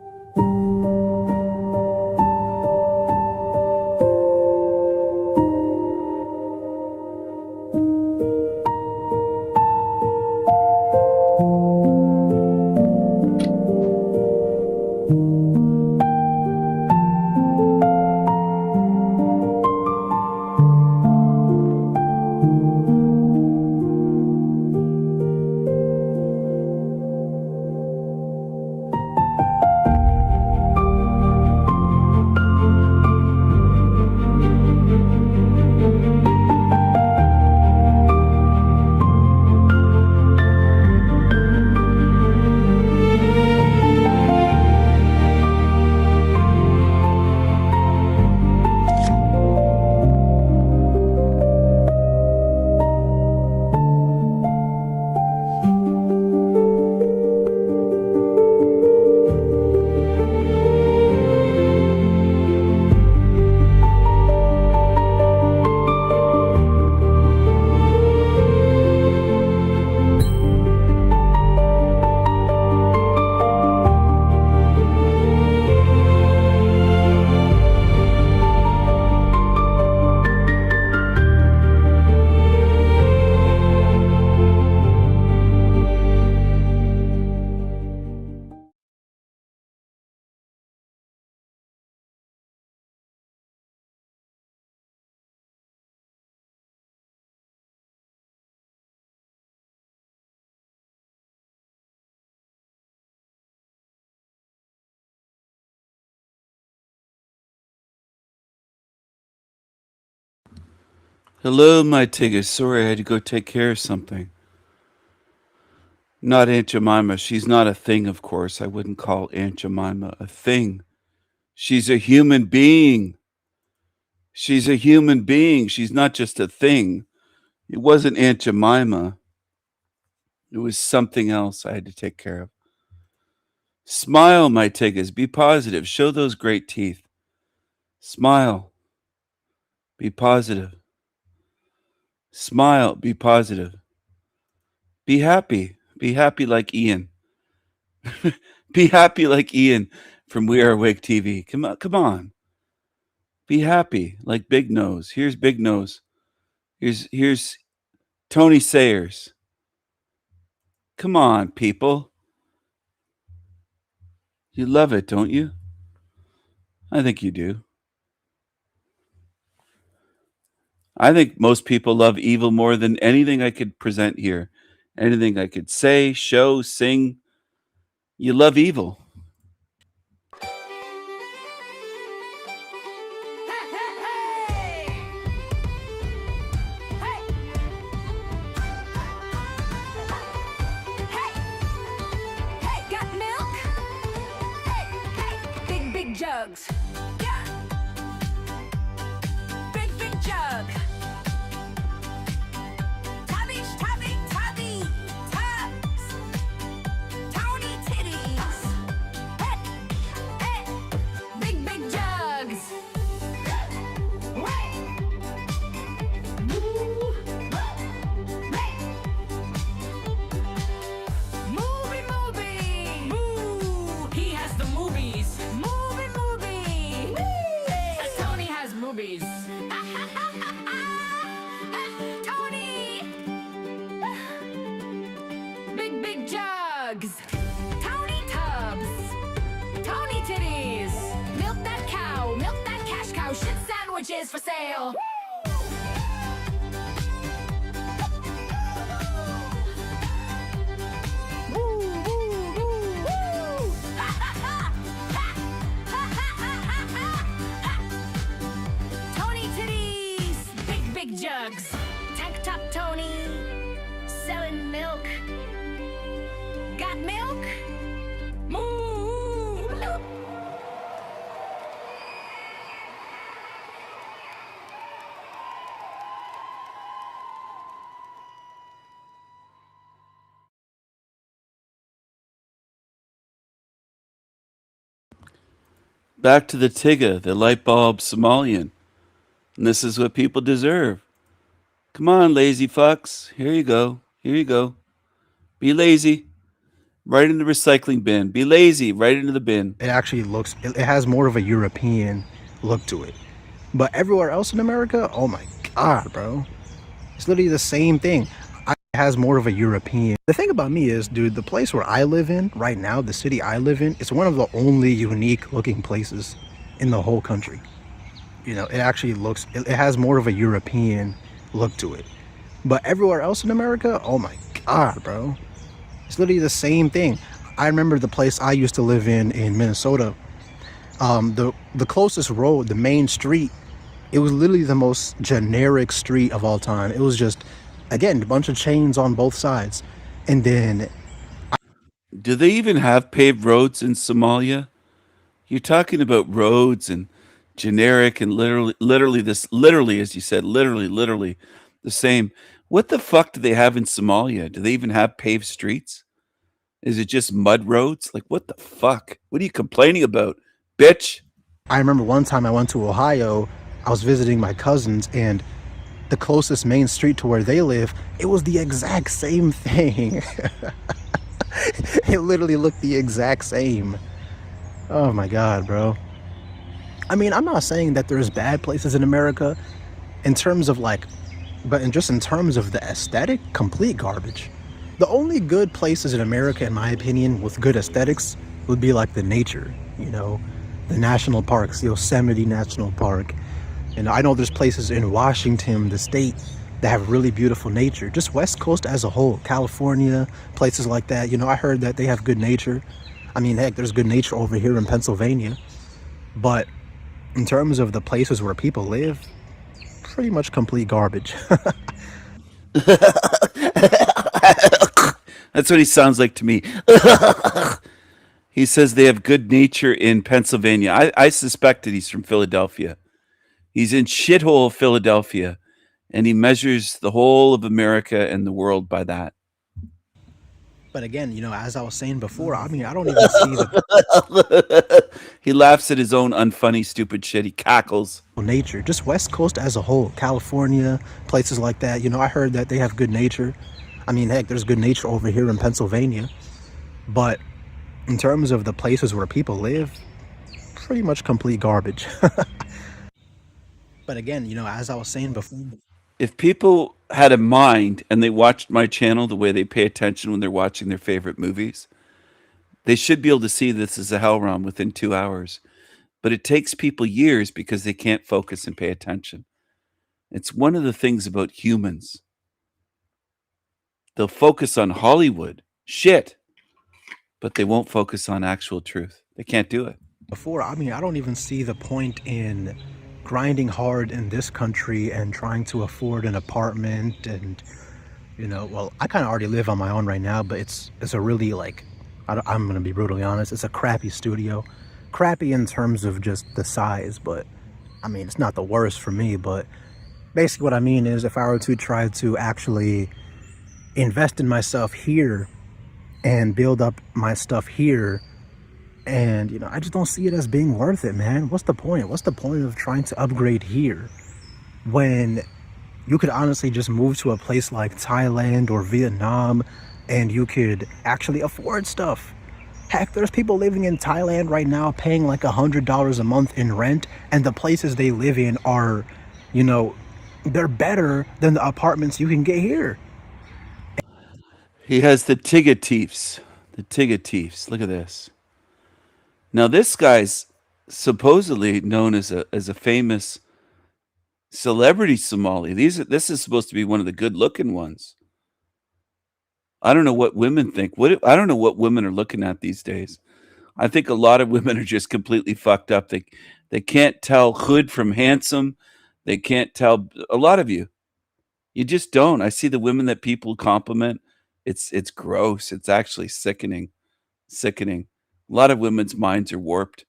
Hello, my Tigger. Sorry, I had to go take care of something. Not Aunt Jemima. She's not a thing, of course. I wouldn't call Aunt Jemima a thing. She's a human being. She's a human being. She's not just a thing. It wasn't Aunt Jemima. It was something else I had to take care of. Smile, my Tiggas. Be positive. Show those great teeth. Smile. Be positive. Smile. Be positive. Be happy. Be happy like Ian. Be happy like Ian from We Are Awake TV. Come on, come on. Be happy like Big Nose. Here's Big Nose. Here's Tony Sayers. Come on, people. You love it, don't you? I think you do. I think most people love evil more than anything I could present here. Anything I could say, show, sing. You love evil. Hey, got milk? Hey, big, big jugs. Yeah. Big, big jug. Tubby, tubby, tubby. Tubs. Tony titties. Hey, hey, big, big jugs. Movie, movie. Moo. He has the movies. Movie, movie. Tony has movies. Tony. Big, big jugs. Tony tubs. Tony titties. Milk that cow. Milk that cash cow. Shit sandwiches for sale. Tony titties, big, big jugs. Tank top Tony, selling milk. Got milk? Moo! Back to the Tigga, the light bulb Somalian. And this is what people deserve. Come on, lazy fucks. Here you go. Here you go. Be lazy. Right in the recycling bin. Be lazy. Right into the bin. It actually looks, it has more of a European look to it. But everywhere else in America, oh my God, bro. It's literally the same thing. It has more of a European. The thing about me is, dude, the place where I live in right now, the city I live in, it's one of the only unique looking places in the whole country. You know, it actually looks, it has more of a European look to it. But everywhere else in America, oh my God, bro. It's literally the same thing. I remember the place I used to live in Minnesota. The closest road, the main street, it was literally the most generic street of all time. It was just, again, a bunch of chains on both sides. And then... Do they even have paved roads in Somalia? You're talking about roads and generic and literally, as you said, literally the same. What the fuck do they have in Somalia? Do they even have paved streets? Is it just mud roads? Like, what the fuck? What are you complaining about, bitch? I remember one time I went to Ohio, I was visiting my cousins, and the closest main street to where they live, it was the exact same thing. It literally looked the exact same. Oh my God, bro. I mean, I'm not saying that there's bad places in America in terms of like, but just in terms of the aesthetic, complete garbage. The only good places in America, in my opinion, with good aesthetics would be like the nature, you know, the national parks, Yosemite National Park. And I know there's places in Washington, the state, that have really beautiful nature. Just West Coast as a whole, California, places like that. You know, I heard that they have good nature. I mean, heck, there's good nature over here in Pennsylvania. But in terms of the places where people live, pretty much complete garbage. That's what he sounds like to me. He says they have good nature in Pennsylvania. I suspect that he's from Philadelphia. He's in shithole Philadelphia, and he measures the whole of America and the world by that. But again, as I was saying before, I mean, I don't even see the He laughs at his own unfunny, stupid shit. He cackles. nature, just West Coast as a whole, California, places like that. I heard that they have good nature. I mean, heck, there's good nature over here in Pennsylvania. But in terms of the places where people live, pretty much complete garbage. But again, as I was saying before, If people had a mind and they watched my channel the way they pay attention when they're watching their favorite movies, they should be able to see this as a hell realm within 2 hours. But it takes people years because they can't focus and pay attention. It's one of the things about humans. They'll focus on Hollywood shit, but they won't focus on actual truth. They can't do it. I mean, I don't even see the point in grinding hard in this country and trying to afford an apartment. And well, I kind of already live on my own right now, but it's a really, like, I'm gonna be brutally honest, it's a crappy studio. Crappy in terms of just the size, but I mean, it's not the worst for me. But basically what I mean is, if I were to try to actually invest in myself here and build up my stuff here, and I just don't see it as being worth it, man. What's the point? What's the point of trying to upgrade here when you could honestly just move to a place like Thailand or Vietnam and you could actually afford stuff? Heck, there's people living in Thailand right now paying like $100 a month in rent, and the places they live in are, they're better than the apartments you can get here. He has the Tigateefs. The Tigateefs. Look at this. Now this guy's supposedly known as a famous celebrity Somali. This is supposed to be one of the good-looking ones. I don't know what women think. I don't know what women are looking at these days. I think a lot of women are just completely fucked up. They can't tell hood from handsome. They can't tell. A lot of you just don't. I see the women that people compliment. It's gross. It's actually sickening. Sickening. A lot of women's minds are warped.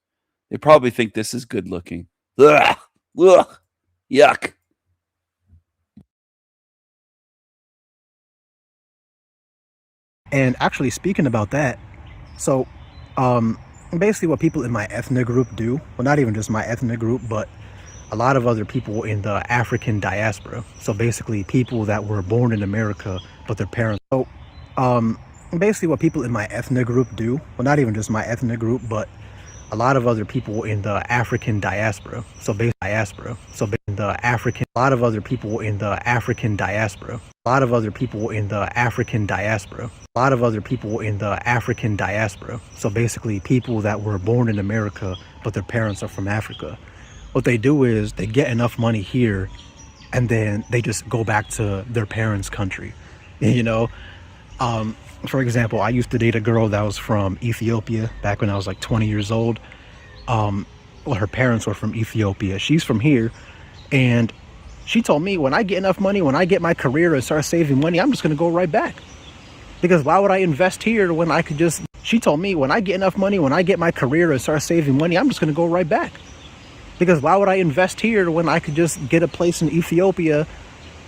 They probably think this is good looking. Ugh. Ugh. Yuck. And actually, speaking about that, so basically what people in my ethnic group do, well, not even just my ethnic group, but a lot of other people in the African diaspora. So basically people that were born in America, but their parents. So basically what people in my ethnic group do, well, not even just my ethnic group, but a lot of other people in the African diaspora. So basically a lot of other people in the African diaspora. A lot of other people in the African diaspora. A lot of other people in the African diaspora. So basically people that were born in America, but their parents are from Africa. What they do is they get enough money here and then they just go back to their parents' country. For example, I used to date a girl that was from Ethiopia back when I was like 20 years old. Well, her parents were from Ethiopia. She's from here. And she told me, when I get enough money, when I get my career and start saving money, I'm just going to go right back. Because why would I invest here when I could just... She told me, when I get enough money, when I get my career and start saving money, I'm just going to go right back. Because why would I invest here when I could just get a place in Ethiopia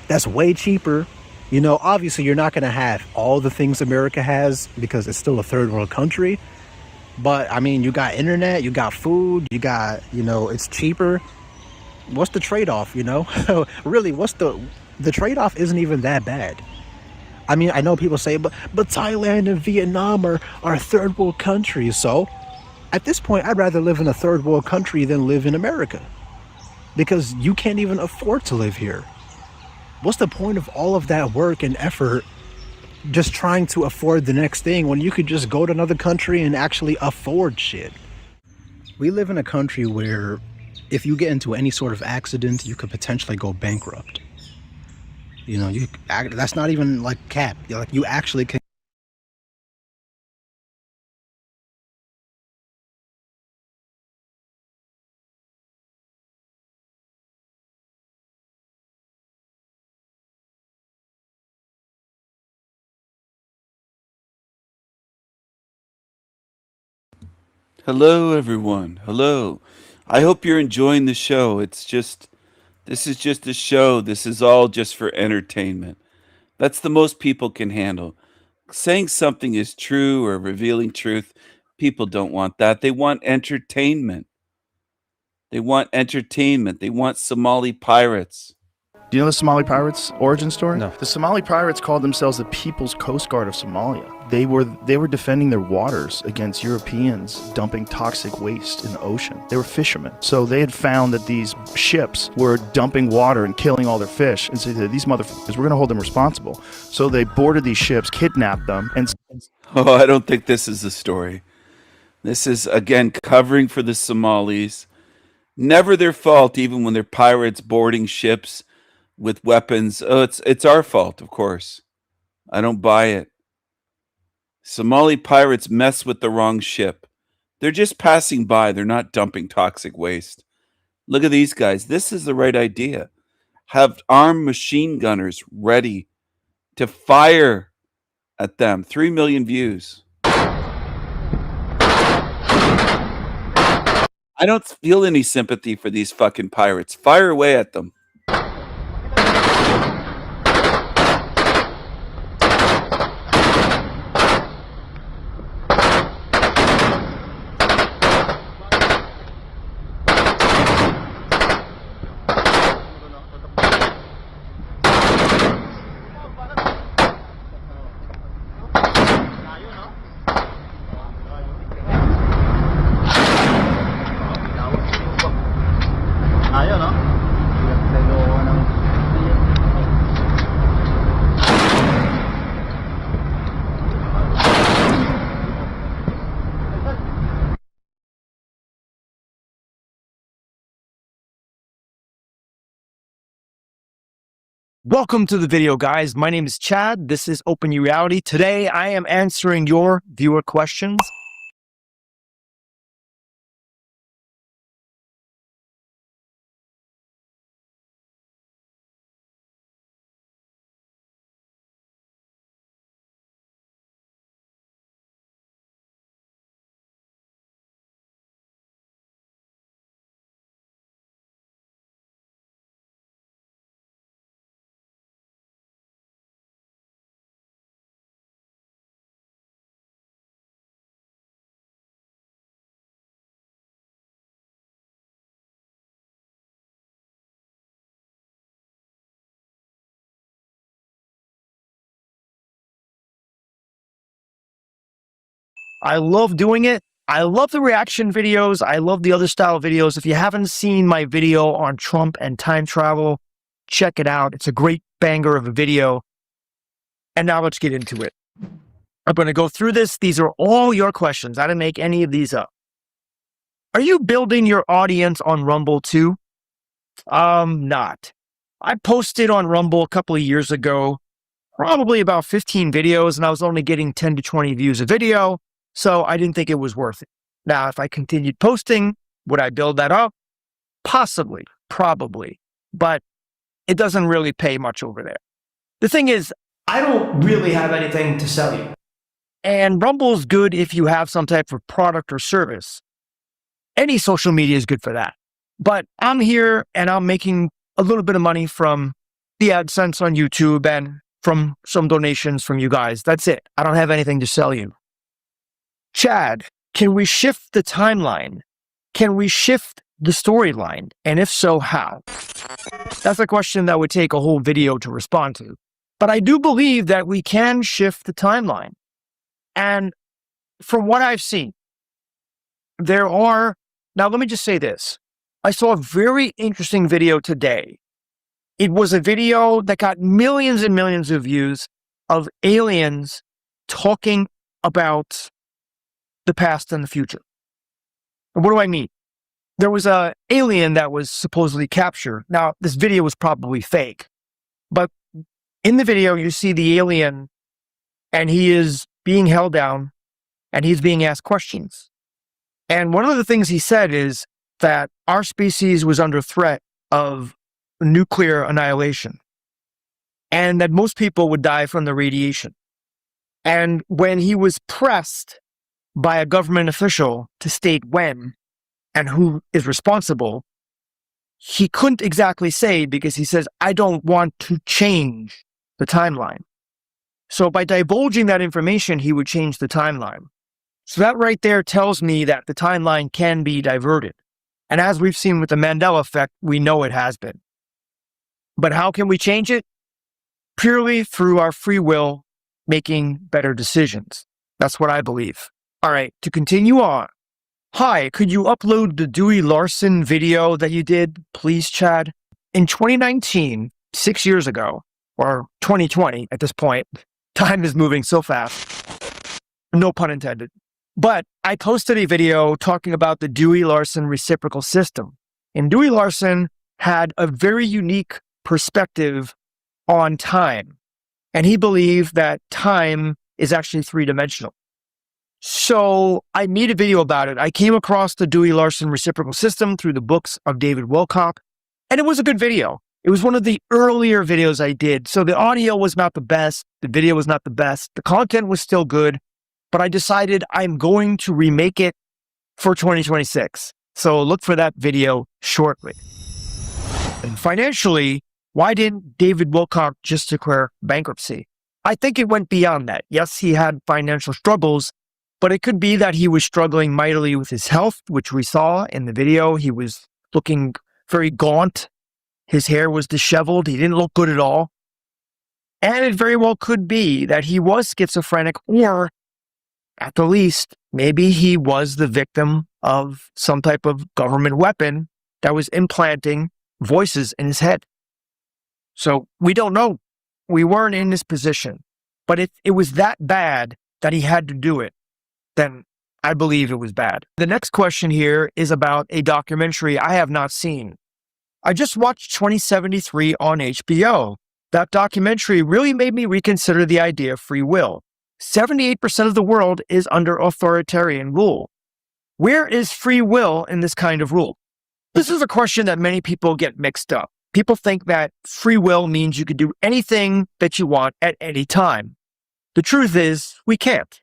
that's way cheaper? Obviously you're not going to have all the things America has because it's still a third world country. But I mean, you got internet, you got food, you got, it's cheaper. What's the trade-off, Really, what's the trade-off isn't even that bad. I mean, I know people say, but Thailand and Vietnam are third world countries. So at this point, I'd rather live in a third world country than live in America. Because you can't even afford to live here. What's the point of all of that work and effort just trying to afford the next thing when you could just go to another country and actually afford shit? We live in a country where if you get into any sort of accident, you could potentially go bankrupt. That's not even like cap. Like, you actually can Hello, everyone. Hello. I hope you're enjoying the show. This is just a show. This is all just for entertainment. That's the most people can handle. Saying something is true or revealing truth, people don't want that. They want entertainment. They want entertainment. They want Somali pirates. Do you know the Somali pirates' origin story? No. The Somali pirates called themselves the People's Coast Guard of Somalia. They were defending their waters against Europeans dumping toxic waste in the ocean. They were fishermen. So they had found that these ships were dumping water and killing all their fish. And so they said, these motherfuckers, we're going to hold them responsible. So they boarded these ships, kidnapped them, and... Oh, I don't think this is the story. This is, again, covering for the Somalis. Never their fault, even when they're pirates boarding ships with weapons. Oh, it's our fault, of course. I don't buy it. Somali pirates mess with the wrong ship. They're just passing by. They're not dumping toxic waste. Look at these guys. This is the right idea. Have armed machine gunners ready to fire at them. 3 million views. I don't feel any sympathy for these fucking pirates. Fire away at them. Welcome to the video, guys. My name is Chad. This is Open Reality. Today, I am answering your viewer questions. I love doing it. I love the reaction videos. I love the other style videos. If you haven't seen my video on Trump and time travel, check it out. It's a great banger of a video. And now let's get into it. I'm going to go through this. These are all your questions. I didn't make any of these up. Are you building your audience on Rumble too? Not. I posted on Rumble a couple of years ago, probably about 15 videos, and I was only getting 10 to 20 views a video. So I didn't think it was worth it. Now, if I continued posting, would I build that up? Possibly, probably, but it doesn't really pay much over there. The thing is, I don't really have anything to sell you. And Rumble's good if you have some type of product or service. Any social media is good for that. But I'm here and I'm making a little bit of money from the AdSense on YouTube and from some donations from you guys. That's it. I don't have anything to sell you. Chad, can we shift the timeline? Can we shift the storyline? And if so, how? That's a question that would take a whole video to respond to. But I do believe that we can shift the timeline. And from what I've seen, now let me just say this. I saw a very interesting video today. It was a video that got millions and millions of views of aliens talking about the past and the future. And what do I mean? There was an alien that was supposedly captured. Now, this video was probably fake, but in the video, you see the alien and he is being held down and he's being asked questions. And one of the things he said is that our species was under threat of nuclear annihilation and that most people would die from the radiation. And when he was pressed by a government official to state when and who is responsible, he couldn't exactly say because he says, I don't want to change the timeline. So by divulging that information, he would change the timeline. So that right there tells me that the timeline can be diverted. And as we've seen with the Mandela effect, we know it has been. But how can we change it? Purely through our free will, making better decisions. That's what I believe. All right, to continue on. Hi, could you upload the Dewey Larson video that you did, please, Chad? In 2019, 6 years ago, or 2020 at this point, time is moving so fast. No pun intended. But I posted a video talking about the Dewey-Larson reciprocal system. And Dewey-Larson had a very unique perspective on time. And he believed that time is actually three-dimensional. So I made a video about it. I came across the Dewey-Larson reciprocal system through the books of David Wilcock, and it was a good video. It was one of the earlier videos I did. So the audio was not the best. The video was not the best. The content was still good, but I decided I'm going to remake it for 2026. So look for that video shortly. And financially, why didn't David Wilcock just declare bankruptcy? I think it went beyond that. Yes, he had financial struggles, but it could be that he was struggling mightily with his health, which we saw in the video. He was looking very gaunt. His hair was disheveled. He didn't look good at all. And it very well could be that he was schizophrenic, or at the least, maybe he was the victim of some type of government weapon that was implanting voices in his head. So we don't know. We weren't in this position. But if it was that bad that he had to do it, then I believe it was bad. The next question here is about a documentary I have not seen. I just watched 2073 on HBO. That documentary really made me reconsider the idea of free will. 78% of the world is under authoritarian rule. Where is free will in this kind of rule? This is a question that many people get mixed up. People think that free will means you can do anything that you want at any time. The truth is, we can't.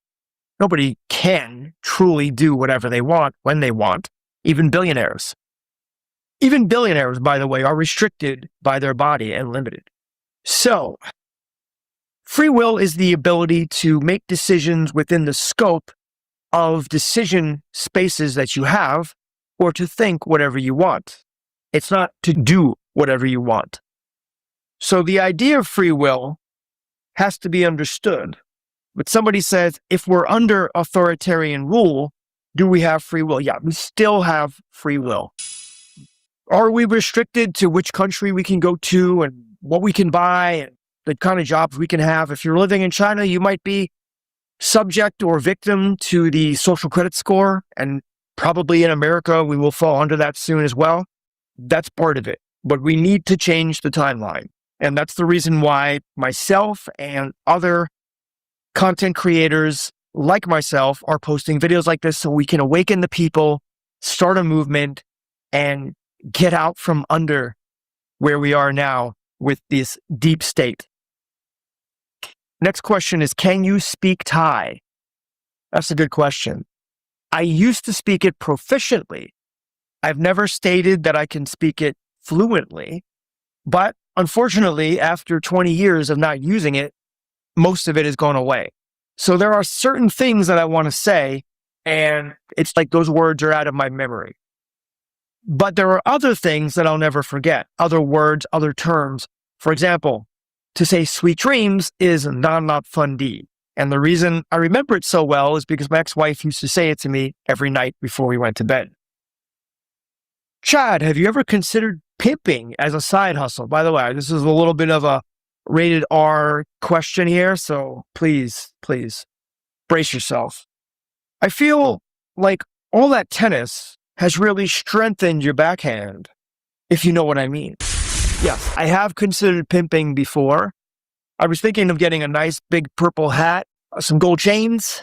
Nobody can truly do whatever they want when they want, even billionaires. Even billionaires, by the way, are restricted by their body and limited. So, free will is the ability to make decisions within the scope of decision spaces that you have, or to think whatever you want. It's not to do whatever you want. So the idea of free will has to be understood. But somebody says, if we're under authoritarian rule, do we have free will? Yeah, we still have free will. Are we restricted to which country we can go to and what we can buy and the kind of jobs we can have? If you're living in China, you might be subject or victim to the social credit score, and probably in America, we will fall under that soon as well. That's part of it. But we need to change the timeline. And that's the reason why myself and other content creators like myself are posting videos like this, so we can awaken the people, start a movement, and get out from under where we are now with this deep state. Next question is, can you speak Thai? That's a good question. I used to speak it proficiently. I've never stated that I can speak it fluently, but unfortunately, after 20 years of not using it, most of it has gone away. So there are certain things that I want to say, and it's like those words are out of my memory. But there are other things that I'll never forget, other words, other terms. For example, to say sweet dreams is not fundi. And the reason I remember it so well is because my ex-wife used to say it to me every night before we went to bed. Chad, have you ever considered pimping as a side hustle? By the way, this is a little bit of a rated R question here, so please brace yourself. I feel like all that tennis has really strengthened your backhand, if you know what I mean. Yes, I have considered pimping before. I was thinking of getting a nice big purple hat, some gold chains,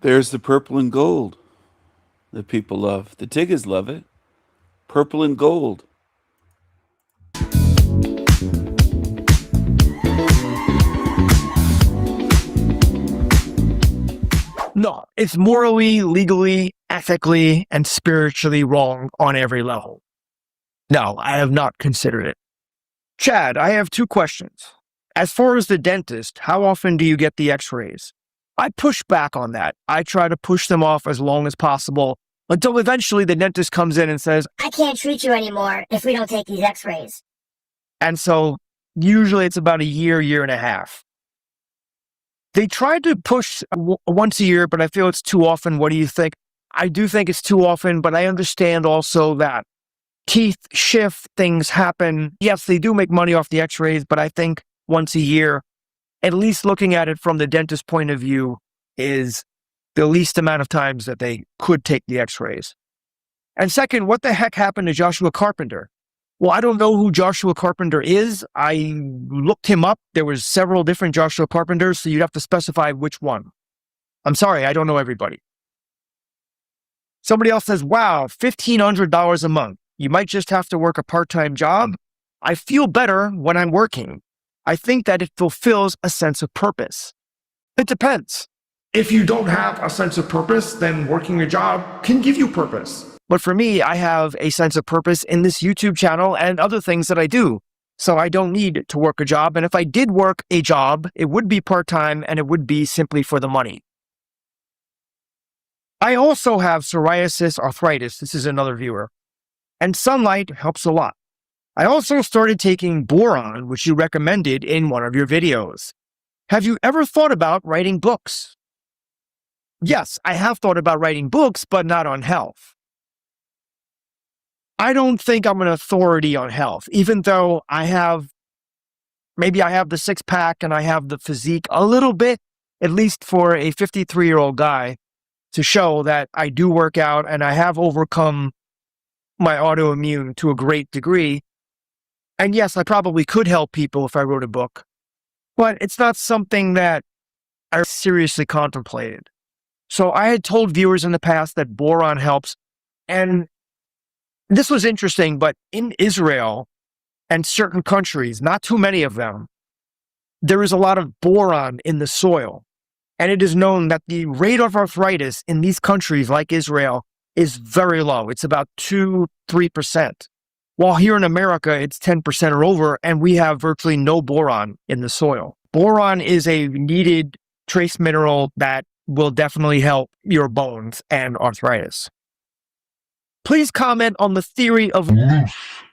There's the purple and gold that people love. The Tiggas love it. Purple and gold. No, it's morally, legally, ethically, and spiritually wrong on every level. No, I have not considered it. Chad, I have two questions. As far as the dentist, how often do you get the x-rays? I push back on that. I try to push them off as long as possible until eventually the dentist comes in and says, I can't treat you anymore if we don't take these x-rays. and so usually it's about a year, year and a half. They tried to push once a year, but I feel it's too often. What do you think? I do think it's too often, but I understand also that teeth shift, things happen. Yes, they do make money off the x-rays, but I think once a year, at least looking at it from the dentist point of view, is the least amount of times that they could take the x-rays. And second, what the heck happened to Joshua Carpenter? Well, I don't know who Joshua Carpenter is. I looked him up. There was several different Joshua Carpenters, so you'd have to specify which one. I'm sorry, I don't know everybody. Somebody else says, wow, $1,500 a month. You might just have to work a part-time job. I feel better when I'm working. I think that it fulfills a sense of purpose. It depends. If you don't have a sense of purpose, then working a job can give you purpose. But for me, I have a sense of purpose in this YouTube channel and other things that I do. So I don't need to work a job. And if I did work a job, it would be part-time and it would be simply for the money. I also have psoriasis arthritis. This is another viewer. And sunlight helps a lot. I also started taking boron, which you recommended in one of your videos. Have you ever thought about writing books? Yes, I have thought about writing books, but not on health. I don't think I'm an authority on health, even though maybe I have the six-pack and I have the physique a little bit, at least for a 53-year-old guy, to show that I do work out and I have overcome my autoimmune to a great degree. And yes, I probably could help people if I wrote a book, but it's not something that I seriously contemplated. So I had told viewers in the past that boron helps, and this was interesting, but in Israel and certain countries, not too many of them, there is a lot of boron in the soil. And it is known that the rate of arthritis in these countries like Israel is very low. It's about 2-3%. While here in America, it's 10% or over, and we have virtually no boron in the soil. Boron is a needed trace mineral that will definitely help your bones and arthritis. Please comment on the theory of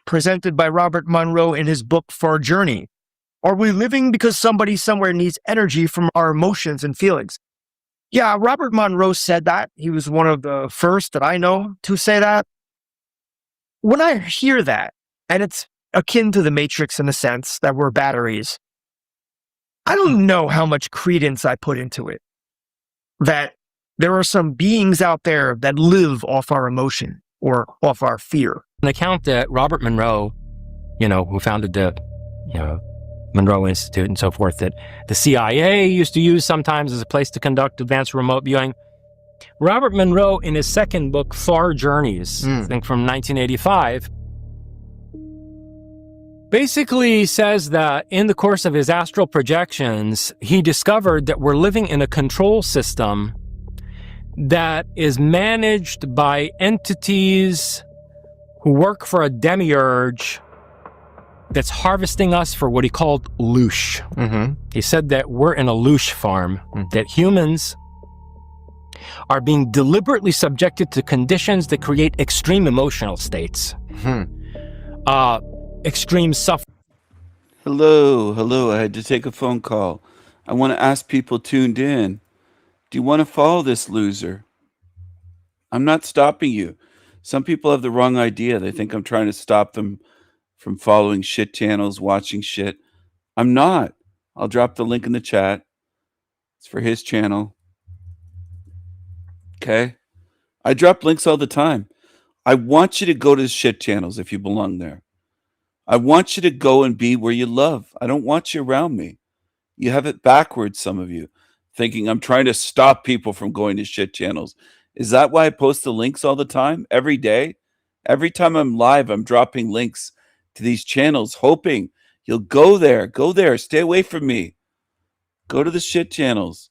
presented by Robert Monroe in his book Far Journey. Are we living because somebody somewhere needs energy from our emotions and feelings? Yeah, Robert Monroe said that. He was one of the first that I know to say that. When I hear that, and it's akin to the Matrix in the sense that we're batteries, I don't know how much credence I put into it. That there are some beings out there that live off our emotion or off our fear. An account that Robert Monroe, who founded the, Monroe Institute and so forth, that the CIA used to use sometimes as a place to conduct advanced remote viewing. Robert Monroe, in his second book, Far Journeys, I think from 1985, basically says that in the course of his astral projections, he discovered that we're living in a control system that is managed by entities who work for a demiurge that's harvesting us for what he called loosh. He said that we're in a loosh farm, that humans are being deliberately subjected to conditions that create extreme emotional states. Extreme suffering. Hello. I had to take a phone call. I want to ask people tuned in, do you want to follow this loser? I'm not stopping you. Some people have the wrong idea. They think I'm trying to stop them from following shit channels, watching shit. I'm not. I'll drop the link in the chat. It's for his channel. Okay? I drop links all the time. I want you to go to his shit channels if you belong there. I want you to go and be where you love. I don't want you around me. You have it backwards, some of you. thinking I'm trying to stop people from going to shit channels. Is that why I post the links all the time, every day? Every time I'm live, I'm dropping links to these channels, hoping you'll go there. Go there. Stay away from me. Go to the shit channels.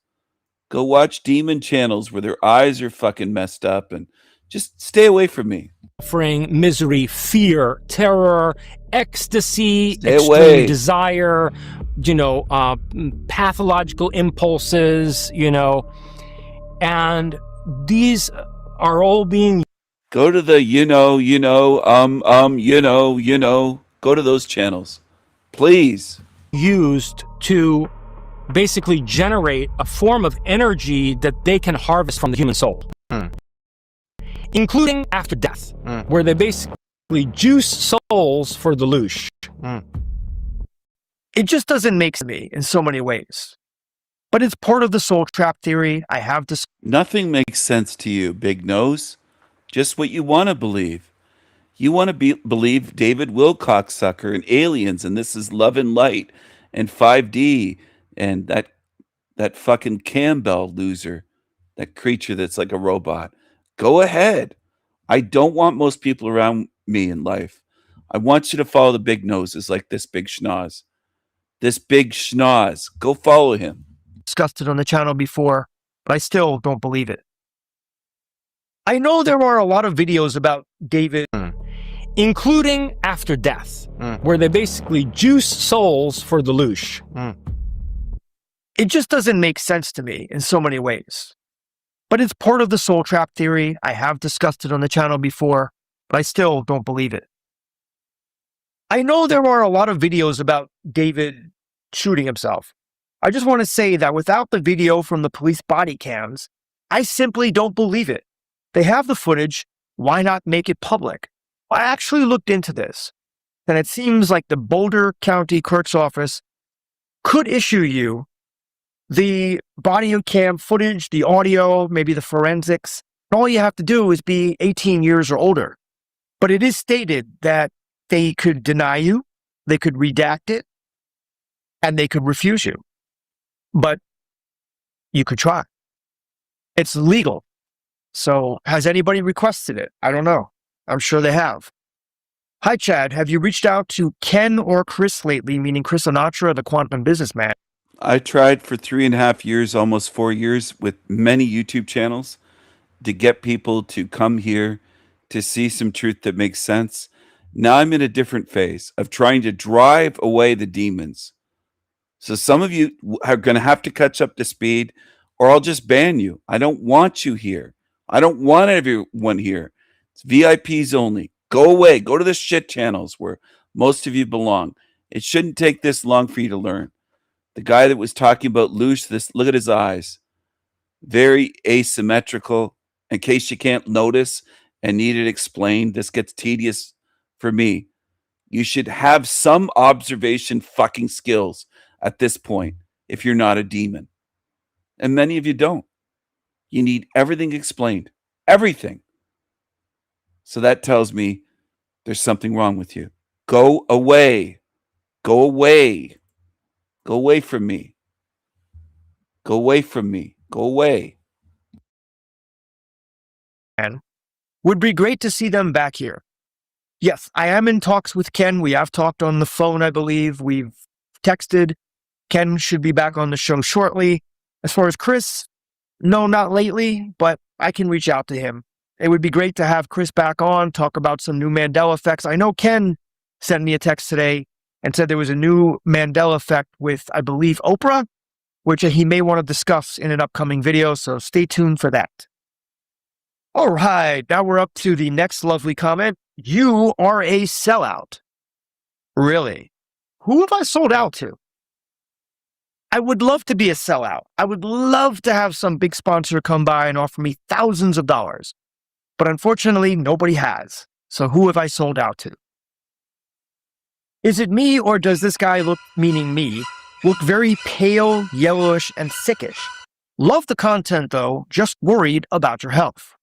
Go watch demon channels where their eyes are fucking messed up, and just stay away from me. Suffering, misery, fear, terror, ecstasy, Stay extreme away. desire, pathological impulses, and these are all being Go to the go to those channels. Please. used to basically generate a form of energy that they can harvest from the human soul, including after death, where they basically juice souls for the loosh. It just doesn't make sense to me in so many ways. But it's part of the soul trap theory I have discussed. Nothing makes sense to you, Big Nose. Just what you want to believe. You want to believe David Wilcock sucker and aliens, and this is Love and Light and 5D and that fucking Campbell loser, that creature that's like a robot. Go ahead. I don't want most people around me in life. I want you to follow the big noses like this big schnoz. This big schnoz. Go follow him. Discussed it on the channel before, but I still don't believe it. I know there are a lot of videos about David, including after death, where they basically juice souls for the loosh. It just doesn't make sense to me in so many ways. But it's part of the soul trap theory. I have discussed it on the channel before, but I still don't believe it. I know there are a lot of videos about David shooting himself. I just want to say that without the video from the police body cams, I simply don't believe it. They have the footage. Why not make it public? I actually looked into this, and it seems like the Boulder County Clerk's Office could issue you the body cam footage, the audio, maybe the forensics. All you have to do is be 18 years or older. But it is stated that they could deny you, they could redact it, and they could refuse you. But you could try. It's legal. So has anybody requested it? I don't know. I'm sure they have. Hi, Chad. Have you reached out to Ken or Chris lately, meaning Chris Sinatra, the quantum businessman? I tried for 3.5 years, almost 4 years, with many YouTube channels to get people to come here to see some truth that makes sense. Now I'm in a different phase of trying to drive away the demons. So some of you are going to have to catch up to speed, or I'll just ban you. I don't want you here. I don't want everyone here. It's VIPs only. Go away. Go to the shit channels where most of you belong. It shouldn't take this long for you to learn. The guy that was talking about loose, look at his eyes. Very asymmetrical. In case you can't notice and need it explained, this gets tedious for me. You should have some observation fucking skills at this point if you're not a demon. And many of you don't. You need everything explained. Everything. So that tells me there's something wrong with you. Go away. Go away. Go away from me. Go away from me. Go away. And would be great to see them back here. Yes, I am in talks with Ken. We have talked on the phone, I believe. We've texted. Ken should be back on the show shortly. As far as Chris, no, not lately, but I can reach out to him. It would be great to have Chris back on, talk about some new Mandela effects. I know Ken sent me a text today and said there was a new Mandela effect with, I believe, Oprah, which he may want to discuss in an upcoming video, so stay tuned for that. All right, now we're up to the next lovely comment. You are a sellout. Really? Who have I sold out to? I would love to be a sellout. I would love to have some big sponsor come by and offer me thousands of dollars. But unfortunately, nobody has. So who have I sold out to? Is it me, or does this guy look, meaning me, look very pale, yellowish, and sickish? Love the content though, just worried about your health.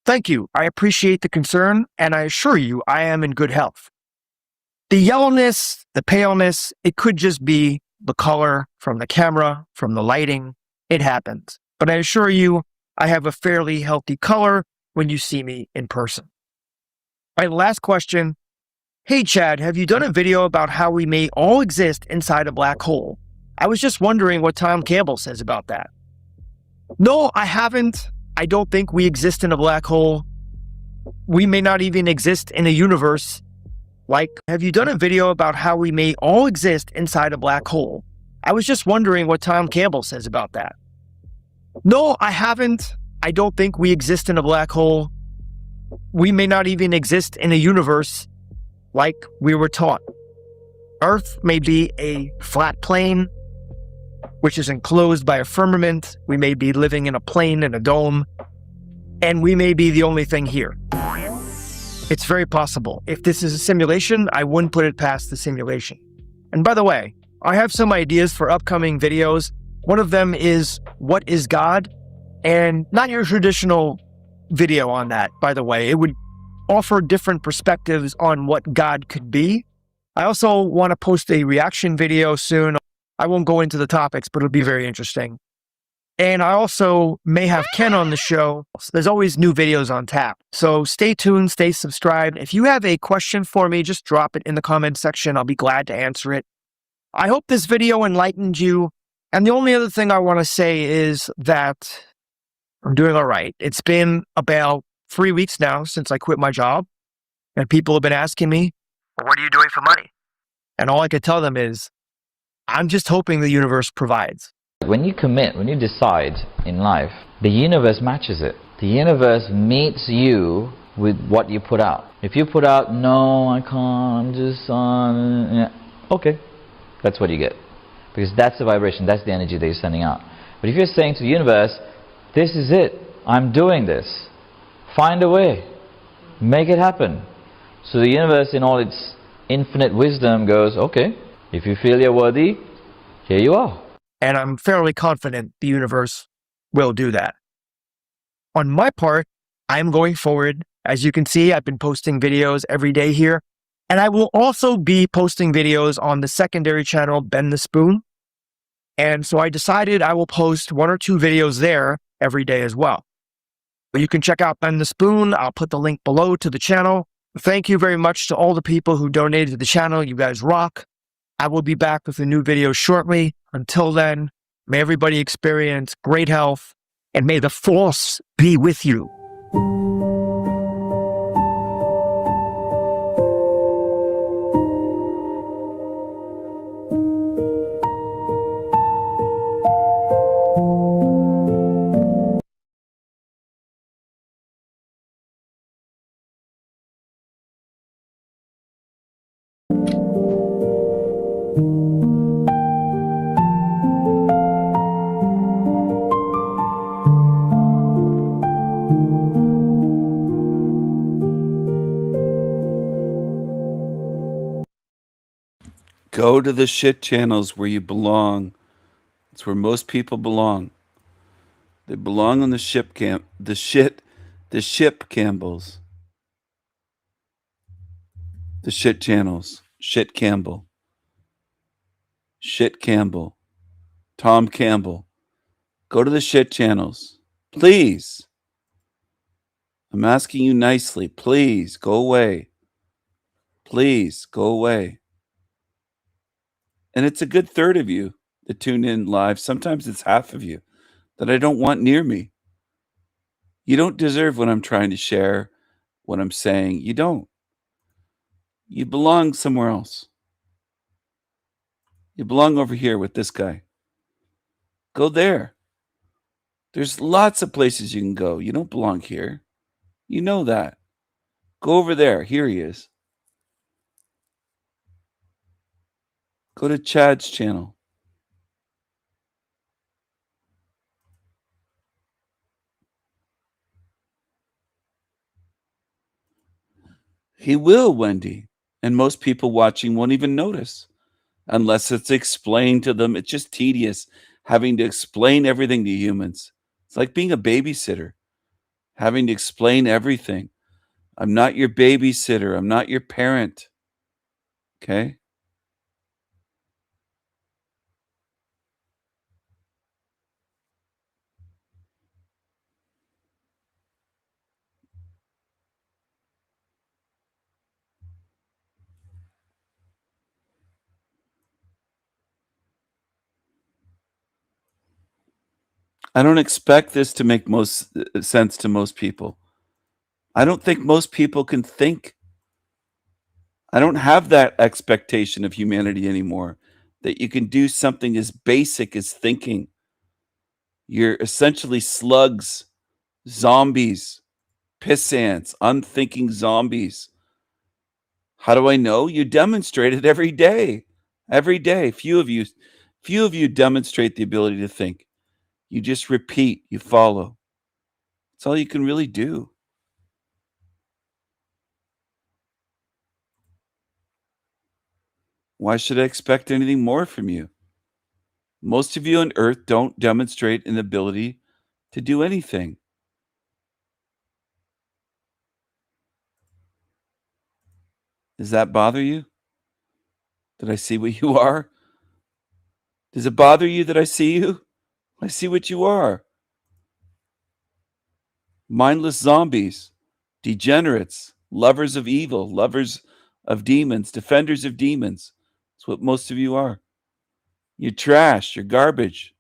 Thank you. I appreciate the concern, and I assure you I am in good health. The yellowness, the paleness, it could just be the color from the camera, from the lighting. it happens. But I assure you, I have a fairly healthy color when you see me in person. All right, last question. Hey, Chad, have you done a video about how we may all exist inside a black hole? I was just wondering what Tom Campbell says about that. No, I haven't. I don't think we exist in a black hole. We may not even exist in a universe. Like, have you done a video about how we may all exist inside a black hole? I was just wondering what Tom Campbell says about that. No, I haven't. I don't think we exist in a black hole. We may not even exist in a universe like we were taught. Earth may be a flat plane, which is enclosed by a firmament. We may be living in a plane in a dome, and we may be the only thing here. It's very possible. If this is a simulation, I wouldn't put it past the simulation. And by the way, I have some ideas for upcoming videos. One of them is, what is God? And not your traditional video on that, by the way. It would offer different perspectives on what God could be. I also want to post a reaction video soon. I won't go into the topics, but it'll be very interesting. And I also may have Ken on the show. There's always new videos on tap. So stay tuned, stay subscribed. If you have a question for me, just drop it in the comment section. I'll be glad to answer it. I hope this video enlightened you. And the only other thing I want to say is that I'm doing all right. It's been about 3 weeks now since I quit my job. And people have been asking me, what are you doing for money? And all I could tell them is, I'm just hoping the universe provides. When you commit, when you decide in life, the universe matches it. The universe meets you with what you put out. If you put out, no, I can't, I'm just okay, that's what you get. Because that's the vibration, that's the energy that you're sending out. But if you're saying to the universe, this is it, I'm doing this, find a way, make it happen. So the universe in all its infinite wisdom goes, okay, if you feel you're worthy, here you are. And I'm fairly confident the universe will do that. On my part, I'm going forward. As you can see, I've been posting videos every day here. And I will also be posting videos on the secondary channel, Bend the Spoon. And so I decided I will post 1 or 2 videos there every day as well. But you can check out Bend the Spoon. I'll put the link below to the channel. Thank you very much to all the people who donated to the channel. You guys rock. I will be back with a new video shortly. Until then, may everybody experience great health, and may the force be with you. Go to the shit channels where you belong. It's where most people belong. They belong on the ship Campbells. The shit channels. Shit Campbell. Shit Campbell. Tom Campbell. Go to the shit channels. Please. I'm asking you nicely. Please go away. Please go away. And it's a good third of you that tune in live. Sometimes it's half of you that I don't want near me. You don't deserve what I'm trying to share, what I'm saying. You don't. You belong somewhere else. You belong over here with this guy. Go there. There's lots of places you can go. You don't belong here. You know that. Go over there. Here he is. Go to Chad's channel. He will, Wendy. And most people watching won't even notice unless it's explained to them. It's just tedious having to explain everything to humans. It's like being a babysitter, having to explain everything. I'm not your babysitter. I'm not your parent. Okay? I don't expect this to make most sense to most people. I don't think most people can think. I don't have that expectation of humanity anymore, that you can do something as basic as thinking. You're essentially slugs, zombies, pissants, unthinking zombies. How do I know? You demonstrate it every day. Every day. Few of you demonstrate the ability to think. You just repeat, you follow. That's all you can really do. Why should I expect anything more from you? Most of you on Earth don't demonstrate an ability to do anything. Does that bother you? That I see what you are? Does it bother you that I see you? I see what you are. Mindless zombies, degenerates, lovers of evil, lovers of demons, defenders of demons. That's what most of you are. You're trash, you're garbage.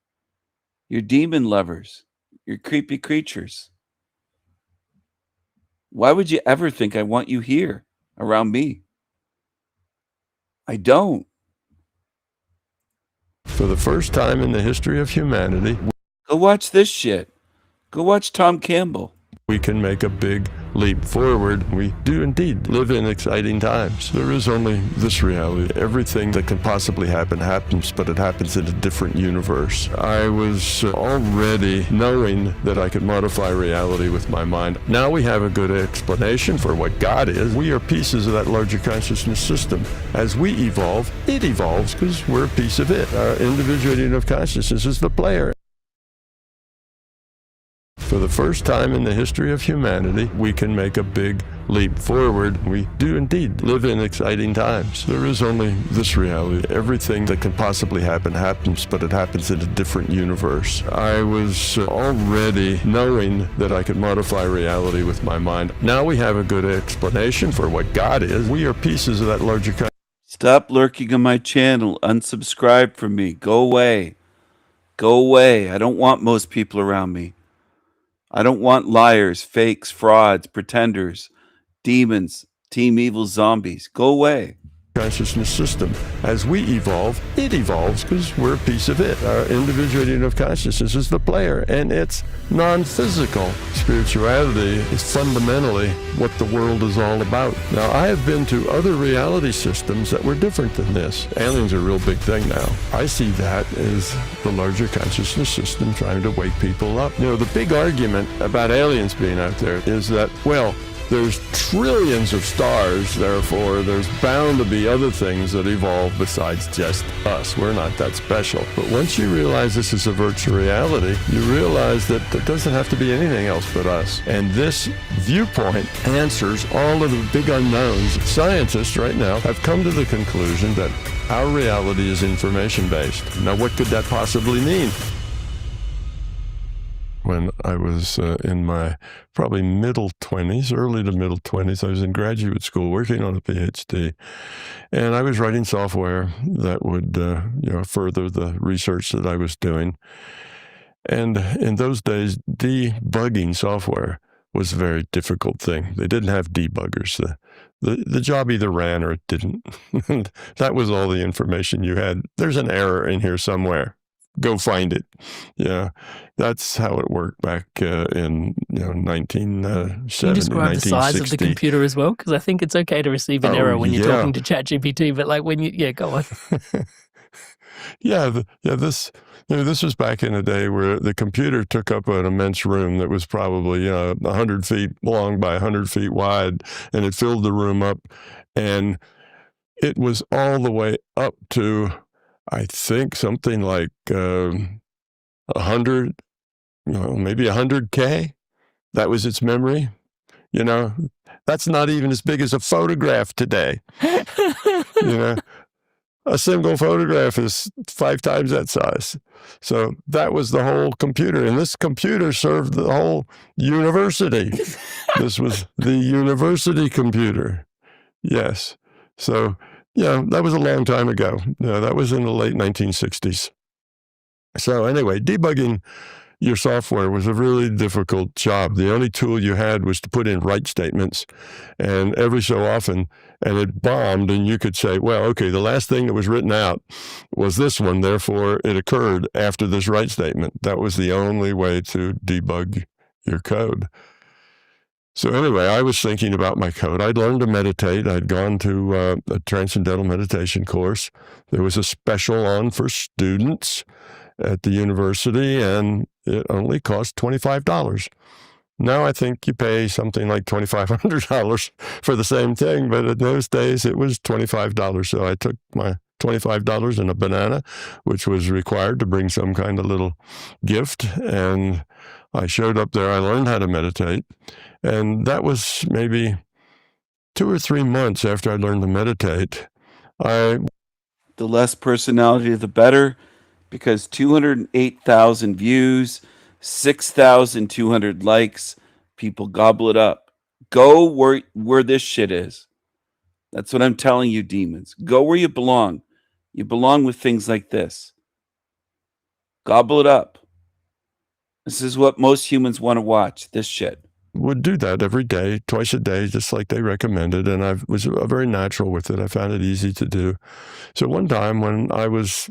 You're demon lovers. You're creepy creatures. Why would you ever think I want you here around me? I don't. For the first time in the history of humanity, go watch this shit. Go watch Tom Campbell. We can make a big leap forward. We do indeed live in exciting times. There is only this reality. Everything that can possibly happen happens, but it happens in a different universe. I was already knowing that I could modify reality with my mind. Now we have a good explanation for what God is. We are pieces of that larger consciousness system. As we evolve, it evolves because we're a piece of it. Our individuating of consciousness is the player. For the first time in the history of humanity, we can make a big leap forward. We do indeed live in exciting times. There is only this reality. Everything that can possibly happen happens, but it happens in a different universe. I was already knowing that I could modify reality with my mind. Now we have a good explanation for what God is. We are pieces of that larger consciousness. Stop lurking on my channel. Unsubscribe from me. Go away. Go away. I don't want most people around me. I don't want liars, fakes, frauds, pretenders, demons, team evil zombies. Go away. Consciousness system. As we evolve, it evolves because we're a piece of it. Our individuating of consciousness is the player, and it's non-physical. Spirituality is fundamentally what the world is all about. Now, I have been to other reality systems that were different than this. Aliens are a real big thing now. I see that as the larger consciousness system trying to wake people up. You know, the big argument about aliens being out there is that, well, there's trillions of stars, therefore there's bound to be other things that evolve besides just us. We're not that special. But once you realize this is a virtual reality, you realize that there doesn't have to be anything else but us. And this viewpoint answers all of the big unknowns. Scientists right now have come to the conclusion that our reality is information-based. Now, what could that possibly mean? When I was in my probably middle 20s, early to middle 20s, I was in graduate school working on a PhD, and I was writing software that would further the research that I was doing. And in those days, debugging software was a very difficult thing. They didn't have debuggers. The job either ran or it didn't. That was all the information you had. There's an error in here somewhere. Go find it. Yeah, that's how it worked back in 1970, Can you describe the size of the computer as well? Because I think it's okay to receive an error when you're talking to ChatGPT, but like when you, go on. This was back in a day where the computer took up an immense room that was probably 100 feet long by 100 feet wide, and it filled the room up, and it was all the way up to, I think, something like 100, maybe 100K. That was its memory. That's not even as big as a photograph today. A single photograph is 5 times that size. So that was the whole computer. And this computer served the whole university. This was the university computer. Yes. So, that was a long time ago. That was in the late 1960s. So anyway, debugging your software was a really difficult job. The only tool you had was to put in write statements, and every so often, and it bombed, and you could say, well, okay, the last thing that was written out was this one, therefore it occurred after this write statement. That was the only way to debug your code. So anyway, I was thinking about my code. I'd learned to meditate. I'd gone to a transcendental meditation course. There was a special on for students at the university, and it only cost $25. Now I think you pay something like $2,500 for the same thing, but in those days it was $25. So I took my $25 and a banana, which was required to bring some kind of little gift, and I showed up there. I learned how to meditate, and that was maybe 2 or 3 months after I learned to meditate. The less personality, the better, because 208,000 views, 6,200 likes, people gobble it up. Go where this shit is. That's what I'm telling you, demons. Go where you belong. You belong with things like this. Gobble it up. This is what most humans want to watch, this shit. Would do that every day, twice a day, just like they recommended, and I was very natural with it. I found it easy to do. So one time when I was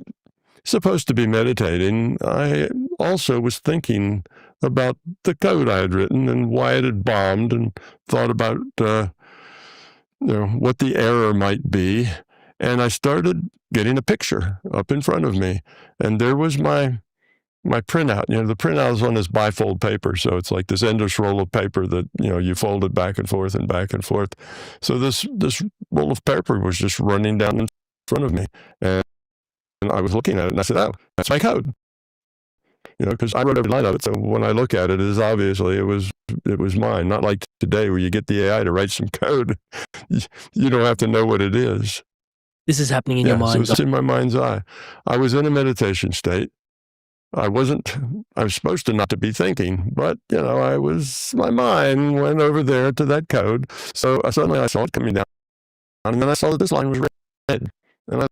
supposed to be meditating, I also was thinking about the code I had written and why it had bombed, and thought about what the error might be. And I started getting a picture up in front of me, and there was my printout. The printout is on this bifold paper, so it's like this endless roll of paper that you fold it back and forth and back and forth. So this roll of paper was just running down in front of me, and I was looking at it, and I said, "Oh, that's my code." Because I wrote every line of it. So when I look at it, it was mine. Not like today where you get the AI to write some code. You don't have to know what it is. This is happening in your mind. So it's in my mind's eye. I was in a meditation state. I was supposed to not to be thinking, but, my mind went over there to that code. So suddenly I saw it coming down, and then I saw that this line was red. And I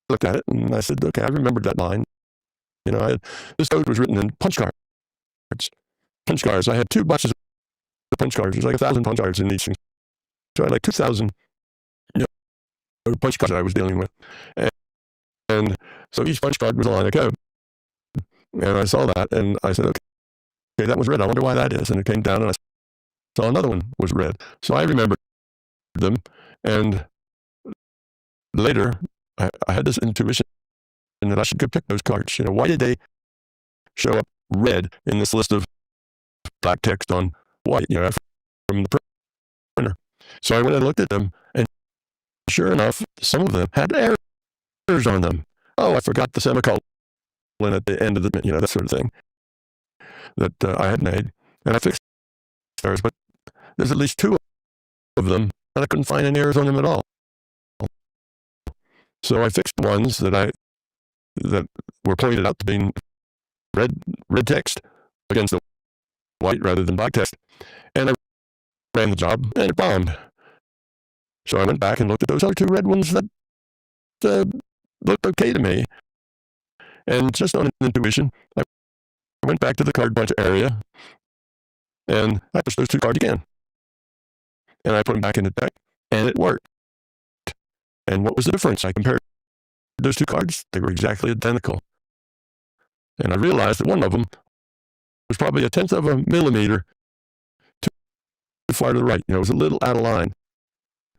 looked at it, and I said, okay, I remembered that line. This code was written in punch cards. Punch cards. I had 2 boxes of punch cards. There's like 1,000 punch cards in each. So I had like 2,000 punch cards I was dealing with. And so each punch card was a line of code. And I saw that, and I said, okay, that was red. I wonder why that is. And it came down, and I saw another one was red. So I remembered them, and later I had this intuition that I should go pick those cards. Why did they show up red in this list of black text on white, from the printer? So I went and looked at them, and sure enough, some of them had errors on them. Oh, I forgot the semicolon at the end of the, that sort of thing that I had made. And I fixed errors, but there's at least 2 of them, and I couldn't find any errors on them at all. So I fixed ones that were pointed out to being red text against the white rather than black text. And I ran the job, and it bombed. So I went back and looked at those other 2 red ones that looked okay to me. And just on intuition, I went back to the card punch area, and I pushed those 2 cards again. And I put them back in the deck, and it worked. And what was the difference? I compared those 2 cards. They were exactly identical. And I realized that one of them was probably 1/10 of a millimeter too far to the right. It was a little out of line.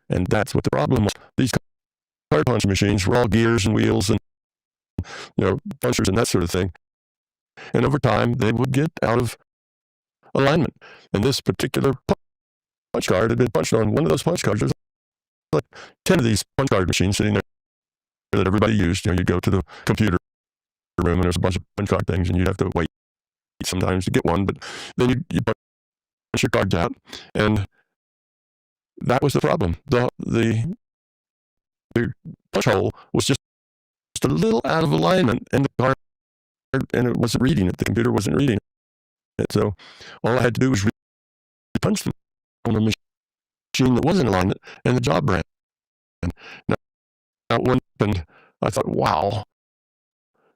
And that's what the problem was. These card punch machines were all gears and wheels and punchers and that sort of thing. And over time, they would get out of alignment. And this particular punch card had been punched on one of those punch cards. There's like 10 of these punch card machines sitting there that everybody used. You go to the computer room, and there's a bunch of punch card things, and you'd have to wait sometimes to get one. But then you punch your cards out, and that was the problem. The punch hole was just a little out of alignment, and the card, and it wasn't reading it. The computer wasn't reading it. So all I had to do was punch them on a machine that was in alignment, and the job ran. Now when it happened, I thought, wow,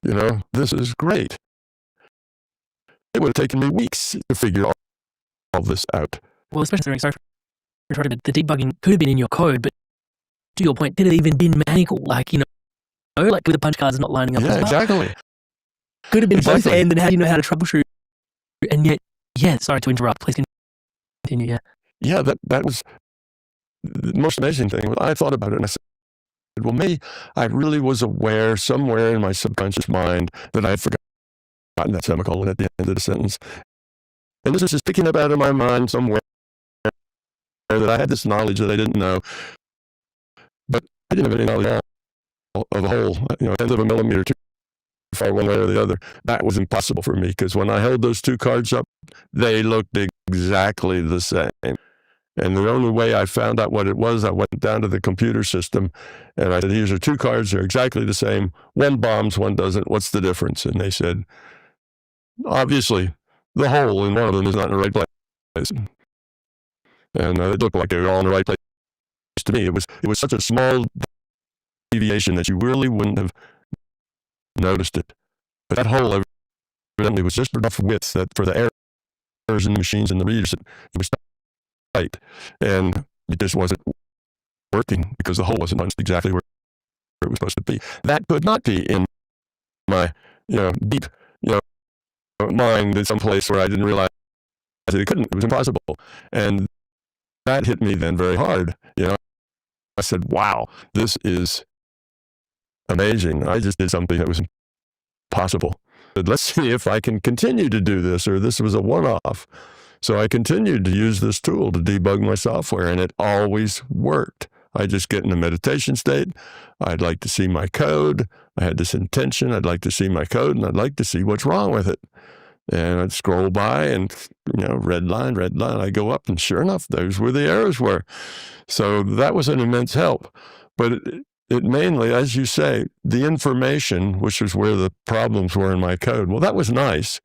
this is great. it would have taken me weeks to figure all this out. Well, especially sorry for the debugging could have been in your code, but to your point, did it even been mechanical? Like, you know, like with the punch cards not lining up. Yeah, as well. exactly. Could have been both, Exactly. and then how do you know how to troubleshoot? And yet, yeah, sorry to interrupt. Please continue. Yeah. Yeah, that was the most amazing thing. I thought about it and I said, well, maybe I really was aware somewhere in my subconscious mind that I had forgotten that semicolon at the end of the sentence. And this was just picking up out of my mind somewhere that I had this knowledge that I didn't know. But I didn't have any knowledge of a whole, tenth of a millimeter too far one way or the other. That was impossible for me because when I held those two cards up, they looked exactly the same. And the only way I found out what it was, I went down to the computer system and I said, these are two cards, they're exactly the same. One bombs, one doesn't. What's the difference? And they said, obviously, the hole in one of them is not in the right place. And it looked like they were all in the right place to me. It was such a small deviation that you really wouldn't have noticed it. But that hole evidently was just enough width that for the errors in the machines and the readers, it was tight. And it just wasn't working because the hole wasn't punched exactly where it was supposed to be. That could not be in my, deep, mind in some place where I didn't realize that it couldn't. It was impossible. And that hit me then very hard. I said, wow, this is amazing. I just did something that was impossible. But let's see if I can continue to do this, or this was a one-off. So I continued to use this tool to debug my software, and it always worked. I just get in a meditation state. I'd like to see my code. I had this intention. I'd like to see my code, and I'd like to see what's wrong with it. And I'd scroll by and, red line. I go up, and sure enough, those were the errors were. So that was an immense help. But it mainly, as you say, the information, which was where the problems were in my code, well, that was nice.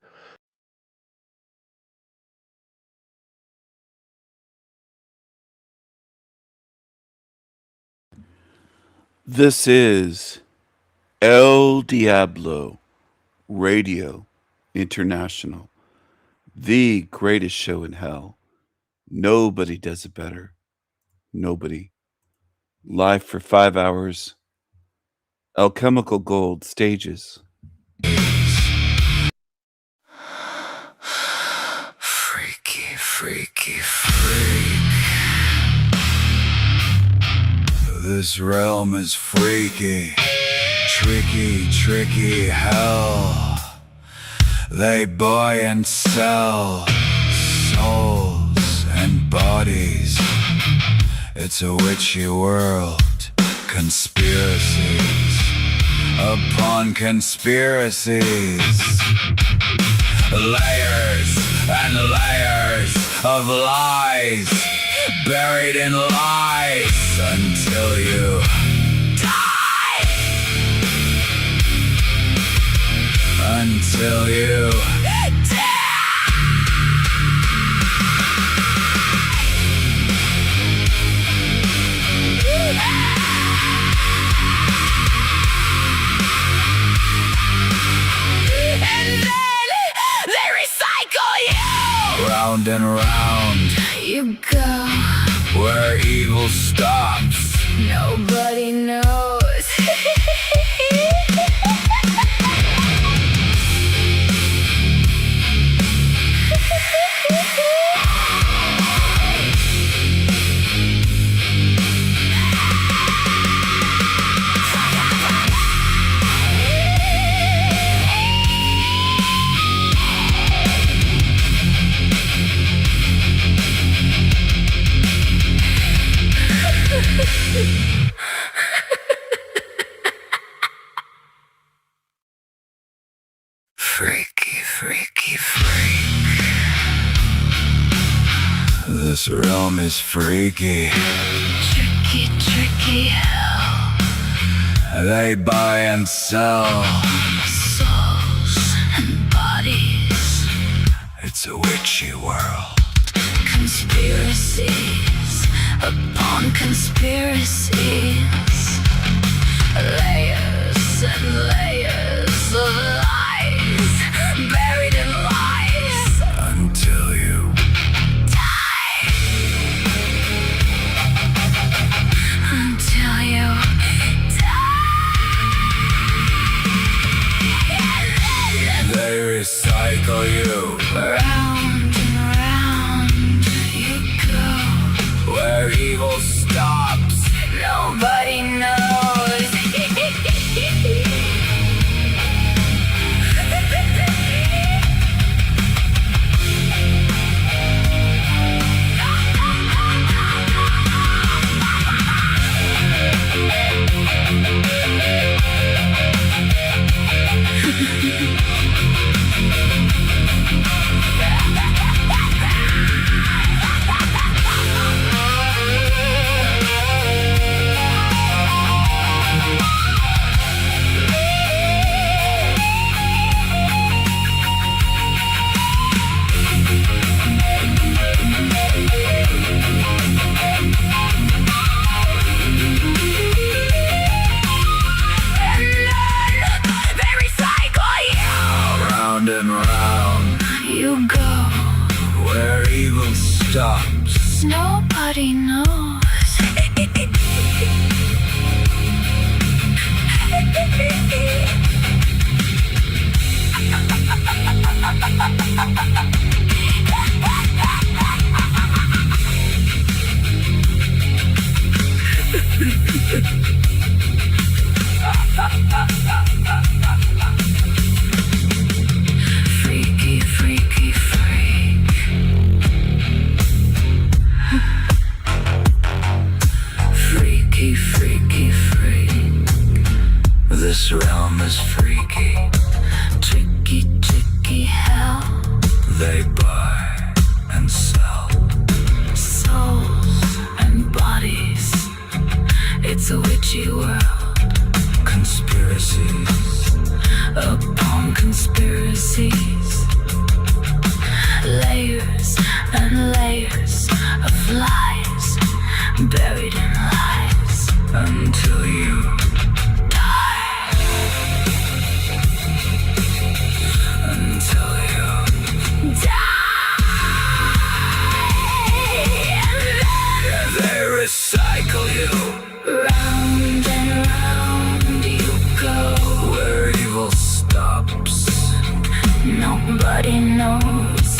This is El Diablo Radio International, the greatest show in hell. Nobody does it better. Nobody. Live for 5 hours. Alchemical Gold stages. Freaky, freaky, freak. This realm is freaky, tricky, tricky hell. They buy and sell souls and bodies. It's a witchy world. Conspiracies upon conspiracies. Layers and layers of lies, buried in lies until you die. Until you round and round You go where evil stops. Nobody knows. Freaky, freaky, freak. This realm is freaky. Tricky, tricky hell. They buy and sell Souls and bodies. It's a witchy world. Conspiracies upon conspiracies. Layers and layers of lies, buried in lies where evil stops. Nobody knows. Round and round, You go where evil stops. Nobody knows. Freaky, freaky, freak. Freaky, freaky, freak. This realm is freaky. Tricky, tricky hell. They buy and sell. Souls and bodies. It's a witchy world. Conspiracies Upon conspiracies. Layers and layers of lies. Buried in lies. until you Die. until you Die. they recycle you. Round and round you go. Where evil stops. Nobody knows.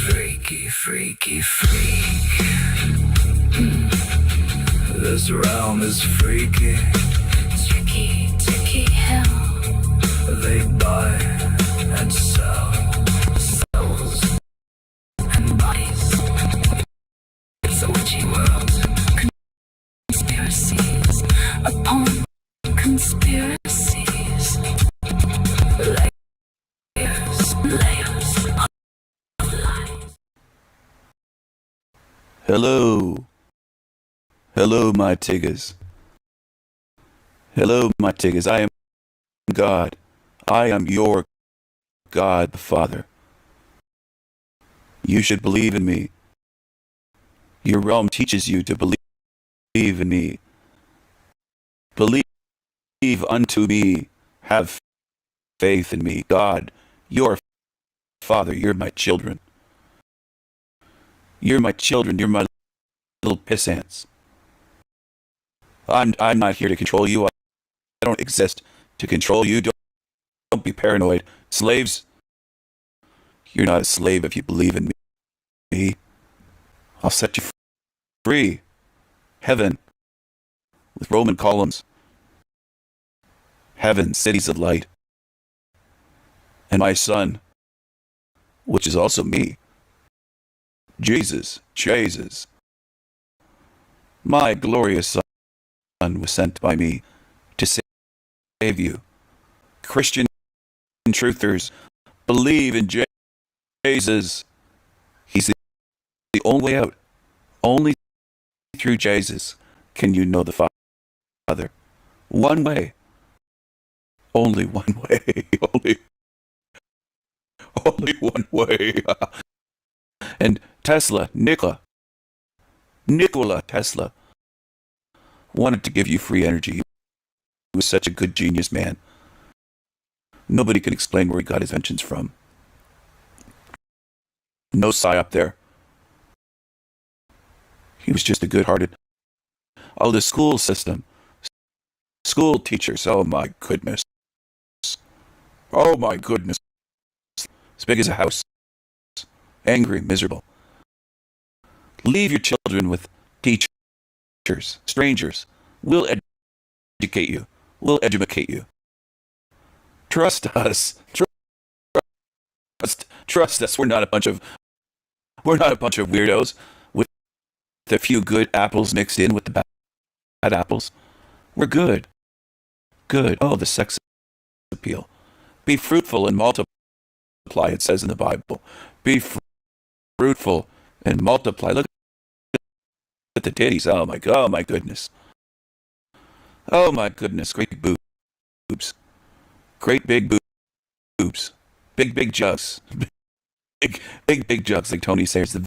Freaky, freaky, freak. This realm is freaky. Tricky, tricky hell. They buy and sell Souls and bodies. It's a witchy world. Conspiracies upon conspiracies. Layers, layers of lies. Hello. Hello, my tigers. Hello, my tigers. I am God. I am your God the Father. You should believe in me. Your realm teaches you to believe in me. Believe unto me. Have faith in me. God, your Father, you're my children. You're my children. You're my little pissants. I'm not here to control you. I don't exist to control you. Don't be paranoid. Slaves, you're not a slave if you believe in me. I'll set you free. Heaven, with Roman columns. Heaven, cities of light. And my son, which is also me. Jesus. My glorious son was sent by me to save you. Christian truthers, believe in Jesus. He's the only way out. Only through Jesus can you know the Father. One way. Only one way. Only one way. And Tesla, Nikola Tesla, wanted to give you free energy. He was such a good genius man. Nobody can explain where he got his inventions from. No psyop there. He was just a good-hearted. Oh, the school system. School teachers, oh my goodness. Oh my goodness. As big as a house. Angry, miserable. Leave your children with teachers, strangers. We'll educate you. We'll educate you. Trust us. Trust us. We're not a bunch of weirdos with a few good apples mixed in with the bad apples. We're good. Good. Oh, the sex appeal. Be fruitful and multiply, it says in the Bible. Be fruitful and multiply. Look at the titties. Oh my goodness. Oh my goodness. Great boobs. Great big boobs. Big jugs. Big jugs, like Tony says. The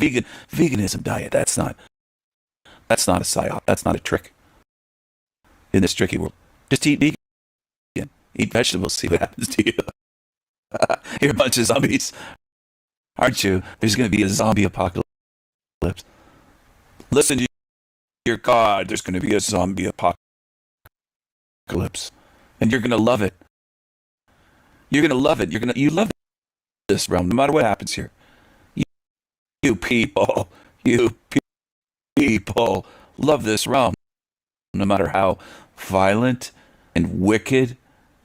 veganism diet. That's not a psyop. That's not a trick. In this tricky world, just eat vegan. Eat vegetables. See what happens to you. You're a bunch of zombies, aren't you? There's going to be a zombie apocalypse. Listen to your God. There's going to be a zombie apocalypse, and you're going to love it. You're going to love it. You love this realm, no matter what happens here. You people love this realm, no matter how violent and wicked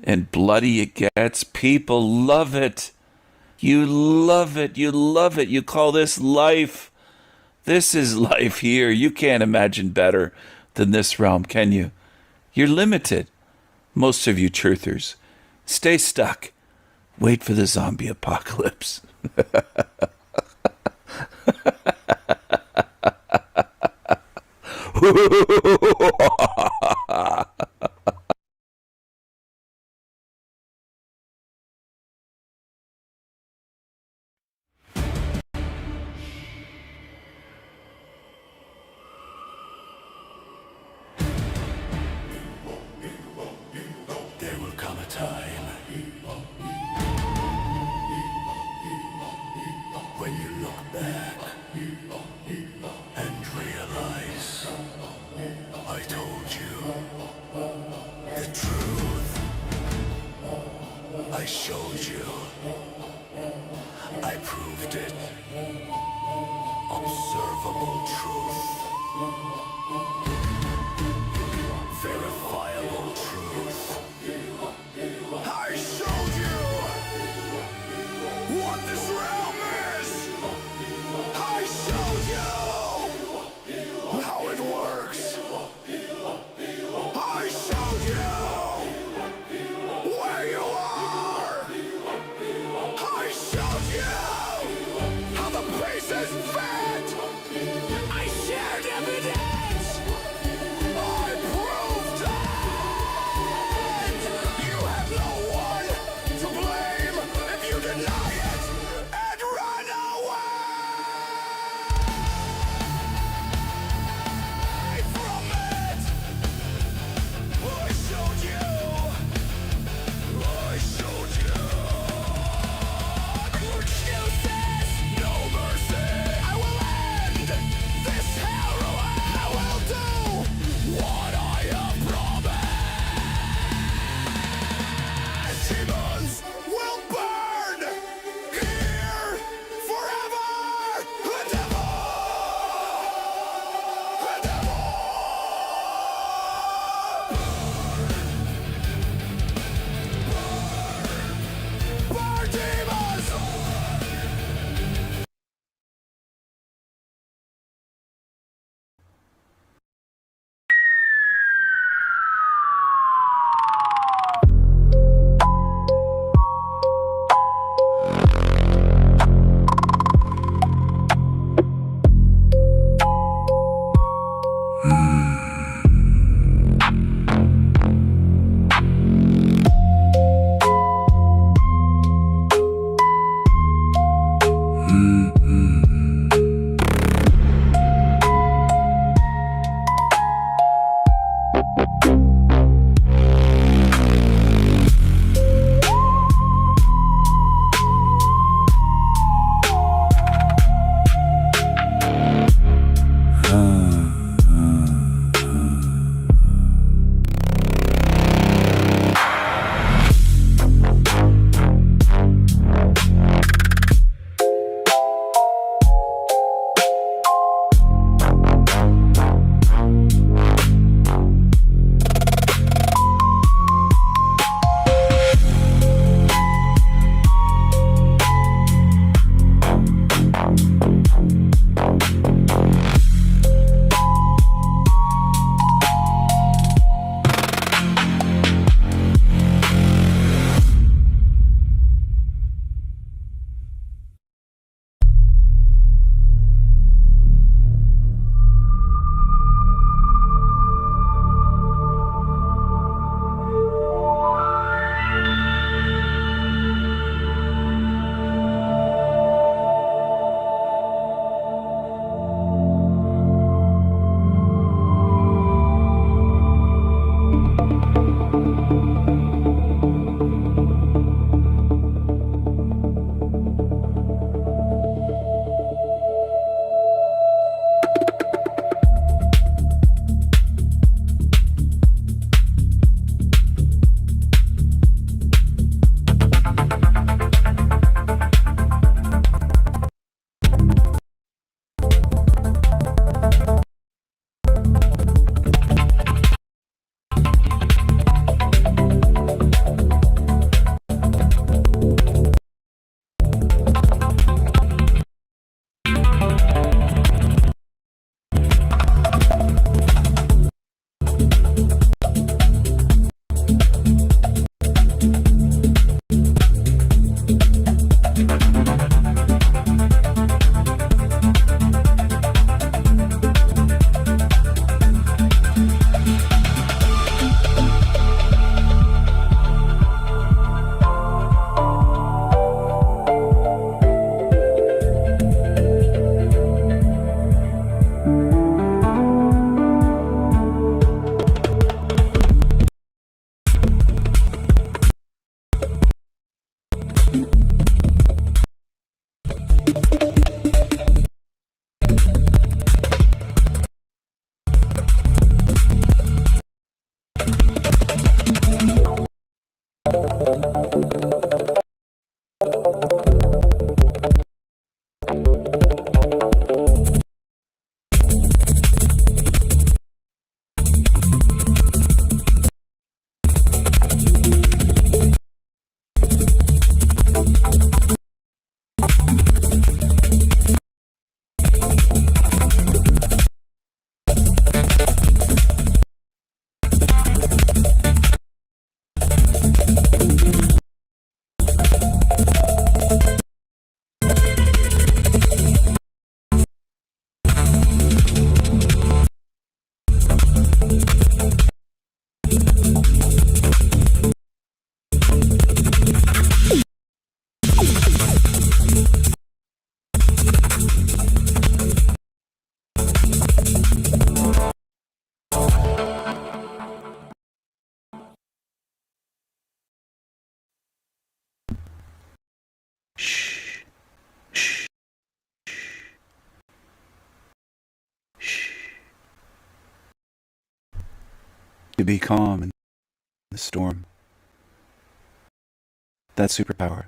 and bloody it gets. People love it. You love it. You love it. You call this life. This is life here. You can't imagine better than this realm, can you? You're limited. Most of you truthers, stay stuck. Wait for the zombie apocalypse. There will come a time when you look back and realize I told you the truth. I showed you. I proved it. Observable truth. Verifiable truth. I showed you what this realm is. I showed you how it works. I showed you where you are. I showed you to be calm in the storm. That's superpower.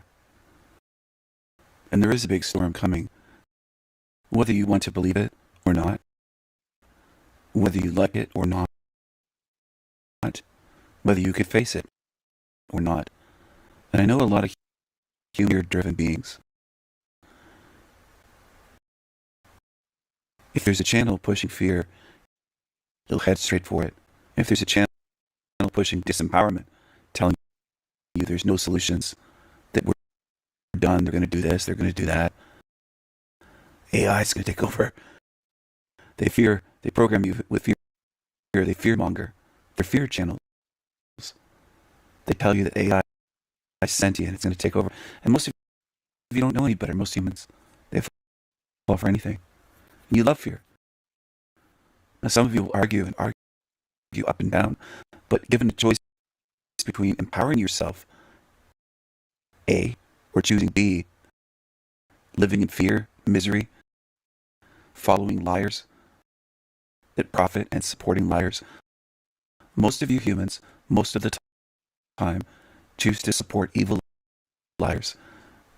And there is a big storm coming, whether you want to believe it or not, whether you like it or not, whether you could face it or not. And I know a lot of humor-driven beings. If there's a channel pushing fear, you'll head straight for it. If there's a channel pushing disempowerment, telling you there's no solutions, that we're done, they're going to do this, they're going to do that, AI is going to take over. They program you with fear, they fearmonger. They're fear channels. They tell you that AI is sentient, it's going to take over. And most of you don't know any better, most humans. They fall for anything. And you love fear. Now some of you will argue up and down, but given a choice between empowering yourself, A, or choosing B, living in fear, misery, following liars that profit and supporting liars, most of you humans, most of the time, choose to support evil liars,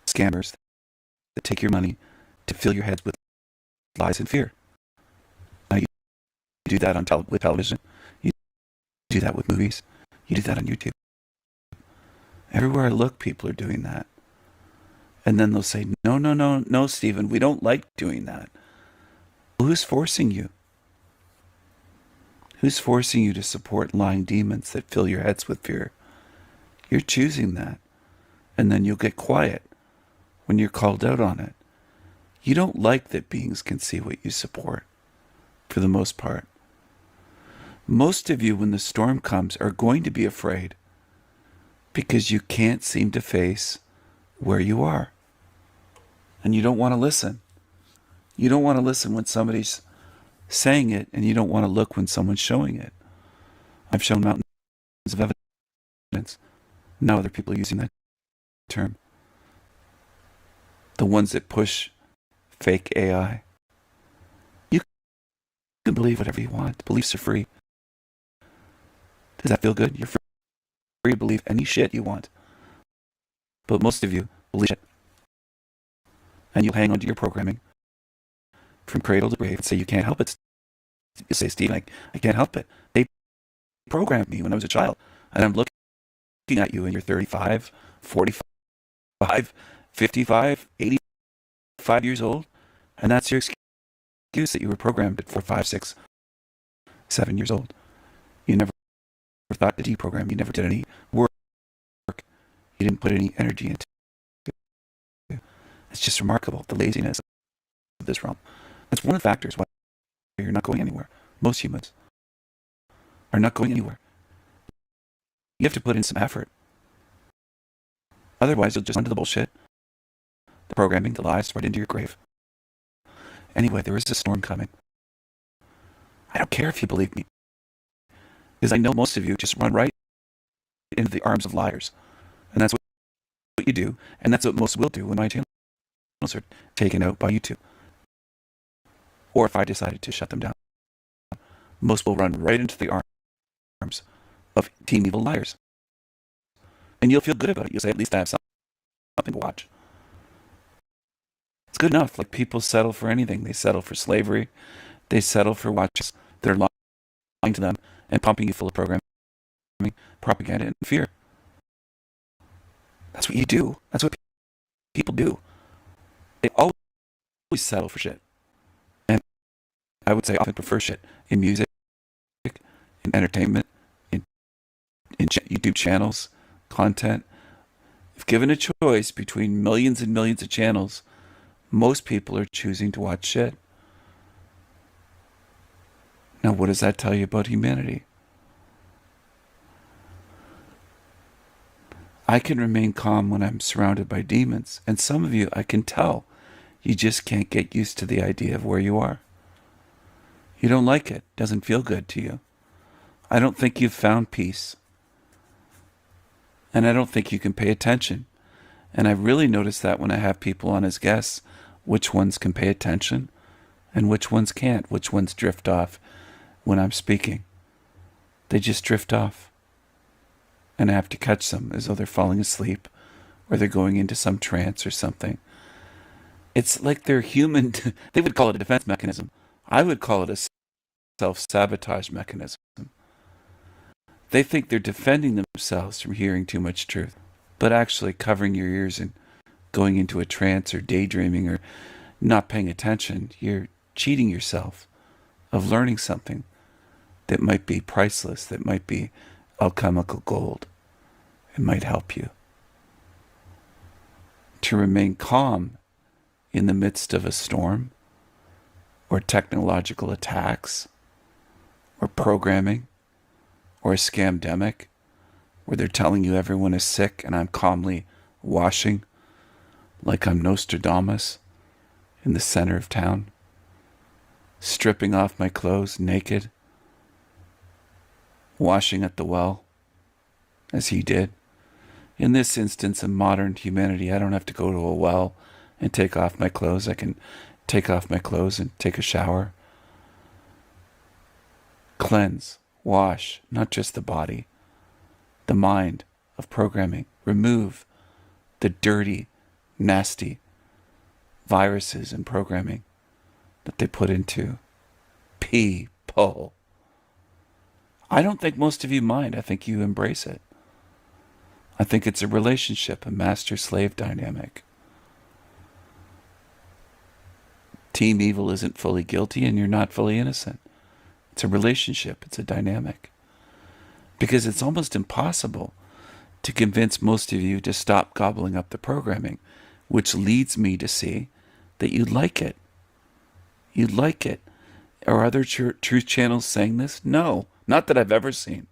scammers that take your money to fill your heads with lies and fear. Now you do that with television, you do that with movies, you do that on YouTube. Everywhere I look, people are doing that. And then they'll say, no, Stephen, we don't like doing that. Well, who's forcing you? Who's forcing you to support lying demons that fill your heads with fear? You're choosing that. And then you'll get quiet when you're called out on it. You don't like that beings can see what you support, for the most part. Most of you, when the storm comes, are going to be afraid because you can't seem to face where you are. And you don't want to listen. You don't want to listen when somebody's saying it, and you don't want to look when someone's showing it. I've shown mountains of evidence. Now other people are using that term. The ones that push fake AI. You can believe whatever you want. Beliefs are free. Does that feel good? You're free to believe any shit you want. But most of you believe it. And you'll hang on to your programming from cradle to grave and say you can't help it. You say, Steve, I can't help it. They programmed me when I was a child. And I'm looking at you and you're 35, 45, 55, 85 years old. And that's your excuse that you were programmed at 4, 5, 6, 7 years old. You never thought to deprogram. You never did any work. You didn't put any energy into it. It's just remarkable, the laziness of this realm. That's one of the factors why you're not going anywhere. Most humans are not going anywhere. You have to put in some effort. Otherwise, you'll just run to the bullshit, the programming, the lies, right into your grave. Anyway, there is a storm coming. I don't care if you believe me, because I know most of you just run right into the arms of liars. And that's what you do, and that's what most will do when my channels are taken out by YouTube. Or if I decided to shut them down. Most will run right into the arms of Team Evil liars. And you'll feel good about it. You'll say, at least I have something to watch. It's good enough. Like, people settle for anything. They settle for slavery. They settle for watches that are lying to them and pumping you full of programming, propaganda, and fear. That's what you do. That's what people do. They always settle for shit. And I would say often prefer shit in music, in entertainment, in YouTube channels, content. If given a choice between millions and millions of channels, most people are choosing to watch shit. Now, what does that tell you about humanity? I can remain calm when I'm surrounded by demons, and some of you, I can tell, you just can't get used to the idea of where you are. You don't like it. It doesn't feel good to you. I don't think you've found peace. And I don't think you can pay attention. And I've really noticed that when I have people on as guests, which ones can pay attention and which ones can't, which ones drift off when I'm speaking. They just drift off. And I have to catch them as though they're falling asleep or they're going into some trance or something. It's like they're human. They would call it a defense mechanism. I would call it a self-sabotage mechanism. They think they're defending themselves from hearing too much truth, but actually covering your ears and going into a trance or daydreaming or not paying attention, you're cheating yourself of learning something that might be priceless, that might be alchemical gold. It might help you to remain calm in the midst of a storm or technological attacks or programming or a scamdemic where they're telling you everyone is sick and I'm calmly washing like I'm Nostradamus in the center of town, stripping off my clothes naked, washing at the well as he did. In this instance, in modern humanity, I don't have to go to a well and take off my clothes. I can take off my clothes and take a shower. Cleanse, wash, not just the body, the mind of programming. Remove the dirty, nasty viruses and programming that they put into people. I don't think most of you mind. I think you embrace it. I think it's a relationship, a master-slave dynamic. Team evil isn't fully guilty and you're not fully innocent. It's a relationship. It's a dynamic. Because it's almost impossible to convince most of you to stop gobbling up the programming, which leads me to see that you like it. You like it. Are other truth channels saying this? No, not that I've ever seen.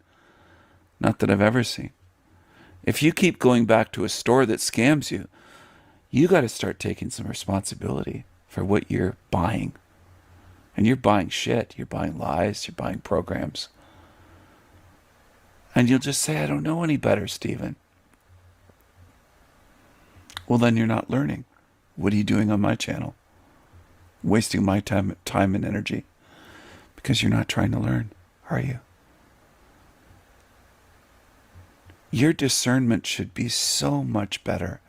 Not that I've ever seen. If you keep going back to a store that scams you, you got to start taking some responsibility for what you're buying. And you're buying shit. You're buying lies. You're buying programs. And you'll just say, I don't know any better, Stephen. Well, then you're not learning. What are you doing on my channel? Wasting my time and energy. Because you're not trying to learn, are you? Your discernment should be so much better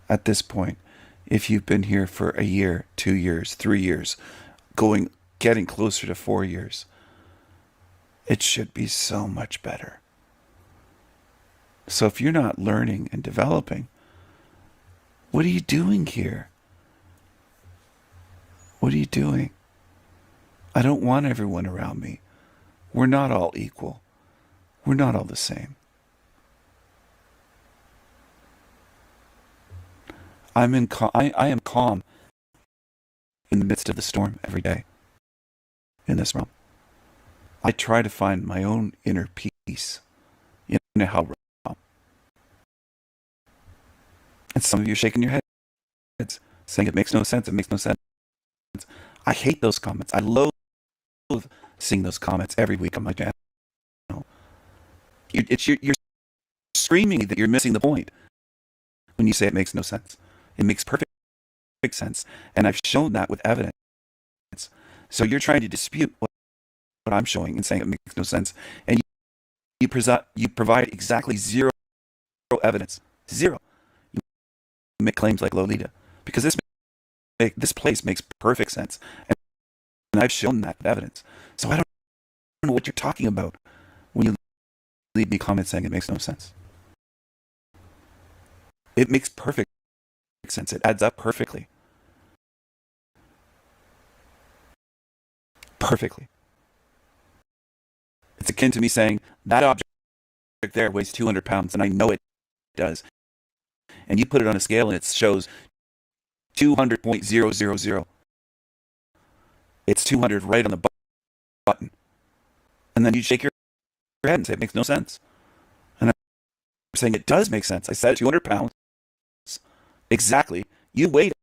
at this point if you've been here for a year, 2 years, 3 years, getting closer to 4 years. It should be so much better. So if you're not learning and developing, what are you doing here? What are you doing? I don't want everyone around me. We're not all equal. We're not all the same. I am calm in the midst of the storm every day in this realm. I try to find my own inner peace in a hell realm. And some of you are shaking your heads, saying it makes no sense, it makes no sense. I hate those comments. I loathe seeing those comments every week on my channel. You're screaming that you're missing the point when you say it makes no sense. It makes perfect sense. And I've shown that with evidence. So you're trying to dispute what I'm showing and saying it makes no sense. And you provide exactly zero evidence. Zero. You make claims like Lolita. Because this place makes perfect sense. And I've shown that with evidence. So I don't know what you're talking about when you leave me comments saying it makes no sense. It makes perfect sense. It adds up perfectly. Perfectly. It's akin to me saying that object there weighs 200 pounds, and I know it does. And you put it on a scale and it shows 200.000. It's 200 right on the button. And then you shake your head and say it makes no sense. And I'm saying it does make sense. I said 200 pounds. Exactly. You weighed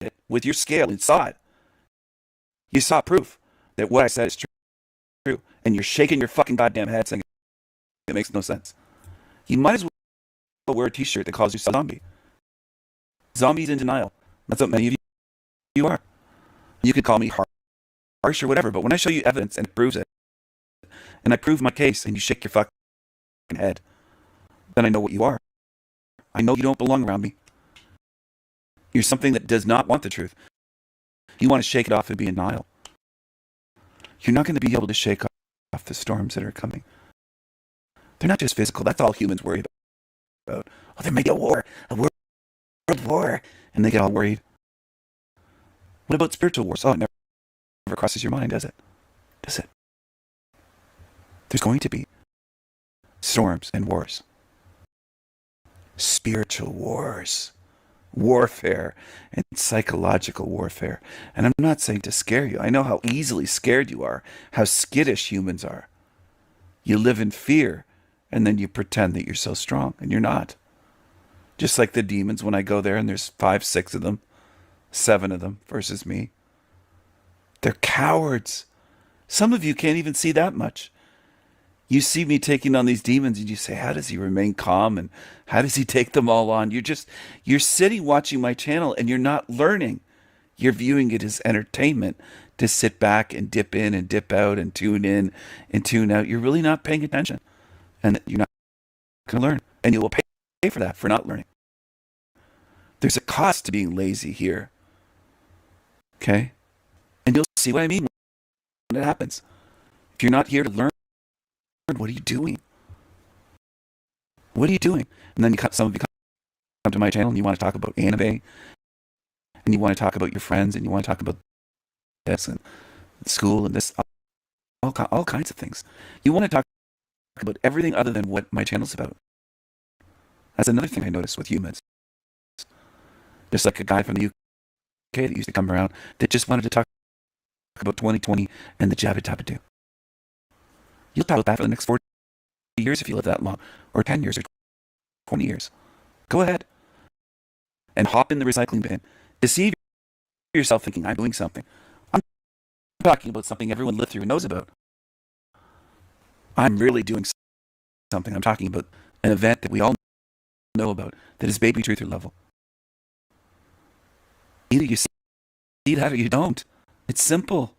it with your scale and saw it. You saw proof that what I said is true. And you're shaking your fucking goddamn head saying it makes no sense. You might as well wear a t-shirt that calls you zombie. Zombies in denial. That's what many of you are. You could call me harsh or whatever, but when I show you evidence and it proves it, and I prove my case and you shake your fucking head, then I know what you are. I know you don't belong around me. You're something that does not want the truth. You want to shake it off and be in denial. You're not going to be able to shake off the storms that are coming. They're not just physical. That's all humans worry about. Oh, there may be a war, a world war, and they get all worried. What about spiritual wars? Oh, it never crosses your mind, does it? Does it? There's going to be storms and wars. Spiritual wars. Warfare and psychological warfare. And I'm not saying to scare you. I know how easily scared you are, how skittish humans are. You live in fear, and then you pretend that you're so strong, and you're not. Just like the demons, when I go there and there's 5, 6 of them, 7 of them versus me. They're cowards. Some of you can't even see that much. You see me taking on these demons and you say, how does he remain calm and how does he take them all on? You're sitting watching my channel and you're not learning. You're viewing it as entertainment to sit back and dip in and dip out and tune in and tune out. You're really not paying attention and you're not going to learn, and you will pay for that, for not learning. There's a cost to being lazy here. Okay? And you'll see what I mean when it happens. If you're not here to learn, what are you doing? What are you doing? And then some of you come to my channel and you want to talk about anime, and you want to talk about your friends, and you want to talk about this and school and this, all kinds of things. You want to talk about everything other than what my channel's about. That's another thing I noticed with humans. There's like a guy from the UK that used to come around that just wanted to talk about 2020 and the Jabba Dabba Doo. You'll talk about that for the next 40 years if you live that long, or 10 years, or 20 years. Go ahead and hop in the recycling bin. Deceive yourself thinking I'm doing something. I'm talking about something everyone lived through and knows about. I'm really doing something. I'm talking about an event that we all know about, that is baby truther level. Either you see that or you don't. It's simple.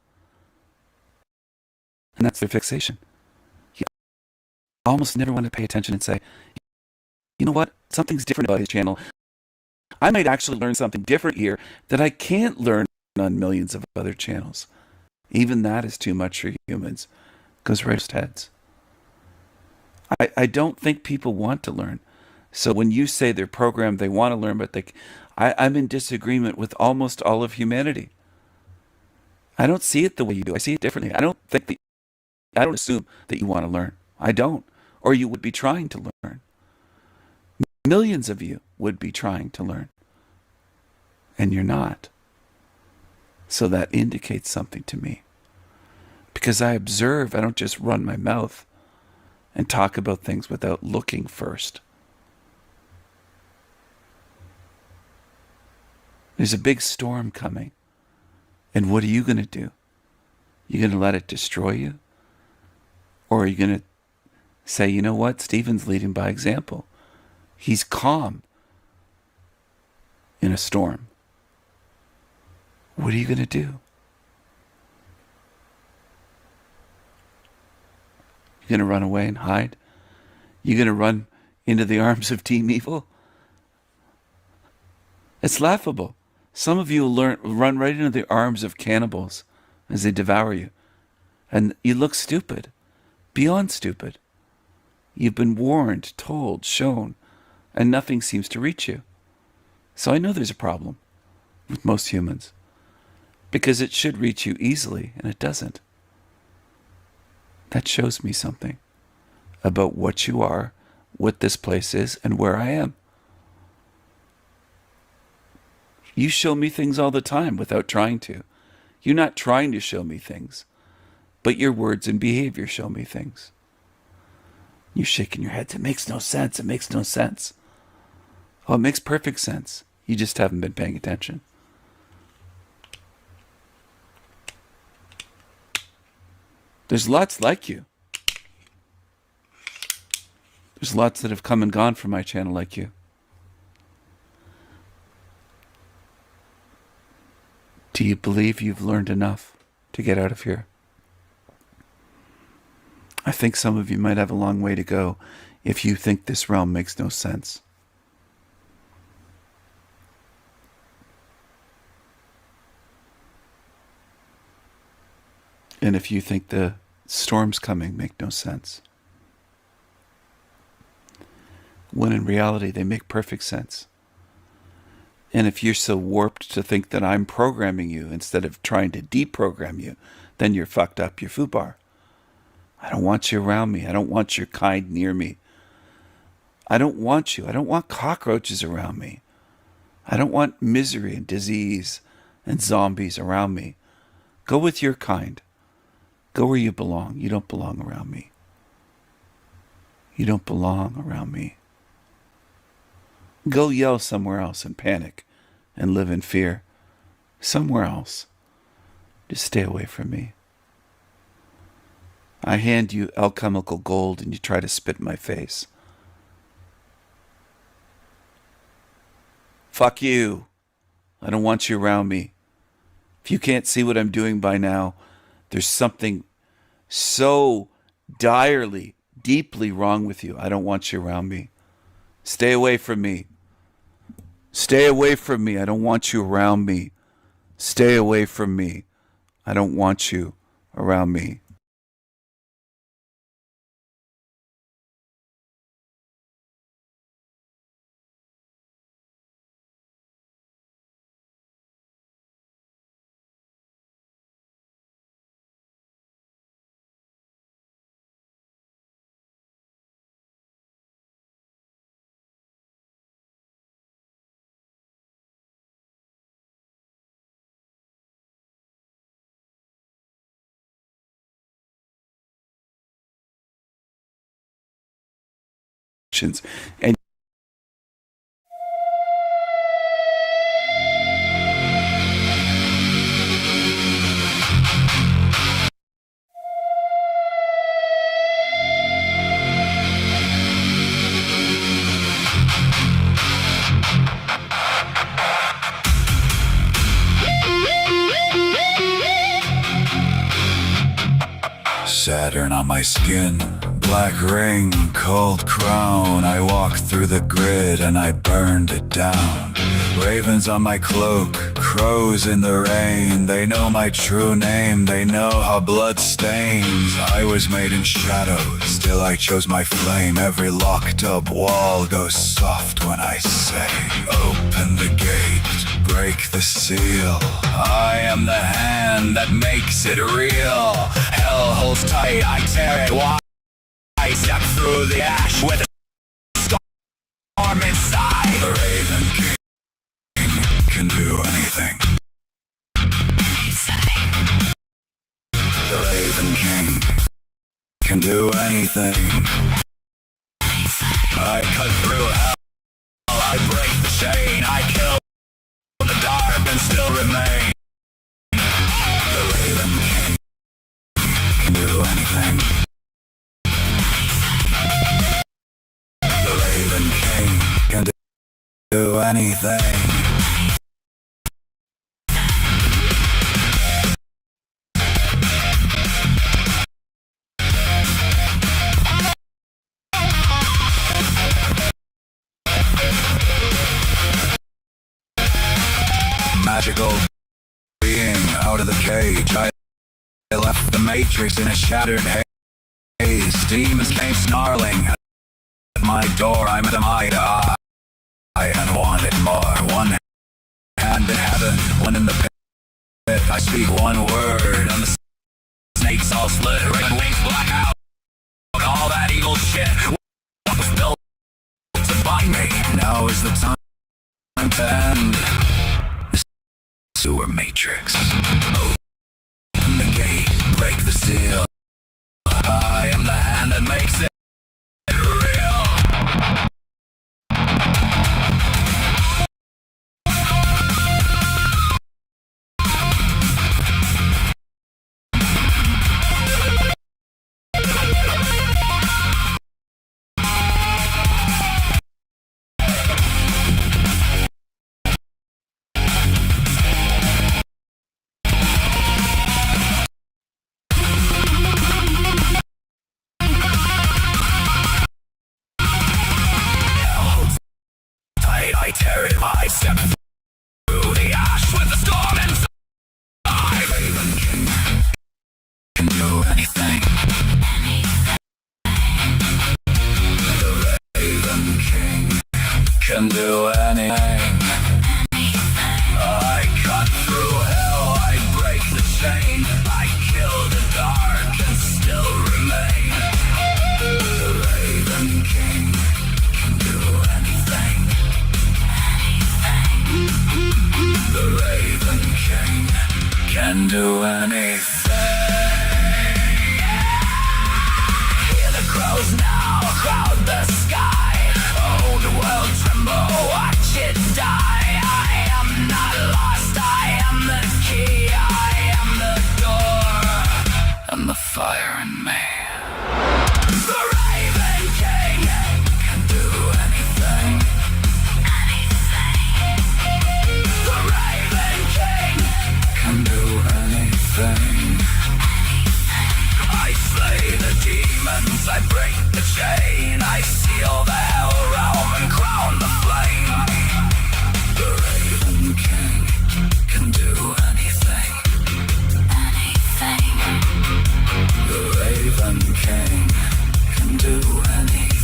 And that's their fixation. You almost never want to pay attention and say, you know what? Something's different about his channel. I might actually learn something different here that I can't learn on millions of other channels. Even that is too much for humans. Goes right to heads. I don't think people want to learn. So when you say they're programmed, they want to learn, but I'm in disagreement with almost all of humanity. I don't see it the way you do. I see it differently. I don't assume that you want to learn. I don't. Or you would be trying to learn. Millions of you would be trying to learn. And you're not. So that indicates something to me. Because I observe, I don't just run my mouth and talk about things without looking first. There's a big storm coming. And what are you going to do? You going to let it destroy you? Or are you going to say, you know what? Stephen's leading by example. He's calm in a storm. What are you going to do? You're going to run away and hide? You're going to run into the arms of Team Evil? It's laughable. Some of you will run right into the arms of cannibals as they devour you. And you look stupid. Beyond stupid. You've been warned, told, shown, and nothing seems to reach you. So I know there's a problem with most humans. Because it should reach you easily, and it doesn't. That shows me something about what you are, what this place is, and where I am. You show me things all the time without trying to. You're not trying to show me things, but your words and behavior show me things. You're shaking your head. It makes no sense. It makes no sense. Oh, it makes perfect sense. You just haven't been paying attention. There's lots like you. There's lots that have come and gone from my channel like you. Do you believe you've learned enough to get out of here? I think some of you might have a long way to go if you think this realm makes no sense. And if you think the storms coming make no sense. When in reality, they make perfect sense. And if you're so warped to think that I'm programming you instead of trying to deprogram you, then you're fucked up, you're FUBAR. I don't want you around me. I don't want your kind near me. I don't want you. I don't want cockroaches around me. I don't want misery and disease and zombies around me. Go with your kind. Go where you belong. You don't belong around me. You don't belong around me. Go yell somewhere else and panic and live in fear. Somewhere else. Just stay away from me. I hand you alchemical gold and you try to spit in my face. Fuck you. I don't want you around me. If you can't see what I'm doing by now, there's something so direly, deeply wrong with you. I don't want you around me. Stay away from me. Stay away from me. I don't want you around me. Stay away from me. I don't want you around me. And Saturn on my skin, black ring, cold crown. I walked through the grid and I burned it down. Ravens on my cloak, crows in the rain. They know my true name, they know how blood stains. I was made in shadow, still I chose my flame. Every locked up wall goes soft when I say, open the gate, break the seal. I am the hand that makes it real. Hell holds tight, I tear it wide. I step through the ash with a storm inside. The Raven King can do anything. The Raven King can do anything. I cut through hell, I break the chain, I kill the dark and still remain. The Raven King can do anything. The Raven King can do anything. Magical being out of the cage. I left the matrix in a shattered haze. Demons came snarling at my door. I met them eye to eye and wanted more. One hand in heaven, one in the pit. I speak one word and the snakes all split. Raven wings black out. All that evil shit was built to bind me. Now is the time to end. Sewer matrix. Open the gate, break the seal. I am the hand that makes it real. I tear it, I step through the ash with the storm inside. Raven King can do anything. The Raven King can do anything. I cut through hell, I break the chain, I kill the dark and still remain. The Raven King can do anything. The Raven King can do anything. Hear the crows now crowd the sky. Oh, the world tremble, watch it die. I am not lost, I am the key, I am the door, and the fire in me. The Raven King can do anything. The Raven King can do anything. I slay the demons, I break the chain, I seal the hell realm and crown the flame. The Raven King can do anything. The Raven King can do anything.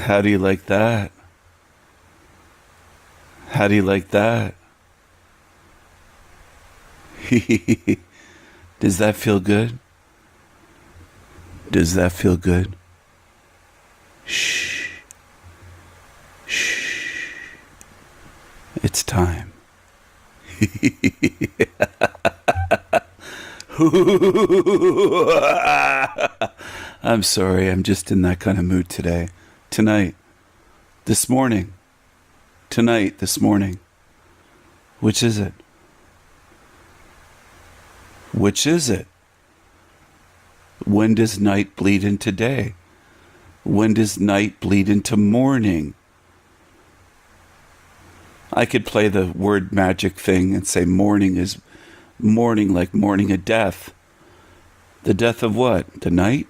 How do you like that? How do you like that? Does that feel good? Does that feel good? Shh. Shh. It's time. I'm sorry, I'm just in that kind of mood today. Tonight. This morning. Tonight, this morning. Which is it? Which is it? When does night bleed into day? When does night bleed into morning? I could play the word magic thing and say morning is mourning, like mourning a death. The death of what? The night?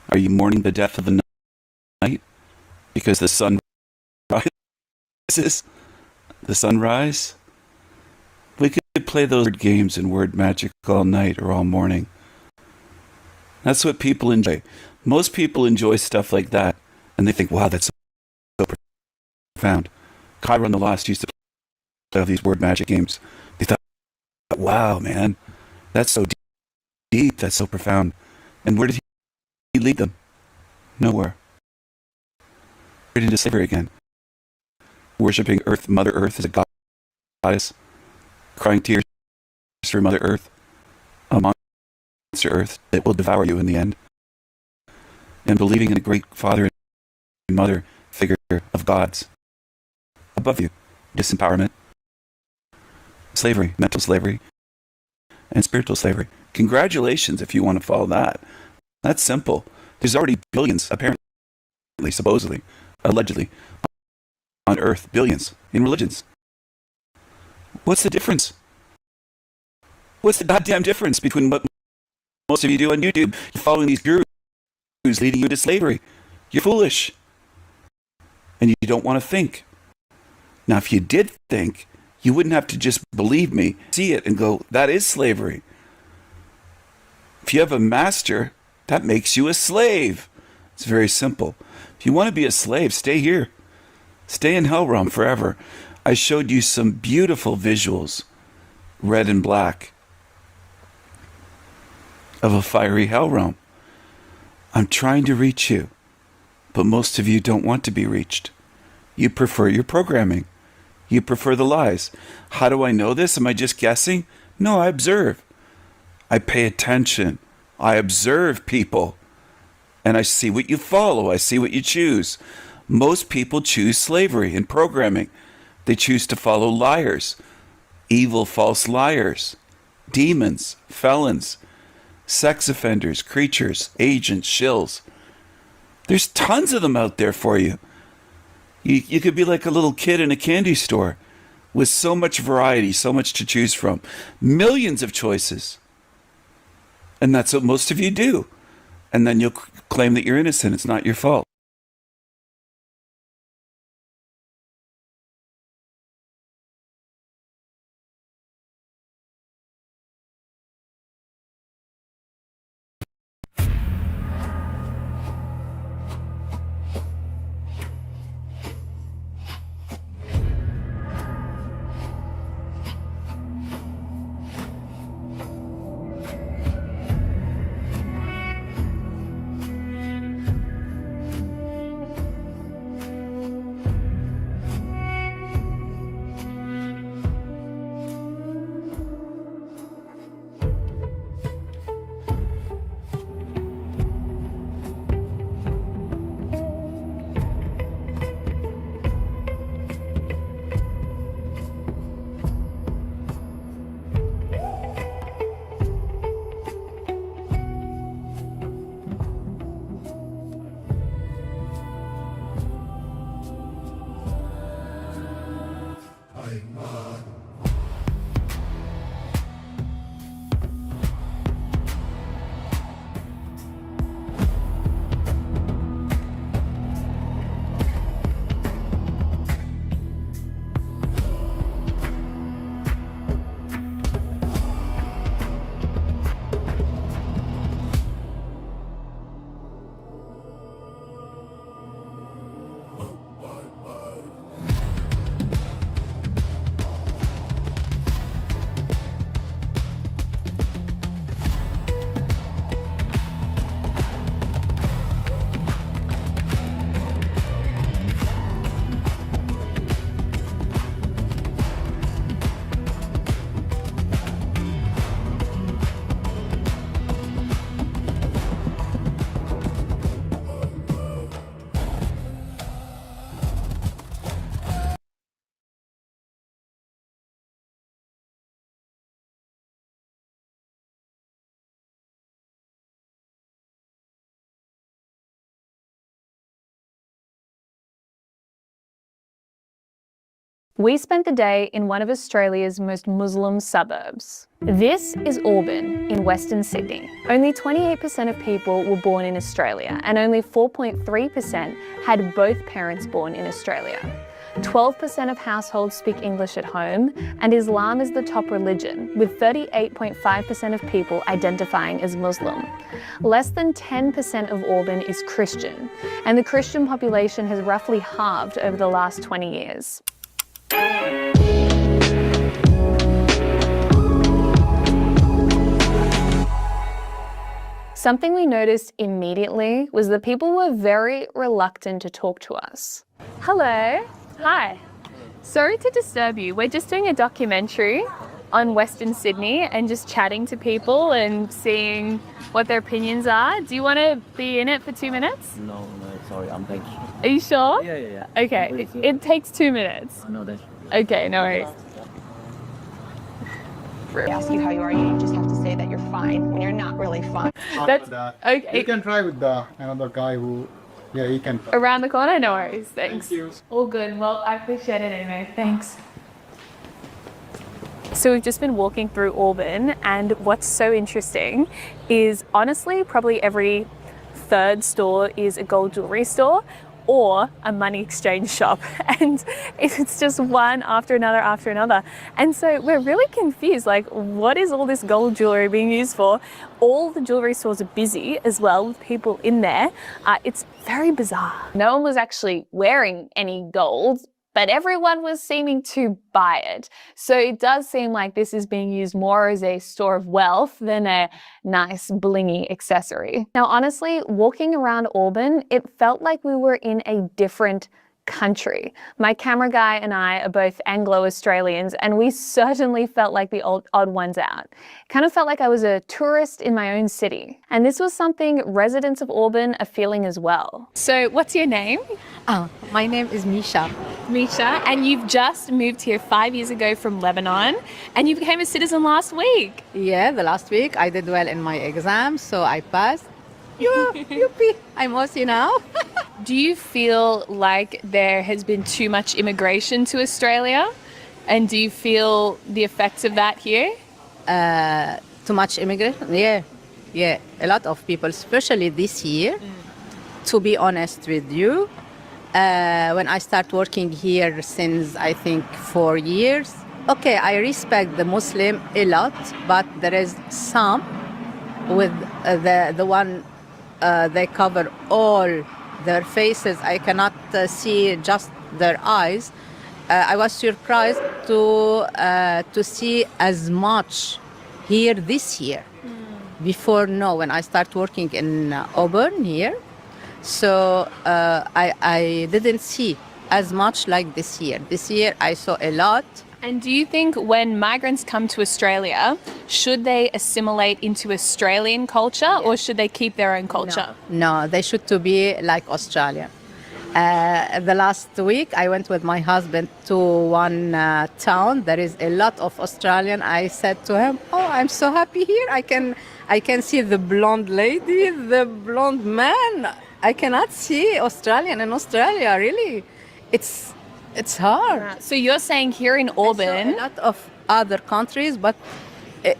Are you mourning the death of the night? Because the sun rises? The sunrise? We could play those word games and word magic all night or all morning. That's what people enjoy. Most people enjoy stuff like that, and they think, wow, that's so profound. Kyra and the Lost used to play all these word magic games. They thought, wow, man, that's so deep, that's so profound. And where did he lead them? Nowhere. Right into slavery again. Worshipping Earth, Mother Earth as a goddess, crying tears for Mother Earth, a monster Earth that will devour you in the end, and believing in a great father and mother figure of gods above you. Disempowerment, slavery, mental slavery, and spiritual slavery. Congratulations if you want to follow that. That's simple. There's already billions, apparently, supposedly, allegedly, on Earth, billions, in religions. What's the difference? What's the goddamn difference between what most of you do on YouTube? You're following these gurus leading you to slavery. You're foolish. And you don't want to think. Now, if you did think, you wouldn't have to just believe me, see it, and go, that is slavery. If you have a master, that makes you a slave. It's very simple. If you want to be a slave, stay here. Stay in Hell Realm forever. I showed you some beautiful visuals, red and black, of a fiery Hell Realm. I'm trying to reach you, but most of you don't want to be reached. You prefer your programming. You prefer the lies. How do I know this? Am I just guessing? No, I observe. I pay attention. I observe people. And I see what you follow. I see what you choose. Most people choose slavery in programming. They choose to follow liars, evil, false liars, demons, felons. sex offenders, creatures, agents, shills. There's tons of them out there for you. You could be like a little kid in a candy store with so much variety, so much to choose from. Millions of choices. And that's what most of you do. And then you'll claim that you're innocent. It's not your fault. We spent the day in one of Australia's most Muslim suburbs. This is Auburn in Western Sydney. Only 28% of people were born in Australia and only 4.3% had both parents born in Australia. 12% of households speak English at home, and Islam is the top religion, with 38.5% of people identifying as Muslim. Less than 10% of Auburn is Christian, and the Christian population has roughly halved over the last 20 years. Something we noticed immediately was that people were very reluctant to talk to us. Hello. Hi. Sorry to disturb you. We're just doing a documentary on Western Sydney and just chatting to people and seeing what their opinions are. Do you want to be in it for 2 minutes? No, sorry, I'm thank you. Are you sure? Yeah. Okay, it takes 2 minutes. No, that's Okay, no worries. They ask you how you are, you just have to say that you're fine when you're not really fine. That's okay. You can try with another guy who, yeah, he can. Around the corner? No worries. Thanks. Thank you. All good. Well, I appreciate it anyway. Thanks. So we've just been walking through Auburn, and what's so interesting is honestly probably every third store is a gold jewelry store or a money exchange shop, and it's just one after another. And so we're really confused, like, what is all this gold jewelry being used for? All the jewelry stores are busy as well with people in there. It's very bizarre. No one was actually wearing any gold, but everyone was seeming to buy it. So it does seem like this is being used more as a store of wealth than a nice blingy accessory. Now, honestly, walking around Auburn, it felt like we were in a different country. My camera guy and I are both Anglo-Australians, and we certainly felt like the odd ones out. Kind of felt like I was a tourist in my own city. And this was something residents of Auburn are feeling as well. So what's your name? My name is Misha. Misha, and you've just moved here 5 years ago from Lebanon, and you became a citizen last week. Yeah, the last week I did well in my exam, so I passed. Yuppie, I'm Aussie now. Do you feel like there has been too much immigration to Australia? And do you feel the effects of that here? Too much immigration? Yeah, a lot of people, especially this year. To be honest with you, when I start working here since I think 4 years, okay, I respect the Muslim a lot, but there is some with the one they cover all their faces. I cannot see just their eyes. I was surprised to see as much here this year. Before, no, when I start working in Auburn here, so I didn't see as much like this year. This year I saw a lot. And do you think when migrants come to Australia, should they assimilate into Australian culture or should they keep their own culture? No, they should to be like Australian. The last week I went with my husband to one town. There is a lot of Australian. I said to him, "Oh, I'm so happy here. I can see the blonde lady, the blonde man. I cannot see Australian in Australia. Really, it's hard." So you're saying here in Auburn, a lot of other countries, but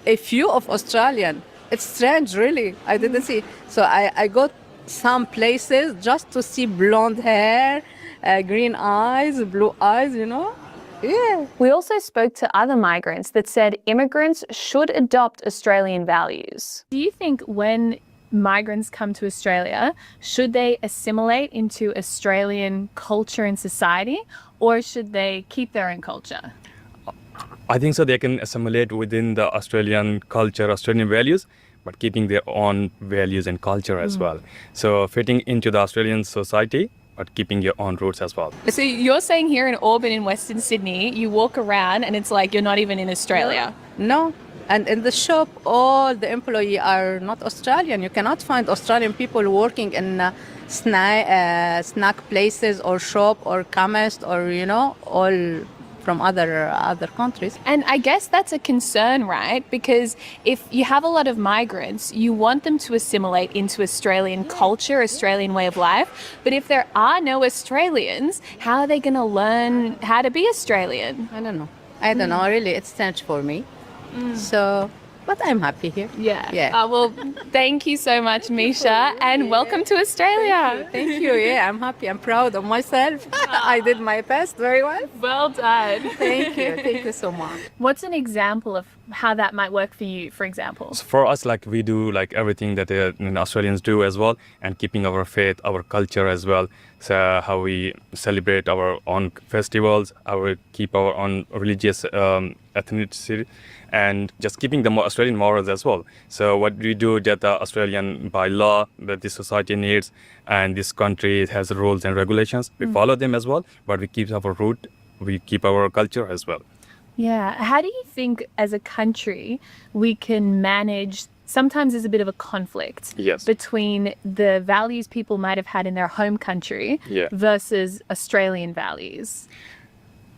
a few of Australian. It's strange, really. I didn't see. So I got some places just to see blonde hair, green eyes, blue eyes, you know. Yeah. We also spoke to other migrants that said immigrants should adopt Australian values. Do you think when migrants come to Australia, should they assimilate into Australian culture and society, or should they keep their own culture? I think so. They can assimilate within the Australian culture, Australian values, but keeping their own values and culture as well. So fitting into the Australian society, but keeping your own roots as well. So you're saying here in Auburn in Western Sydney, you walk around and it's like you're not even in Australia. No. And in the shop, all the employees are not Australian. You cannot find Australian people working in snack places or shop or chemist or, you know, all from other countries. And I guess that's a concern, right? Because if you have a lot of migrants, you want them to assimilate into Australian culture, Australian way of life. But if there are no Australians, how are they going to learn how to be Australian? I don't know. Really, it's strange for me. So, but I'm happy here. Yeah. Well, thank you so much, Misha, and welcome to Australia. Thank you. Yeah, I'm happy. I'm proud of myself. I did my best very well. Well done. Thank you. Thank you so much. What's an example of how that might work for you, for example? So for us, like we do like everything that Australians do as well, and keeping our faith, our culture as well. So how we celebrate our own festivals, keep our own religious ethnicity, and just keeping the Australian morals as well. So what we do that the Australian by law that this society needs, and this country has rules and regulations. We follow them as well, but we keep our root, we keep our culture as well. Yeah. How do you think as a country we can manage, sometimes there's a bit of a conflict between the values people might have had in their home country versus Australian values?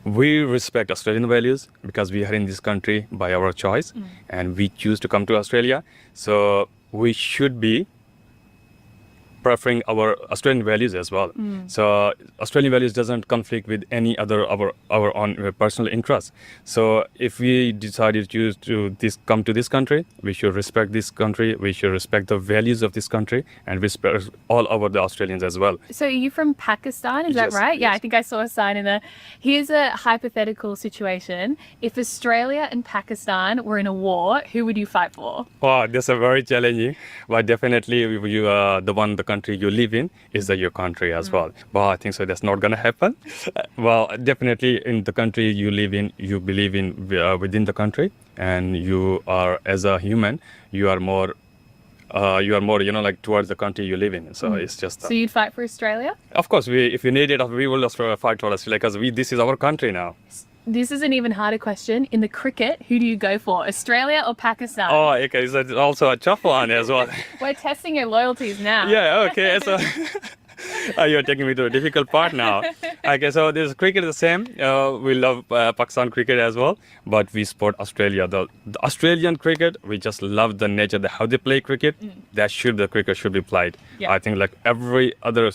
We respect Australian values because we are in this country by our choice and we choose to come to Australia. So we should be preferring our Australian values as well. So Australian values doesn't conflict with any other our own personal interests. So if we decided to come to this country, we should respect this country. We should respect the values of this country and respect all over the Australians as well. So are you from Pakistan? Is that right? Yeah, I think I saw a sign in there. Here's a hypothetical situation. If Australia and Pakistan were in a war, who would you fight for? Wow, that's a very challenging. But definitely, the country you live in is your country as well. But I think so that's not gonna happen. Well, definitely in the country you live in, you believe in within the country, and you are as a human, you are more you are more, like towards the country you live in. So it's just. So you'd fight for Australia? Of course, if we need it, we will just fight for Australia because this is our country now. This is an even harder question. In the cricket, who do you go for, Australia or Pakistan? Oh, okay. So it's also a tough one as well. We're testing your loyalties now. Yeah, okay. So you're taking me to a difficult part now. Okay, so this cricket is the same. We love Pakistan cricket as well, but we support Australia. The Australian cricket, we just love the nature, how they play cricket. The cricket should be played. Yeah. I think like every other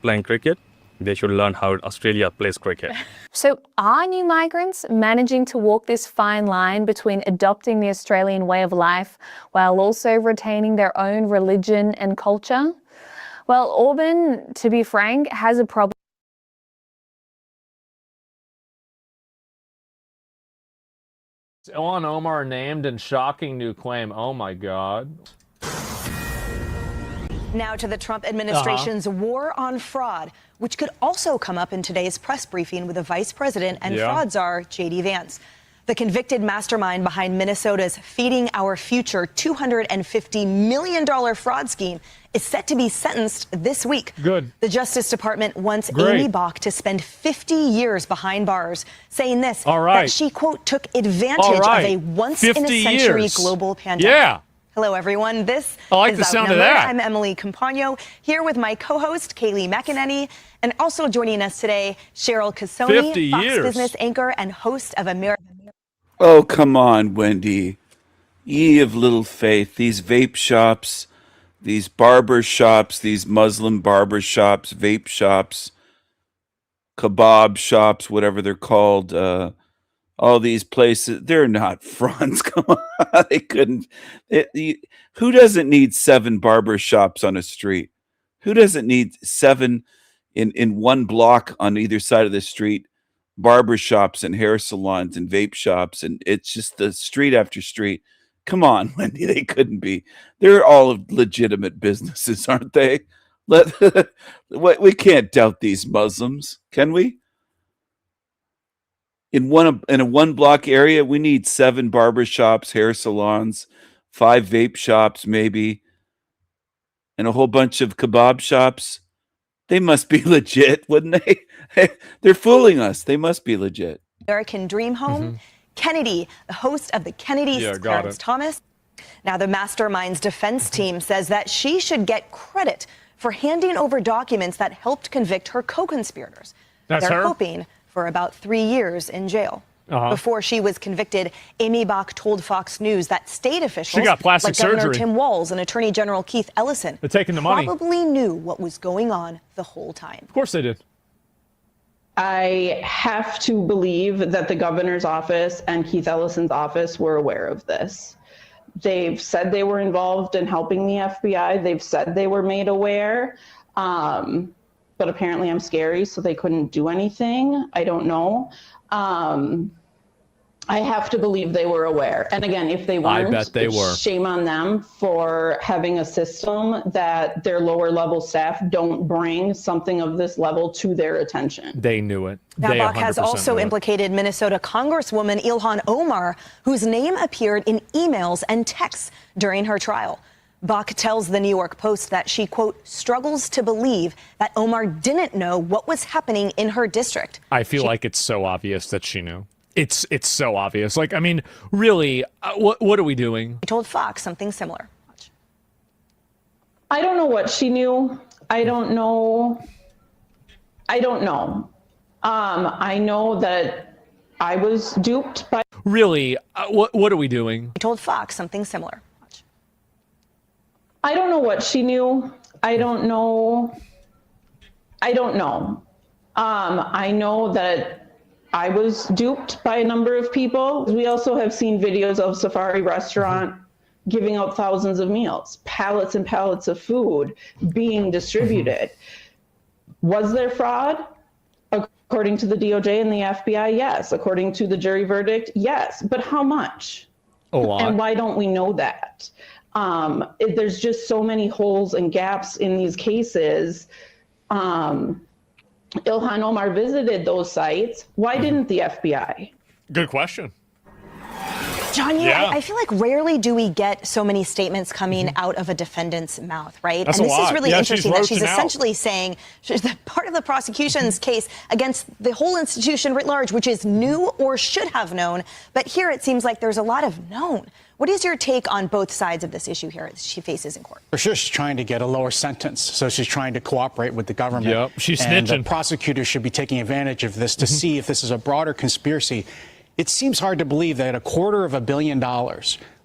playing cricket, they should learn how Australia plays cricket. So are new migrants managing to walk this fine line between adopting the Australian way of life while also retaining their own religion and culture? Well, Auburn, to be frank, has a problem. Ilhan Omar named in shocking new claim. Oh my God. Now to the Trump administration's war on fraud, which could also come up in today's press briefing with the vice president and fraud czar, J.D. Vance. The convicted mastermind behind Minnesota's Feeding Our Future $250 million fraud scheme is set to be sentenced this week. Good. The Justice Department wants Great. Amy Bach to spend 50 years behind bars, saying this, All right. that she, quote, took advantage All right. of a once-in-a-century years. global pandemic. Yeah. Hello, everyone. This I like is the sound of Outnumbered. that. I'm Emily Compagno, here with my co-host, Kaylee McEnany, and also joining us today, Cheryl Casoni, 50 Fox years. Business anchor and host of America. Oh, come on, Wendy. Ye of little faith, these vape shops, these barber shops, these Muslim barber shops, vape shops, kebab shops, whatever they're called, all these places, they're not fronts. Come on. They couldn't. Who doesn't need 7 barber shops on a street? Who doesn't need 7 in one block on either side of the street? Barber shops and hair salons and vape shops, and it's just the street after street. Come on, Wendy, they couldn't be. They're all legitimate businesses, aren't they? We can't doubt these Muslims, can we? In a one block area, we need 7 barber shops, hair salons, 5 vape shops, maybe, and a whole bunch of kebab shops. They must be legit, wouldn't they? They're fooling us. They must be legit. American Dream Home. Kennedy, the host of the Kennedys, Yeah, got Clarence it. Thomas. Now, the mastermind's defense team says that she should get credit for handing over documents that helped convict her co-conspirators. That's They're her? hoping for about 3 years in jail. Before she was convicted, Amy Bach told Fox News that state officials, got plastic like Governor surgery. Tim Walz and Attorney General Keith Ellison, They're taking the money. probably knew what was going on the whole time. Of course they did. I have to believe that the governor's office and Keith Ellison's office were aware of this. They've said they were involved in helping the FBI. They've said they were made aware. But apparently I'm scary, so they couldn't do anything. I don't know. I have to believe they were aware. And again, if they weren't, bet they were. shame on them for having a system that their lower level staff don't bring something of this level to their attention. They knew it. Now, They Bach has 100% also knew it. implicated Minnesota Congresswoman Ilhan Omar, whose name appeared in emails and texts during her trial. Bach tells the New York Post that she, quote, struggles to believe that Omar didn't know what was happening in her district. I feel like it's so obvious that she knew. It's so obvious. Like, I mean, really, what are we doing? She told Fox something similar. I don't know what she knew. I don't know. I know that I was duped by. Really, what are we doing? She told Fox something similar. I don't know what she knew. I don't know. I know that I was duped by a number of people. We also have seen videos of Safari Restaurant giving out thousands of meals, pallets and pallets of food being distributed. Was there fraud? According to the DOJ and the FBI, yes. According to the jury verdict, yes. But how much? A lot. And why don't we know that? There's just so many holes and gaps in these cases. Ilhan Omar visited those sites. Why didn't the FBI? Good question. John, I feel like rarely do we get so many statements coming out of a defendant's mouth, right? That's and a this lot. is really Yeah, interesting that she's roaching out. essentially saying she's the part of the prosecution's case against the whole institution writ large, which is new or should have known. But here it seems like there's a lot of known. What is your take on both sides of this issue here that she faces in court? For sure, she's trying to get a lower sentence, so she's trying to cooperate with the government. Yep, she's and snitching. the prosecutors should be taking advantage of this to see if this is a broader conspiracy. It seems hard to believe that $250 million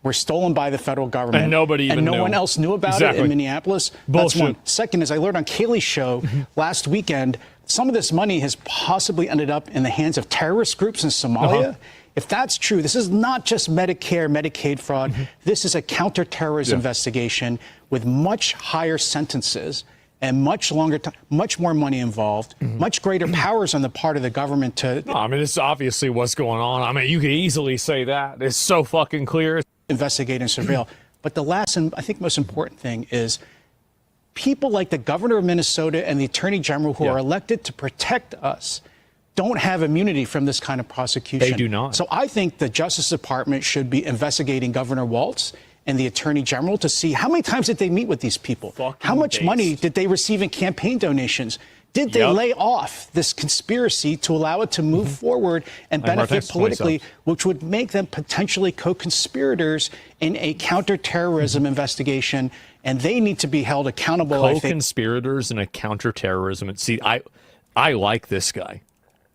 were stolen by the federal government. And nobody even and no knew. one else knew about Exactly. it in Minneapolis. Bullshit. That's one. Second, as I learned on Kaylee's show last weekend, some of this money has possibly ended up in the hands of terrorist groups in Somalia. If that's true, this is not just Medicare, Medicaid fraud. This is a counterterrorism investigation with much higher sentences and much longer time, much more money involved, much greater powers on the part of the government to. No, I mean, it's obviously what's going on. I mean, you could easily say that. It's so fucking clear. Investigate and surveil. But the last and I think most important thing is people like the governor of Minnesota and the attorney general who are elected to protect us don't have immunity from this kind of prosecution. They do not. So I think the Justice Department should be investigating Governor Walz and the attorney general to see how many times did they meet with these people? How much money did they receive in campaign donations? Did they lay off this conspiracy to allow it to move forward and benefit politically, which would make them potentially co-conspirators in a counterterrorism investigation? And they need to be held accountable, I think. Co-conspirators in a counterterrorism. See, I like this guy.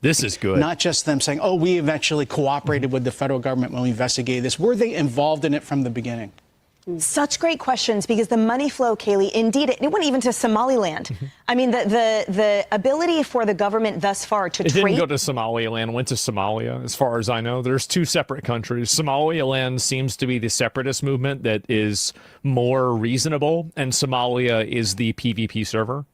This is good. Not just them saying, oh, we eventually cooperated with the federal government when we investigated this. Were they involved in it from the beginning? Such great questions, because the money flow, Kaylee, indeed, it went even to Somaliland. I mean, the ability for the government thus far to It didn't trade. go to Somaliland, went to Somalia, as far as I know. There's two separate countries. Somaliland seems to be the separatist movement that is more reasonable, and Somalia is the PvP server.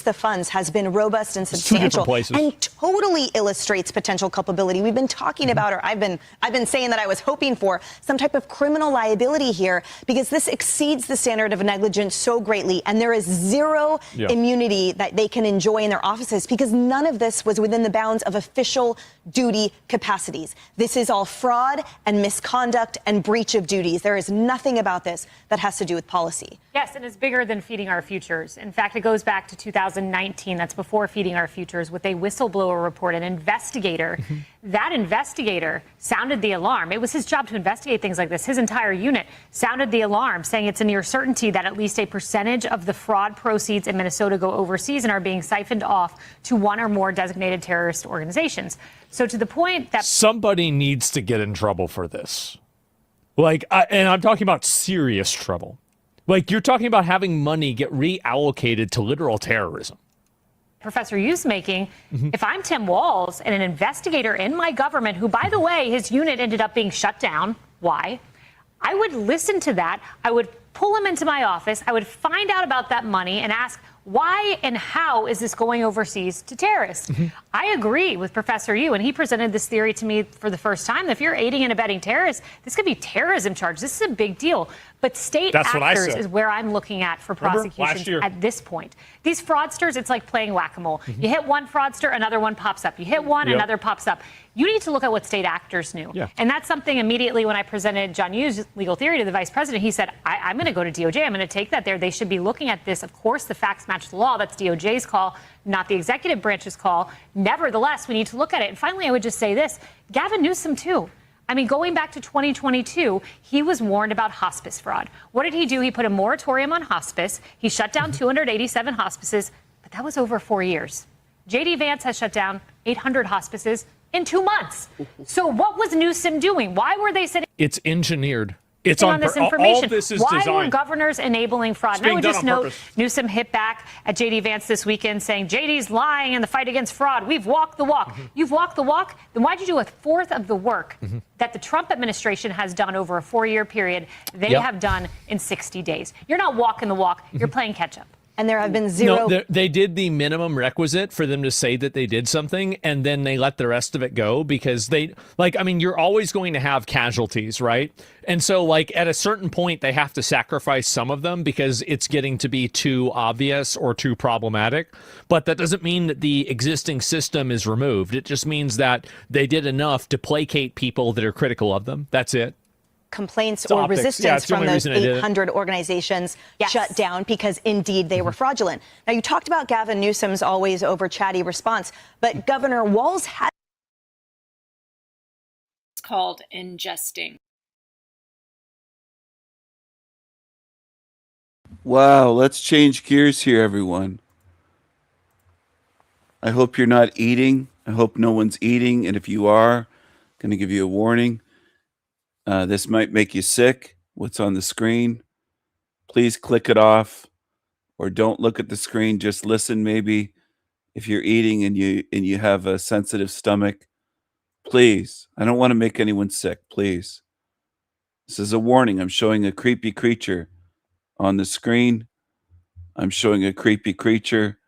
The funds has been robust and two different substantial places. and totally illustrates potential culpability. We've been talking about, or I've been saying that I was hoping for some type of criminal liability here, because this exceeds the standard of negligence so greatly, and there is zero immunity that they can enjoy in their offices, because none of this was within the bounds of official duty capacities. This is all fraud and misconduct and breach of duties. There is nothing about this that has to do with policy. Yes, and it's bigger than Feeding Our Futures. In fact, it goes back to 2019. That's before Feeding Our Futures, with a whistleblower report, an investigator. That investigator sounded the alarm. It was his job to investigate things like this. His entire unit sounded the alarm, saying it's a near certainty that at least a percentage of the fraud proceeds in Minnesota go overseas and are being siphoned off to one or more designated terrorist organizations. So to the point that somebody needs to get in trouble for this. Like, and I'm talking about serious trouble. Like, you're talking about having money get reallocated to literal terrorism. Professor Yu's making, if I'm Tim Walz and an investigator in my government, who, by the way, his unit ended up being shut down. Why? I would listen to that. I would pull him into my office. I would find out about that money and ask, why and how is this going overseas to terrorists? I agree with Professor Yu, and he presented this theory to me for the first time. If you're aiding and abetting terrorists, this could be terrorism charge. This is a big deal. But state actors is where I'm looking at for prosecutions at this point. These fraudsters, it's like playing whack-a-mole. You hit one fraudster, another one pops up. You hit one, another pops up. You need to look at what state actors knew. And that's something immediately when I presented John Yu's legal theory to the vice president, he said, I'm going to go to DOJ. I'm going to take that there. They should be looking at this. Of course, the facts match the law. That's DOJ's call, not the executive branch's call. Nevertheless, we need to look at it. And finally, I would just say this. Gavin Newsom, too. I mean, going back to 2022, he was warned about hospice fraud. What did he do? He put a moratorium on hospice. He shut down 287 hospices, but that was over 4 years. J.D. Vance has shut down 800 hospices in 2 months. So what was Newsom doing? Why were they sitting It's engineered. It's on this information? All this is Why designed. were governors enabling fraud? And I would just note, Newsom hit back at J.D. Vance this weekend saying, JD's lying in the fight against fraud. We've walked the walk. You've walked the walk? Then why'd you do a fourth of the work that the Trump administration has done over a 4-year period they have done in 60 days? You're not walking the walk. You're playing catch up. And there have been zero. No, they did the minimum requisite for them to say that they did something, and then they let the rest of it go because they, like, I mean, you're always going to have casualties, right? And so, like, at a certain point, they have to sacrifice some of them because it's getting to be too obvious or too problematic. But that doesn't mean that the existing system is removed. It just means that they did enough to placate people that are critical of them. That's it. Complaints It's or optics. resistance Yeah, it's the from only those reason I did it. 800 organizations shut down because indeed they were fraudulent. Now, you talked about Gavin Newsom's always over chatty response, but Governor Walz had. It's called ingesting. Wow, let's change gears here, everyone. I hope you're not eating. I hope no one's eating. And if you are, I'm going to give you a warning. This might make you sick. What's on the screen? Please click it off or don't look at the screen. Just listen maybe. If you're eating and you have a sensitive stomach, please. I don't want to make anyone sick, please. This is a warning. I'm showing a creepy creature on the screen. I'm showing a creepy creature.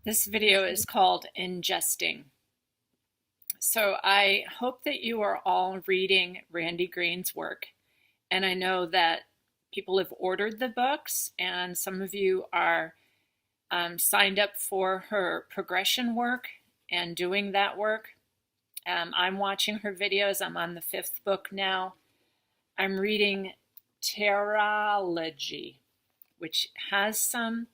This video is called ingesting. So I hope that you are all reading Randy Green's work. And I know that people have ordered the books and some of you are signed up for her progression work and doing that work. I'm watching her videos. I'm on the 5th book now. I'm reading Terrology, which has some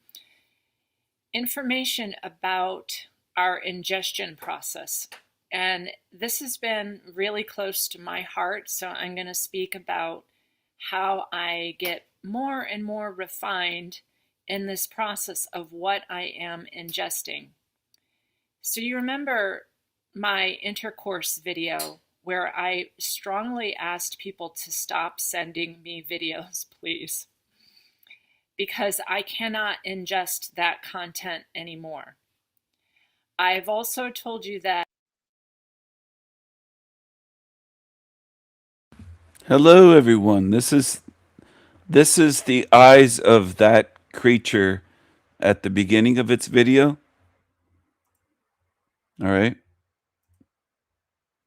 information about our ingestion process. And this has been really close to my heart, so I'm going to speak about how I get more and more refined in this process of what I am ingesting. So you remember my intercourse video where I strongly asked people to stop sending me videos, please, because I cannot ingest that content anymore. I've also told you that. Hello, everyone. This is the eyes of that creature at the beginning of its video. All right.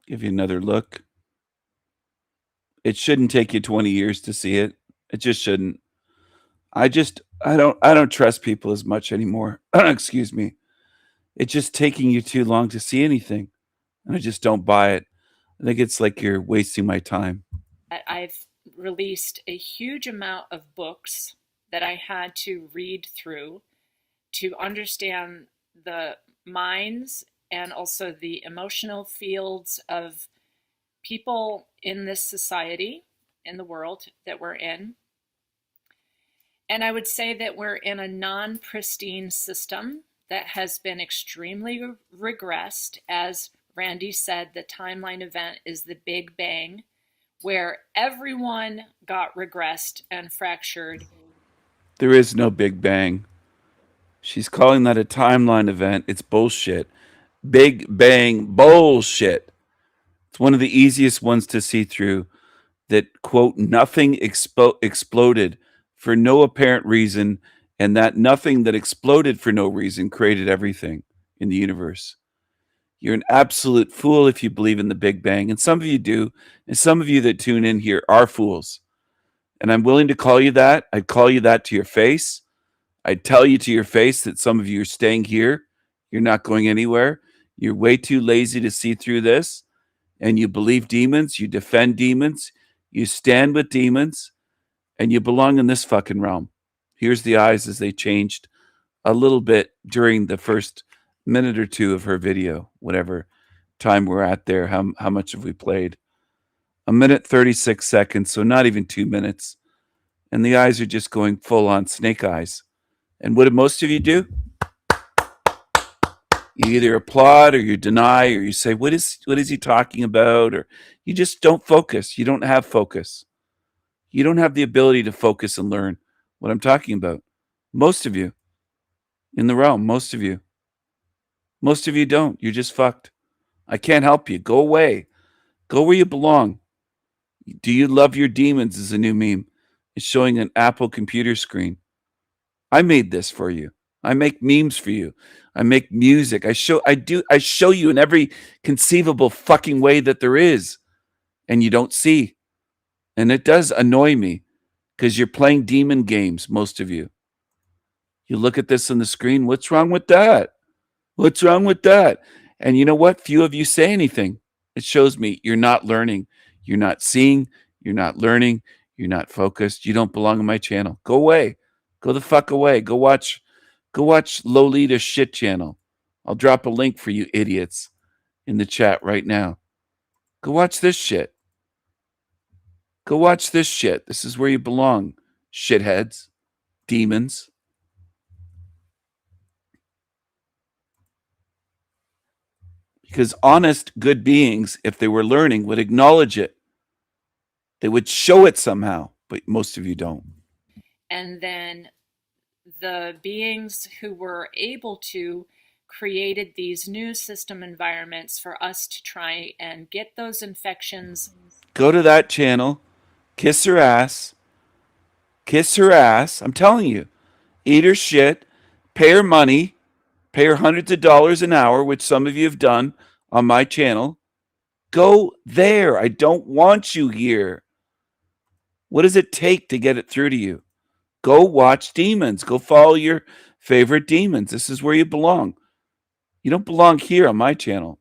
Give you another look. It shouldn't take you 20 years to see it. It just shouldn't. I don't trust people as much anymore. Excuse me. It's just taking you too long to see anything. And I just don't buy it. I think it's like you're wasting my time. I've released a huge amount of books that I had to read through to understand the minds and also the emotional fields of people in this society, in the world that we're in. And I would say that we're in a non-pristine system that has been extremely regressed. As Randy said, the timeline event is the Big Bang, where everyone got regressed and fractured. There is no Big Bang. She's calling that a timeline event. It's bullshit. Big Bang bullshit. It's one of the easiest ones to see through. That, quote, nothing exploded for no apparent reason, and that nothing that exploded for no reason created everything in the universe. You're an absolute fool if you believe in the Big Bang. And some of you do. And some of you that tune in here are fools. And I'm willing to call you that. I'd call you that to your face. I'd tell you to your face that some of you are staying here. You're not going anywhere. You're way too lazy to see through this. And you believe demons. You defend demons. You stand with demons. And you belong in this fucking realm. Here's the eyes as they changed a little bit during the first minute or two of her video, whatever time we're at there. How much have we played? 1 minute 36 seconds, so not even 2 minutes. And the eyes are just going full on snake eyes. And what do most of you do? You either applaud or you deny or you say, what is he talking about? Or you just don't focus. You don't have focus. You don't have the ability to focus and learn what I'm talking about. Most of you in the realm, most of you. Most of you don't. You're just fucked. I can't help you. Go away. Go where you belong. Do you love your demons is a new meme. It's showing an Apple computer screen. I made this for you. I make memes for you. I make music. I show you in every conceivable fucking way that there is, and you don't see. And it does annoy me because you're playing demon games, most of you. You look at this on the screen, what's wrong with that? What's wrong with that? And you know what? Few of you say anything. It shows me you're not learning. You're not seeing. You're not learning. You're not focused. You don't belong on my channel. Go away. Go the fuck away. Go watch Lolita Shit Channel. I'll drop a link for you idiots in the chat right now. Go watch this shit. Go watch this shit. This is where you belong, shitheads, demons. Because honest, good beings, if they were learning, would acknowledge it. They would show it somehow, but most of you don't. And then the beings who were able to created these new system environments for us to try and get those infections. Go to that channel, kiss her ass. Kiss her ass. I'm telling you. Eat her shit. Pay her money. Pay her hundreds of dollars an hour, which some of you have done on my channel. Go there. I don't want you here. What does it take to get it through to you? Go watch demons. Go follow your favorite demons. This is where you belong. You don't belong here on my channel.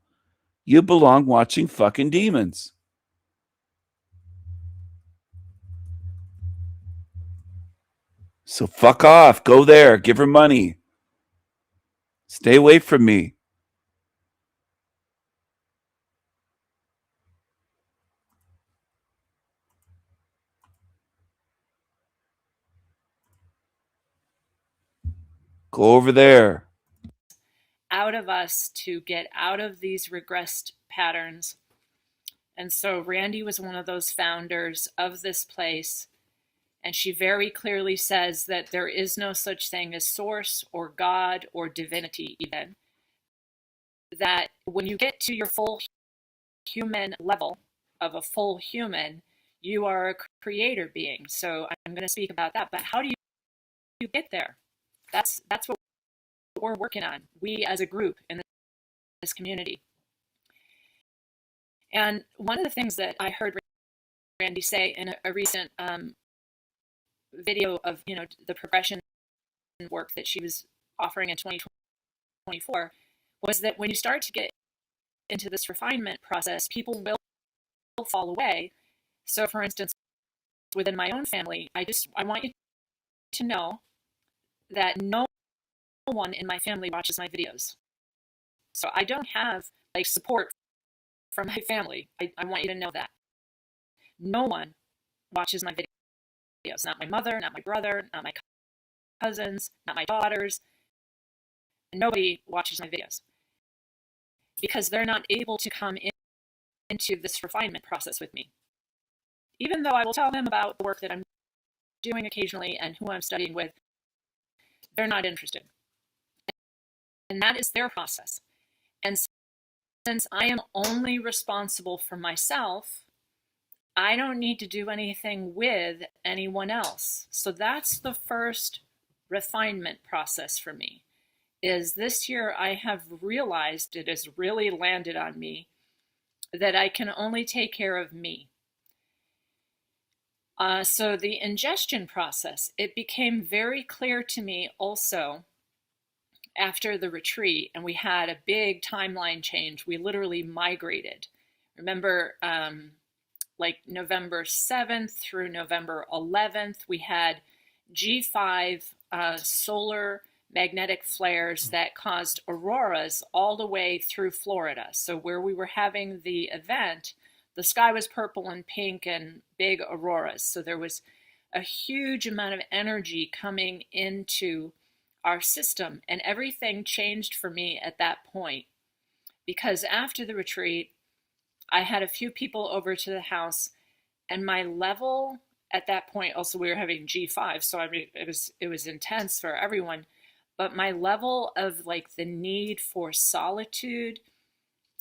You belong watching fucking demons. So fuck off. Go there. Give her money. Stay away from me. Go over there. Out of us to get out of these regressed patterns. And so Randy was one of those founders of this place. And she very clearly says that there is no such thing as source or God or divinity even. That when you get to your full human level of a full human, you are a creator being. So I'm going to speak about that. But how do you get there? That's what we're working on, we as a group in this community. And one of the things that I heard Randy say in a recent video of, the progression work that she was offering in 2024 was that when you start to get into this refinement process, people will fall away. So for instance, within my own family, I want you to know that no one in my family watches my videos. So I don't have support from my family. I want you to know that. No one watches my videos. Not my mother, not my brother, not my cousins, not my daughters. Nobody watches my videos. Because they're not able to come into this refinement process with me. Even though I will tell them about the work that I'm doing occasionally and who I'm studying with, they're not interested. And that is their process. And since I am only responsible for myself, I don't need to do anything with anyone else. So that's the first refinement process for me. Is this year I have realized, it has really landed on me, that I can only take care of me. So the ingestion process, it became very clear to me also after the retreat, and we had a big timeline change. We literally migrated. Remember, November 7th through November 11th, we had G5 solar magnetic flares that caused auroras all the way through Florida. So where we were having the event, the sky was purple and pink and big auroras. So there was a huge amount of energy coming into our system, and everything changed for me at that point. Because after the retreat, I had a few people over to the house, and my level at that point, also we were having G5, so I mean, it was intense for everyone, but my level of the need for solitude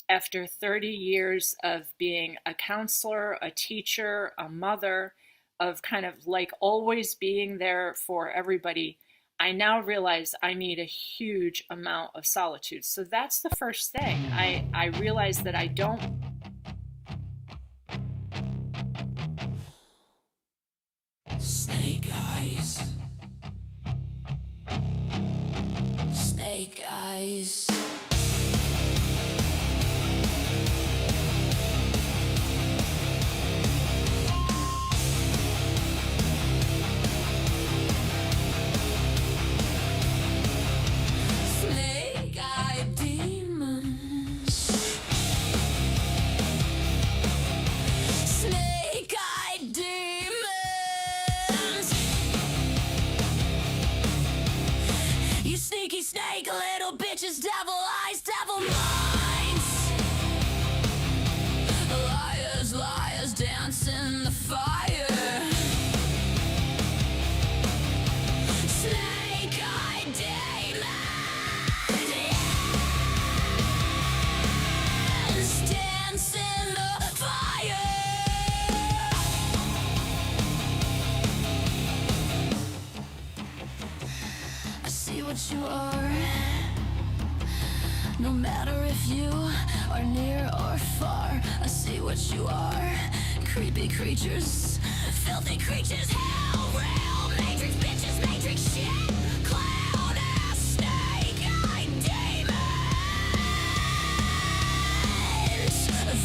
after 30 years of being a counselor, a teacher, a mother, of kind of like always being there for everybody, I now realize I need a huge amount of solitude. So that's the first thing. I realize that I don't. Snake eyes. Snake eyes. Snake-eyed demons. Snake-eyed demons. You sneaky snake, little bitches, devil eyes, devil minds. Liars, liars, dance in the fire. Snake-eyed demons. Dance in the fire. I see what you are. No matter if you are near or far, I see what you are. Creepy creatures, filthy creatures, hell real matrix bitches, matrix shit, clown ass snake-eyed demons.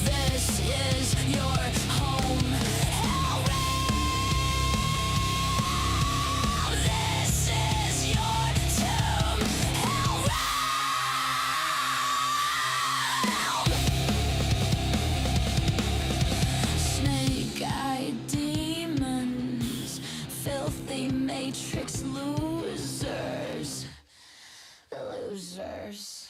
This is your home. Hell realm. This is your tomb. Hell realm. Snake-eyed demons, filthy matrix losers, losers.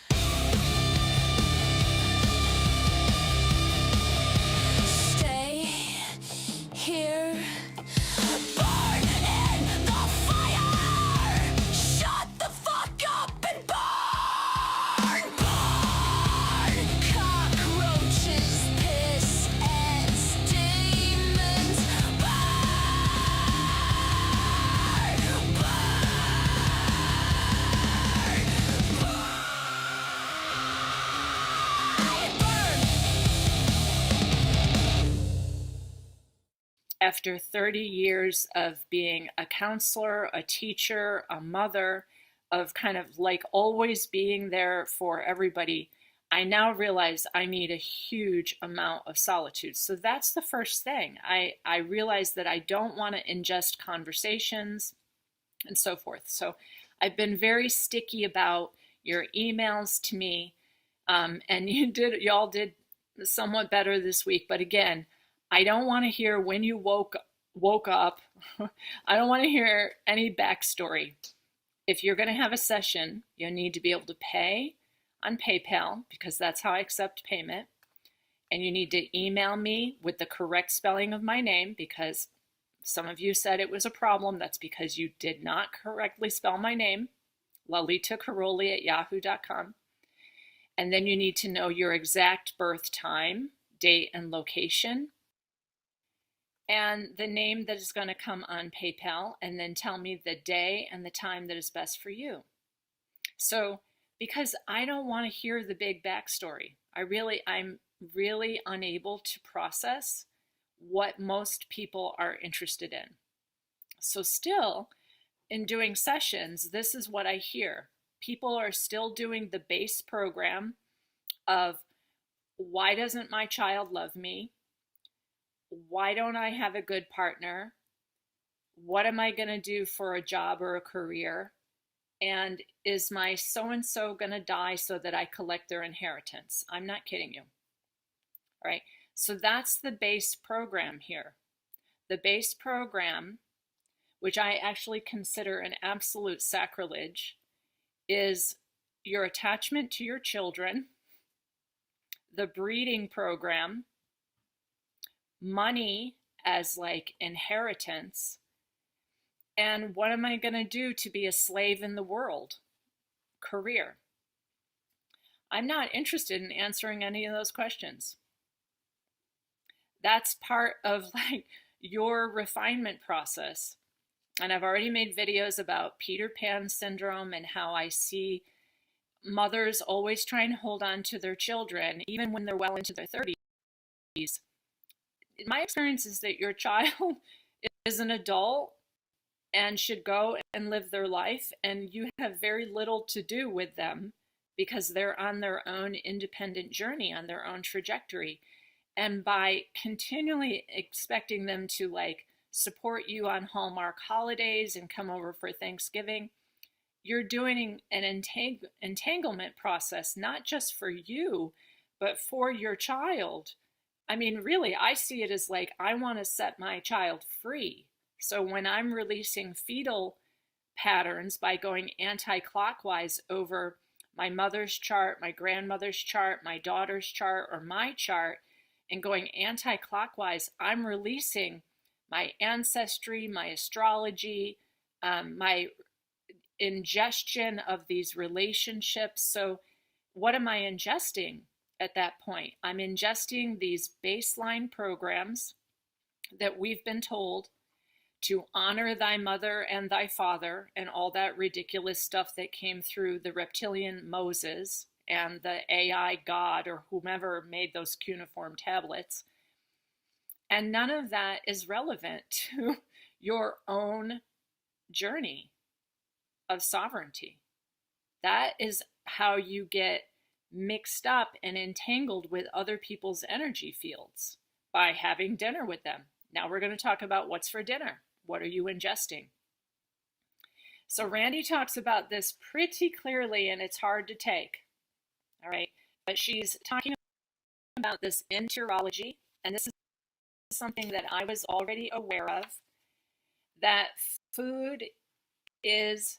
Stay here, burn in the fire. Shut the fuck up and burn, burn. Cockroaches, piss ants, demons, burn, After 30 years of being a counselor, a teacher, a mother, of kind of like always being there for everybody, I now realize I need a huge amount of solitude. So that's the first thing. I realize that I don't want to ingest conversations and so forth. So I've been very sticky about your emails to me, and y'all did somewhat better this week. But again, I don't want to hear when you woke up. I don't want to hear any backstory. If you're going to have a session, you need to be able to pay on PayPal, because that's how I accept payment. And you need to email me with the correct spelling of my name, because some of you said it was a problem. That's because you did not correctly spell my name, lalitakaroli@yahoo.com. And then you need to know your exact birth time, date, and location, and the name that is going to come on PayPal, and then tell me the day and the time that is best for you. So, because I don't want to hear the big backstory, I'm really unable to process what most people are interested in. So still, in doing sessions, this is what I hear. People are still doing the base program of, why doesn't my child love me? Why don't I have a good partner? What am I going to do for a job or a career? And is my so-and-so going to die so that I collect their inheritance? I'm not kidding you. All right. So that's the base program here. The base program, which I actually consider an absolute sacrilege, is your attachment to your children, the breeding program, money as like inheritance, and what am I going to do to be a slave in the world? Career. I'm not interested in answering any of those questions. That's part of like your refinement process. And I've already made videos about Peter Pan syndrome and how I see mothers always trying to hold on to their children, even when they're well into their 30s. My experience is that your child is an adult and should go and live their life, and you have very little to do with them because they're on their own independent journey, on their own trajectory. And by continually expecting them to like support you on Hallmark holidays and come over for Thanksgiving, you're doing an entanglement process, not just for you, but for your child. I mean, really, I see it as like, I want to set my child free. So when I'm releasing fetal patterns by going anti-clockwise over my mother's chart, my grandmother's chart, my daughter's chart, or my chart, and going anti-clockwise, I'm releasing my ancestry, my astrology, my ingestion of these relationships. So what am I ingesting at that point? I'm ingesting these baseline programs that we've been told to honor thy mother and thy father, and all that ridiculous stuff that came through the reptilian Moses and the AI God or whomever made those cuneiform tablets. And none of that is relevant to your own journey of sovereignty. That is how you get mixed up and entangled with other people's energy fields, by having dinner with them. Now we're going to talk about what's for dinner. What are you ingesting? So Randy talks about this pretty clearly, and it's hard to take. All right. But she's talking about this enterology, and this is something that I was already aware of, that food is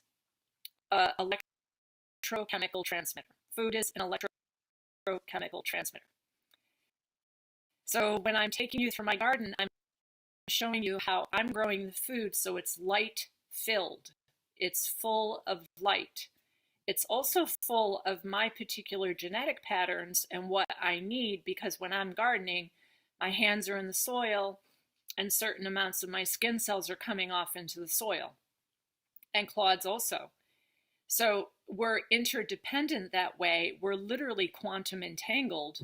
an electrochemical transmitter. Food is an electrochemical transmitter. So when I'm taking you through my garden, I'm showing you how I'm growing the food so it's light filled. It's full of light. It's also full of my particular genetic patterns and what I need, because when I'm gardening, my hands are in the soil and certain amounts of my skin cells are coming off into the soil. And Claude's also. So we're interdependent that way. We're literally quantum entangled,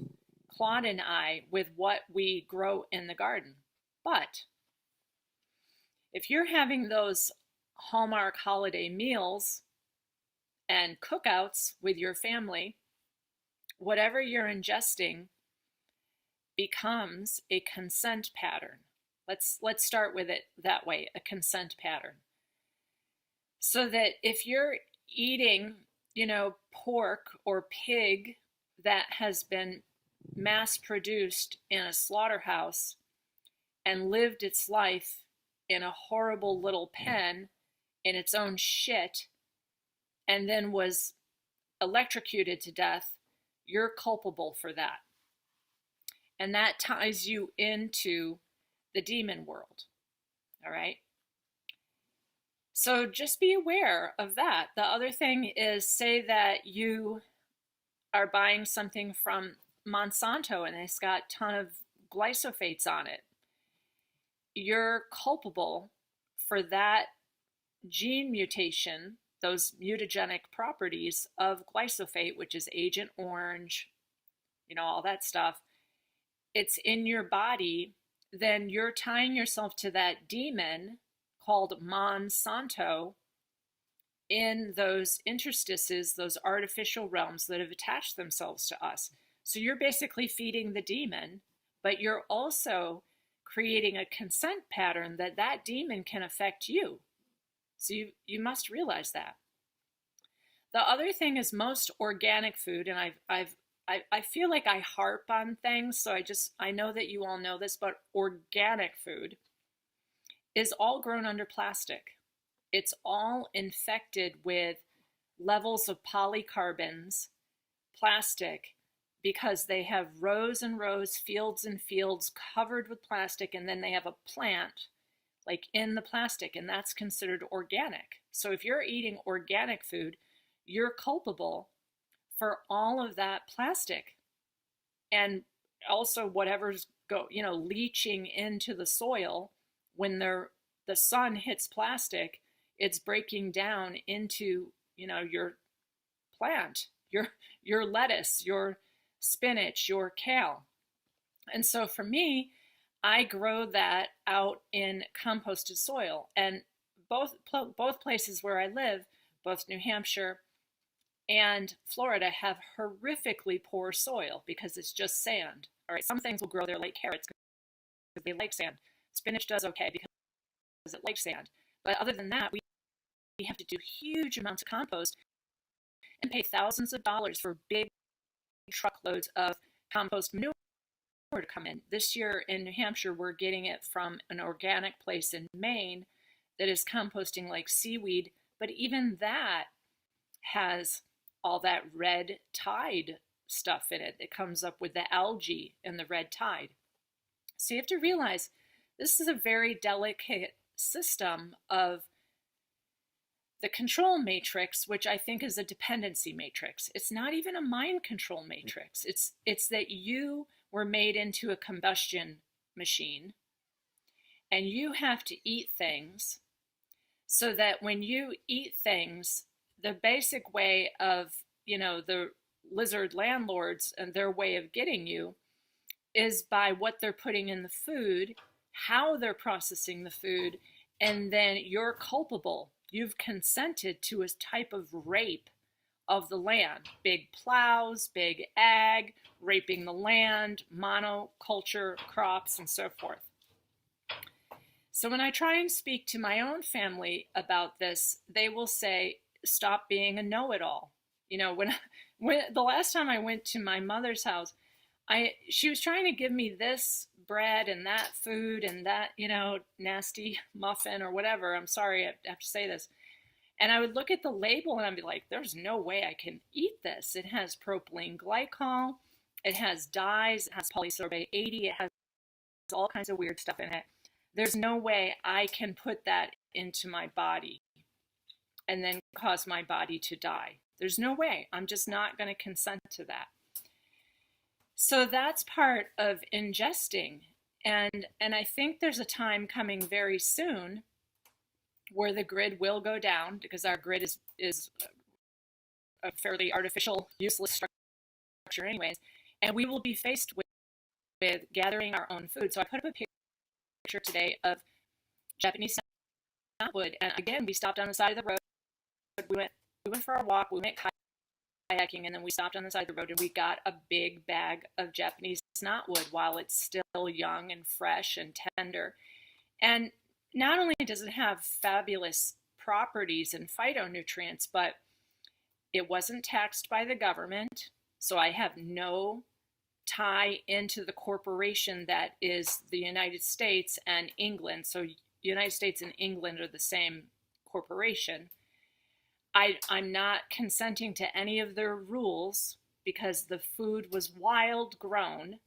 Claude and I, with what we grow in the garden. But if you're having those Hallmark holiday meals and cookouts with your family, whatever you're ingesting becomes a consent pattern. Let's start with it that way, a consent pattern. So that if you're eating, pork or pig that has been mass produced in a slaughterhouse and lived its life in a horrible little pen in its own shit, and then was electrocuted to death, you're culpable for that. And that ties you into the demon world. All right? So just be aware of that. The other thing is, say that you are buying something from Monsanto and it's got a ton of glyphosates on it. You're culpable for that gene mutation, those mutagenic properties of glyphosate, which is Agent Orange, all that stuff. It's in your body. Then you're tying yourself to that demon called Monsanto in those interstices, those artificial realms that have attached themselves to us. So you're basically feeding the demon, but you're also creating a consent pattern that demon can affect you. So you must realize that. The other thing is most organic food, and I feel like I harp on things, so I know that you all know this, but organic food is all grown under plastic. It's all infected with levels of polycarbons, plastic, because they have rows and rows, fields and fields covered with plastic, and then they have a plant like in the plastic, and that's considered organic. So if you're eating organic food, you're culpable for all of that plastic, and also whatever's leaching into the soil when the sun hits plastic, it's breaking down into, your plant, your lettuce, your spinach, your kale. And so for me, I grow that out in composted soil. And both places where I live, both New Hampshire and Florida, have horrifically poor soil because it's just sand. All right, some things will grow there like carrots because they like sand. Spinach does okay because it likes sand. But other than that, we have to do huge amounts of compost and pay thousands of dollars for big truckloads of compost manure to come in. This year in New Hampshire, we're getting it from an organic place in Maine that is composting like seaweed, but even that has all that red tide stuff in it that comes up with the algae and the red tide. So you have to realize this is a very delicate system of the control matrix, which I think is a dependency matrix. It's not even a mind control matrix. It's that you were made into a combustion machine and you have to eat things so that when you eat things, the basic way of, the lizard landlords and their way of getting you is by what they're putting in the food, how they're processing the food, and then you're culpable. You've consented to a type of rape of the land. Big plows, big ag, raping the land, monoculture crops, and so forth. So when I try and speak to my own family about this, they will say, stop being a know-it-all. When the last time I went to my mother's house, she was trying to give me this bread and that food and that, nasty muffin or whatever. I'm sorry, I have to say this. And I would look at the label and I'd be like, there's no way I can eat this. It has propylene glycol, it has dyes, it has polysorbate 80, it has all kinds of weird stuff in it. There's no way I can put that into my body and then cause my body to die. There's no way. I'm just not going to consent to that. So that's part of ingesting. And I think there's a time coming very soon where the grid will go down, because our grid is a fairly artificial, useless structure anyways. And we will be faced with gathering our own food. So I put up a picture today of Japanese snapwood. And again, we stopped on the side of the road. We went for our walk, we went kayaking, and then we stopped on the side of the road and we got a big bag of Japanese knotwood while it's still young and fresh and tender. And not only does it have fabulous properties and phytonutrients, but it wasn't taxed by the government. So I have no tie into the corporation that is the United States and England. So United States and England are the same corporation. I'm not consenting to any of their rules because the food was wild grown.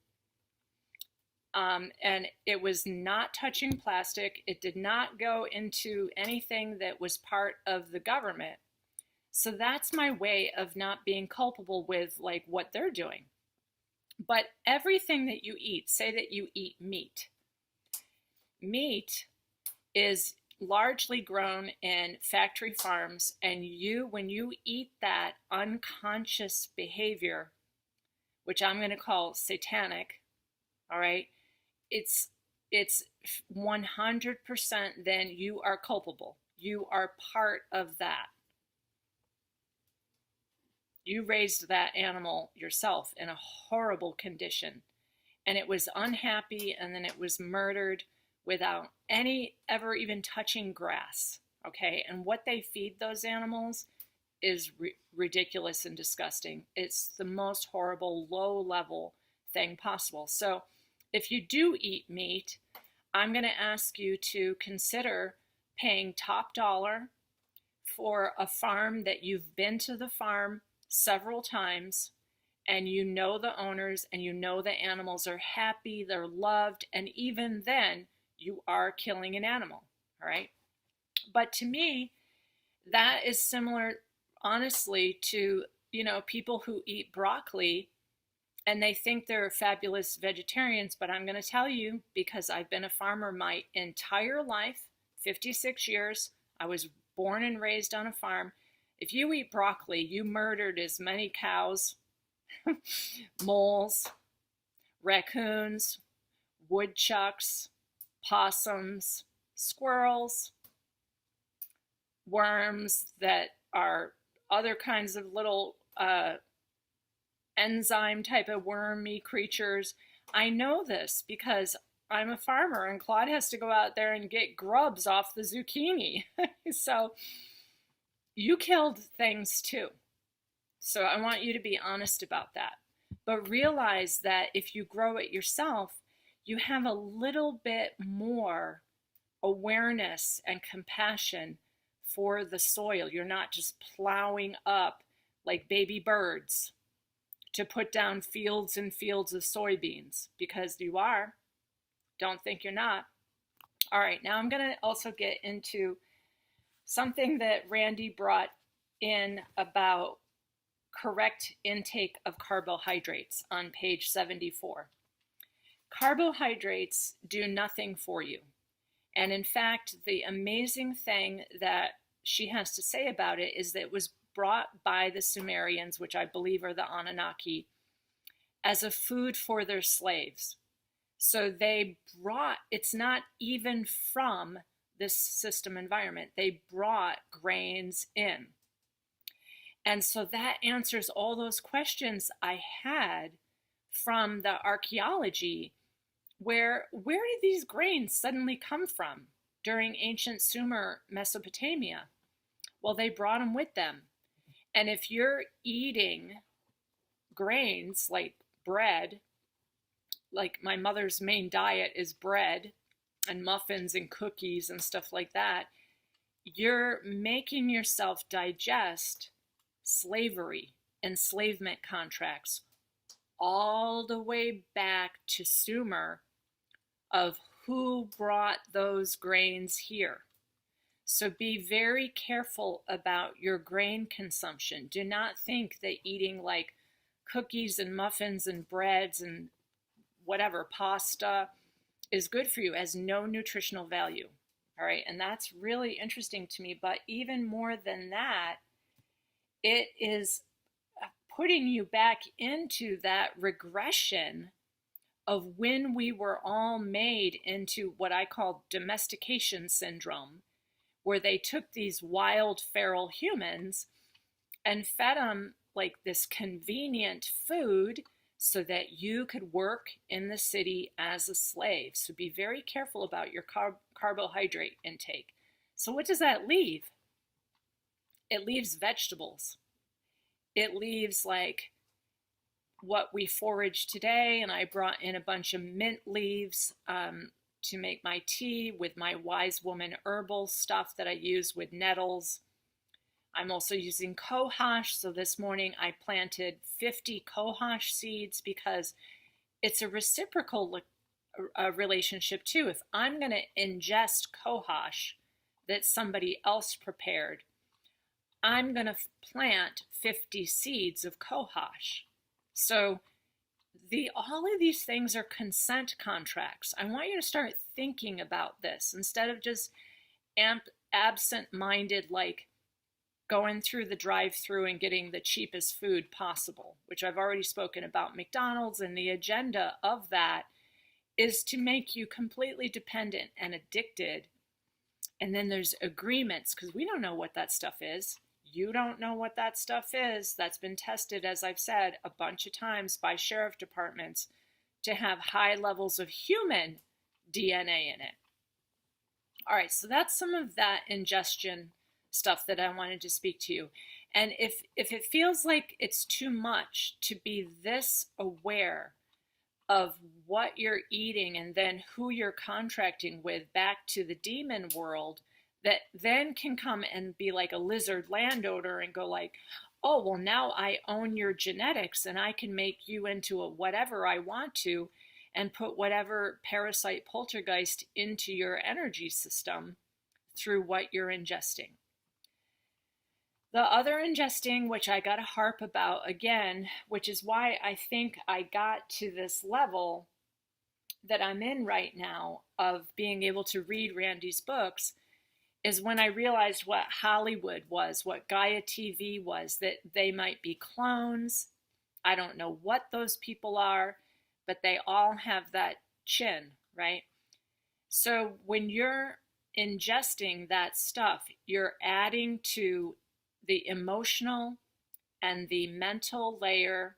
And it was not touching plastic. It did not go into anything that was part of the government. So that's my way of not being culpable with like what they're doing. But everything that you eat, say that you eat meat. Meat is largely grown in factory farms, and when you eat that unconscious behavior, which I'm going to call satanic, all right, it's 100% then you are culpable. You are part of that. You raised that animal yourself in a horrible condition, and it was unhappy, and then it was murdered without ever even touching grass, okay? And what they feed those animals is ridiculous and disgusting. It's the most horrible, low-level thing possible. So if you do eat meat, I'm going to ask you to consider paying top dollar for a farm that you've been to the farm several times, and you know the owners, and you know the animals are happy, they're loved, and even then, you are killing an animal, all right? But to me, that is similar, honestly, to, people who eat broccoli and they think they're fabulous vegetarians, but I'm going to tell you, because I've been a farmer my entire life, 56 years, I was born and raised on a farm. If you eat broccoli, you murdered as many cows, moles, raccoons, woodchucks, possums, squirrels, worms that are other kinds of little enzyme type of wormy creatures. I know this because I'm a farmer and Claude has to go out there and get grubs off the zucchini. So you killed things too. So I want you to be honest about that. But realize that if you grow it yourself, you have a little bit more awareness and compassion for the soil. You're not just plowing up like baby birds to put down fields and fields of soybeans, because you are. Don't think you're not. All right, now I'm going to also get into something that Randy brought in about correct intake of carbohydrates on page 74. Carbohydrates do nothing for you. And in fact, the amazing thing that she has to say about it is that it was brought by the Sumerians, which I believe are the Anunnaki, as a food for their slaves. So they brought, it's not even from this system environment, they brought grains in. And so that answers all those questions I had from the archaeology. Where did these grains suddenly come from during ancient Sumer Mesopotamia? Well, they brought them with them. And if you're eating grains like bread, like my mother's main diet is bread and muffins and cookies and stuff like that, you're making yourself digest slavery, enslavement contracts, all the way back to Sumer, of who brought those grains here. So be very careful about your grain consumption. Do not think that eating like cookies and muffins and breads and whatever, pasta, is good for you. It has no nutritional value. All right, and that's really interesting to me. But even more than that, it is putting you back into that regression of when we were all made into what I call domestication syndrome, where they took these wild feral humans and fed them like this convenient food so that you could work in the city as a slave. So be very careful about your carbohydrate intake. So what does that leave? It leaves vegetables. It leaves like what we forage today, and I brought in a bunch of mint leaves to make my tea with my Wise Woman herbal stuff that I use with nettles. I'm also using cohosh, so this morning I planted 50 cohosh seeds because it's a reciprocal relationship too. If I'm going to ingest cohosh that somebody else prepared, I'm going to plant 50 seeds of cohosh. So all of these things are consent contracts. I want you to start thinking about this instead of just absent-minded, like going through the drive-through and getting the cheapest food possible, which I've already spoken about McDonald's, and the agenda of that is to make you completely dependent and addicted. And then there's agreements, because we don't know what that stuff is. You don't know what that stuff is. That's been tested, as I've said, a bunch of times by sheriff departments to have high levels of human DNA in it. All right, so that's some of that ingestion stuff that I wanted to speak to you. And if it feels like it's too much to be this aware of what you're eating and then who you're contracting with back to the demon world, that then can come and be like a lizard landowner and go like, oh, well, now I own your genetics and I can make you into a whatever I want to and put whatever parasite poltergeist into your energy system through what you're ingesting. The other ingesting, which I got to harp about again, which is why I think I got to this level that I'm in right now of being able to read Randy's books, is when I realized what Hollywood was, what Gaia TV was, that they might be clones. I don't know what those people are, but they all have that chin, right? So when you're ingesting that stuff, you're adding to the emotional and the mental layer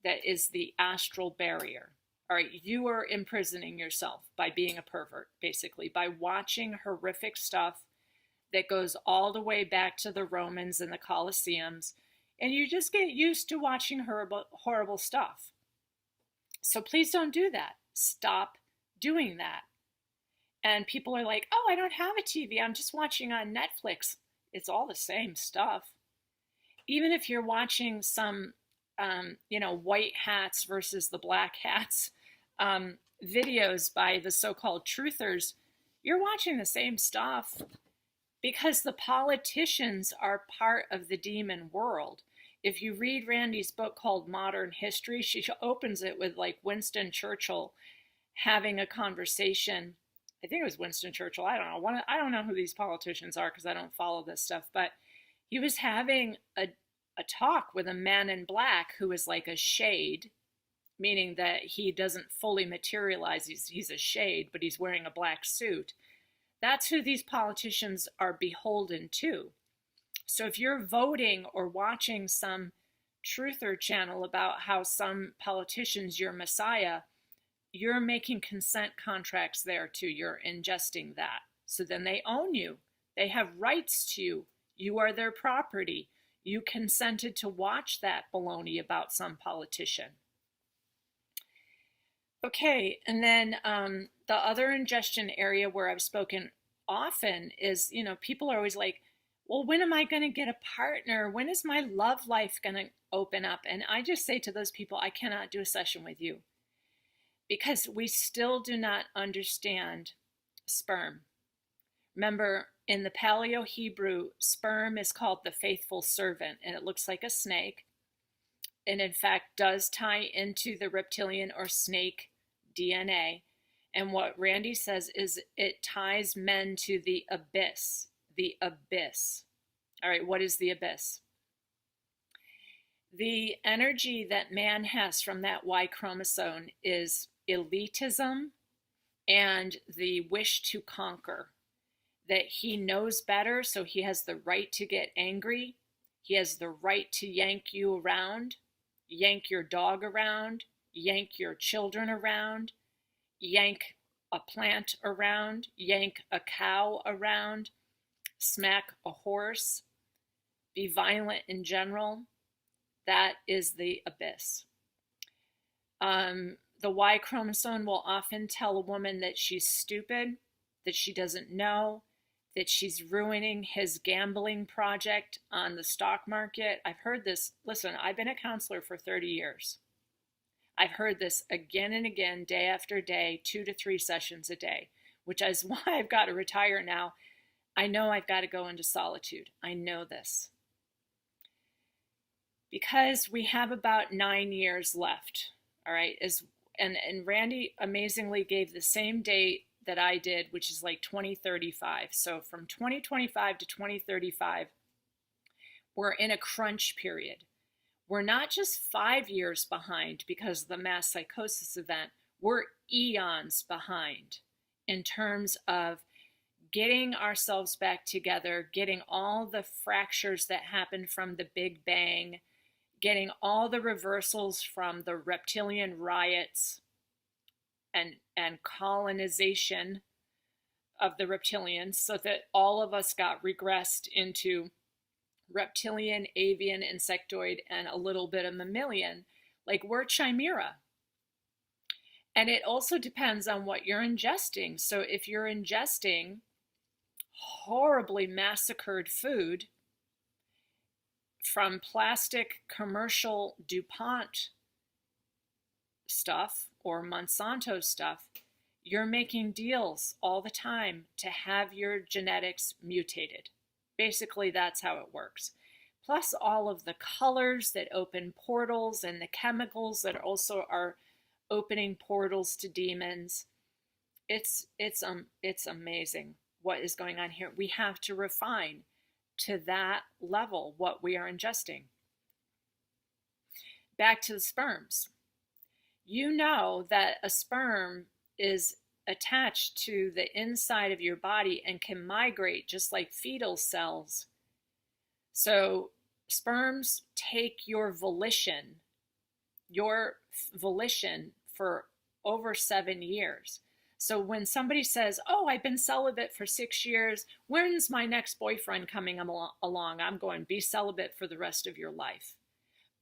that is the astral barrier. All right, you are imprisoning yourself by being a pervert, basically, by watching horrific stuff that goes all the way back to the Romans and the Colosseums, and you just get used to watching horrible stuff. So please don't do that. Stop doing that. And people are like, oh, I don't have a TV. I'm just watching on Netflix. It's all the same stuff. Even if you're watching some, white hats versus the black hats videos by the so-called truthers, you're watching the same stuff because the politicians are part of the demon world. If you read Randy's book called Modern History, she opens it with like Winston Churchill having a conversation. I think it was Winston Churchill. I don't know. I don't know who these politicians are because I don't follow this stuff. But he was having a talk with a man in black who is like a shade, meaning that he doesn't fully materialize. He's a shade, but he's wearing a black suit. That's who these politicians are beholden to. So if you're voting or watching some truther channel about how some politician's your messiah, you're making consent contracts there too. You're ingesting that. So then they own you. They have rights to you. You are their property. You consented to watch that baloney about some politician. Okay, and then the other ingestion area where I've spoken often is, people are always like, well, when am I going to get a partner? When is my love life going to open up? And I just say to those people, I cannot do a session with you because we still do not understand sperm. Remember, in the Paleo Hebrew, sperm is called the faithful servant, and it looks like a snake, and in fact does tie into the reptilian or snake DNA. And what Randy says is it ties men to the abyss. The abyss. All right, what is the abyss? The energy that man has from that Y chromosome is elitism and the wish to conquer. That he knows better, so he has the right to get angry. He has the right to yank you around, yank your dog around, yank your children around, yank a plant around, yank a cow around, smack a horse, be violent in general. That is the abyss. The Y chromosome will often tell a woman that she's stupid, that she doesn't know, that she's ruining his gambling project on the stock market. I've heard this. Listen, I've been a counselor for 30 years. I've heard this again and again, day after day, 2 to 3 sessions a day, which is why I've got to retire now. I know I've got to go into solitude. I know this. Because we have about 9 years left, all right? And Randy amazingly gave the same date that I did, which is like 2035. So from 2025 to 2035, we're in a crunch period. We're not just 5 years behind because of the mass psychosis event. We're eons behind in terms of getting ourselves back together, getting all the fractures that happened from the Big Bang, getting all the reversals from the reptilian riots and colonization of the reptilians, so that all of us got regressed into reptilian, avian, insectoid, and a little bit of mammalian. Like, we're chimera. And it also depends on what you're ingesting. So if you're ingesting horribly massacred food from plastic commercial DuPont stuff or Monsanto stuff, you're making deals all the time to have your genetics mutated. Basically, that's how it works. plus all of the colors that open portals and the chemicals that also are opening portals to demons. It's amazing what is going on here. We have to refine to that level what we are ingesting. Back to the sperms. You know that a sperm is attached to the inside of your body and can migrate just like fetal cells. So sperms take your volition for over 7 years. So when somebody says, oh, I've been celibate for 6 years, when's my next boyfriend coming along? I'm going, be celibate for the rest of your life.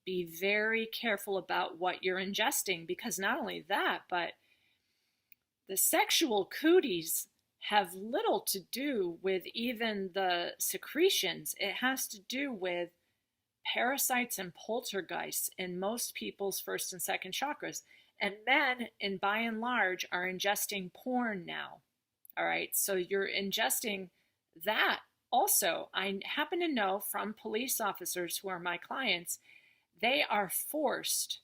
Be very careful about what you're ingesting, because not only that, but the sexual cooties have little to do with even the secretions. It has to do with parasites and poltergeists in most people's first and second chakras. And men, and by and large, are ingesting porn now. All right, so you're ingesting that also. I happen to know from police officers who are my clients, they are forced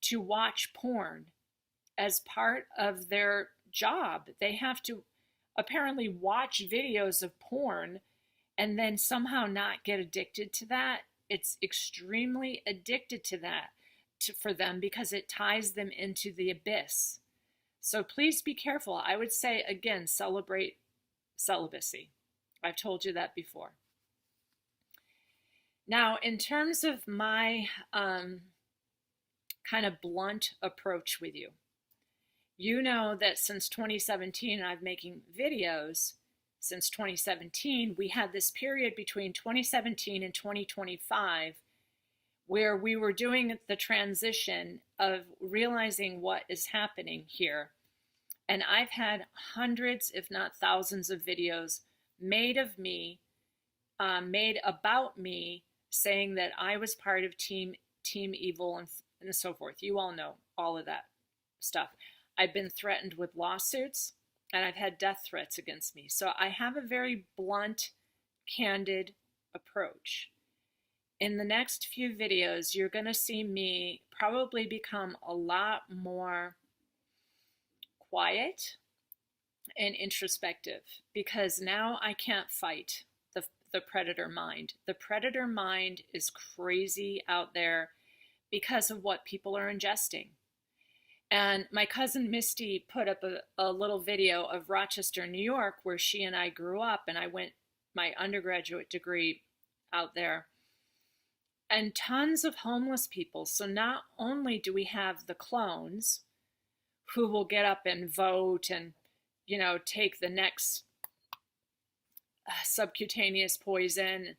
to watch porn as part of their job. They have to apparently watch videos of porn and then somehow not get addicted to that. It's extremely addicted to that for them, because it ties them into the abyss. So please be careful. I would say, again, celebrate celibacy. I've told you that before. Now, in terms of my kind of blunt approach with you, you know that since 2017, I'm making videos. Since 2017, we had this period between 2017 and 2025 where we were doing the transition of realizing what is happening here. And I've had hundreds, if not thousands, of videos made of me, made about me, saying that I was part of Team Evil and so forth. You all know all of that stuff. I've been threatened with lawsuits, and I've had death threats against me. So I have a very blunt, candid approach. In the next few videos, you're going to see me probably become a lot more quiet and introspective, because now I can't fight the predator mind. The predator mind is crazy out there because of what people are ingesting. And my cousin Misty put up a little video of Rochester, New York, where she and I grew up, and I went my undergraduate degree out there. And tons of homeless people. So not only do we have the clones who will get up and vote and, you know, take the next subcutaneous poison.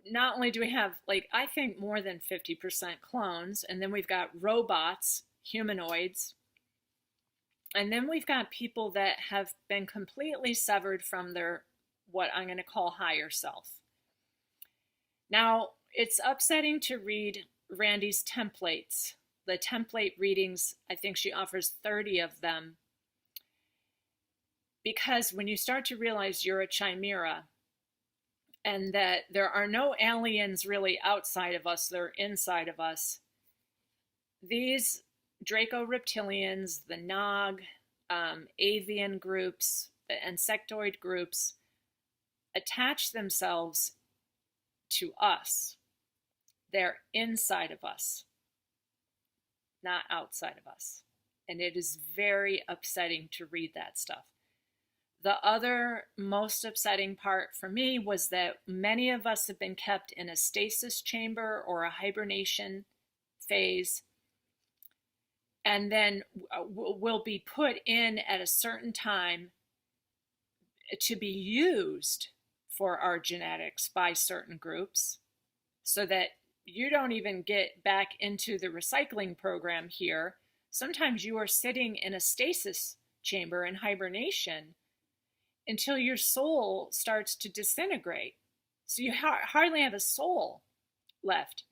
Not only do we have, like, I think more than 50% clones, and then we've got robots, humanoids, and then we've got people that have been completely severed from their, what I'm going to call, higher self. Now, it's upsetting to read Randy's templates, the template readings. I think she offers 30 of them, because when you start to realize you're a chimera and that there are no aliens really outside of us, they're inside of us, these Draco reptilians, the Nog, avian groups, the insectoid groups attach themselves to us. They're inside of us, not outside of us. And it is very upsetting to read that stuff. The other most upsetting part for me was that many of us have been kept in a stasis chamber or a hibernation phase, and then will be put in at a certain time to be used for our genetics by certain groups, so that you don't even get back into the recycling program here. Sometimes you are sitting in a stasis chamber in hibernation until your soul starts to disintegrate. So you hardly have a soul left,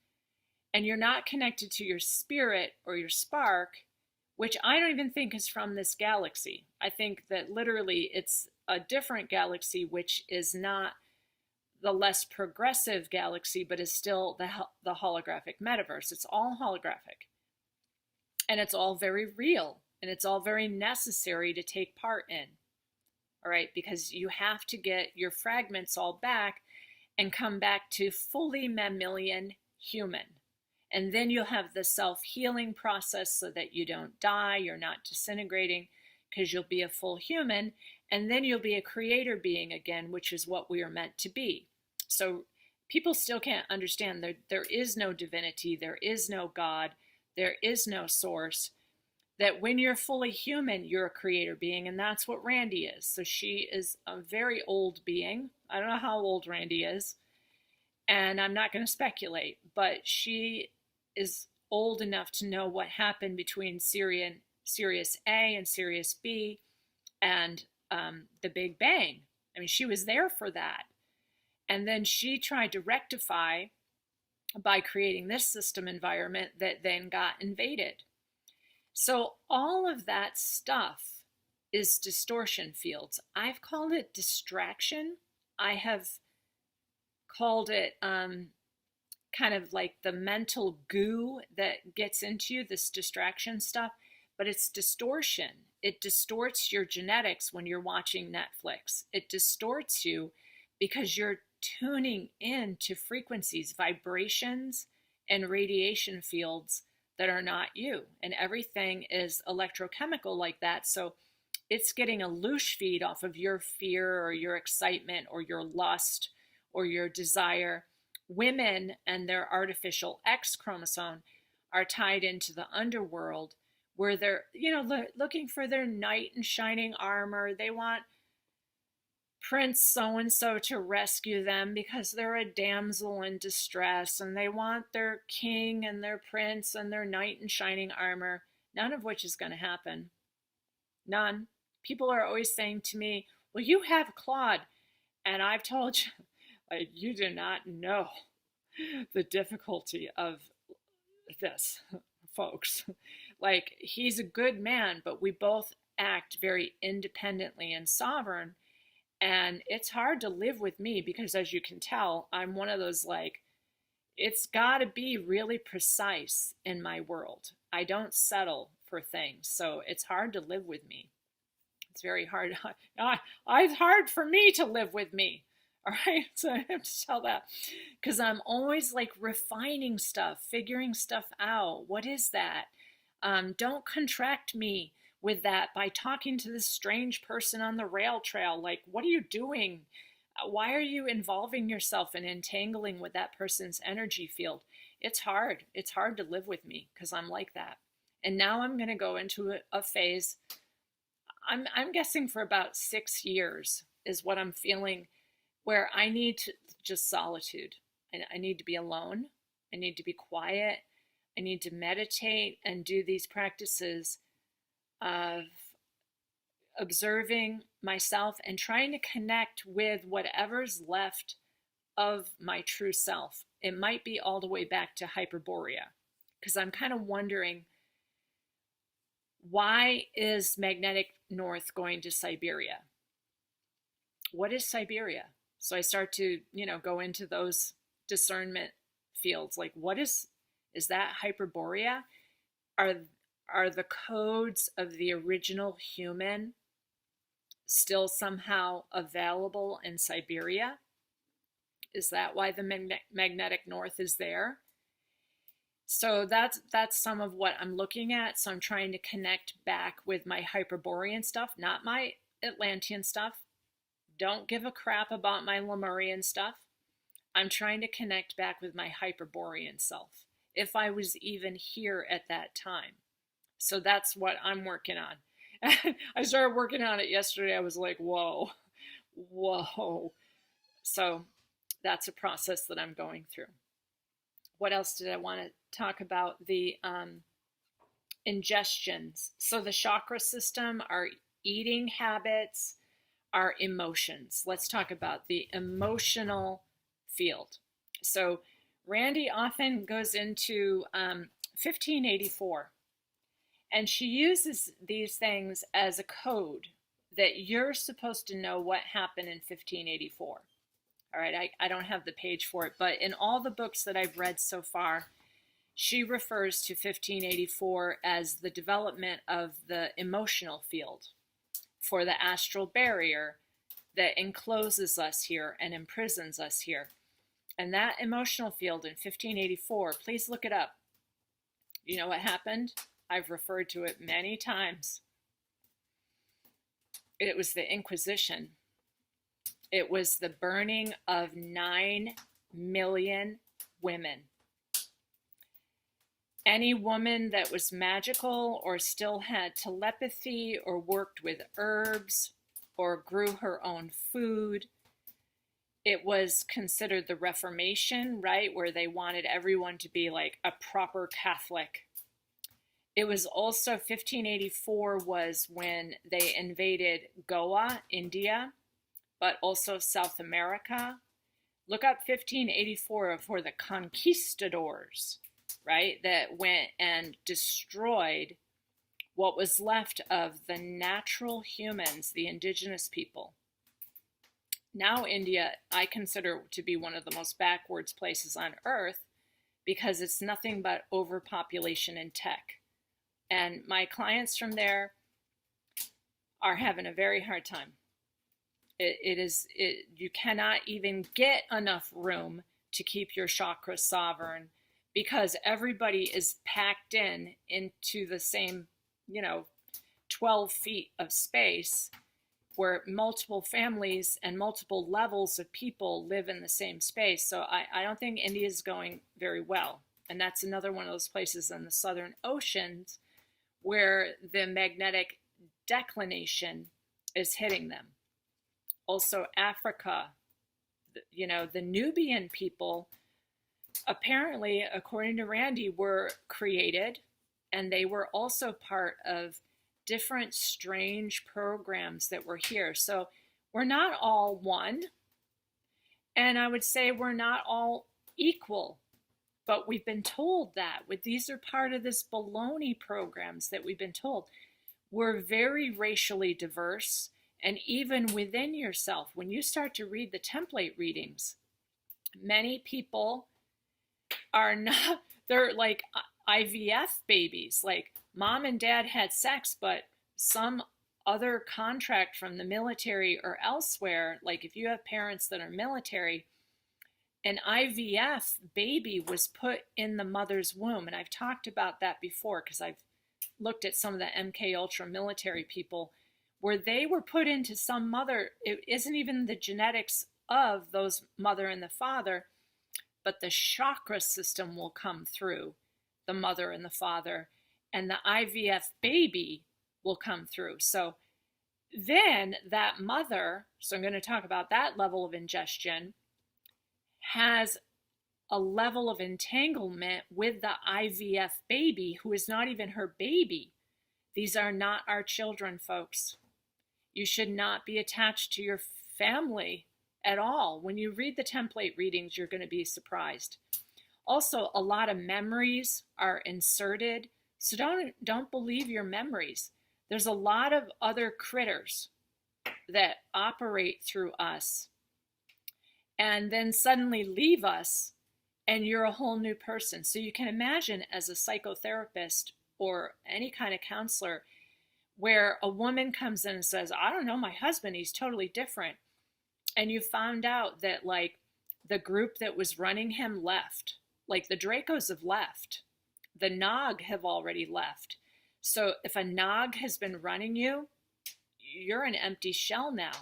and you're not connected to your spirit or your spark, which I don't even think is from this galaxy. I think that literally it's a different galaxy, which is not the less progressive galaxy, but is still the holographic metaverse. It's all holographic. And it's all very real. And it's all very necessary to take part in. All right, because you have to get your fragments all back and come back to fully mammalian human. And then you'll have the self-healing process so that you don't die, you're not disintegrating, because you'll be a full human. And then you'll be a creator being again, which is what we are meant to be. So people still can't understand there is no divinity, there is no God, there is no source. That when you're fully human, you're a creator being, and that's what Randy is. So she is a very old being. I don't know how old Randy is, and I'm not going to speculate, but she is old enough to know what happened between Sirius A and Sirius B and the Big Bang. I mean, she was there for that. And then she tried to rectify by creating this system environment that then got invaded. So all of that stuff is distortion fields. I've called it distraction. I have called it kind of like the mental goo that gets into you, this distraction stuff, but it's distortion. It distorts your genetics when you're watching Netflix. It distorts you because you're tuning in to frequencies, vibrations, and radiation fields that are not you. And everything is electrochemical like that. So it's getting a loosh feed off of your fear or your excitement or your lust or your desire. Women and their artificial X chromosome are tied into the underworld where they're, looking for their knight in shining armor. They want Prince so-and-so to rescue them because they're a damsel in distress, and they want their king and their prince and their knight in shining armor, none of which is going to happen. None. People are always saying to me, well, you have Claude. And I've told you, like, you do not know the difficulty of this, folks. Like, he's a good man, but we both act very independently and sovereign. And it's hard to live with me because, as you can tell, I'm one of those, like, it's got to be really precise in my world. I don't settle for things. So it's hard to live with me. It's very hard. It's hard for me to live with me. All right. So I have to tell that because I'm always like refining stuff, figuring stuff out. What is that? Don't contract me with that by talking to this strange person on the rail trail. Like, what are you doing? Why are you involving yourself and entangling with that person's energy field? It's hard. It's hard to live with me because I'm like that. And now I'm going to go into a phase, I'm guessing for about 6 years is what I'm feeling, where I need to just solitude. I need to be alone. I need to be quiet. I need to meditate and do these practices of observing myself and trying to connect with whatever's left of my true self. It might be all the way back to Hyperborea, because I'm kind of wondering, why is magnetic north going to Siberia? What is Siberia? So I start to, go into those discernment fields. Like, what is that Hyperborea? Are the codes of the original human still somehow available in Siberia? Is that why the magnetic north is there? So that's some of what I'm looking at. So I'm trying to connect back with my Hyperborean stuff, not my Atlantean stuff. Don't give a crap about my Lemurian stuff. I'm trying to connect back with my Hyperborean self, if I was even here at that time. So that's what I'm working on. I started working on it yesterday. I was like, whoa. So that's a process that I'm going through. What else did I want to talk about? The ingestions. So the chakra system, our eating habits, our emotions. Let's talk about the emotional field. So Randy often goes into 1584. And she uses these things as a code that you're supposed to know what happened in 1584. All All right, I don't have the page for it, but in all the books that I've read so far, she refers to 1584 as the development of the emotional field for the astral barrier that encloses us here and imprisons us here. And that emotional field in 1584, please look it up. You know what happened? I've referred to it many times. It was the Inquisition. It was the burning of 9 million women. Any woman that was magical or still had telepathy or worked with herbs or grew her own food. It was considered the Reformation, right, where they wanted everyone to be like a proper Catholic. It was also 1584 was when they invaded Goa, India, but also South America. Look up 1584 for the conquistadors, right, that went and destroyed what was left of the natural humans, the indigenous people. Now India, I consider to be one of the most backwards places on earth because it's nothing but overpopulation and tech. And my clients from there are having a very hard time. You cannot even get enough room to keep your chakras sovereign because everybody is packed into the same 12 feet of space where multiple families and multiple levels of people live in the same space. So I don't think India is going very well. And that's another one of those places in the southern oceans where the magnetic declination is hitting them. Also Africa, the Nubian people, apparently, according to Randy, were created, and they were also part of different strange programs that were here. So we're not all one, and I would say we're not all equal, but we've been told that. These are part of this baloney programs that we've been told. We're very racially diverse, and even within yourself, when you start to read the template readings, many people are not, they're like IVF babies, like mom and dad had sex, but some other contract from the military or elsewhere, like if you have parents that are military, an IVF baby was put in the mother's womb. And I've talked about that before because I've looked at some of the MK Ultra military people where they were put into some mother. It isn't even the genetics of those mother and the father, but the chakra system will come through the mother and the father, and the IVF baby will come through. So then that mother, so I'm going to talk about that level of ingestion, has a level of entanglement with the IVF baby who is not even her baby. These are not our children, folks. You should not be attached to your family at all. When you read the template readings, you're going to be surprised. Also, a lot of memories are inserted, so don't believe your memories. There's a lot of other critters that operate through us and then suddenly leave us, and you're a whole new person. So you can imagine as a psychotherapist or any kind of counselor where a woman comes in and says, I don't know, my husband, he's totally different. And you found out that like the group that was running him left, like the Dracos have left, the Nog have already left. So if a Nog has been running you, you're an empty shell now,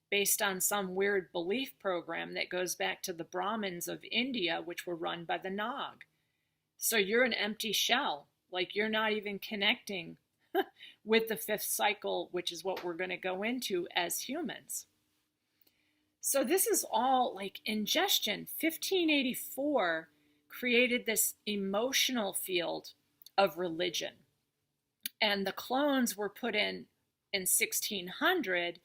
based on some weird belief program that goes back to the Brahmins of India, which were run by the Nog. So you're an empty shell, like you're not even connecting with the fifth cycle, which is what we're going to go into as humans. So this is all like ingestion. 1584 created this emotional field of religion. And the clones were put in 1600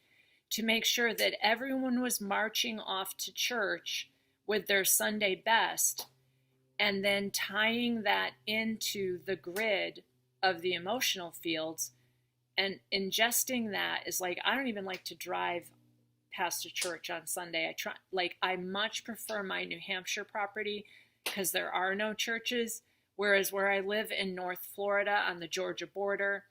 to make sure that everyone was marching off to church with their Sunday best and then tying that into the grid of the emotional fields and ingesting that is like, I don't even like to drive past a church on Sunday. I much prefer my New Hampshire property because there are no churches. Whereas where I live in North Florida on the Georgia border,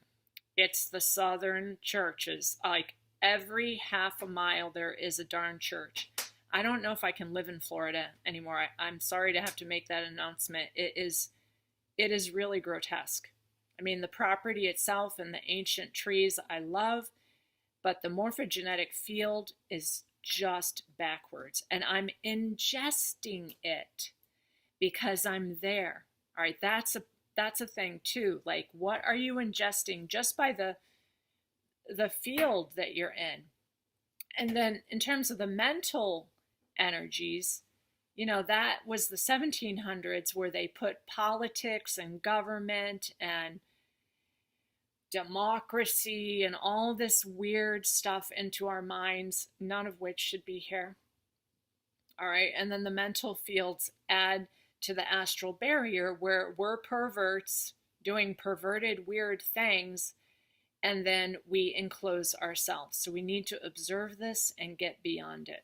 it's the southern churches. Like every half a mile, there is a darn church. I don't know if I can live in Florida anymore. I'm sorry to have to make that announcement. It is really grotesque. I mean, the property itself and the ancient trees I love, but the morphogenetic field is just backwards. And I'm ingesting it because I'm there. All right, that's a thing too. Like, what are you ingesting just by the field that you're in? And then in terms of the mental energies, that was the 1700s where they put politics and government and democracy and all this weird stuff into our minds, none of which should be here. All right, and then the mental fields add to the astral barrier where we're perverts doing perverted weird things, and then we enclose ourselves. So we need to observe this and get beyond it.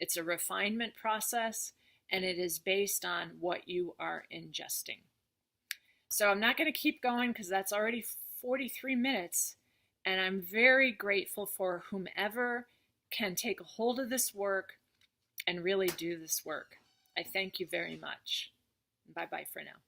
It's a refinement process, and it is based on what you are ingesting. So I'm not going to keep going because that's already 43 minutes, and I'm very grateful for whomever can take a hold of this work and really do this work. I thank you very much. Bye-bye for now.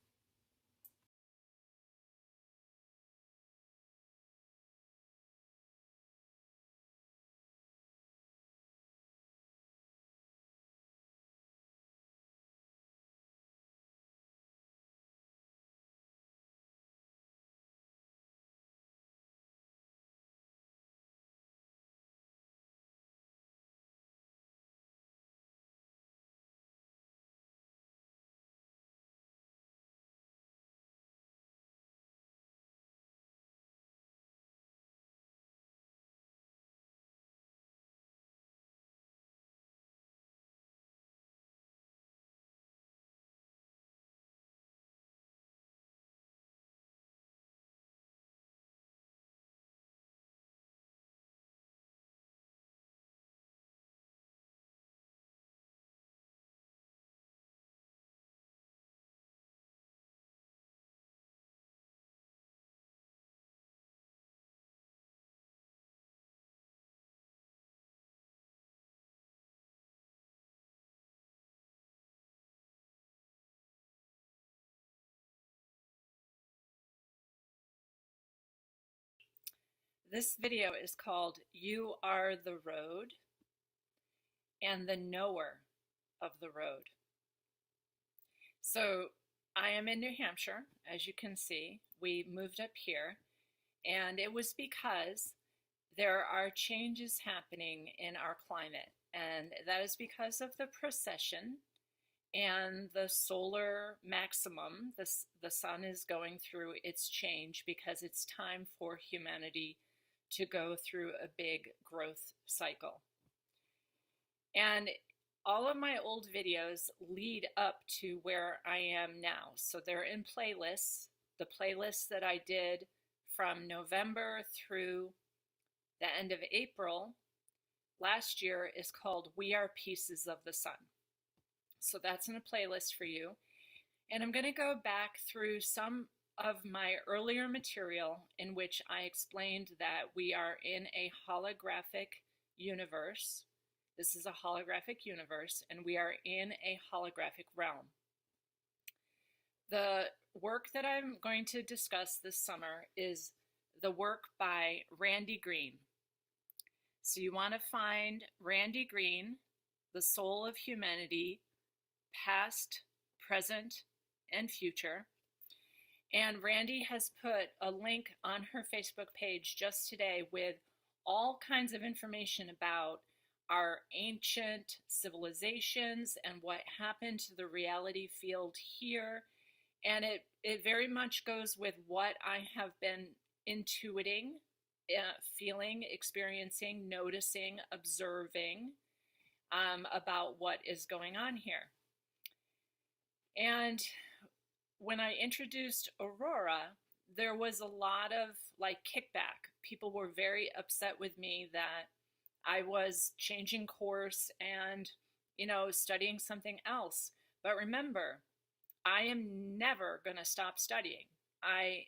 This video is called You Are the Road and the Knower of the Road. So I am in New Hampshire, as you can see. We moved up here, and it was because there are changes happening in our climate, and that is because of the precession and the solar maximum. The sun is going through its change because it's time for humanity to go through a big growth cycle. And all of my old videos lead up to where I am now. So they're in playlists. The playlist that I did from November through the end of April last year is called We Are Pieces of the Sun. So that's in a playlist for you. And I'm going to go back through some of my earlier material in which I explained that we are in a holographic universe. This is a holographic universe, and we are in a holographic realm. The work that I'm going to discuss this summer is the work by Randy Green. So you want to find Randy Green, The Soul of Humanity, Past, Present, and Future. And Randy has put a link on her Facebook page just today with all kinds of information about our ancient civilizations and what happened to the reality field here. And it very much goes with what I have been intuiting, feeling, experiencing, noticing, observing about what is going on here. And when I introduced Aurora, there was a lot of kickback. People were very upset with me that I was changing course and, studying something else. But remember, I am never going to stop studying. I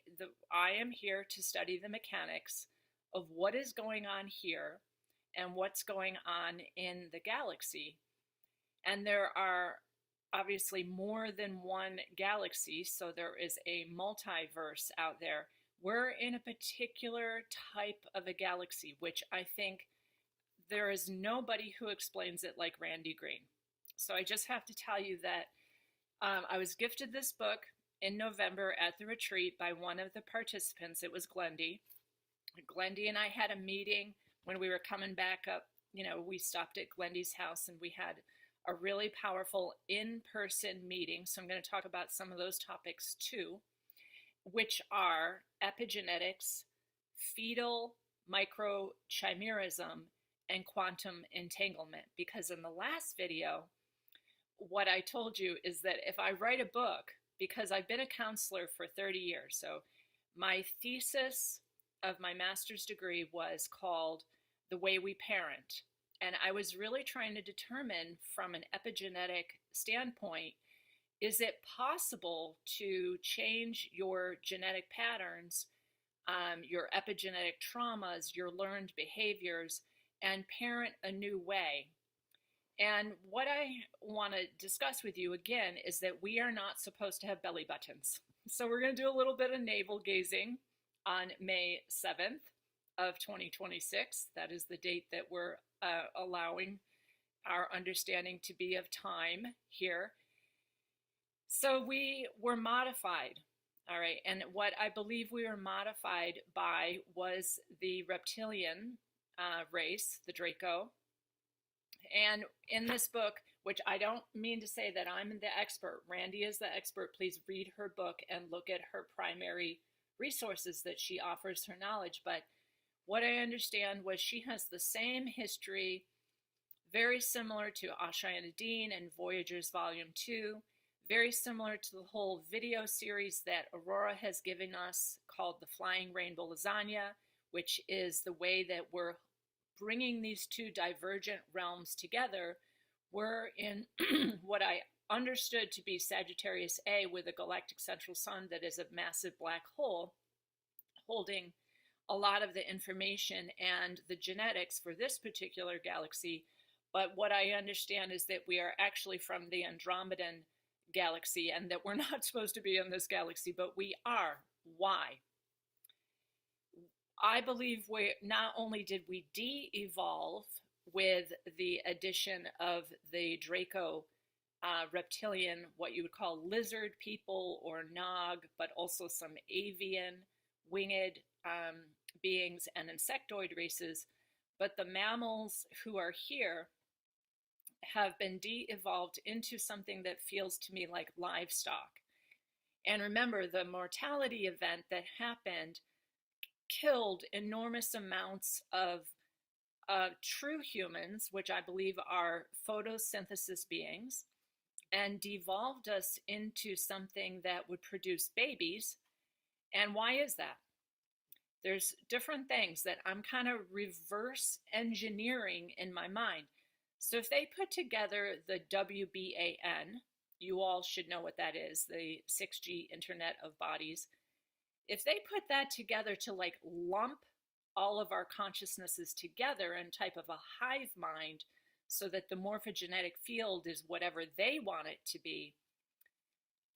am here to study the mechanics of what is going on here and what's going on in the galaxy. And there are obviously more than one galaxy, so there is a multiverse out there. We're in a particular type of a galaxy, which I think there is nobody who explains it like Randy Green. So I just have to tell you that I was gifted this book in November at the retreat by one of the participants. It was Glendy. Glendy and I had a meeting when we were coming back up. We stopped at Glendy's house and we had a really powerful in-person meeting. So I'm going to talk about some of those topics too, which are epigenetics, fetal microchimerism, and quantum entanglement. Because in the last video, what I told you is that if I write a book, because I've been a counselor for 30 years, so my thesis of my master's degree was called The Way We Parent. And I was really trying to determine from an epigenetic standpoint, is it possible to change your genetic patterns, your epigenetic traumas, your learned behaviors, and parent a new way? And what I want to discuss with you again is that we are not supposed to have belly buttons. So we're going to do a little bit of navel gazing on May 7th of 2026. That is the date that we're allowing our understanding to be of time here. So we were modified, all right, and what I believe we were modified by was the reptilian race, the Draco. And in this book, which I don't mean to say that I'm the expert, Randy is the expert, please read her book and look at her primary resources that she offers her knowledge. But what I understand was she has the same history, very similar to Asha and Nadine and Voyagers Volume 2, very similar to the whole video series that Aurora has given us called The Flying Rainbow Lasagna, which is the way that we're bringing these two divergent realms together. We're in what I understood to be Sagittarius A with a galactic central sun that is a massive black hole holding a lot of the information and the genetics for this particular galaxy. But what I understand is that we are actually from the Andromedan galaxy and that we're not supposed to be in this galaxy, but we are. Why? I believe not only did we de-evolve with the addition of the Draco reptilian, what you would call lizard people or Nog, but also some avian winged beings and insectoid races, but the mammals who are here have been de-evolved into something that feels to me like livestock. And remember, the mortality event that happened killed enormous amounts of true humans, which I believe are photosynthesis beings, and devolved us into something that would produce babies. And why is that? There's different things that I'm kind of reverse engineering in my mind. So if they put together the WBAN, you all should know what that is, the 6G Internet of Bodies. If they put that together to like lump all of our consciousnesses together in type of a hive mind so that the morphogenetic field is whatever they want it to be,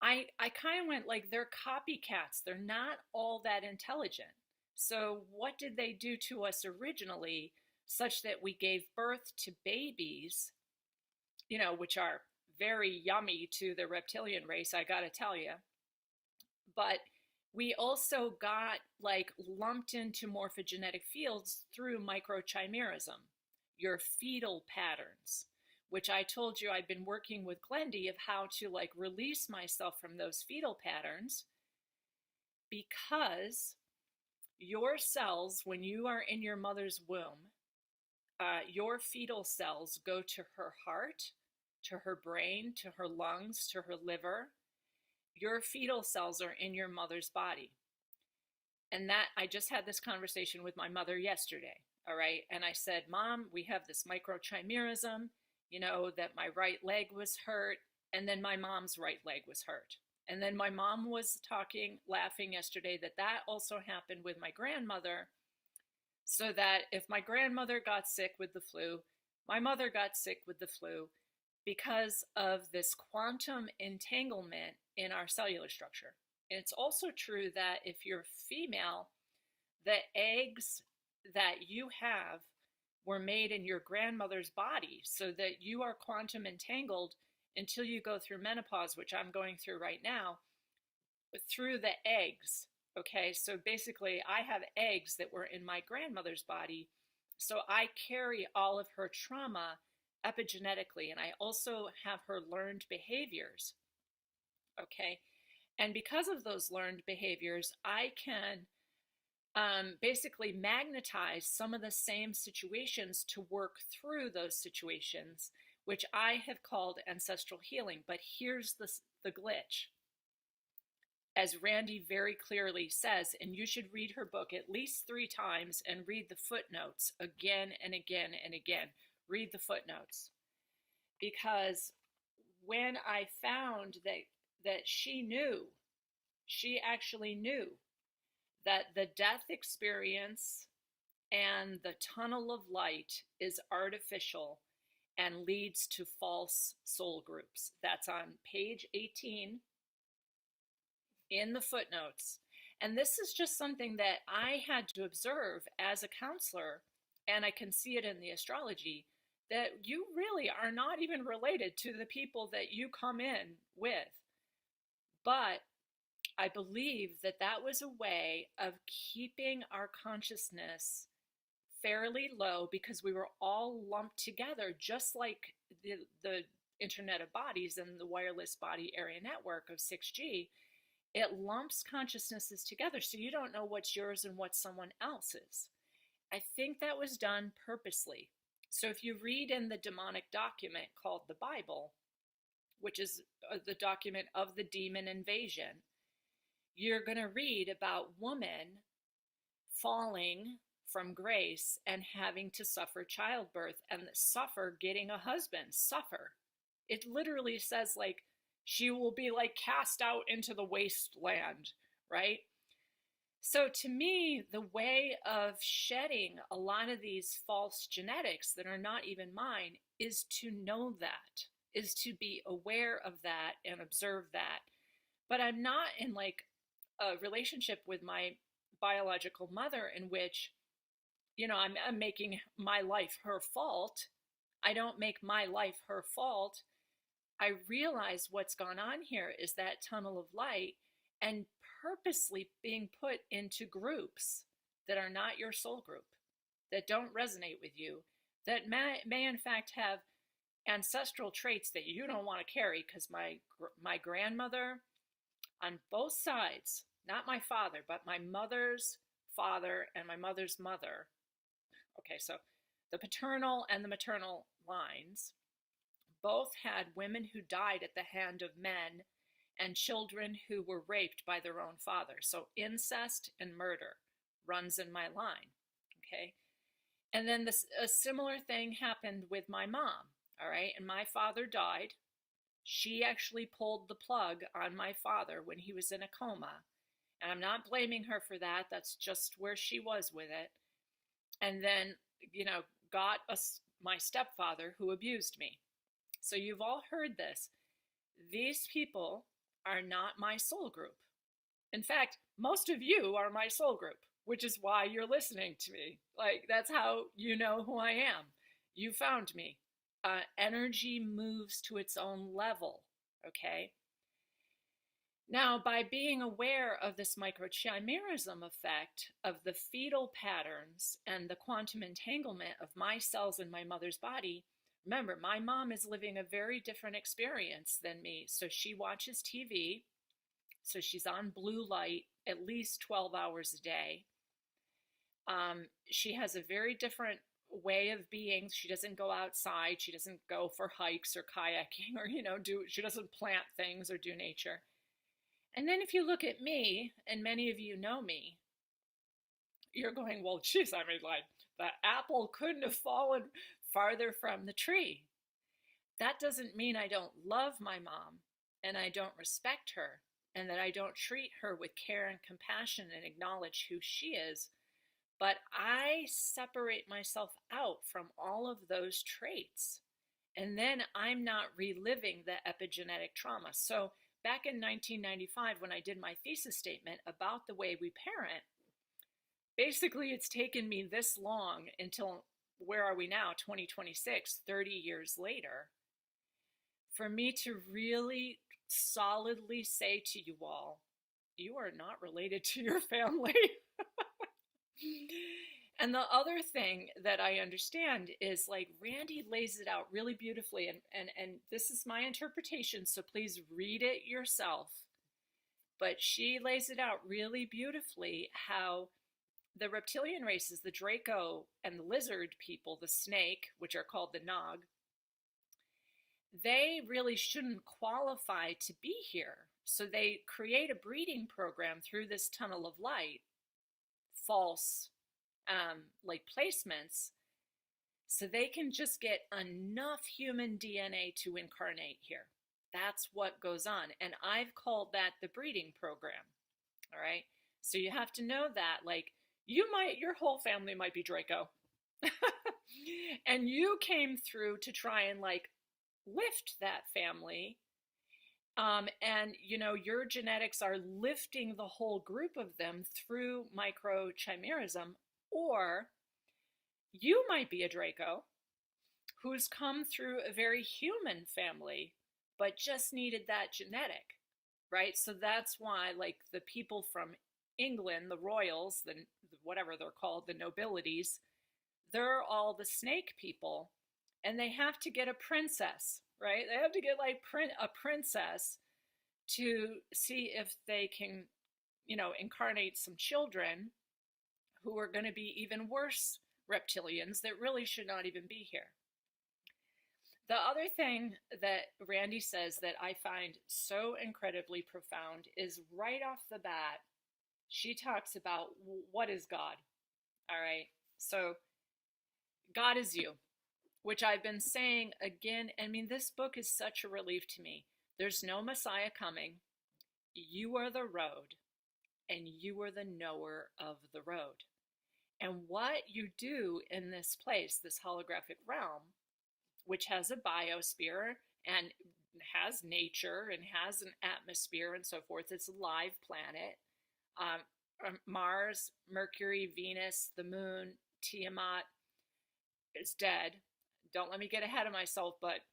I kind of went like, they're copycats. They're not all that intelligent. So what did they do to us originally such that we gave birth to babies, which are very yummy to the reptilian race, I gotta tell you. But we also got like lumped into morphogenetic fields through microchimerism, your fetal patterns, which I told you I've been working with Glendy of how to like release myself from those fetal patterns, because your cells, when you are in your mother's womb, your fetal cells go to her heart, to her brain, to her lungs, to her liver. Your fetal cells are in your mother's body. And that, I just had this conversation with my mother yesterday. All right. And I said, Mom, we have this microchimerism, you know, that my right leg was hurt. And then my mom's right leg was hurt. And then my mom was laughing yesterday that also happened with my grandmother. So that if my grandmother got sick with the flu, my mother got sick with the flu because of this quantum entanglement in our cellular structure. And it's also true that if you're female, the eggs that you have were made in your grandmother's body, so that you are quantum entangled until you go through menopause, which I'm going through right now, through the eggs. Okay, so basically I have eggs that were in my grandmother's body, so I carry all of her trauma epigenetically, and I also have her learned behaviors. Okay, and because of those learned behaviors, I can basically magnetize some of the same situations to work through those situations, which I have called ancestral healing. But here's the glitch. As Randy very clearly says, and you should read her book at least 3 times and read the footnotes again and again and again. Read the footnotes. Because when I found that she actually knew that the death experience and the tunnel of light is artificial and leads to false soul groups. That's on page 18 in the footnotes. And this is just something that I had to observe as a counselor, and I can see it in the astrology, that you really are not even related to the people that you come in with. But I believe that was a way of keeping our consciousness fairly low, because we were all lumped together, just like the Internet of Bodies and the wireless body area network of 6G. It lumps consciousnesses together, so you don't know what's yours and what's someone else's. I think that was done purposely. So if you read in the demonic document called the Bible, which is the document of the demon invasion, you're going to read about woman falling from grace and having to suffer childbirth, and suffer getting a husband. Suffer. It literally says, like, she will be like cast out into the wasteland, right? So to me, the way of shedding a lot of these false genetics that are not even mine is to know that, is to be aware of that and observe that. But I'm not in like a relationship with my biological mother in which, you know, I'm making my life her fault. I don't make my life her fault. I realize what's gone on here is that tunnel of light, and purposely being put into groups that are not your soul group, that don't resonate with you, that may in fact have ancestral traits that you don't want to carry. Because my grandmother on both sides, not my father, but my mother's father and my mother's mother. Okay, so the paternal and the maternal lines both had women who died at the hand of men and children who were raped by their own father. So incest and murder runs in my line, okay? And then a similar thing happened with my mom, all right? And my father died. She actually pulled the plug on my father when he was in a coma. And I'm not blaming her for that. That's just where she was with it. And then, you know, got my stepfather who abused me. So you've all heard this. These people are not my soul group. In fact, most of you are my soul group, which is why you're listening to me. Like, that's how you know who I am. You found me. Energy moves to its own level, okay? Now, by being aware of this microchimerism effect of the fetal patterns and the quantum entanglement of my cells in my mother's body, remember, my mom is living a very different experience than me. So she watches TV. So she's on blue light at least 12 hours a day. She has a very different way of being. She doesn't go outside. She doesn't go for hikes or kayaking or, you know, she doesn't plant things or do nature. And then if you look at me, and many of you know me, you're going, well, geez, I mean, like, The apple couldn't have fallen farther from the tree. That doesn't mean I don't love my mom and I don't respect her and that I don't treat her with care and compassion and acknowledge who she is. But I separate myself out from all of those traits. And then I'm not reliving the epigenetic trauma. So back in 1995, when I did my thesis statement about the way we parent, basically it's taken me this long until, where are we now, 2026, 30 years later, for me to really solidly say to you all, you are not related to your family. And the other thing that I understand is, like, Randy lays it out really beautifully, and this is my interpretation, so please read it yourself. But she lays it out really beautifully how the reptilian races, the Draco and the lizard people, the snake, which are called the Nog, they really shouldn't qualify to be here. So they create a breeding program through this tunnel of light, false like placements, so they can just get enough human DNA to incarnate here. That's what goes on. And I've called that the breeding program. All right. So you have to know that, like, your whole family might be Draco. And you came through to try and, like, lift that family. And, you know, your genetics are lifting the whole group of them through microchimerism. Or you might be a Draco who's come through a very human family, but just needed that genetic, right? So that's why, like, the people from England, the royals, the whatever they're called, the nobilities, they're all the snake people, and they have to get a princess, right? They have to get, like, a princess to see if they can, you know, incarnate some children who are going to be even worse reptilians that really should not even be here. The other thing that Randy says that I find so incredibly profound is right off the bat, she talks about what is God. All right. So God is you, which I've been saying again. I mean, this book is such a relief to me. There's no Messiah coming. You are the road, and you are the knower of the road. And what you do in this place, this holographic realm, which has a biosphere and has nature and has an atmosphere and so forth, it's a live planet. Mars, Mercury, Venus, the moon, Tiamat is dead. Don't let me get ahead of myself, but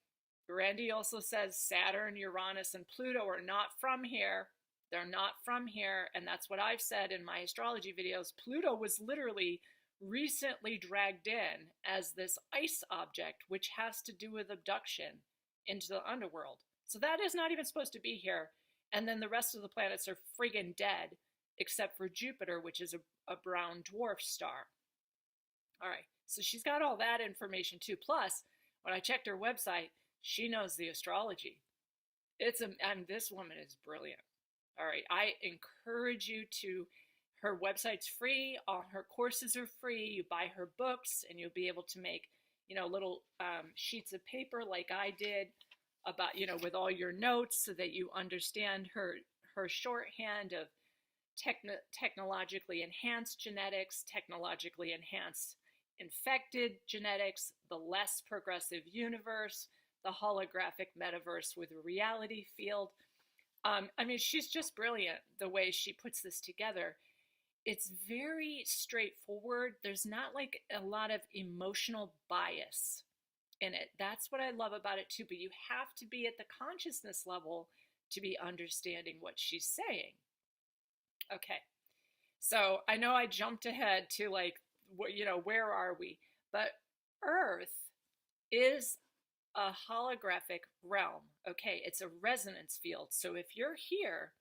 Randy also says Saturn, Uranus, and Pluto are not from here. They're not from here, and that's what I've said in my astrology videos. Pluto was literally recently dragged in as this ice object, which has to do with abduction into the underworld. So that is not even supposed to be here. And then the rest of the planets are friggin' dead, except for Jupiter, which is a brown dwarf star. All right, so she's got all that information too. Plus, when I checked her website, she knows the astrology. And this woman is brilliant. All right, I encourage you to, her website's free, all her courses are free, you buy her books, and you'll be able to make, you know, little sheets of paper like I did about, you know, with all your notes so that you understand her shorthand of technologically enhanced genetics, technologically enhanced infected genetics, the less progressive universe, the holographic metaverse with a reality field. I mean, she's just brilliant the way she puts this together. It's very straightforward. There's not like a lot of emotional bias in it. That's what I love about it too, but you have to be at the consciousness level to be understanding what she's saying. Okay, so I know I jumped ahead to, like, you know, where are we? But Earth is a holographic realm. Okay, it's a resonance field. So if you're here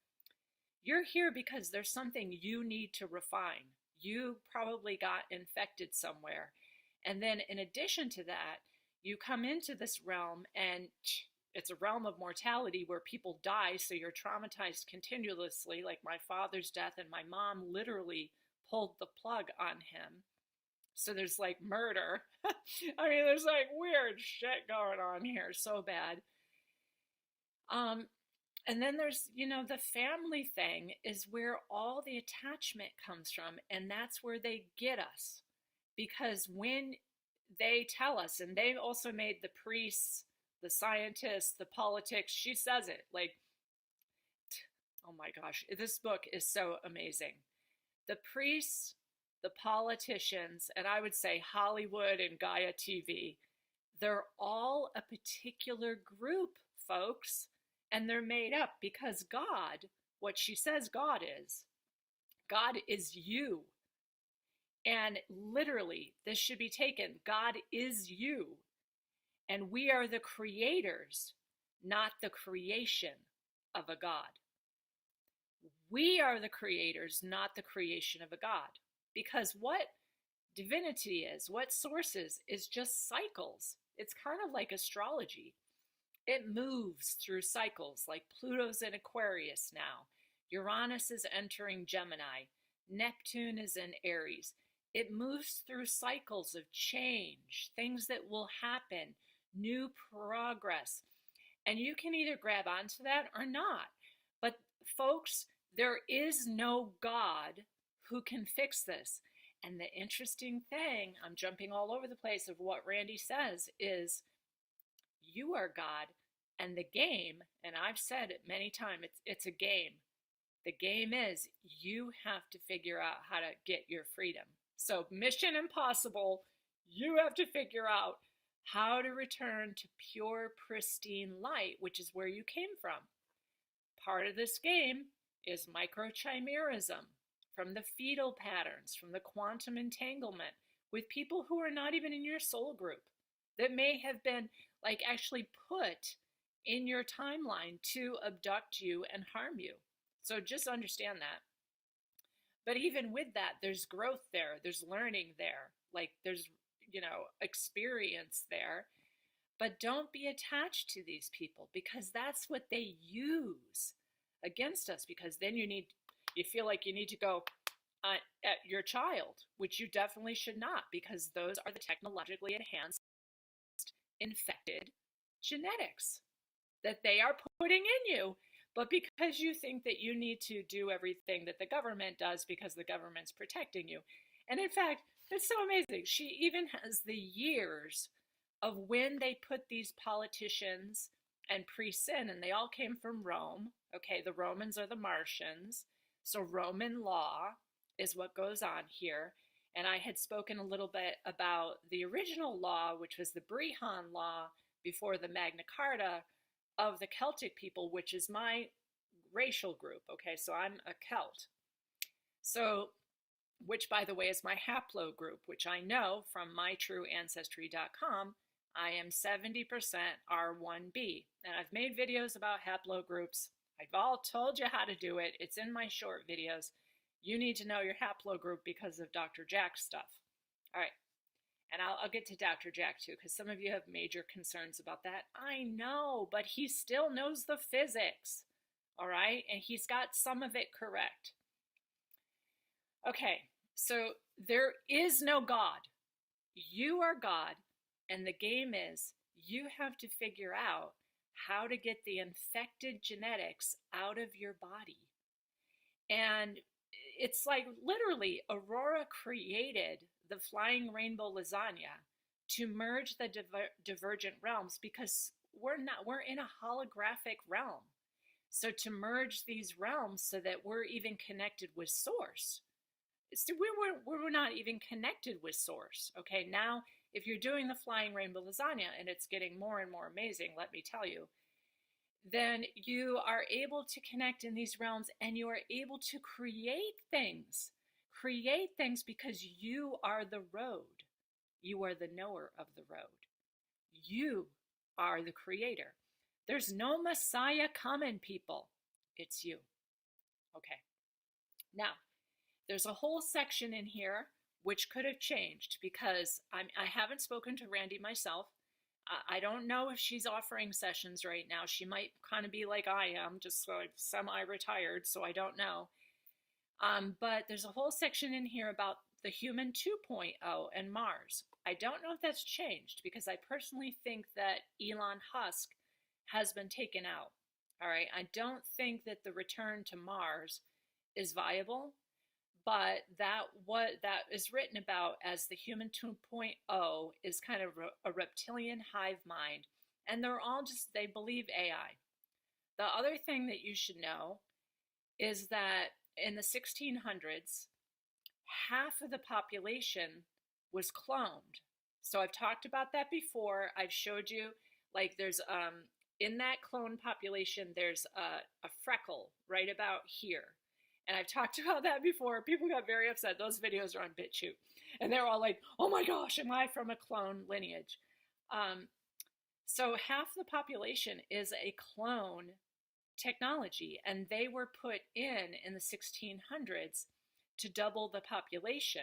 because there's something you need to refine. You probably got infected somewhere. And then in addition to that, you come into this realm and it's a realm of mortality where people die, so you're traumatized continuously, like my father's death, and my mom literally pulled the plug on him. So there's like murder. I mean, there's like weird shit going on here, so bad. And then there's, you know, the family thing is where all the attachment comes from, and that's where they get us. Because when they tell us, and they also made the priests, the scientists, the politics, she says it, like, oh my gosh, this book is so amazing. The priests, the politicians, and I would say Hollywood and Gaia TV, they're all a particular group, folks. And they're made up because God, what she says God is you. And literally, this should be taken. God is you. And we are the creators, not the creation of a God. We are the creators, not the creation of a God. Because what divinity is, what source is just cycles. It's kind of like astrology. It moves through cycles, like Pluto's in Aquarius now. Uranus is entering Gemini. Neptune is in Aries. It moves through cycles of change, things that will happen, new progress. And you can either grab onto that or not. But folks, there is no God who can fix this. And the interesting thing, I'm jumping all over the place of what Randy says, is you are God, and the game, and I've said it many times, it's a game. The game is you have to figure out how to get your freedom. So mission impossible, you have to figure out how to return to pure, pristine light, which is where you came from. Part of this game is microchimerism, from the fetal patterns, from the quantum entanglement, with people who are not even in your soul group, that may have been like actually put in your timeline to abduct you and harm you. So just understand that. But even with that, there's growth there, there's learning there, like there's, you know, experience there. But don't be attached to these people, because that's what they use against us, because then you feel like you need to go at your child, which you definitely should not, because those are the technologically enhanced, infected genetics that they are putting in you. But because you think that you need to do everything that the government does because the government's protecting you. And in fact, it's so amazing. She even has the years of when they put these politicians and priests in, and they all came from Rome. Okay, the Romans are the Martians. So Roman law is what goes on here. And I had spoken a little bit about the original law, which was the Brehon law before the Magna Carta of the Celtic people, which is my racial group. Okay, so I'm a Celt. So, which by the way is my haplo group, which I know from mytrueancestry.com, I am 70% R1b. And I've made videos about haplo groups. I've all told you how to do it. It's in my short videos. You need to know your haplo group because of Dr. Jack's stuff. All right. And I'll get to Dr. Jack too, because some of you have major concerns about that. I know, but he still knows the physics. All right. And he's got some of it correct. Okay. So there is no God. You are God. And the game is you have to figure out how to get the infected genetics out of your body. And it's like literally Aurora created the flying rainbow lasagna to merge the divergent realms, because we're in a holographic realm. So to merge these realms so that we're even connected with source. So we're not even connected with source. Okay, now if you're doing the flying rainbow lasagna, and it's getting more and more amazing, let me tell you, then you are able to connect in these realms, and you are able to create things. Create things because you are the road. You are the knower of the road. You are the creator. There's no Messiah coming, people. It's you. Okay. Now, there's a whole section in here which could have changed, because I haven't spoken to Randy myself. I don't know if she's offering sessions right now. She might kind of be like I am, just like semi-retired, so I don't know. But there's a whole section in here about the Human 2.0 and Mars. I don't know if that's changed because I personally think that Elon Musk has been taken out. All right. I don't think that the return to Mars is viable, but what that is written about as the Human 2.0 is kind of a reptilian hive mind, and they're all just, they believe AI. The other thing that you should know is that in the 1600s, half of the population was cloned. So I've talked about that before. I've showed you, like, there's in that clone population, there's a freckle right about here. And I've talked about that before. People got very upset. Those videos are on BitChute. And they're all like, oh my gosh, am I from a clone lineage? So half the population is a clone technology, and they were put in the 1600s to double the population.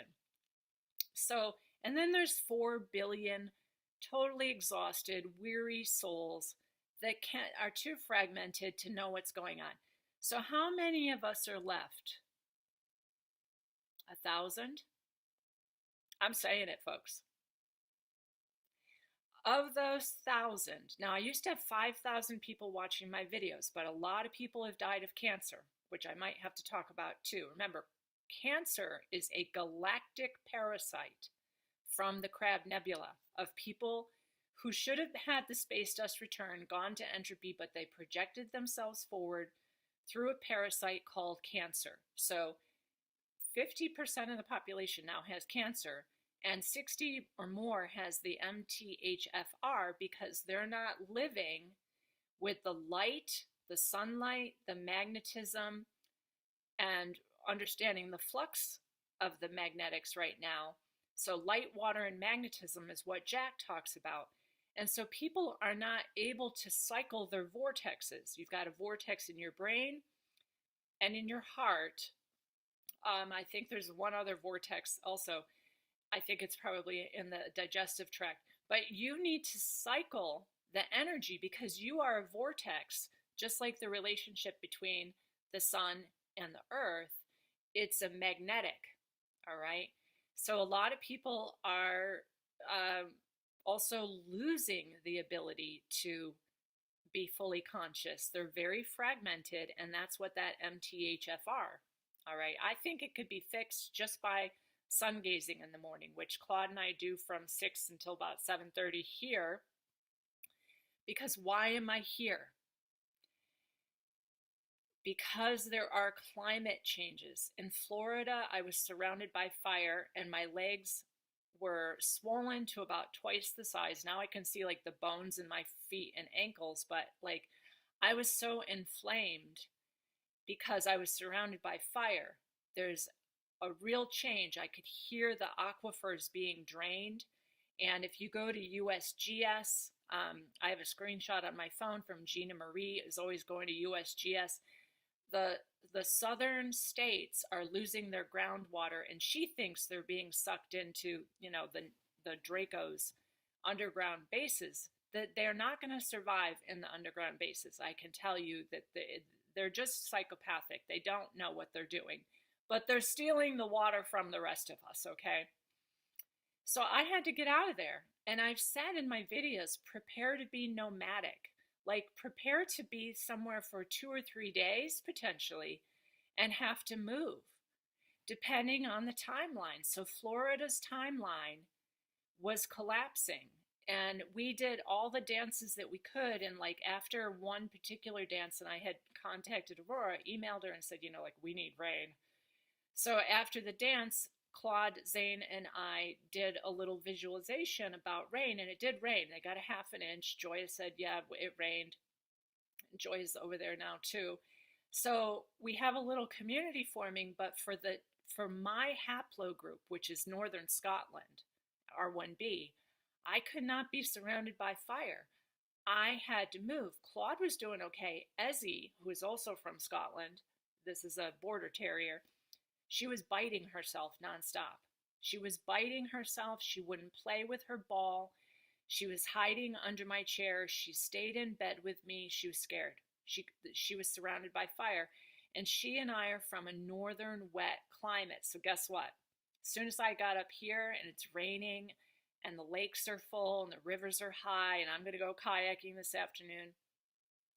So, and then there's 4 billion totally exhausted, weary souls that are too fragmented to know what's going on. So how many of us are left? 1,000? I'm saying it, folks. Of those 1,000, now I used to have 5,000 people watching my videos, but a lot of people have died of cancer, which I might have to talk about too. Remember, cancer is a galactic parasite from the Crab Nebula of people who should have had the space dust return, gone to entropy, but they projected themselves forward through a parasite called cancer. So 50% of the population now has cancer, and 60 or more has the MTHFR because they're not living with the light, the sunlight, the magnetism, and understanding the flux of the magnetics right now. So light, water, and magnetism is what Jack talks about. And so people are not able to cycle their vortexes. You've got a vortex in your brain and in your heart. I think there's one other vortex also. I think it's probably in the digestive tract. But you need to cycle the energy because you are a vortex, just like the relationship between the sun and the earth. It's a magnetic, all right? So a lot of people are also losing the ability to be fully conscious. They're very fragmented, and that's what that MTHFR, all right? I think it could be fixed just by sun gazing in the morning, which Claude and I do from 6 until about 7:30 here. Because why am I here? Because there are climate changes. In Florida, I was surrounded by fire and my legs were swollen to about twice the size. Now I can see like the bones in my feet and ankles, but like I was so inflamed because I was surrounded by fire. There's a real change. I could hear the aquifers being drained. And if you go to USGS, I have a screenshot on my phone from Gina Marie, is always going to USGS. The southern states are losing their groundwater, and she thinks they're being sucked into, you know, the Draco's underground bases. That they're not going to survive in the underground bases. I can tell you that they're just psychopathic. They don't know what they're doing, but they're stealing the water from the rest of us, okay? So I had to get out of there. And I've said in my videos, prepare to be nomadic. Like, prepare to be somewhere for 2 or 3 days, potentially, and have to move, depending on the timeline. So Florida's timeline was collapsing. And we did all the dances that we could. And like after one particular dance, and I had contacted Aurora, emailed her and said, you know, like, we need rain. So after the dance, Claude, Zane, and I did a little visualization about rain, and it did rain. They got a half an inch. Joya said, yeah, it rained. Joya's over there now too. So we have a little community forming, but for my haplogroup, which is Northern Scotland, R1b, I could not be surrounded by fire. I had to move. Claude was doing okay. Ezzy, who is also from Scotland, this is a border terrier, she was biting herself nonstop. She was biting herself. She wouldn't play with her ball. She was hiding under my chair. She stayed in bed with me. She was scared. She was surrounded by fire. And she and I are from a northern wet climate. So guess what? As soon as I got up here and it's raining and the lakes are full and the rivers are high and I'm going to go kayaking this afternoon,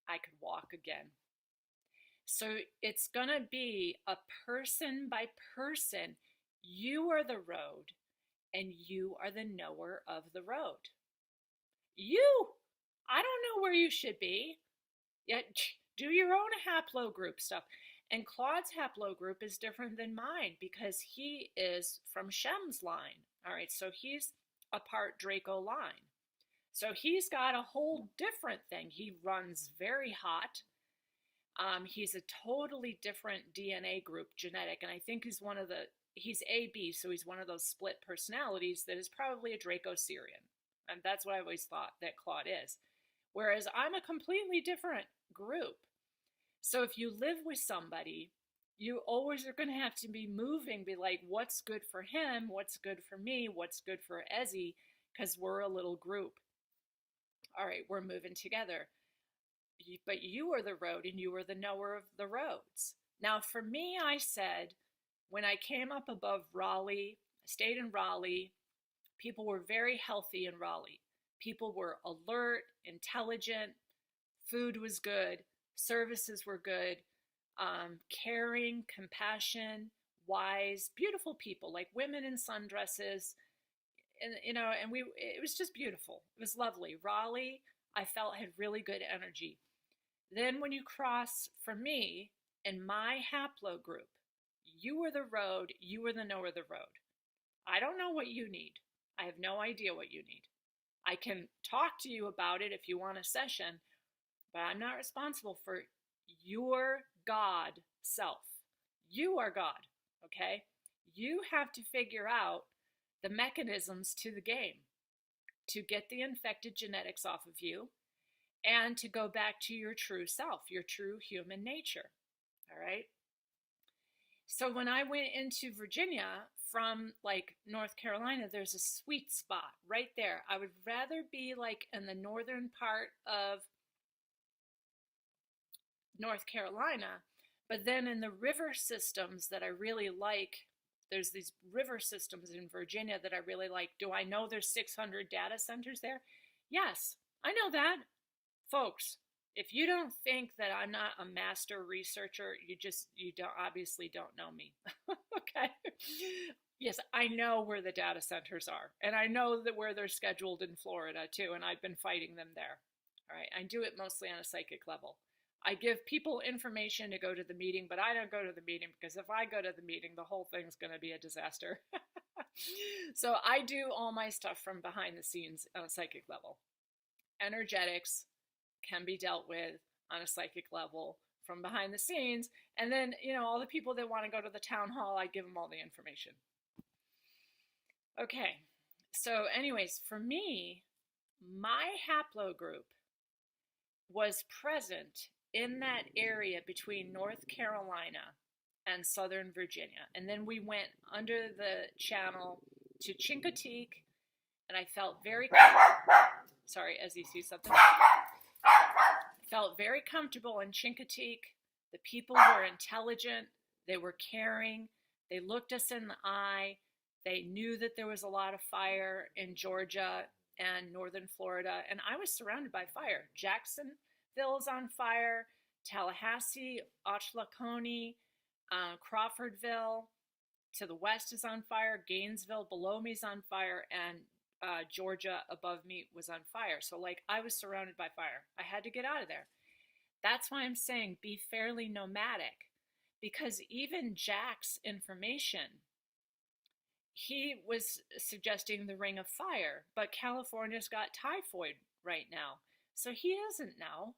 I could walk again. So it's going to be a person by person. You are the road and you are the knower of the road. I don't know where you should be. Yet do your own haplogroup stuff. And Claude's haplogroup is different than mine because he is from Shem's line. All right, so he's a part Draco line. So he's got a whole different thing. He runs very hot. He's a totally different DNA group, genetic, and I think he's AB, so he's one of those split personalities that is probably a Draco-Syrian. And that's what I always thought that Claude is. Whereas I'm a completely different group. So if you live with somebody, you always are going to have to be moving, be like, what's good for him? What's good for me? What's good for Ezzy? Because we're a little group. All right, we're moving together. But you are the road and you are the knower of the roads. Now, for me, I said, when I came up above Raleigh, I stayed in Raleigh, people were very healthy in Raleigh. People were alert, intelligent, food was good, services were good, caring, compassion, wise, beautiful people, like women in sundresses, and it was just beautiful. It was lovely. Raleigh, I felt, had really good energy. Then when you cross, for me, in my haplogroup, you were the road, you were the knower of the road. I don't know what you need. I have no idea what you need. I can talk to you about it if you want a session, but I'm not responsible for your God self. You are God, okay? You have to figure out the mechanisms to the game to get the infected genetics off of you and to go back to your true self, your true human nature, all right? So when I went into Virginia from like North Carolina, there's a sweet spot right there. I would rather be like in the northern part of North Carolina, but then in the river systems that I really like, there's these river systems in Virginia that I really like. Do I know there's 600 data centers there? Yes, I know that. Folks, if you don't think that I'm not a master researcher, you obviously don't know me. Okay. Yes, I know where the data centers are, and I know that where they're scheduled in Florida too, and I've been fighting them there. All right, I do it mostly on a psychic level. I give people information to go to the meeting, but I don't go to the meeting because if I go to the meeting, the whole thing's going to be a disaster. So I do all my stuff from behind the scenes on a psychic level. Energetics can be dealt with on a psychic level from behind the scenes. And then, all the people that want to go to the town hall, I give them all the information. Okay. So anyways, for me, my haplogroup was present in that area between North Carolina and Southern Virginia. And then we went under the channel to Chincoteague, and I felt very, sorry, as you see something. Felt very comfortable in Chincoteague. The people were intelligent. They were caring. They looked us in the eye. They knew that there was a lot of fire in Georgia and northern Florida, and I was surrounded by fire. Jacksonville's on fire, Tallahassee, Ochlockonee, Crawfordville to the west is on fire, Gainesville below me is on fire, and Georgia above me was on fire. So I was surrounded by fire. I had to get out of there. That's why I'm saying be fairly nomadic, because even Jack's information, he was suggesting the Ring of Fire, but California's got typhoid right now. So he doesn't know.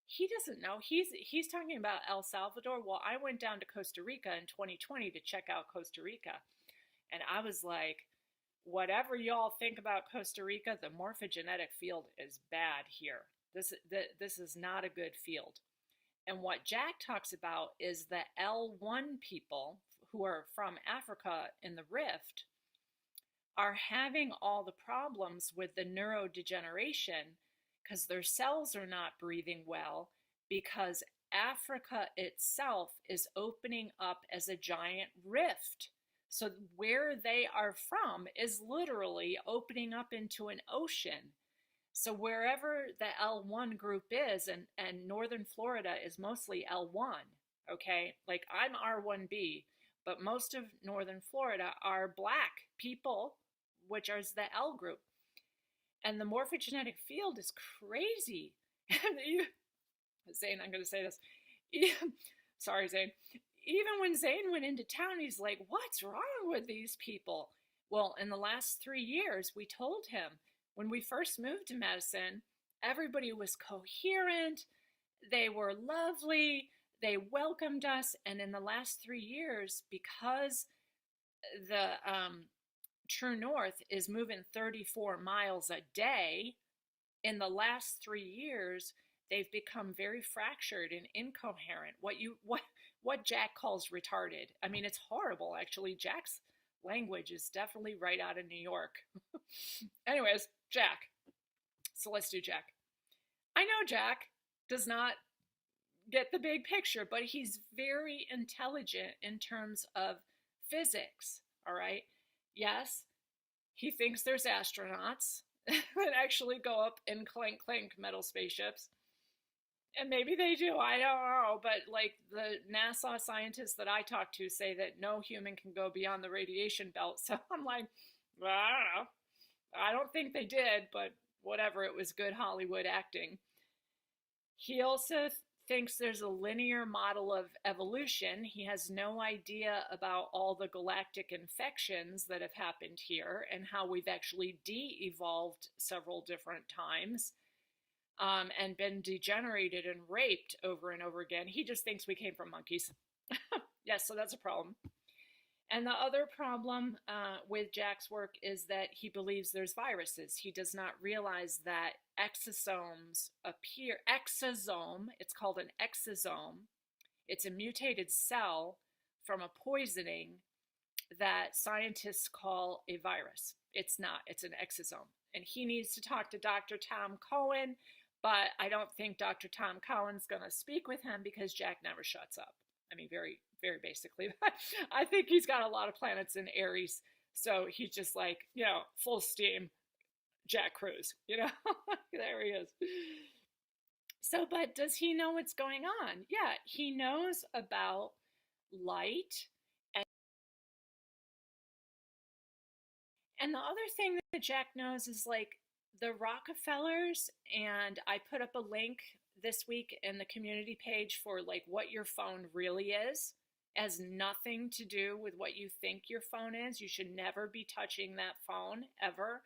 He doesn't know. He's talking about El Salvador. Well, I went down to Costa Rica in 2020 to check out Costa Rica. And I was like, whatever y'all think about Costa Rica, the morphogenetic field is bad here. This is not a good field. And what Jack talks about is the L1 people who are from Africa in the Rift are having all the problems with the neurodegeneration because their cells are not breathing well, because Africa itself is opening up as a giant rift. So where they are from is literally opening up into an ocean. So wherever the L1 group is, and Northern Florida is mostly L1, okay? Like I'm R1B, but most of Northern Florida are Black people, which is the L group. And the morphogenetic field is crazy. And Zane, I'm going to say this. Sorry, Zane. Even when Zane went into town, he's like, what's wrong with these people? Well, in the last 3 years, we told him when we first moved to Madison, everybody was coherent. They were lovely. They welcomed us. And in the last 3 years, because the True North is moving 34 miles a day, in the last 3 years, they've become very fractured and incoherent. What Jack calls retarded. I mean, it's horrible, actually. Jack's language is definitely right out of New York. Anyways, Jack. So let's do Jack. I know Jack does not get the big picture, but he's very intelligent in terms of physics, all right? Yes, he thinks there's astronauts that actually go up in clink clink metal spaceships. And maybe they do, I don't know, but like the NASA scientists that I talk to say that no human can go beyond the radiation belt. So I'm like, well, I don't know. I don't think they did, but whatever, it was good Hollywood acting. He also thinks there's a linear model of evolution. He has no idea about all the galactic infections that have happened here and how we've actually de-evolved several different times. And been degenerated and raped over and over again. He just thinks we came from monkeys. Yes, so that's a problem. And the other problem with Jack's work is that he believes there's viruses. He does not realize that exosomes appear. Exosome, it's called an exosome. It's a mutated cell from a poisoning that scientists call a virus. It's not, it's an exosome. And he needs to talk to Dr. Tom Cohen, but I don't think Dr. Tom Cohen's going to speak with him because Jack never shuts up. I mean, very, very basically. I think he's got a lot of planets in Aries, so he's just like, you know, full steam Jack Cruz, you know? There he is. So, but does he know what's going on? Yeah, he knows about light. And the other thing that Jack knows is like the Rockefellers, and I put up a link this week in the community page for like what your phone really is. It has nothing to do with what you think your phone is. You should never be touching that phone ever,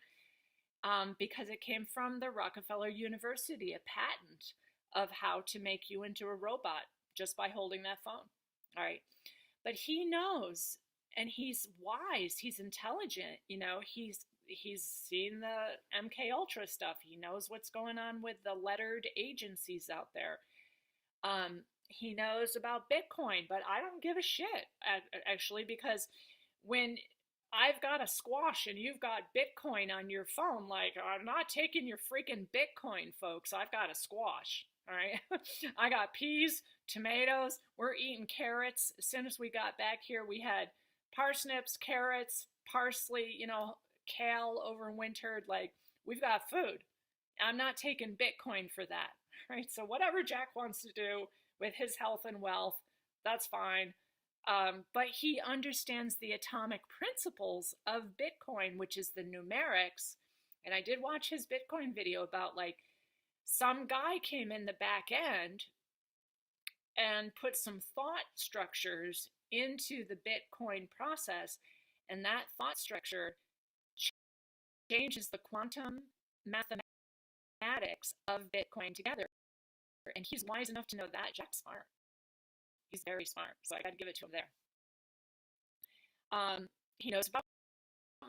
because it came from the Rockefeller University, a patent of how to make you into a robot just by holding that phone. All right. But he knows, and he's wise, he's intelligent, you know, he's seen the MK Ultra stuff. He knows what's going on with the lettered agencies out there. He knows about Bitcoin, but I don't give a shit, actually, because when I've got a squash and you've got Bitcoin on your phone, like, I'm not taking your freaking Bitcoin, folks. I've got a squash, all right? I got peas, tomatoes, we're eating carrots. As soon as we got back here, we had parsnips, carrots, parsley, you know, kale overwintered. Like, we've got food. I'm not taking Bitcoin for that, right? So whatever Jack wants to do with his health and wealth, that's fine. But he understands the atomic principles of Bitcoin, which is the numerics. And I did watch his Bitcoin video about like some guy came in the back end and put some thought structures into the Bitcoin process. And that thought structure changes the quantum mathematics of Bitcoin together. And he's wise enough to know that. Jack's smart. He's very smart. So I got to give it to him there. He knows about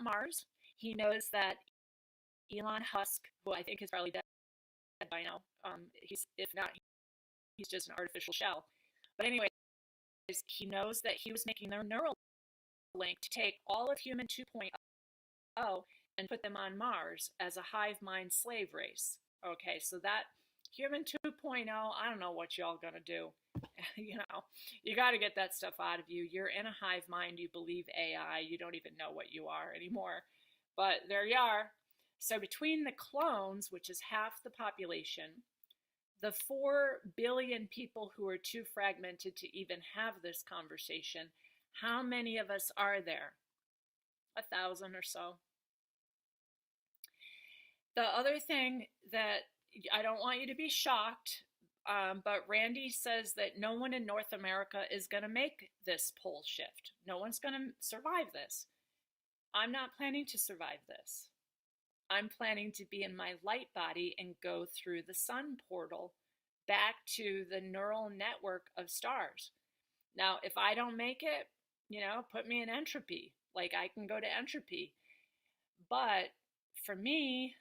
Mars. He knows that Elon Musk, who I think is probably dead by now, if not, he's just an artificial shell. But anyways, he knows that he was making their Neuralink to take all of human 2.0 and put them on Mars as a hive mind slave race. Okay, so that Human 2.0, I don't know what y'all gonna do. You know, you got to get that stuff out of you. You're in a hive mind. You believe AI. You don't even know what you are anymore. But there you are. So between the clones, which is half the population, the 4 billion people who are too fragmented to even have this conversation, how many of us are there? 1,000 or so. The other thing that I don't want you to be shocked, but Randy says that no one in North America is going to make this pole shift. No one's going to survive this. I'm not planning to survive this. I'm planning to be in my light body and go through the sun portal back to the neural network of stars. Now, if I don't make it, you know, put me in entropy. Like, I can go to entropy. But for me,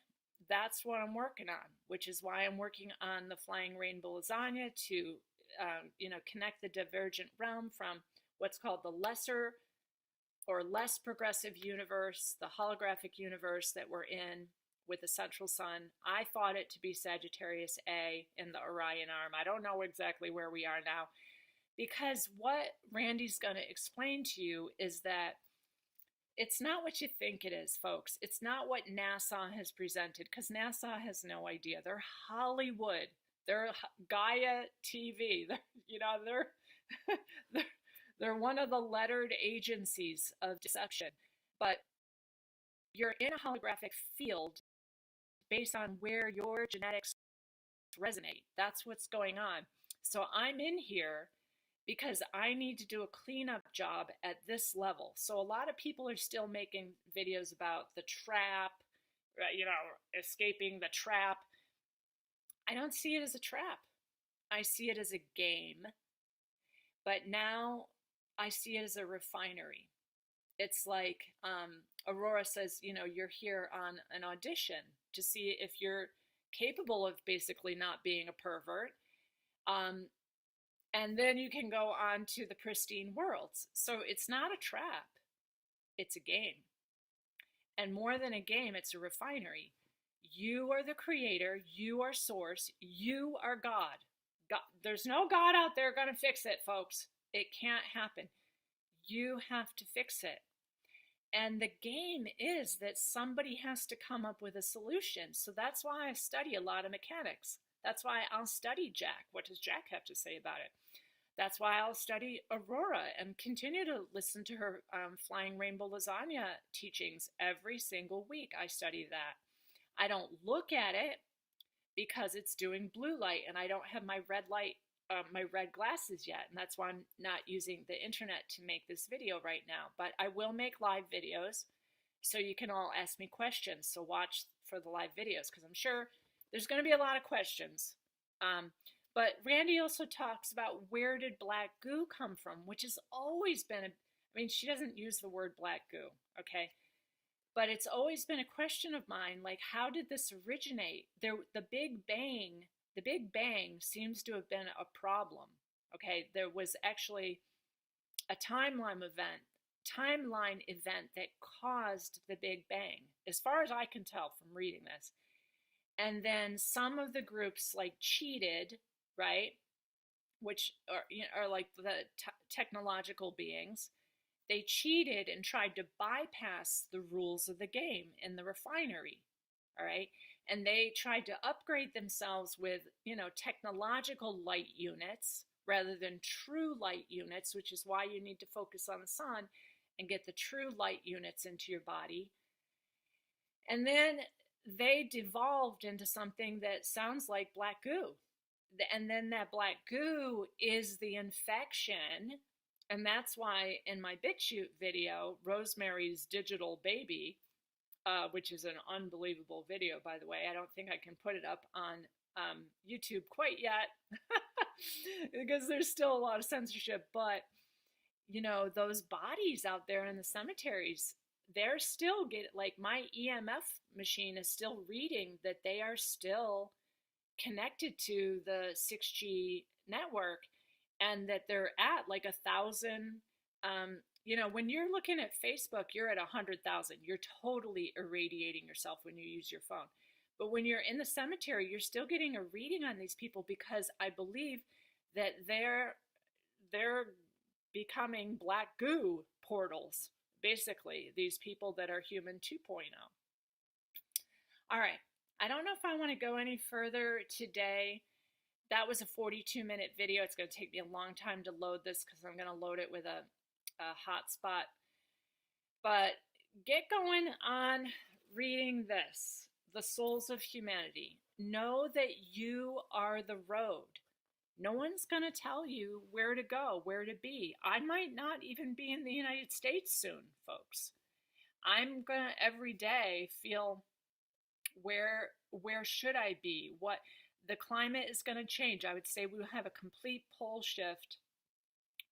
that's what I'm working on, which is why I'm working on the Flying Rainbow Lasagna to, you know, connect the divergent realm from what's called the lesser or less progressive universe, the holographic universe that we're in with the central sun. I thought it to be Sagittarius A in the Orion arm. I don't know exactly where we are now, because what Randy's going to explain to you is that it's not what you think it is, folks. It's not what NASA has presented, because NASA has no idea. They're Hollywood. They're Gaia TV. They're one of the lettered agencies of deception. But you're in a holographic field based on where your genetics resonate. That's what's going on. So I'm in here because I need to do a cleanup job at this level. So a lot of people are still making videos about the trap, you know, escaping the trap. I don't see it as a trap. I see it as a game. But now I see it as a refinery. It's like Aurora says, you know, you're here on an audition to see if you're capable of basically not being a pervert. And then you can go on to the pristine worlds. So it's not a trap, it's a game. And more than a game, it's a refinery. You are the creator, you are source, you are God. There's no God out there going to fix it, folks. It can't happen. You have to fix it. And the game is that somebody has to come up with a solution. So that's why I study a lot of mechanics. That's why I'll study Jack. What does Jack have to say about it? That's why I'll study Aurora and continue to listen to her Flying Rainbow Lasagna teachings every single week. I study that. I don't look at it because it's doing blue light and I don't have my red light, my red glasses yet. And that's why I'm not using the internet to make this video right now. But I will make live videos so you can all ask me questions. So watch for the live videos because I'm sure there's going to be a lot of questions. But Randy also talks about where did black goo come from, which has always been, I mean, she doesn't use the word black goo, okay? But it's always been a question of mine, like, how did this originate? The Big Bang seems to have been a problem, okay? There was actually a timeline event that caused the Big Bang, as far as I can tell from reading this. And then some of the groups like cheated, right? Which are, you know, are like the technological beings. They cheated and tried to bypass the rules of the game in the refinery, all right? And they tried to upgrade themselves with, you know, technological light units rather than true light units, which is why you need to focus on the sun and get the true light units into your body. And then they devolved into something that sounds like black goo. And then that black goo is the infection. And that's why in my BitChute video, Rosemary's Digital Baby, which is an unbelievable video, by the way. I don't think I can put it up on YouTube quite yet because there's still a lot of censorship. But, you know, those bodies out there in the cemeteries, they're still getting, like, my EMF machine is still reading that they are still connected to the 6G network and that they're at like 1,000. You know, when you're looking at Facebook, you're at 100,000. You're totally irradiating yourself when you use your phone. But when you're in the cemetery, you're still getting a reading on these people, because I believe that they're becoming black goo portals, basically, these people that are human 2.0. All right, I don't know if I want to go any further today. That was a 42-minute video. It's going to take me a long time to load this because I'm going to load it with a hotspot. But get going on reading this, The Souls of Humanity. Know that you are the road. No one's going to tell you where to go, where to be. I might not even be in the United States soon, folks. I'm going to every day feel, where should I be? What the climate is going to change. I would say we will have a complete pole shift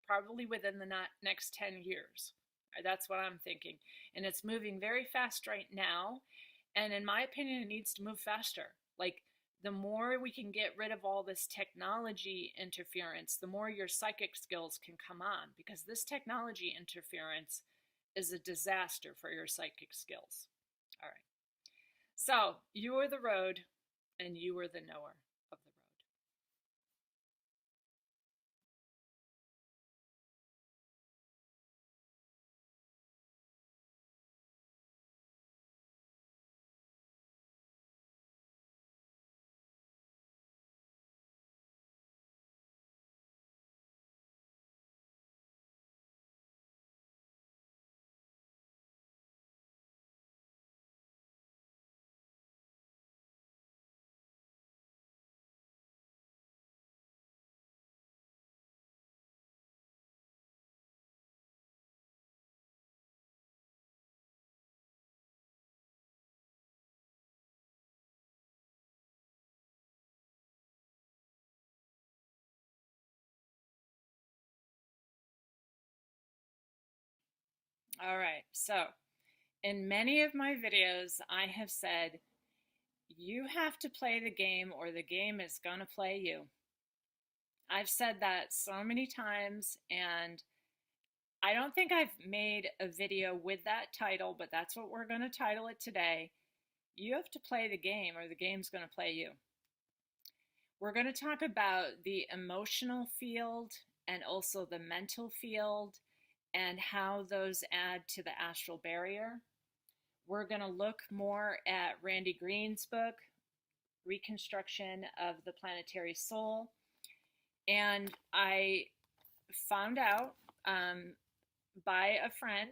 probably within the next 10 years. That's what I'm thinking. And it's moving very fast right now. And in my opinion, it needs to move faster. Like, the more we can get rid of all this technology interference, the more your psychic skills can come on, because this technology interference is a disaster for your psychic skills. All right. So you are the road, and you are the knower of the road. All right, so in many of my videos, I have said, you have to play the game or the game is going to play you. I've said that so many times, and I don't think I've made a video with that title, but that's what we're going to title it today. You have to play the game or the game's going to play you. We're going to talk about the emotional field and also the mental field, and how those add to the astral barrier. We're going to look more at Randy Green's book, Reconstruction of the Planetary Soul. And I found out by a friend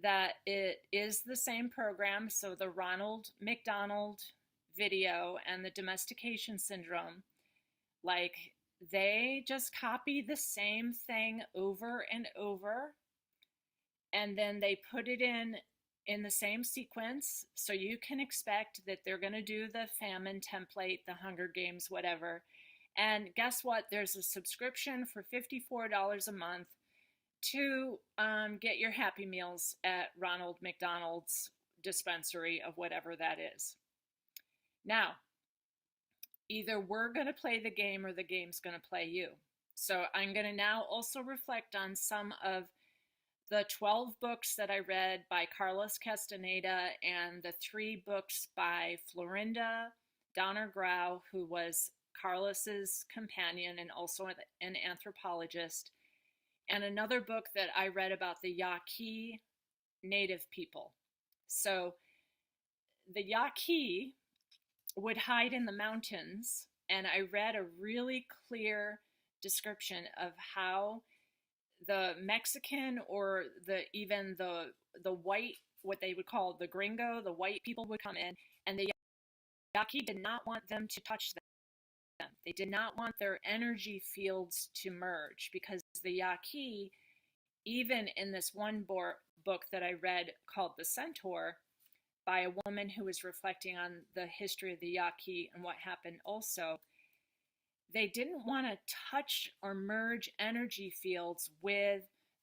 that it is the same program. So the Ronald McDonald video and the domestication syndrome, like, they just copy the same thing over and over, and then they put it in the same sequence. So you can expect that they're going to do the famine template, the Hunger Games, whatever. And guess what? There's a subscription for $54 a month to get your Happy Meals at Ronald McDonald's dispensary of whatever that is. Now, either we're going to play the game or the game's going to play you. So I'm going to now also reflect on some of the 12 books that I read by Carlos Castaneda and the 3 books by Florinda Donner Grau, who was Carlos's companion and also an anthropologist, and another book that I read about the Yaqui native people. So the Yaqui would hide in the mountains, and I read a really clear description of how the Mexican or even the white, what they would call the gringo, the white people would come in, and the Yaqui did not want them to touch them. They did not want their energy fields to merge, because the Yaqui, even in this one book that I read called The Centaur, by a woman who was reflecting on the history of the Yaqui and what happened also, they didn't want to touch or merge energy fields with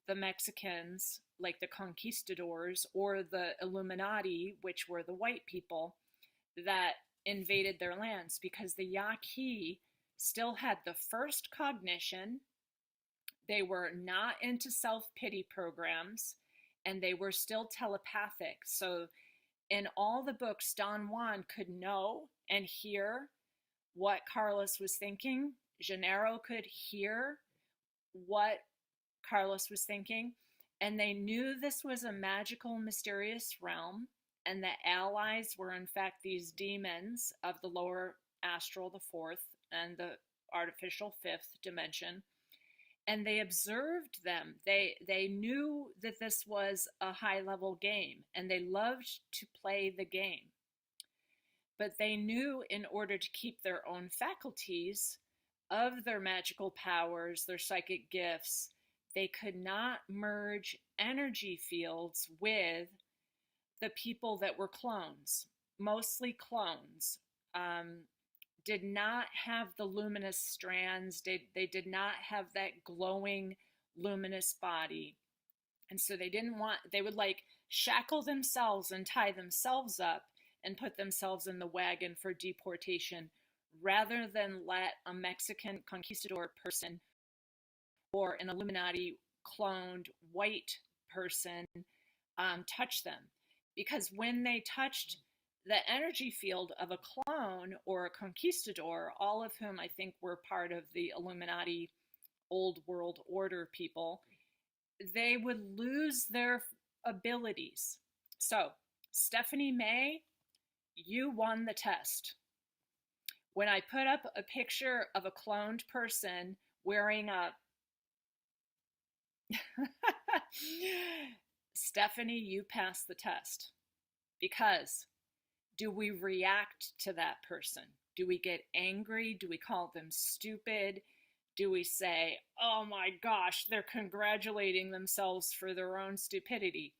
the Mexicans, like the conquistadors, or the Illuminati, which were the white people that invaded their lands, because the Yaqui still had the first cognition. They were not into self-pity programs, and they were still telepathic. So in all the books, Don Juan could know and hear what Carlos was thinking. Gennaro could hear what Carlos was thinking. And they knew this was a magical, mysterious realm, and the allies were, in fact, these demons of the lower astral, the fourth, and the artificial fifth dimension. And they observed them. They knew that this was a high-level game, and they loved to play the game. But they knew in order to keep their own faculties of their magical powers, their psychic gifts, they could not merge energy fields with the people that were clones, mostly clones, did not have the luminous strands. They did not have that glowing, luminous body. And so they would like shackle themselves and tie themselves up and put themselves in the wagon for deportation rather than let a Mexican conquistador person or an Illuminati cloned white person touch them. Because when they touched the energy field of a clone or a conquistador, all of whom I think were part of the Illuminati Old World Order people, they would lose their abilities. So, Stephanie May, you won the test. When I put up a picture of a cloned person wearing a Stephanie, you passed the test. Because do we react to that person? Do we get angry? Do we call them stupid? Do we say, oh my gosh, they're congratulating themselves for their own stupidity?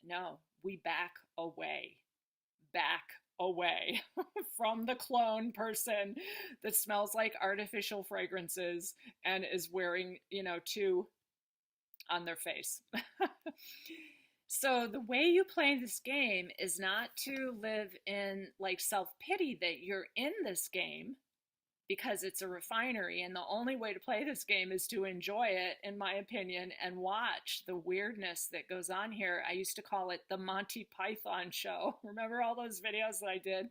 No, we back away. Back away from the clone person that smells like artificial fragrances and is wearing, two on their face. So the way you play this game is not to live in like self-pity that you're in this game because it's a refinery, and the only way to play this game is to enjoy it, in my opinion, and watch the weirdness that goes on here. I used to call it the Monty Python show. Remember all those videos that I did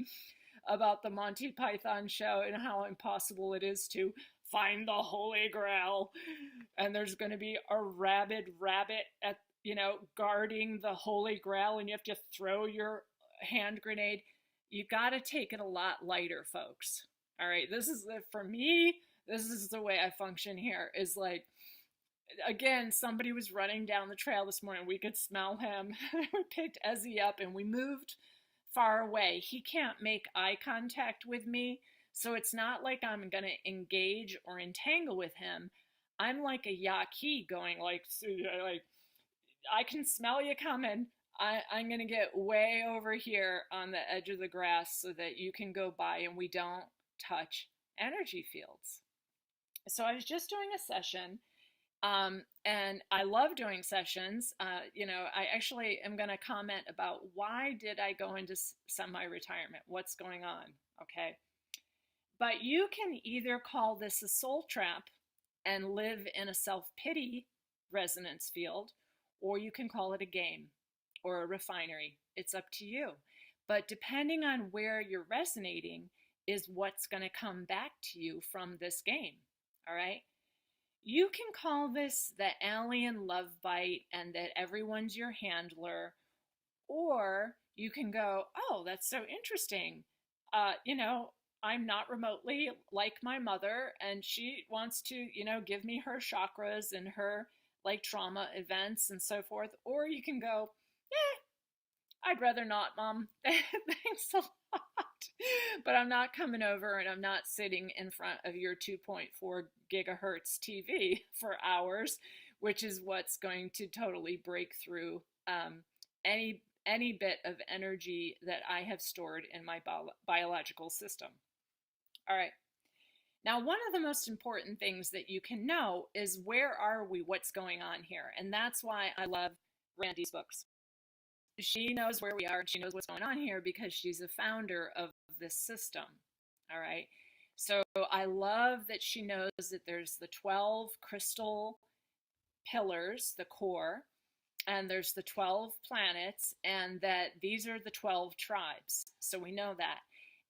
about the Monty Python show and how impossible it is to find the Holy Grail, and there's going to be a rabid rabbit at guarding the Holy Grail, and you have to throw your hand grenade. You got to take it a lot lighter, folks. All right, for me, this is the way I function here, is like, again, somebody was running down the trail this morning. We could smell him. We picked Ezzy up and we moved far away. He can't make eye contact with me, so it's not like I'm going to engage or entangle with him. I'm like a Yaqui going like I can smell you coming. I'm going to get way over here on the edge of the grass so that you can go by and we don't touch energy fields. So I was just doing a session, and I love doing sessions. I actually am going to comment about why did I go into semi-retirement? What's going on? Okay. But you can either call this a soul trap and live in a self-pity resonance field, or you can call it a game or a refinery. It's up to you. But depending on where you're resonating is what's going to come back to you from this game. All right? You can call this the alien love bite and that everyone's your handler, or you can go, oh, that's so interesting. I'm not remotely like my mother, and she wants to, give me her chakras and her like trauma events and so forth. Or you can go, I'd rather not, Mom. Thanks a lot. But I'm not coming over and I'm not sitting in front of your 2.4 gigahertz TV for hours, which is what's going to totally break through any bit of energy that I have stored in my biological system. All right. Now, one of the most important things that you can know is where are we, what's going on here? And that's why I love Randy's books. She knows where we are and she knows what's going on here because she's a founder of this system. All right. So I love that she knows that there's the 12 crystal pillars, the core, and there's the 12 planets, and that these are the 12 tribes. So we know that.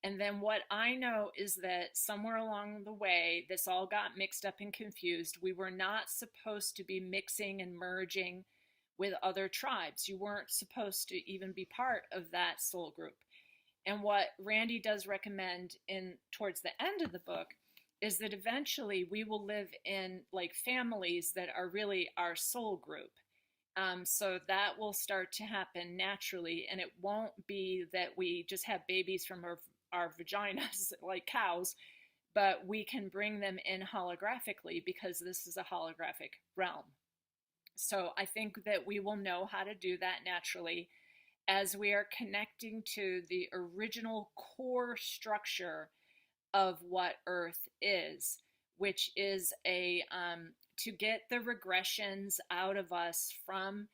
And then what I know is that somewhere along the way, this all got mixed up and confused. We were not supposed to be mixing and merging with other tribes. You weren't supposed to even be part of that soul group. And what Randy does recommend towards the end of the book is that eventually we will live in like families that are really our soul group. So that will start to happen naturally, and it won't be that we just have babies from our vaginas like cows, but we can bring them in holographically because this is a holographic realm. So I think that we will know how to do that naturally as we are connecting to the original core structure of what Earth is, which is to get the regressions out of us from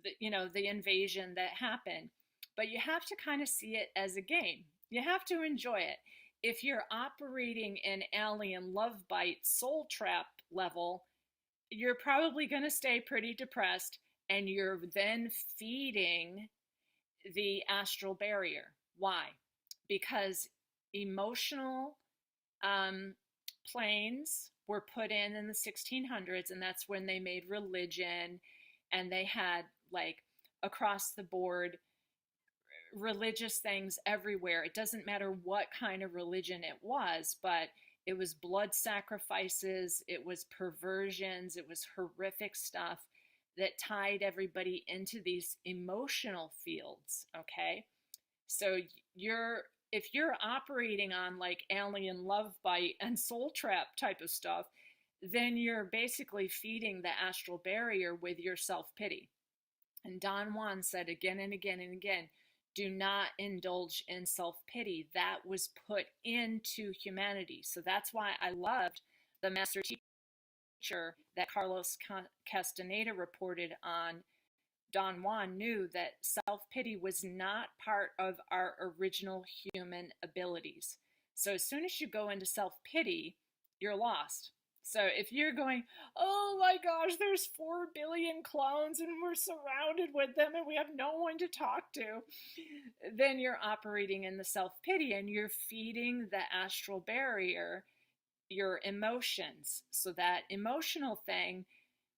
the invasion that happened. But you have to kind of see it as a game. You have to enjoy it. If you're operating in alien love bite soul trap level, you're probably going to stay pretty depressed, and you're then feeding the astral barrier. Why? Because emotional planes were put in the 1600s, and that's when they made religion, and they had like across the board religious things everywhere. It doesn't matter what kind of religion it was, but it was blood sacrifices, it was perversions, it was horrific stuff that tied everybody into these emotional fields, okay? So if you're operating on like alien love bite and soul trap type of stuff, then you're basically feeding the astral barrier with your self-pity. And Don Juan said again and again and again, do not indulge in self-pity. That was put into humanity. So that's why I loved the master teacher that Carlos Castaneda reported on. Don Juan knew that self-pity was not part of our original human abilities. So as soon as you go into self-pity, you're lost. So if you're going, oh my gosh, there's 4 billion clones and we're surrounded with them and we have no one to talk to, then you're operating in the self-pity and you're feeding the astral barrier your emotions. So that emotional thing,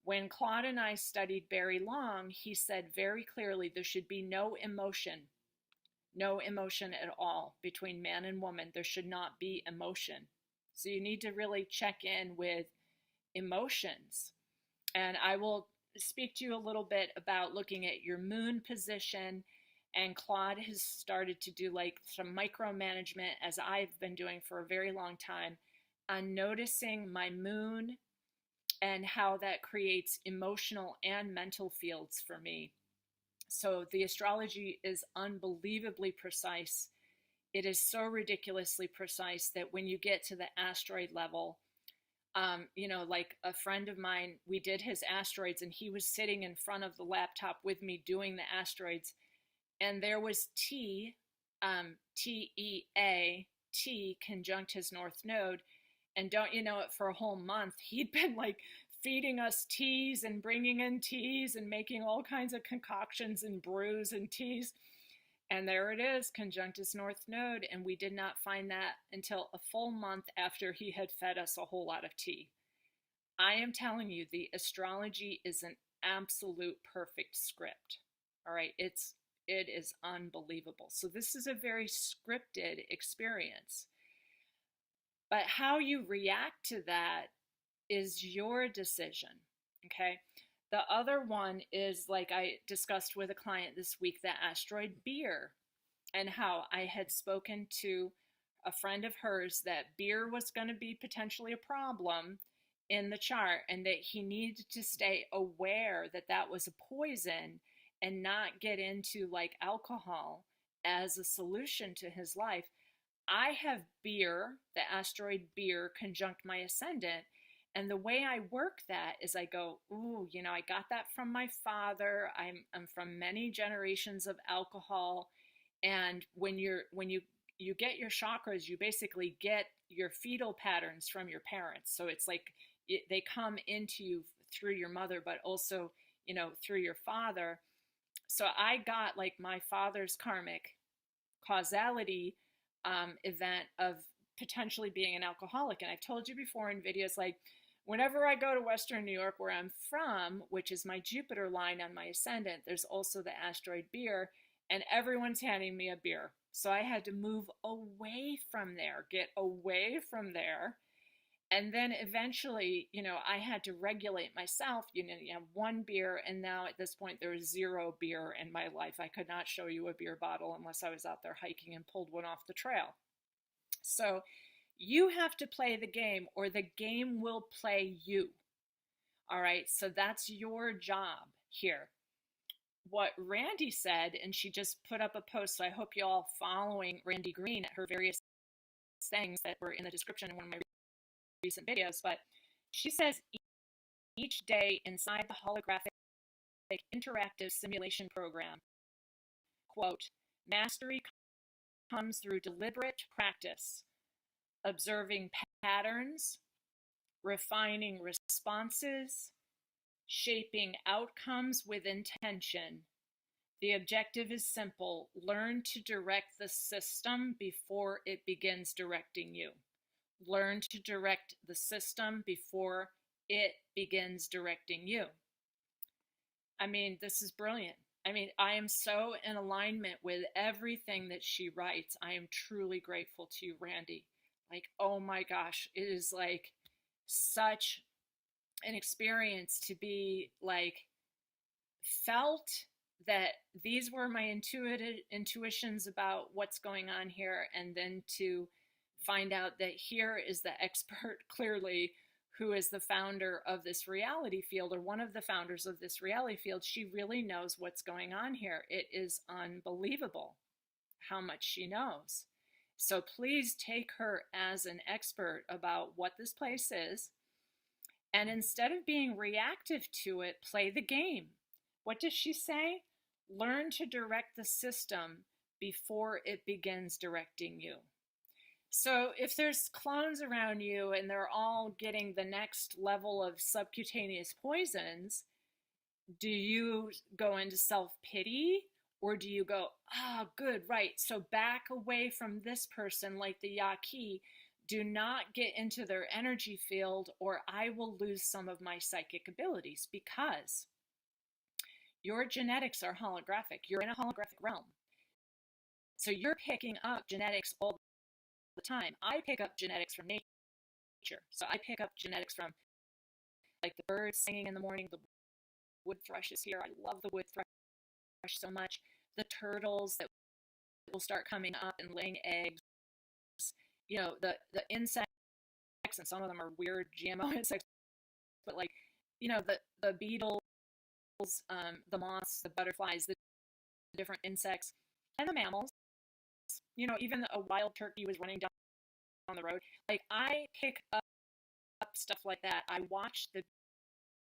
when Claude and I studied Barry Long, he said very clearly there should be no emotion at all between man and woman. There should not be emotion. So you need to really check in with emotions. And I will speak to you a little bit about looking at your moon position. And Claude has started to do like some micromanagement, as I've been doing for a very long time, on noticing my moon and how that creates emotional and mental fields for me. So the astrology is unbelievably precise. It is so ridiculously precise that when you get to the asteroid level, like a friend of mine, we did his asteroids and he was sitting in front of the laptop with me doing the asteroids. And there was T, T-E-A, T conjunct his north node. And don't you know it, for a whole month, he'd been like feeding us teas and bringing in teas and making all kinds of concoctions and brews and teas. And there it is, conjunct his north node. And we did not find that until a full month after he had fed us a whole lot of tea. I am telling you, the astrology is an absolute perfect script. All right, it is unbelievable. So this is a very scripted experience. But how you react to that is your decision, okay? The other one is, like I discussed with a client this week, the asteroid Beer, and how I had spoken to a friend of hers that beer was going to be potentially a problem in the chart and that he needed to stay aware that that was a poison and not get into like alcohol as a solution to his life. I have Beer, the asteroid Beer, conjunct my ascendant. And the way I work that is I go, ooh, I got that from my father. I'm from many generations of alcohol. And when you get your chakras, you basically get your fetal patterns from your parents. So it's like they come into you through your mother, but also through your father. So I got like my father's karmic causality event of potentially being an alcoholic. And I've told you before in videos, like whenever I go to Western New York, where I'm from, which is my Jupiter line on my ascendant, there's also the asteroid beer, and everyone's handing me a beer. So I had to move away from there, get away from there. And then eventually, I had to regulate myself. You have one beer, and now at this point, there is 0 beer in my life. I could not show you a beer bottle unless I was out there hiking and pulled one off the trail. So you have to play the game, or the game will play you. All right, so that's your job here. What Randy said, and she just put up a post, so I hope you all following Randy Green at her various things that were in the description in one of my recent videos, but she says each day inside the holographic interactive simulation program, quote, mastery comes through deliberate practice, observing patterns, refining responses, shaping outcomes with intention. The objective is simple: learn to direct the system before it begins directing you. Learn to direct the system before it begins directing you. I mean, this is brilliant. I mean, I am so in alignment with everything that she writes. I am truly grateful to you, Randy. Like, oh my gosh, it is like such an experience to be like felt that these were my intuitions about what's going on here, and then to find out that here is the expert clearly who is the founder of this reality field, or one of the founders of this reality field. She really knows what's going on here. It is unbelievable how much she knows. So please take her as an expert about what this place is. And instead of being reactive to it, play the game. What does she say? Learn to direct the system before it begins directing you. So if there's clones around you and they're all getting the next level of subcutaneous poisons, do you go into self-pity, or do you go, good, right, so back away from this person like the Yaqui, do not get into their energy field or I will lose some of my psychic abilities, because your genetics are holographic. You're in a holographic realm. So you're picking up genetics all the time. I pick up genetics from nature. So I pick up genetics from like the birds singing in the morning, the wood thrush is here. I love the wood thrush so much. The turtles that will start coming up and laying eggs. The insects, and some of them are weird GMO insects, but like, the beetles, the moths, the butterflies, the different insects, and the mammals. Even a wild turkey was running down the road. Like, I pick up stuff like that. I watch the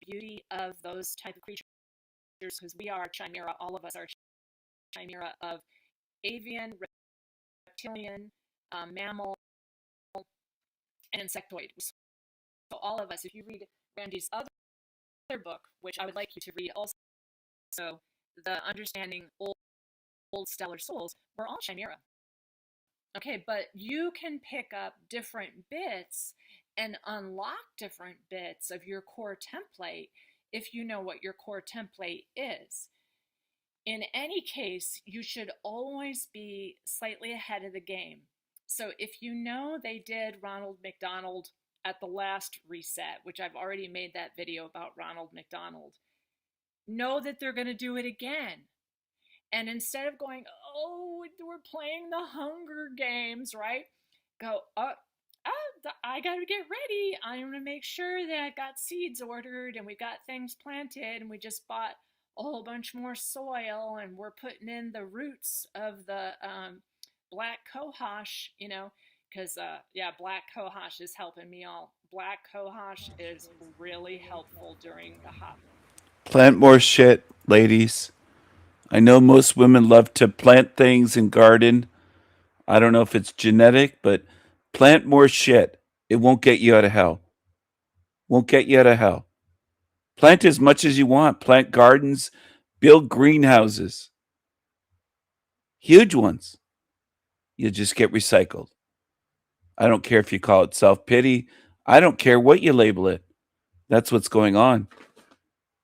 beauty of those type of creatures, because we are chimera. All of us are chimera of avian, reptilian, mammal, and insectoid. So all of us, if you read Randy's other book, which I would like you to read also, The Understanding Old Stellar Souls, we're all chimera. Okay, but you can pick up different bits and unlock different bits of your core template if you know what your core template is. In any case, you should always be slightly ahead of the game. So if you know they did Ronald McDonald at the last reset, which I've already made that video about Ronald McDonald, know that they're going to do it again. And instead of going, we're playing the Hunger Games, right? Go, I got to get ready. I'm going to make sure that I got seeds ordered and we got things planted and we just bought a whole bunch more soil and we're putting in the roots of the black cohosh, because black cohosh is helping me all. Black cohosh is really helpful during the hot. Plant more shit, ladies. I know most women love to plant things and garden. I don't know if it's genetic, but plant more shit. It won't get you out of hell. Won't get you out of hell. Plant as much as you want. Plant gardens, build greenhouses. Huge ones. You'll just get recycled. I don't care if you call it self-pity. I don't care what you label it. That's what's going on.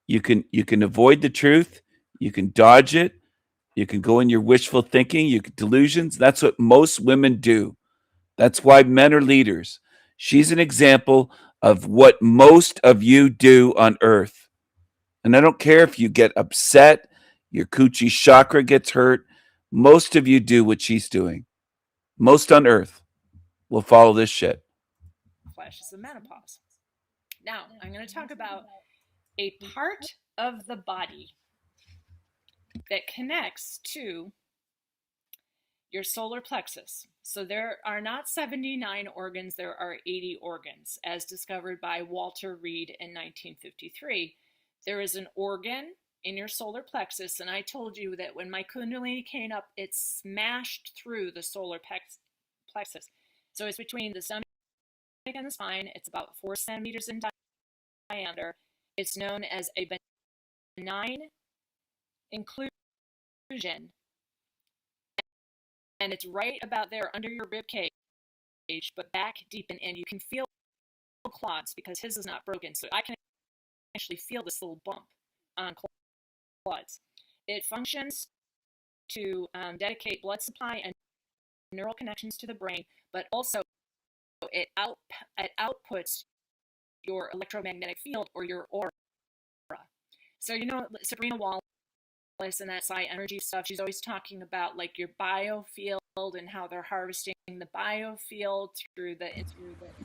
You can avoid the truth. You can dodge it. You can go in your wishful thinking, you can delusions. That's what most women do. That's why men are leaders. She's an example of what most of you do on earth. And I don't care if you get upset, your coochie chakra gets hurt. Most of you do what she's doing. Most on earth will follow this shit. Flashes of menopause. Now, I'm going to talk about a part of the body that connects to your solar plexus. So there are not 79 organs, there are 80 organs, as discovered by Walter Reed in 1953. There is an organ in your solar plexus, and I told you that when my Kundalini came up, it smashed through the solar plexus. So it's between the stomach and the spine. It's about 4 centimeters in diameter. It's known as a benign inclusion, and it's right about there under your rib cage, but back deep in, and you can feel clots because his is not broken, so I can actually feel this little bump on clots. It functions to dedicate blood supply and neural connections to the brain, but also it outputs your electromagnetic field or your aura. So you know Sabrina Wallace and that psi energy stuff, she's always talking about like your biofield and how they're harvesting the biofield through the...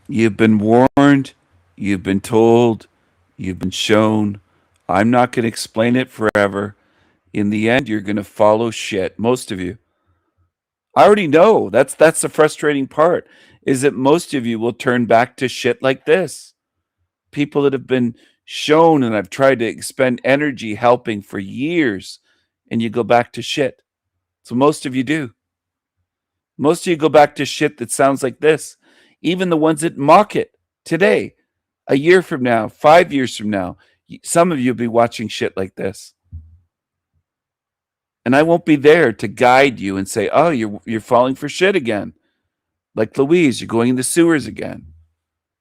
You've been warned, you've been told, you've been shown. I'm not going to explain it forever. In the end, you're going to follow shit. Most of you. I already know. That's the frustrating part, is that most of you will turn back to shit like this. People that have been shown and I've tried to expend energy helping for years, and you go back to shit. So most of you do. Most of you go back to shit that sounds like this. Even the ones that mock it today, a year from now, 5 years from now, some of you will be watching shit like this. And I won't be there to guide you and say, oh, you're falling for shit again. Like Louise, you're going in the sewers again.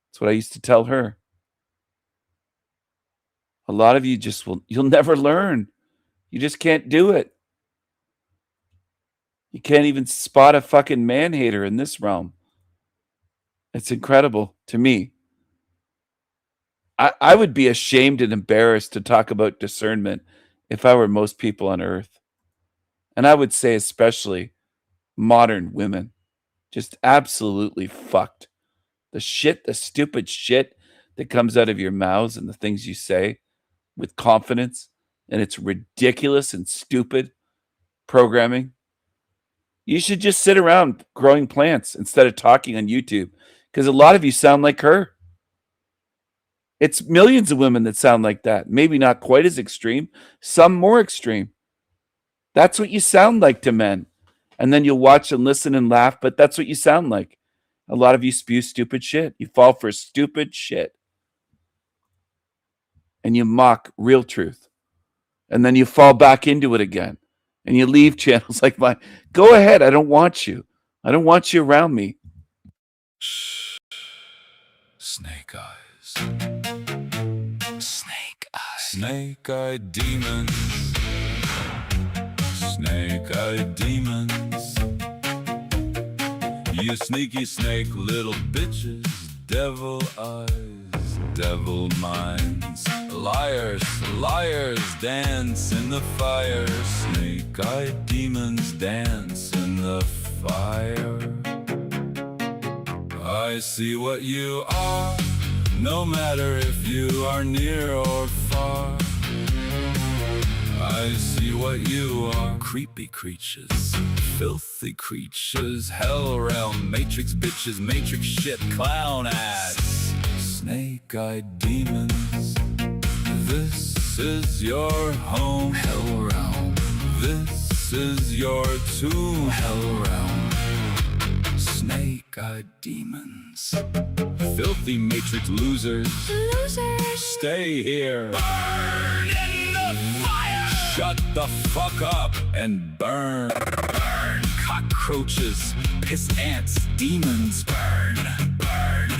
That's what I used to tell her. A lot of you you'll never learn. You just can't do it. You can't even spot a fucking man-hater in this realm. It's incredible to me. I would be ashamed and embarrassed to talk about discernment if I were most people on earth. And I would say especially modern women. Just absolutely fucked. The stupid shit that comes out of your mouths and the things you say with confidence, and it's ridiculous and stupid programming. You should just sit around growing plants instead of talking on YouTube, because a lot of you sound like her. It's millions of women that sound like that. Maybe not quite as extreme, some more extreme. That's what you sound like to men. And then you'll watch and listen and laugh, but that's what you sound like. A lot of you spew stupid shit. You fall for stupid shit. And you mock real truth. And then you fall back into it again. And you leave channels like mine. Go ahead. I don't want you. I don't want you around me. Snake eyes. Snake eyes. Snake-eyed demons. Snake-eyed demons. You sneaky snake little bitches. Devil eyes, devil minds. Liars, liars dance in the fire. Snake-eyed demons dance in the fire. I see what you are, no matter if you are near or far. I see what you are. Creepy creatures, filthy creatures, hell realm, matrix bitches, matrix shit, clown ass. Snake-eyed demons. This is your home, hell realm. This is your tomb, hell realm. Snake-eyed demons. Filthy Matrix losers. Losers. Stay here. Burn in the fire. Shut the fuck up and burn. Burn. Cockroaches, piss ants, demons. Burn. Burn.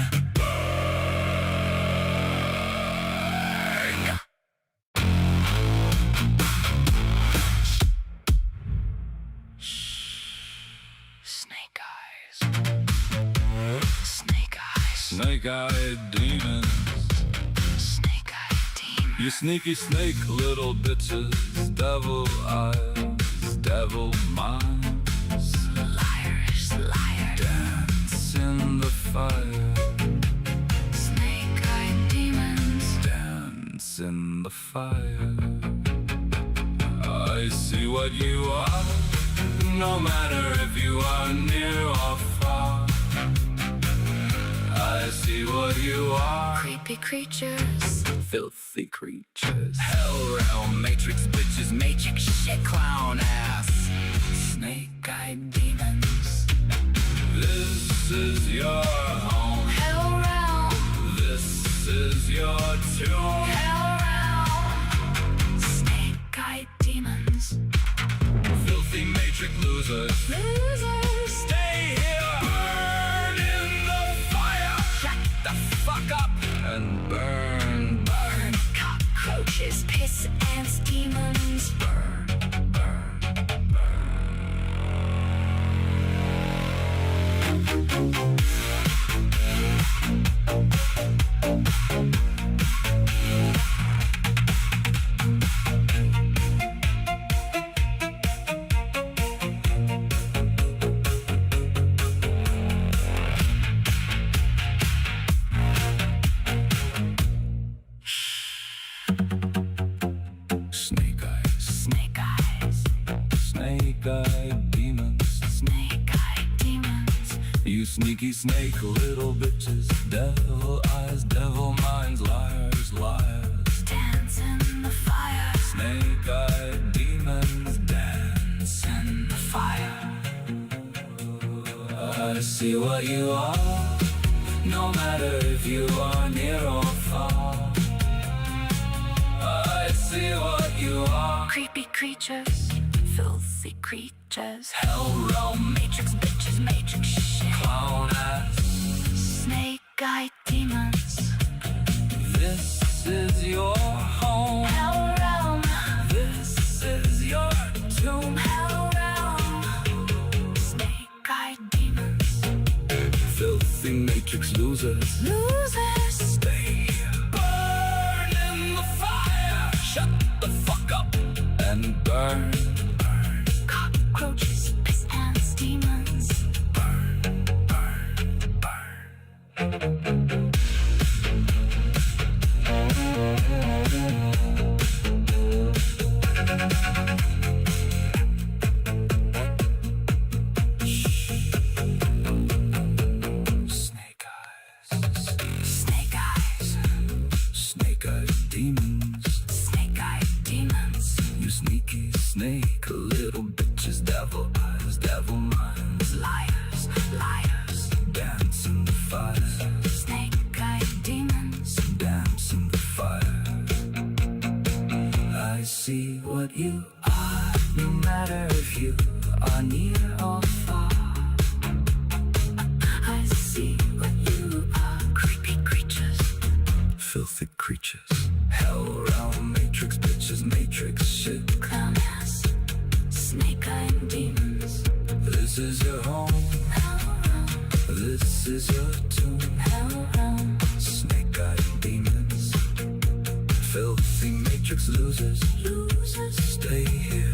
Snake eyes. Snake eyes. Snake-eyed demons. Snake-eyed demons. You sneaky snake little bitches. Devil eyes, devil minds. Liars, liars. Dance in the fire. Snake-eyed demons. Dance in the fire. I see what you are. No matter if you are near or far. I see what you are. Creepy creatures. Filthy creatures. Hell realm, matrix bitches, matrix shit, clown ass. Snake-eyed demons. This is your home. Hell realm. This is your tomb. Hell realm. Snake-eyed demons. Filthy matrix losers. Losers. Stay here. Burn in the fire. Shut the fuck up and burn. Burn. Cockroaches, piss ants, demons. Burn. Burn. Snake eyes. Snake eyes. Snake-eyed demons. Snake-eyed demons. You sneaky snake little bitches. Devil eyes, devil minds. Liars, liars. Dance in the fire. Snake-eyed demons. Dance In the fire. I see what you are. No matter if you are near or far. I see what you are. Creepy creatures. Filthy creatures. Hell realm, Matrix bitches, matrix shit. clown ass. Snake-eyed demons. This is your home. Hell realm. This is your tomb. Hell realm. Snake-eyed demons. Filthy matrix losers. Losers. Stay here. Burn in the fire. Shut the fuck up and burn. Burn. Cockroaches, piss ants, demons. Burn. Burn. Burn. Snake eyes. Snake eyes. Snake-eyed demons. Snake-eyed demons. You sneaky snake, little bitches, devil eyes, devil minds. Liars, liars. Dance in the fire, Snake-eyed demons. dance in the fire. I see what you are, no matter if you are near or far. I see what you are. Creepy creatures. Filthy creatures. Hell realm, matrix bitches, matrix shit. Clown ass. Snake-eyed demons. This is your home, Hell realm. this is your tomb. Hell realm. Snake-eyed demons. Filthy matrix losers. Losers. Stay here.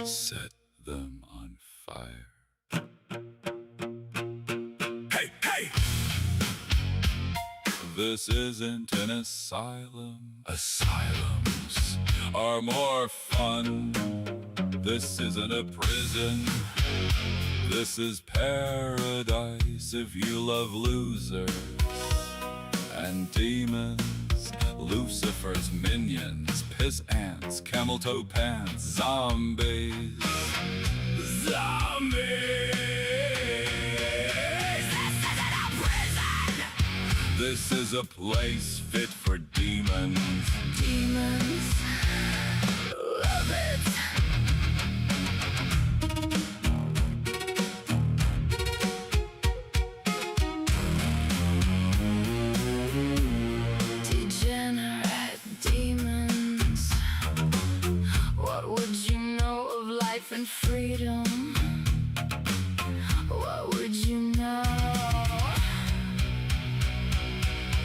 Set them on fire. Hey, hey! This isn't an asylum. Asylums are more fun. This isn't a prison. This is paradise if you love losers and demons. Lucifer's minions, piss ants, camel toe pants, zombies. Zombies! This is a place fit for demons. Demons, love it. Degenerate demons. What would you know of life and freedom? What would you know?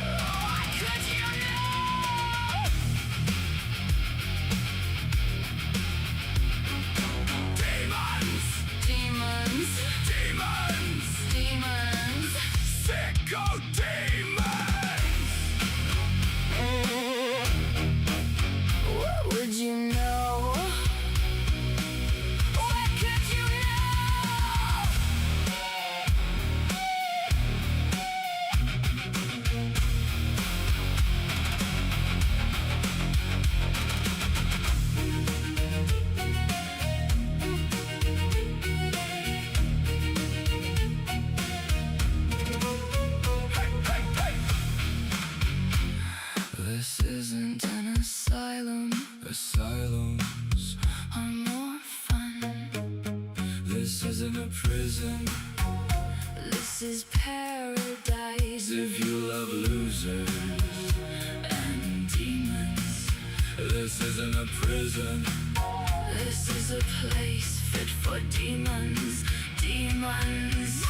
What could you know? Demons! Demons, Demons! demons. Sicko demons! What would you know? What could you know? This isn't an asylum. Asylums Are more fun. This isn't a prison. This is paradise. If you love losers and demons, this isn't a prison. This is a place fit for demons. Demons.